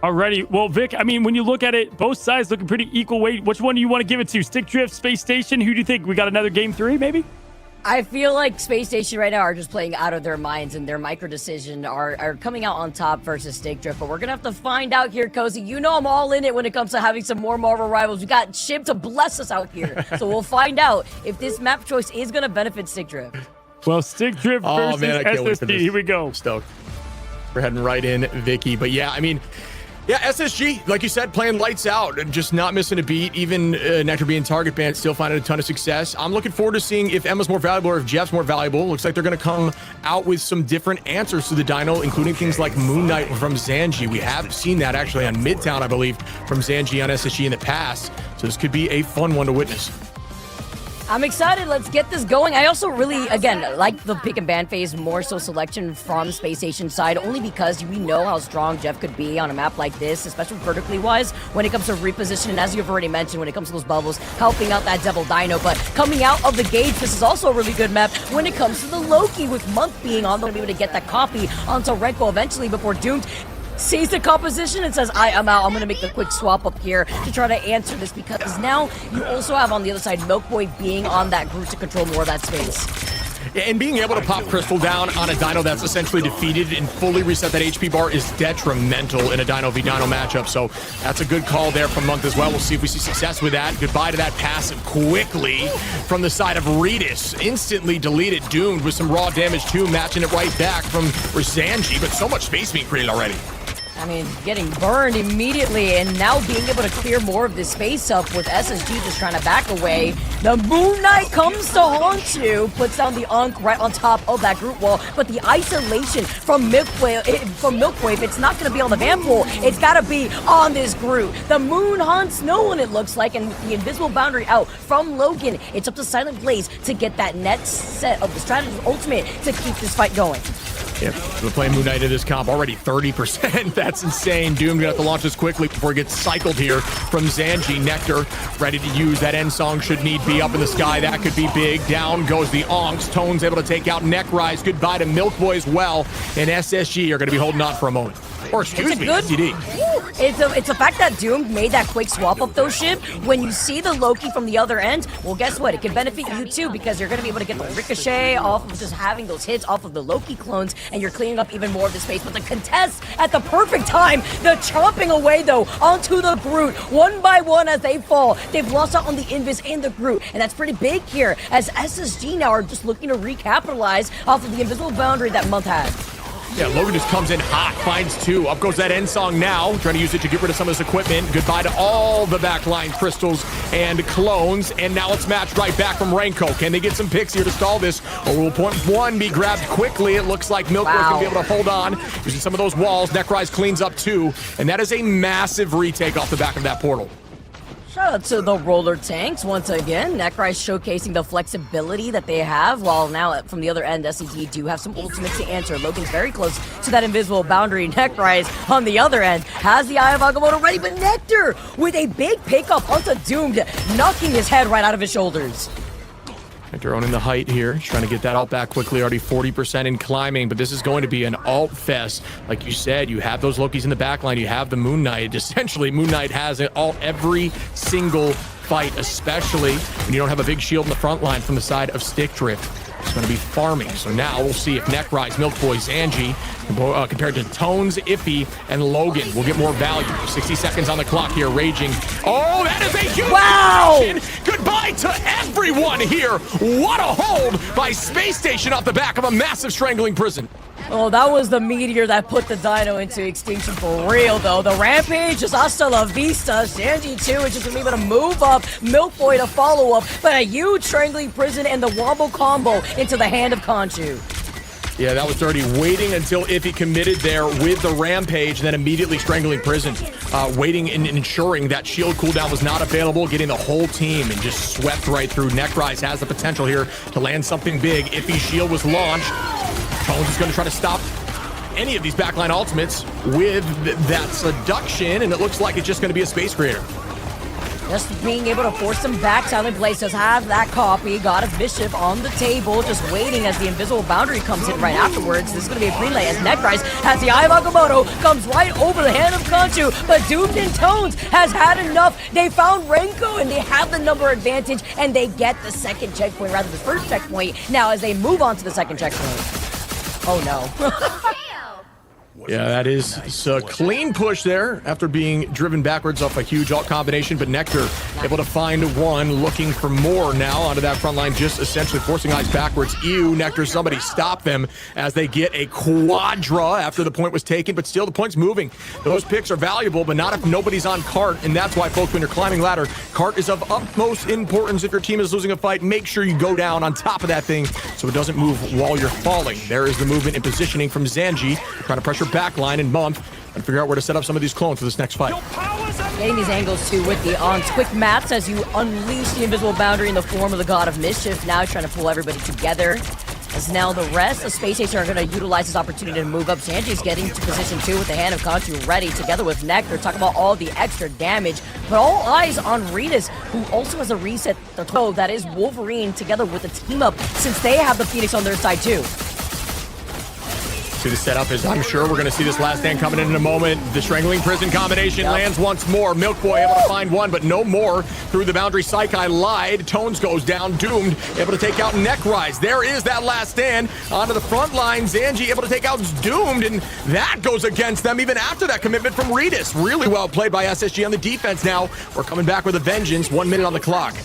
Alrighty. Well, Vic, I mean, when you look at it, both sides looking pretty equal weight. Which one do you want to give it to? Stick Drift, Space Station? Who do you think? We got another game 3, maybe? I feel like Space Station right now are just playing out of their minds, and their micro decision are coming out on top versus Stick Drift. But we're going to have to find out here, Cozy. You know I'm all in it when it comes to having some more Marvel Rivals. We got Shib to bless us out here. So we'll find out if this map choice is going to benefit Stick Drift. Well, Stick Drift versus SSG. Here we go. Stoked. We're heading right in, Vicky. But yeah, I mean... Yeah, SSG, like you said, playing lights out, just not missing a beat. Even Nectar being target banned, still finding a ton of success. I'm looking forward to seeing if Emma's more valuable or if Jeff's more valuable. Looks like they're going to come out with some different answers to the Dino, including things like Moon Knight from Zanji. We have seen that actually on Midtown, I believe, from Zanji on SSG in the past. So this could be a fun one to witness. I'm excited. Let's get this going. I also really, again, like the pick and ban phase, more so selection from Space Station side, only because we know how strong Jeff could be on a map like this, especially vertically wise, when it comes to reposition. And as you've already mentioned, when it comes to those bubbles, helping out that Devil Dino. But coming out of the gauge, this is also a really good map when it comes to the Loki, with Monk being on, they'll be able to get that copy onto Renko eventually before Doomed sees the composition and says, I'm out. I'm going to make the quick swap up here to try to answer this, because now you also have on the other side Milkboy being on that group to control more of that space. And being able to pop Crystal down on a Dino that's essentially defeated and fully reset that HP bar is detrimental in a Dino v Dino matchup. So that's a good call there from Monk as well. We'll see if we see success with that. Goodbye to that passive quickly from the side of Redis. Instantly deleted, Doomed with some raw damage too, matching it right back from Zanji, but so much space being created already. I mean, getting burned immediately, and now being able to clear more of this space up with SSG just trying to back away. The Moon Knight comes to haunt you, puts down the Unk right on top of that group wall, but the isolation from Milkwave, it's not going to be on the Vanpool, it's got to be on this group. The Moon hunts no one, it looks like, and the invisible boundary out from Logan. It's up to Silent Blaze to get that next set of the Strategy's ultimate to keep this fight going. Yep, we're playing Moon Knight in this comp, already 30%. That's insane. Doomed gonna have to launch this quickly before it gets cycled here from Zanji. Nectar ready to use that end song should need be up in the sky. That could be big. Down goes the Onks. Tone's able to take out Necrise. Goodbye to Milkboy as well. And SSG are gonna be holding on for a moment. Or excuse me, STD. It's the fact that Doomed made that quick swap up though, Shib. When you see the Loki from the other end, well, guess what? It can benefit you too, because you're going to be able to get the ricochet off of just having those hits off of the Loki clones, and you're cleaning up even more of the space. But the contest at the perfect time, the chomping away though onto the Groot, one by one as they fall. They've lost out on the Invis and the Groot, and that's pretty big here, as SSG now are just looking to recapitalize off of the invisible boundary that Month had. Yeah, Logan just comes in hot, finds two. Up goes that end song now, trying to use it to get rid of some of this equipment. Goodbye to all the backline crystals and clones, and now it's matched right back from Renko. Can they get some picks here to stall this, or will point one be grabbed quickly? It looks like Milkboy's gonna be able to hold on, using some of those walls. Necrise cleans up too, and that is a massive retake off the back of that portal. Shout out to the roller tanks once again. Necrise showcasing the flexibility that they have, while now from the other end, SCG do have some ultimates to answer. Logan's very close to that invisible boundary. Necrise on the other end has the Eye of Agamotto ready, but Nectar with a big pickup onto Doomed, knocking his head right out of his shoulders. Nectar owning the height here, trying to get that ult back quickly, already 40% in climbing, but this is going to be an ult fest. Like you said, you have those Lokis in the backline, you have the Moon Knight. Essentially, Moon Knight has an ult every single fight, especially when you don't have a big shield in the front line from the side of Stick Drift. It's going to be farming. So now we'll see if Nekrise, Milkboy, Zanji, compared to Tones, Iffy, and Logan will get more value. 60 seconds on the clock here, Raging. Oh, that is a huge reaction. Goodbye to everyone here. What a hold by Space Station off the back of a massive Strangling Prison. Oh, that was the meteor that put the dino into extinction for real, though. The Rampage is hasta la vista. Zanji, too, is just going to be able to move up. Milkboy to follow up. But a huge Strangling Prison and the Wombo combo into the hand of Khonshu. Yeah, that was dirty. Waiting until Iffy committed there with the Rampage, then immediately Strangling Prison. Waiting and ensuring that shield cooldown was not available, getting the whole team and just swept right through. Nekrise has the potential here to land something big. Iffy's shield was launched. Tones is going to try to stop any of these backline ultimates with that seduction, and it looks like it's just going to be a Space Creator. Just being able to force them back. Silent Blaze does have that copy. God of Mischief on the table, just waiting as the invisible boundary comes in right afterwards. This is going to be a green light as Nekrise has the Eye of Agamotto, comes right over the hand of Khonshu, but Doomed and Tones has had enough. They found Renko, and they have the number advantage, and they get the second checkpoint, rather the first checkpoint, now as they move on to the second checkpoint. Oh no. Yeah, that is a clean push there after being driven backwards off a huge alt combination, but Nectar able to find one, looking for more now onto that front line, just essentially forcing eyes backwards. Ew, Nectar, somebody stop them as they get a quadra after the point was taken, but still the point's moving. Those picks are valuable, but not if nobody's on cart, and that's why, folks, when you're climbing ladder, cart is of utmost importance. If your team is losing a fight, make sure you go down on top of that thing so it doesn't move while you're falling. There is the movement and positioning from Zanji, trying to pressure backline and Month and figure out where to set up some of these clones for this next fight. Getting these angles too with the Onks. Quick maths as you unleash the invisible boundary in the form of the God of Mischief. Now trying to pull everybody together. As now the rest of Space Station are going to utilize this opportunity to move up. Zanji's getting to position 2 with the hand of Khonshu ready, together with Nectar. Talk about all the extra damage. But all eyes on Ritas, who also has a reset the toe. That is Wolverine together with the team up, since they have the Phoenix on their side too. The setup is, I'm sure we're going to see this last stand coming in a moment. The Strangling Prison combination lands once more. Milkboy able to find one, but no more through the boundary. Psyche lied. Tones goes down. Doomed able to take out Nekrise. There is that last stand onto the front line. Zanji able to take out Doomed, and that goes against them even after that commitment from Ritas. Really well played by SSG on the defense now. We're coming back with a vengeance. 1 minute on the clock.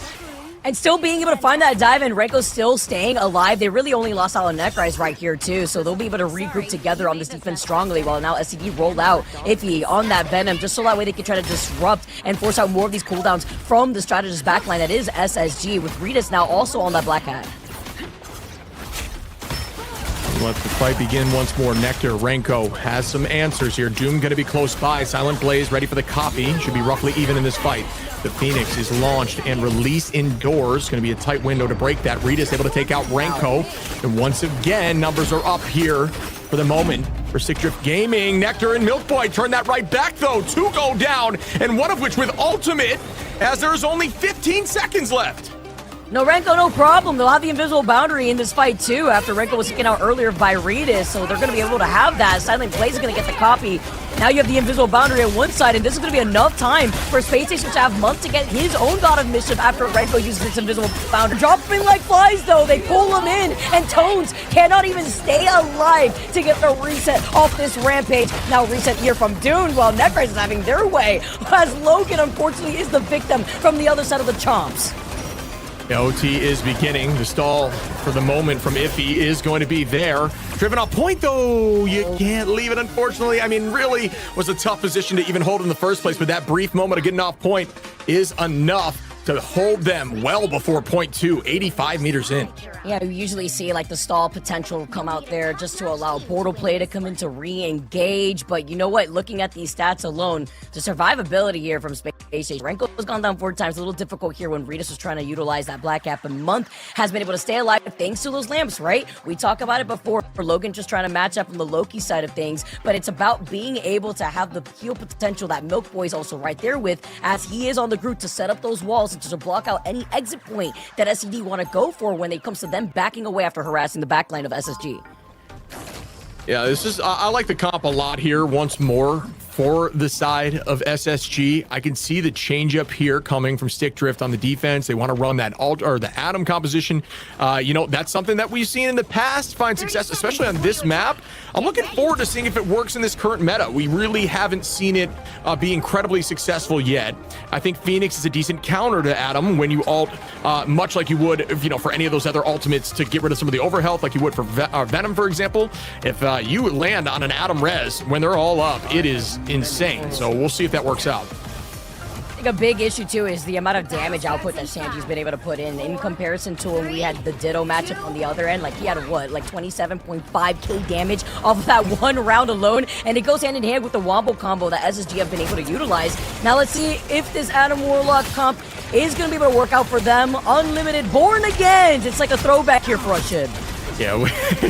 And still being able to find that dive, and Renko still staying alive. They really only lost out on Nekrise right here too, so they'll be able to regroup together on this defense strongly, while now SCD rolled out Iffy on that Venom, just so that way they can try to disrupt and force out more of these cooldowns from the strategist backline that is SSG, with Ritas now also on that Black Hat. Let the fight begin once more. Nectar, Renko has some answers here. Doom going to be close by. Silent Blaze ready for the copy. Should be roughly even in this fight. The Phoenix is launched and released indoors. Going to be a tight window to break that. Ritas able to take out Renko. And once again, numbers are up here for the moment for Stick Drift Gaming. Nectar and Milkboy turn that right back, though. 2 go down, and one of which with ultimate, as there's only 15 seconds left. No, Renko, no problem. They'll have the invisible boundary in this fight, too, after Renko was taken out earlier by Ritas, so they're going to be able to have that. Silent Blaze is going to get the copy. Now you have the invisible boundary on one side, and this is going to be enough time for Space Station to have Month to get his own God of Mischief after Renko uses its invisible boundary. Dropping like flies, though. They pull him in, and Tones cannot even stay alive to get the reset off this Rampage. Now reset here from Dune, while Nekrise is having their way, as Logan, unfortunately, is the victim from the other side of the Chomps. OT is beginning. The stall for the moment from Iffy is going to be there. Driven off point, though. You can't leave it, unfortunately. I mean, really was a tough position to even hold in the first place, but that brief moment of getting off point is enough to hold them well before point 2, 85 meters in. Yeah, we usually see like the stall potential come out there just to allow portal play to come in to re-engage. But you know what? Looking at these stats alone, the survivability here from Space Station. Renko has gone down 4 times. A little difficult here when Ritas was trying to utilize that Black Cap, and Month has been able to stay alive thanks to those lamps, right? We talk about it before. For Logan just trying to match up on the Loki side of things, but it's about being able to have the heal potential that Milkboy is also right there with, as he is on the group to set up those walls and to block out any exit point that SCD want to go for when it comes to them backing away after harassing the backline of SSG. Yeah, this is, I like the comp a lot here once more for the side of SSG. I can see the changeup here coming from Stick Drift on the defense. They want to run that the Atom composition. You know, that's something that we've seen in the past find success, especially on this map. I'm looking forward to seeing if it works in this current meta. We really haven't seen it be incredibly successful yet. I think Phoenix is a decent counter to Atom when you ult, much like you would, you know, for any of those other ultimates to get rid of some of the overhealth, like you would for Venom, for example. If you land on an Atom res when they're all up, it is insane. So we'll see if that works out. I think a big issue too is the amount of damage output that Sanji's been able to put in comparison to when we had the Ditto matchup on the other end. Like he had what, like 27.5k damage off of that one round alone, and it goes hand in hand with the Wombo combo that SSG have been able to utilize. Now let's see if this Atom Warlock comp is going to be able to work out for them. Unlimited Born Again. It's like a throwback here for us, Shib. Yeah,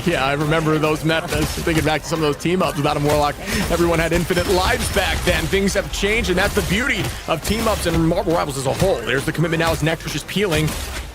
yeah, I remember those metas. Thinking back to some of those team-ups with Atom Warlock, everyone had infinite lives back then. Things have changed, and that's the beauty of team-ups and Marvel Rivals as a whole. There's the commitment now as Nectar's just peeling.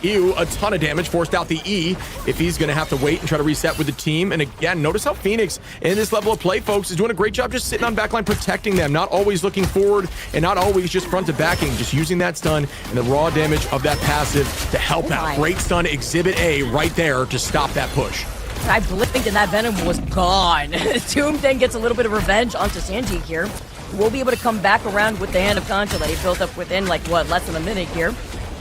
Ew, a ton of damage, forced out the E if he's going to have to wait and try to reset with the team. And again, notice how Phoenix, in this level of play, folks, is doing a great job just sitting on backline, protecting them, not always looking forward and not always just front to backing, just using that stun and the raw damage of that passive to help out. Great stun, Exhibit A right there to stop that push. I blinked and that Venom was gone. Doom then gets a little bit of revenge onto Sanji here. We'll be able to come back around with the Hand of Contra that he built up within, like, what, less than a minute here.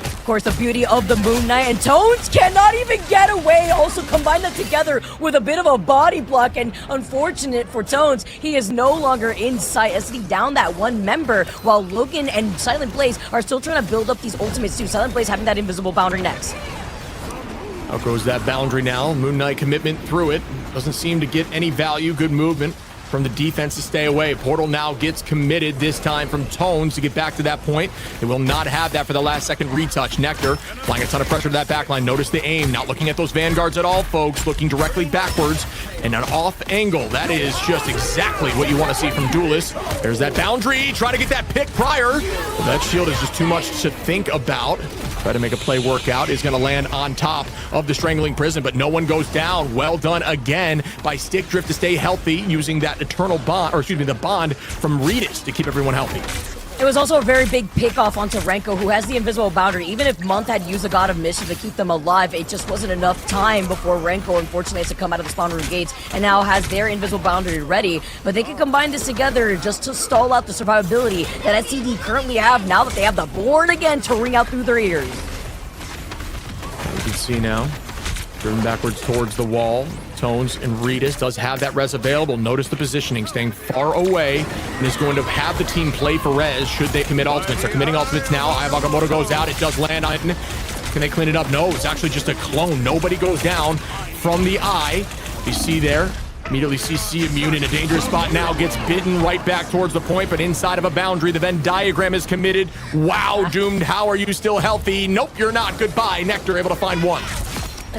Of course, the beauty of the Moon Knight, and Tones cannot even get away. Also combine that together with a bit of a body block, and unfortunate for Tones, he is no longer in sight as he down that one member, while Logan and Silent Blaze are still trying to build up these ultimates too. Silent Blaze having that invisible boundary next. Out goes that boundary now. Moon Knight commitment through it. Doesn't seem to get any value. Good movement from the defense to stay away. Portal now gets committed, this time from Tones to get back to that point. They will not have that for the last second retouch. Nectar applying a ton of pressure to that backline. Notice the aim. Not looking at those vanguards at all, folks. Looking directly backwards and an off angle. That is just exactly what you want to see from Duelist. There's that boundary. Try to get that pick prior. But that shield is just too much to think about. Try to make a play work out. Is going to land on top of the Strangling Prison, but no one goes down. Well done again by Stick Drift to stay healthy, using that eternal bond, or excuse me, the bond from Redis to keep everyone healthy. It was also a very big pick-off onto Renko, who has the invisible boundary. Even if Month had used the God of Mischief to keep them alive, it just wasn't enough time before Renko, unfortunately, has to come out of the spawn room gates and now has their invisible boundary ready. But they can combine this together just to stall out the survivability that SCD currently have now that they have the Born Again to ring out through their ears. You can see now, driven backwards towards the wall. Tones and Redis does have that res available. Notice the positioning, staying far away, and is going to have the team play for res should they commit ultimates. They're committing ultimates now. Ayabagamoto goes out. It does land on. Can they clean it up? No, it's actually just a clone. Nobody goes down from the eye. You see there, immediately CC immune in a dangerous spot now, gets bitten right back towards the point, but inside of a boundary. The Venn diagram is committed. Wow, Doomed, how are you still healthy? Nope, you're not. Goodbye. Nectar able to find one.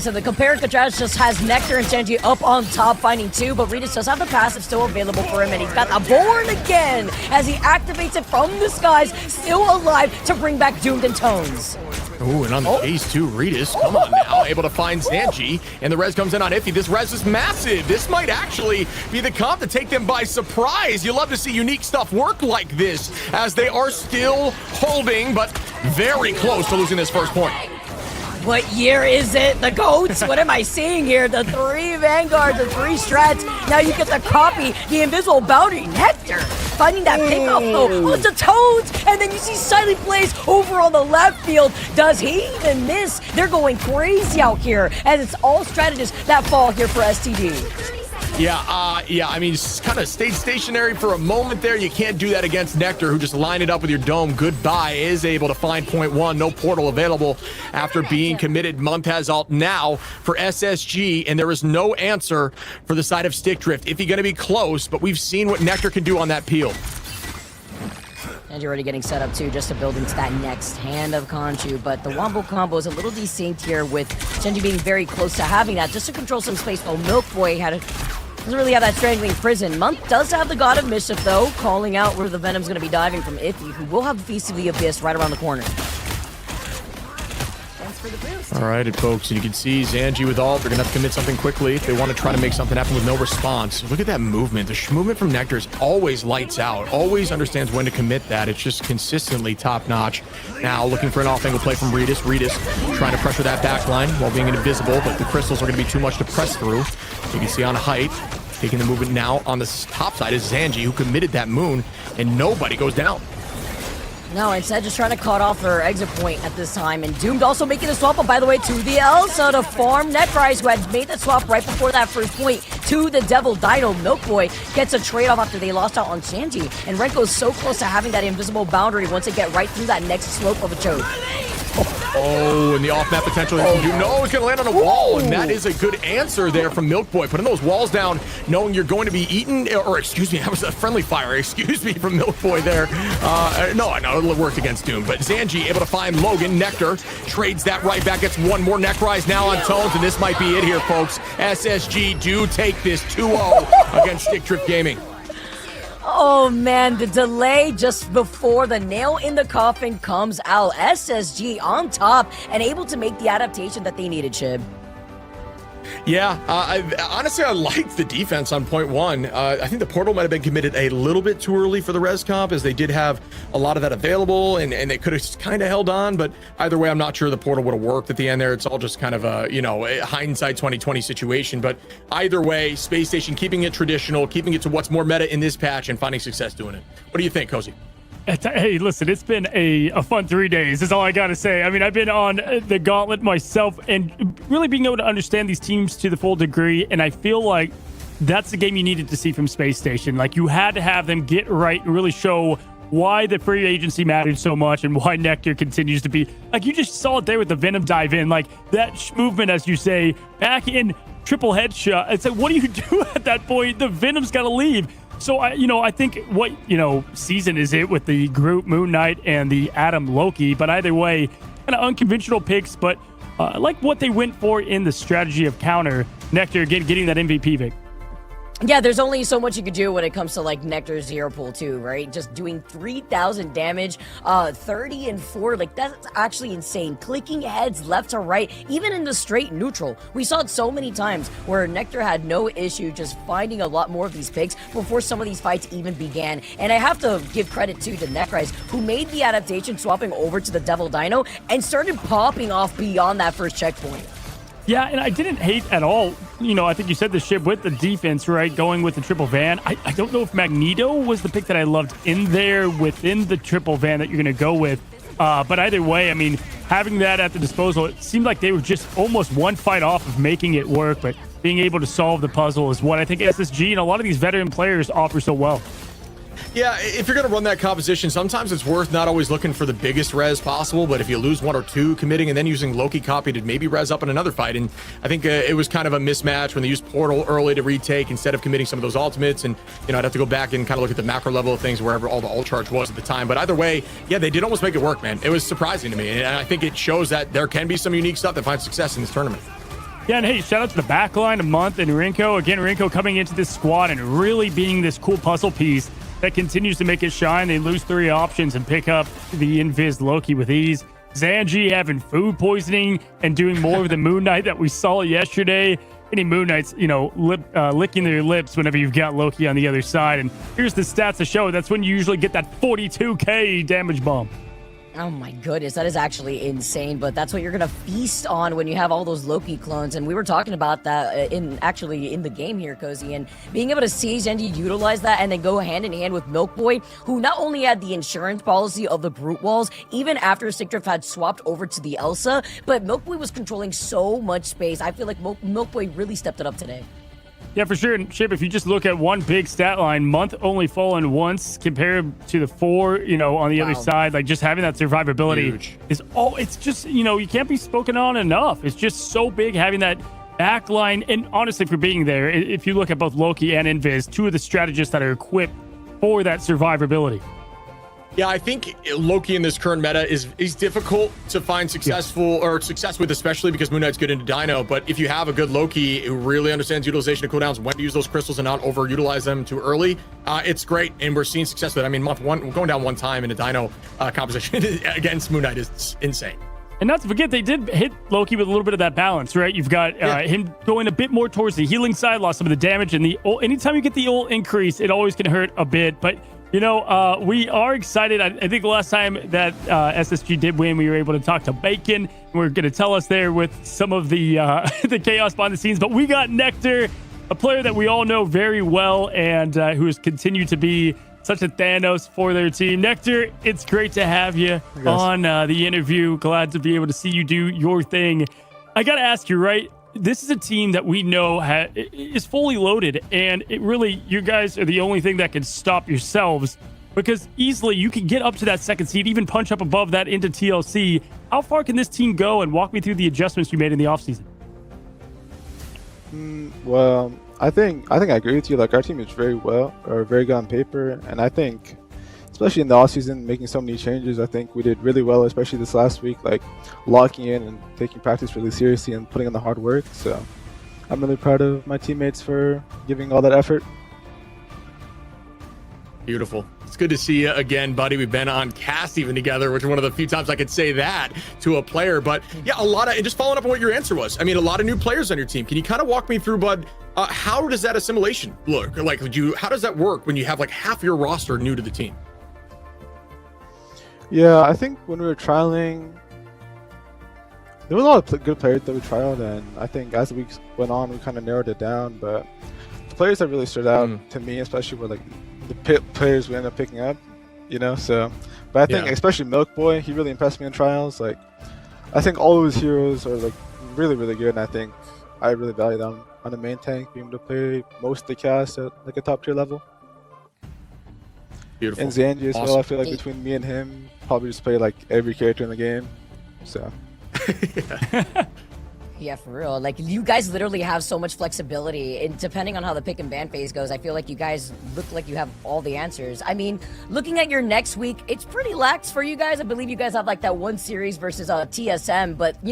So the compare and contrast just has Nectar and Sanji up on top finding two, but Redis does have the passive still available for him, and he's got the Born Again as he activates it from the skies, still alive to bring back Doomed and Tones. Ooh, and on the base too, Redis, come on now, able to find Sanji, and the res comes in on Iffy. This res is massive. This might actually be the comp to take them by surprise. You love to see unique stuff work like this, as they are still holding, but very close to losing this first point. What year is it? The goats? What am I seeing here? The 3 Vanguards, the 3 strats. Now you get to copy the invisible boundary. Nectar finding that pickoff though onto Toads, and then you see Silent Blaze over on the left field. Does he even miss? They're going crazy out here, as it's all strategists that fall here for STD. Yeah, I mean, kind of stayed stationary for a moment there. You can't do that against Nectar, who just lined it up with your dome. Goodbye, is able to find point one. No portal available after being committed. Month has ult now for SSG, and there is no answer for the side of Stick Drift. If he's going to be close, but we've seen what Nectar can do on that peel. And you're already getting set up too, just to build into that next Hand of Khonshu. But the Wombo combo is a little desynced here, with Genji being very close to having that, just to control some space, while Milk Boy doesn't really have that Strangling Prison. Month does have the God of Mischief though, calling out where the Venom's going to be diving from Iffy, who will have the Feast of the Abyss right around the corner. for the boost. All right, folks, and you can see Zanji with ult. They're going to have to commit something quickly if they want to try to make something happen with no response. Look at that movement. The movement from Nectar is always lights out, always understands when to commit that. It's just consistently top-notch. Now looking for an off-angle play from Redis. Redis trying to pressure that back line while being invisible, but the crystals are going to be too much to press through. You can see on height, taking the movement now on the top side is Zanji, who committed that moon, and nobody goes down. No, instead just trying to cut off their exit point at this time. And Doomed also making a swap up, by the way, to the Elsa to farm Necrise, who had made that swap right before that first point to the Devil Dino. Milkboy gets a trade-off after they lost out on Zanji. And Renko's so close to having that invisible boundary once they get right through that next slope of a choke. Oh, and the off-map potential. You know it's going to land on a wall, and that is a good answer there from Milkboy. Putting those walls down, knowing you're going to be eaten, or excuse me, that was a friendly fire. Excuse me from Milkboy there. No, it'll work against Doom. But Zanji able to find Logan. Nectar trades that right back, gets one more Necrise now on Tones, and this might be it here, folks. SSG do take this 2-0 against Stick Drift Gaming. Oh man, the delay just before the nail in the coffin comes out. SSG on top and able to make the adaptation that they needed, Chib. Yeah, honestly, I liked the defense on point one. I think the portal might have been committed a little bit too early for the res comp, as they did have a lot of that available, and they could have kind of held on. But either way, I'm not sure the portal would have worked at the end there. It's all just kind of a, a hindsight 2020 situation. But either way, Space Station keeping it traditional, keeping it to what's more meta in this patch, and finding success doing it. What do you think, Cozy? Hey, listen, it's been a fun 3 days, is all I got to say. I mean, I've been on the gauntlet myself and really being able to understand these teams to the full degree. And I feel like that's the game you needed to see from Space Station. Like, you had to have them get right and really show why the free agency mattered so much and why Nectar continues to be. Like, you just saw it there with the Venom dive in. Like, that movement, as you say, back in triple headshot. It's like, what do you do at that point? The Venom's got to leave. So, I think what, season is it with the group Moon Knight and the Adam Loki? But either way, kind of unconventional picks, but I like what they went for in the strategy of counter. Nectar, again, getting that MVP pick. Yeah, there's only so much you could do when it comes to like Nectar Zero Pool 2, right? Just doing 3,000 damage, 30 and 4, like that's actually insane. Clicking heads left to right, even in the straight neutral. We saw it so many times where Nectar had no issue just finding a lot more of these picks before some of these fights even began. And I have to give credit to Necrise, who made the adaptation swapping over to the Devil Dino and started popping off beyond that first checkpoint. Yeah, and I didn't hate at all. I think you said the ship with the defense, right? Going with the triple van. I don't know if Magneto was the pick that I loved in there within the triple van that you're going to go with. But either way, I mean, having that at the disposal, it seemed like they were just almost one fight off of making it work. But being able to solve the puzzle is what I think SSG and a lot of these veteran players offer so well. Yeah, if you're going to run that composition, sometimes it's worth not always looking for the biggest res possible, but if you lose one or two committing and then using Loki copy to maybe res up in another fight. And I think it was kind of a mismatch when they used Portal early to retake instead of committing some of those ultimates. And, I'd have to go back and kind of look at the macro level of things wherever all the ult charge was at the time. But either way, yeah, they did almost make it work, man. It was surprising to me. And I think it shows that there can be some unique stuff that finds success in this tournament. Yeah, and hey, shout out to the backline of Month and Rinko. Again, Rinko coming into this squad and really being this cool puzzle piece that continues to make it shine. They lose 3 options and pick up the Invis Loki with ease. Zanji having food poisoning and doing more of the Moon Knight that we saw yesterday. Any Moon Knights, licking their lips whenever you've got Loki on the other side. And here's the stats to show. That's when you usually get that 42k damage bump. Oh my goodness, that is actually insane, but that's what you're gonna feast on when you have all those Loki clones, and we were talking about that in the game here, Cozy, and being able to see Zanji utilize that and then go hand in hand with Milkboy, who not only had the insurance policy of the brute walls, even after Stick Drift had swapped over to the Elsa, but Milkboy was controlling so much space. I feel like Milkboy really stepped it up today. Yeah, for sure. And Chip, if you just look at one big stat line, Month only fallen once compared to the 4, on the other side, like just having that survivability it's just, you can't be spoken on enough. It's just so big having that back line. And honestly, for being there, if you look at both Loki and Invis, 2 of the strategists that are equipped for that survivability. Yeah, I think Loki in this current meta is difficult to find success with, especially because Moon Knight's good into Dino. But if you have a good Loki who really understands utilization of cooldowns, when to use those crystals and not overutilize them too early, it's great. And we're seeing success with it. I mean, Month 1, going down 1 time in a Dino composition against Moon Knight is insane. And not to forget, they did hit Loki with a little bit of that balance, right? You've got him going a bit more towards the healing side, lost some of the damage, and anytime you get the ult increase, it always can hurt a bit. But, we are excited. I think the last time that SSG did win, we were able to talk to Bacon. We're going to tell us there with some of the the chaos behind the scenes. But we got Nectar, a player that we all know very well and who has continued to be such a Thanos for their team. Nectar, it's great to have you on the interview. Glad to be able to see you do your thing. I got to ask you, right? This is a team that we know is fully loaded, and it really, you guys are the only thing that can stop yourselves, because easily you can get up to that second seed, even punch up above that into TLC. How far can this team go? And walk me through the adjustments you made in the offseason. Well, I think I agree with you. Like, our team is very good on paper, and I think, especially in the offseason, making so many changes, I think we did really well, especially this last week, like locking in and taking practice really seriously and putting in the hard work. So I'm really proud of my teammates for giving all that effort. Beautiful. It's good to see you again, buddy. We've been on cast even together, which is one of the few times I could say that to a player. But yeah, and just following up on what your answer was. I mean, a lot of new players on your team. Can you kind of walk me through, bud? How does that assimilation look? Like, how does that work when you have like half your roster new to the team? Yeah, I think when we were trialing, there were a lot of good players that we trialed, and I think as the weeks went on, we kind of narrowed it down. But the players that really stood out to me, especially were like the players we ended up picking up, So, but I think especially Milk Boy, he really impressed me in trials. Like, I think all of his heroes are like really, really good, and I think I really value them on the main tank, being able to play most of the cast at like a top tier level. Beautiful. And Zanji as well. I feel like between me and him, probably just play like every character in the game. So. Yeah, for real. Like, you guys literally have so much flexibility, and depending on how the pick and ban phase goes, I feel like you guys look like you have all the answers. I mean, looking at your next week, it's pretty lax for you guys. I believe you guys have like that one series versus TSM, but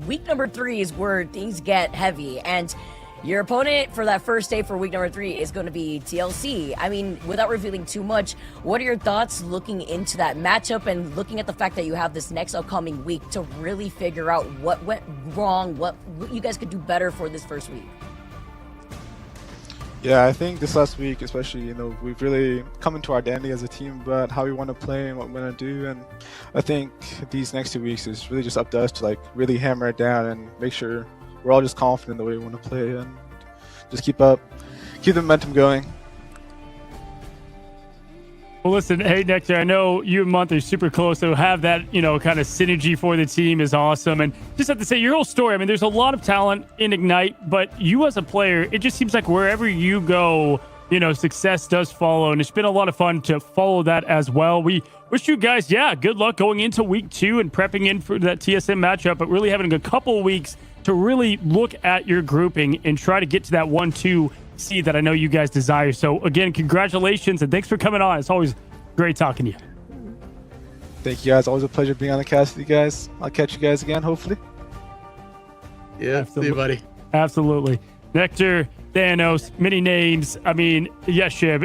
week number 3 is where things get heavy, and your opponent for that first day for week number 3 is going to be TLC. I mean, without revealing too much, what are your thoughts looking into that matchup and looking at the fact that you have this next upcoming week to really figure out what went wrong, what you guys could do better for this first week? Yeah, I think this last week, especially, we've really come into our identity as a team about how we want to play and what we want to do. And I think these next 2 weeks is really just up to us to like really hammer it down and make sure we're all just confident in the way we want to play and just keep the momentum going. Well, listen, hey, Nectar, I know you and Month are super close, so have that, kind of synergy for the team is awesome. And just have to say, your whole story, I mean, there's a lot of talent in Ignite, but you as a player, it just seems like wherever you go, success does follow, and it's been a lot of fun to follow that as well. We wish you guys, good luck going into week 2 and prepping in for that TSM matchup, but really having a couple weeks to really look at your grouping and try to get to that 1-2 seed that I know you guys desire. So again, congratulations and thanks for coming on. It's always great talking to you. Thank you guys. Always a pleasure being on the cast with you guys. I'll catch you guys again, hopefully. Yeah, absolutely. See you, buddy. Absolutely. Nectar, Thanos, many names. I mean, yes, Shib,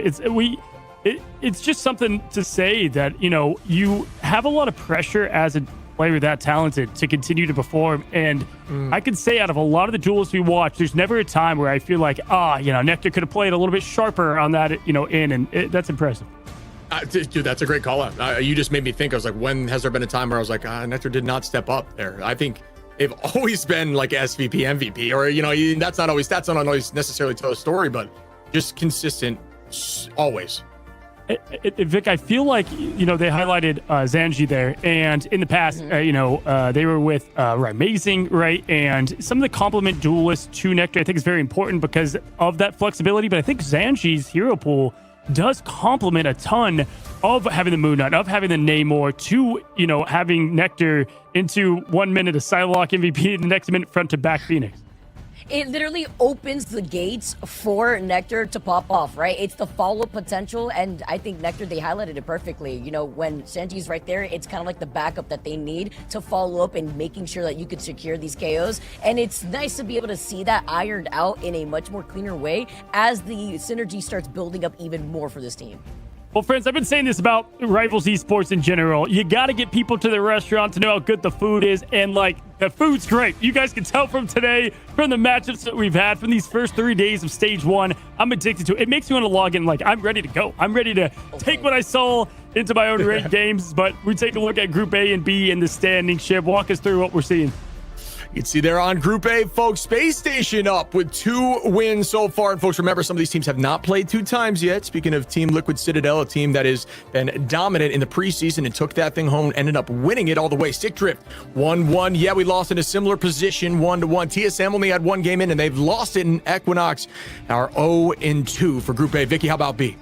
it's just something to say that, you have a lot of pressure as a player that talented to continue to perform, and I can say out of a lot of the duels we watch, there's never a time where I feel like Nectar could have played a little bit sharper on that that's impressive. Dude, that's a great call out. You just made me think. I was like, when has there been a time where I was like, Nectar did not step up there? I think they've always been like SVP, MVP, or that's not always necessarily tell a story, but just consistent always. Vic, I feel like, they highlighted Zanji there, and in the past, they were with Amazing, right? And some of the complement duelists to Nectar, I think, is very important because of that flexibility, but I think Zanji's hero pool does complement a ton of having the Moon Knight, of having the Namor, to, having Nectar into 1 minute a Psylocke MVP, the next minute front to back Phoenix. It literally opens the gates for Nectar to pop off, right? It's the follow-up potential, and I think Nectar, they highlighted it perfectly. When Sanji's right there, it's kind of like the backup that they need to follow up and making sure that you could secure these KOs. And it's nice to be able to see that ironed out in a much more cleaner way as the synergy starts building up even more for this team. Well, friends, I've been saying this about Rivals Esports in general. You got to get people to the restaurant to know how good the food is. And, like, the food's great. You guys can tell from today, from the matchups that we've had, from these first 3 days of Stage 1. I'm addicted to it. It makes me want to log in. Like, I'm ready to go. I'm ready to take what I saw into my own ranked games. But we take a look at Group A and B in the standing. Ship, walk us through what we're seeing. You can see there on Group A, folks, Space Station up with 2 wins so far. And folks, remember, some of these teams have not played 2 times yet. Speaking of Team Liquid Citadel, a team that has been dominant in the preseason and took that thing home and ended up winning it all the way. Stick Drift, 1-1. Yeah, we lost in a similar position, 1-1. TSM only had 1 game in, and they've lost it in Equinox. Our 0-2 for Group A. Vicky, how about B?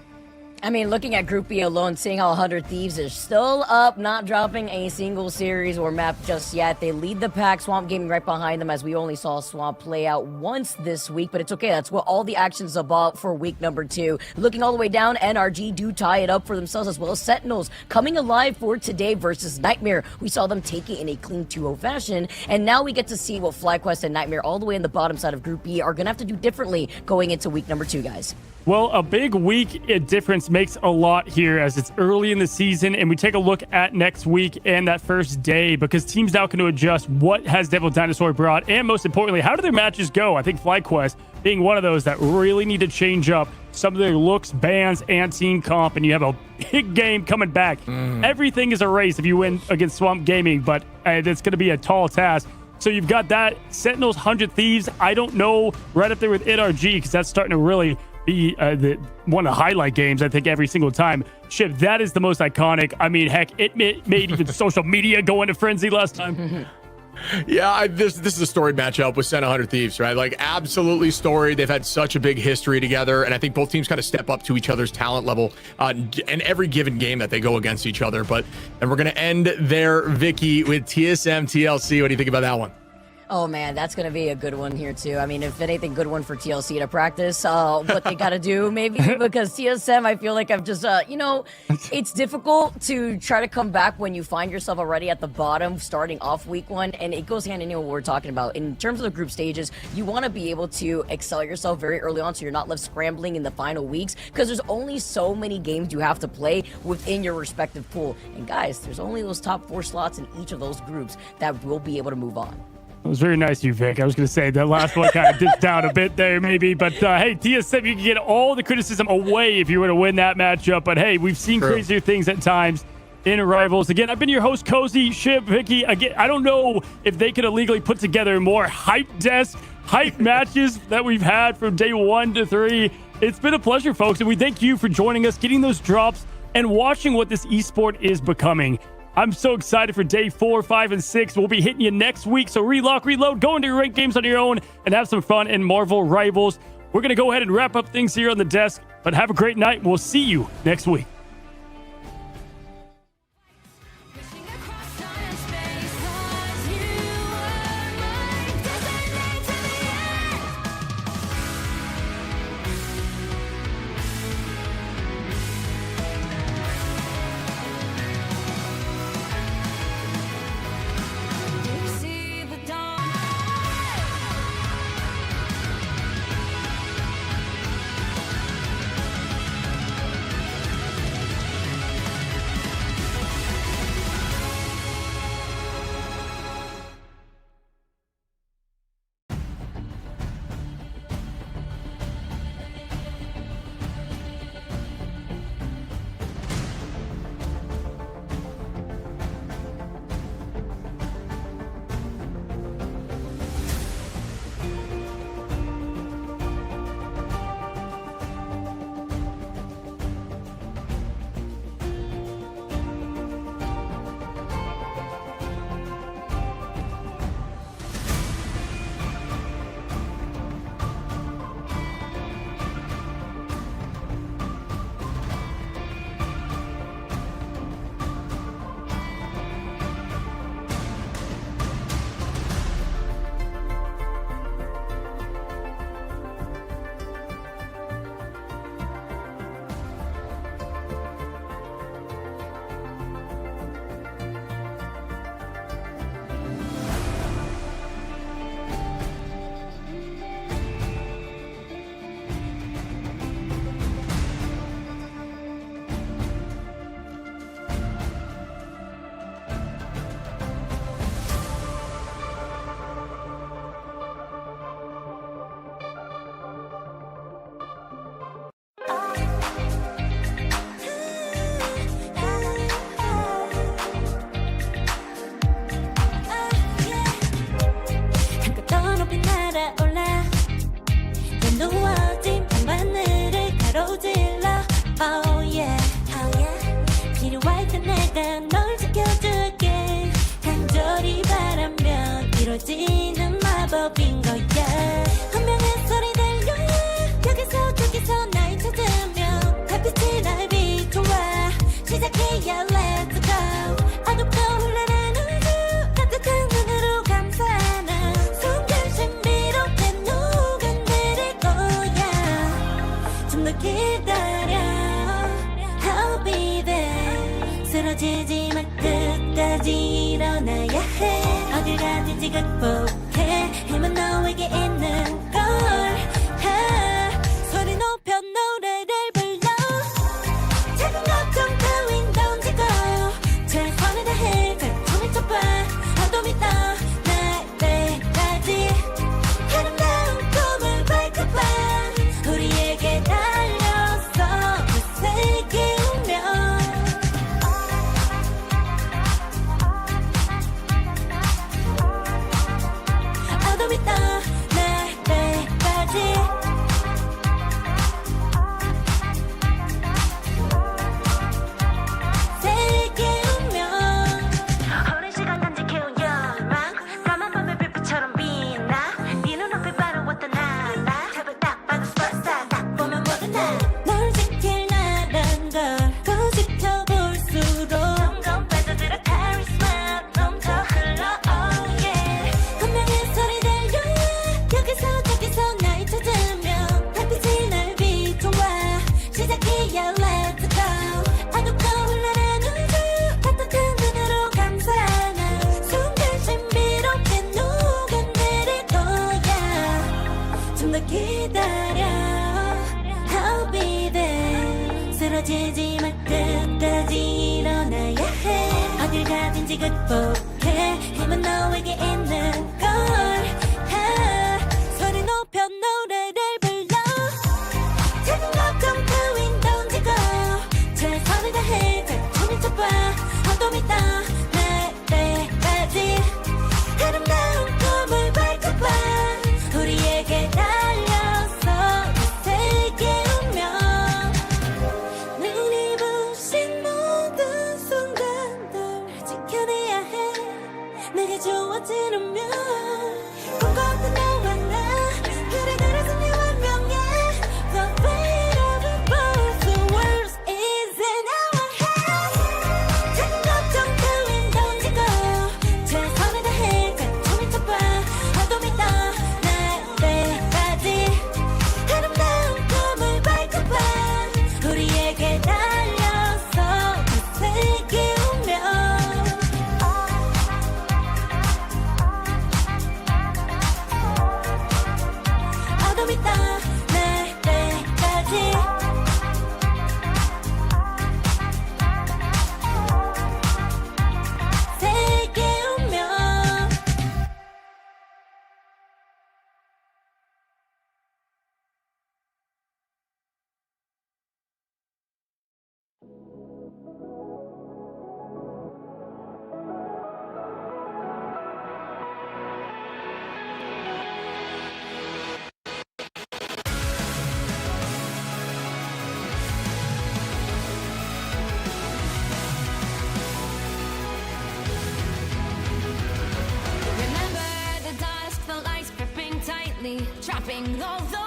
I mean, looking at Group B alone, seeing how 100 Thieves is still up, not dropping a single series or map just yet. They lead the pack, Swamp Gaming right behind them, as we only saw Swamp play out once this week, but it's okay. That's what all the action's about for week number 2. Looking all the way down, NRG do tie it up for themselves, as well as Sentinels coming alive for today versus Nightmare. We saw them take it in a clean 2-0 fashion, and now we get to see what FlyQuest and Nightmare all the way in the bottom side of Group B are going to have to do differently going into week number 2, guys. Well, a big week difference makes a lot here as it's early in the season, and we take a look at next week and that first day because teams now can adjust what has Devil Dinosaur brought, and most importantly, how do their matches go? I think FlyQuest being one of those that really need to change up some of their looks, bans, and team comp, and you have a big game coming back. Everything is a race if you win against Swamp Gaming, but it's going to be a tall task. So you've got that. Sentinels, 100 Thieves. I don't know, right up there with NRG because that's starting to really be one of the highlight games, I think, every single time. Ship, that is the most iconic. I mean, heck, it made even social media go into frenzy last time. Yeah, this is a storied matchup with Senna 100 Thieves, right? Like, absolutely storied. They've had such a big history together, and I think both teams kind of step up to each other's talent level in every given game that they go against each other. And we're going to end there, Vicky, with TSM TLC. What do you think about that one? Oh man, that's going to be a good one here too. I mean, if anything, good one for TLC to practice what they got to do maybe, because TSM, I feel like I've just, it's difficult to try to come back when you find yourself already at the bottom starting off week 1, and it goes hand in hand with what we're talking about. In terms of the group stages, you want to be able to excel yourself very early on so you're not left scrambling in the final weeks, because there's only so many games you have to play within your respective pool. And guys, there's only those top 4 slots in each of those groups that will be able to move on. It was very nice of you, Vic. I was going to say that last one kind of dipped down a bit there, maybe. But, hey, TSM, you can get all the criticism away if you were to win that matchup. But, hey, we've seen crazier things at times in Rivals. Again, I've been your host, Cozy, Ship, Vicky. Again, I don't know if they could have legally put together more hype matches that we've had from day 1 to 3. It's been a pleasure, folks, and we thank you for joining us, getting those drops, and watching what this esport is becoming. I'm so excited for day 4, 5, and 6. We'll be hitting you next week. So relock, reload, go into your ranked games on your own, and have some fun in Marvel Rivals. We're going to go ahead and wrap up things here on the desk. But have a great night. We'll see you next week. 지워지는 마법인 거야. 한 명의 소리 들려 여기서 저기서 날 찾으면 달빛이 날 비춰와. 시작해야 let's go. 어둡고 흘러는 우주 따뜻한 눈으로 감싸는 순간 신비롭게 녹아내릴 거야. 좀 더 기다려 I'll be there. 쓰러지지 마 끝까지 일어나야 해. 어딜 가든지 극복해. 힘은 너에게 있는 걸. 소리 높여 노래를 불러. 작은 걱정 따윈 던지고 최선을 다해 발톱을 쳐봐. 어둠이 떠 날 때까지 아름다운 꿈을 밝혀봐. 우리에게 달려서 그 세계 운명. 어둠이 떠 날 때까지. 세계 운명. 오랜 시간 간직해온 열망 까만 밤의 빛처럼 빛나. 네 눈앞에 바로 왔던 나라. 제발 딱 봐도 스파스타 딱 보면 모두 널 지킬 나란 걸 더 지켜볼수록 점점 빠져들어 카리스마 넘쳐 흘러 oh yeah. 한 명의 소리 들려 여기서 저기서 날 찾으면 달빛이 날 비춰와. 시작이야 let's go. 어둡고 흘러는 우주 따뜻한 눈으로 감싸는 순간 신비롭게 녹아내릴 거야. 좀 더 기다려 I'll be there. 쓰러지지 마 끝까지 일어나야 해. 어딜 가든지 극복해. 힘은 너에게 있는 걸. 소리 높여 노래를 불러. 작은 걱정 따윈 던지고 최선을 다해 발톱을 쳐봐. 어둠이 떠 날 때까지 아름다운 꿈을 밝혀봐. 우리에게 달려서 그 세계 운명. 눈이 부신 모든 순간들 지켜내야 해. 내게 주어지려면 꿈꿔왔던 너와 나. 그래 그래서 내 운명에 The fate of the birds, the world is in our hands. 작은 걱정 따윈 던지고 최선을 다해 발톱을 쳐봐. 어둠이 떠 날 때까지 아름다운 꿈을 밝혀봐. 우리에게 달려서 그 세계 운명. 어둠이 떠 날 때까지. 세계 운명. Remember the dusk, the lights gripping tightly, trapping all those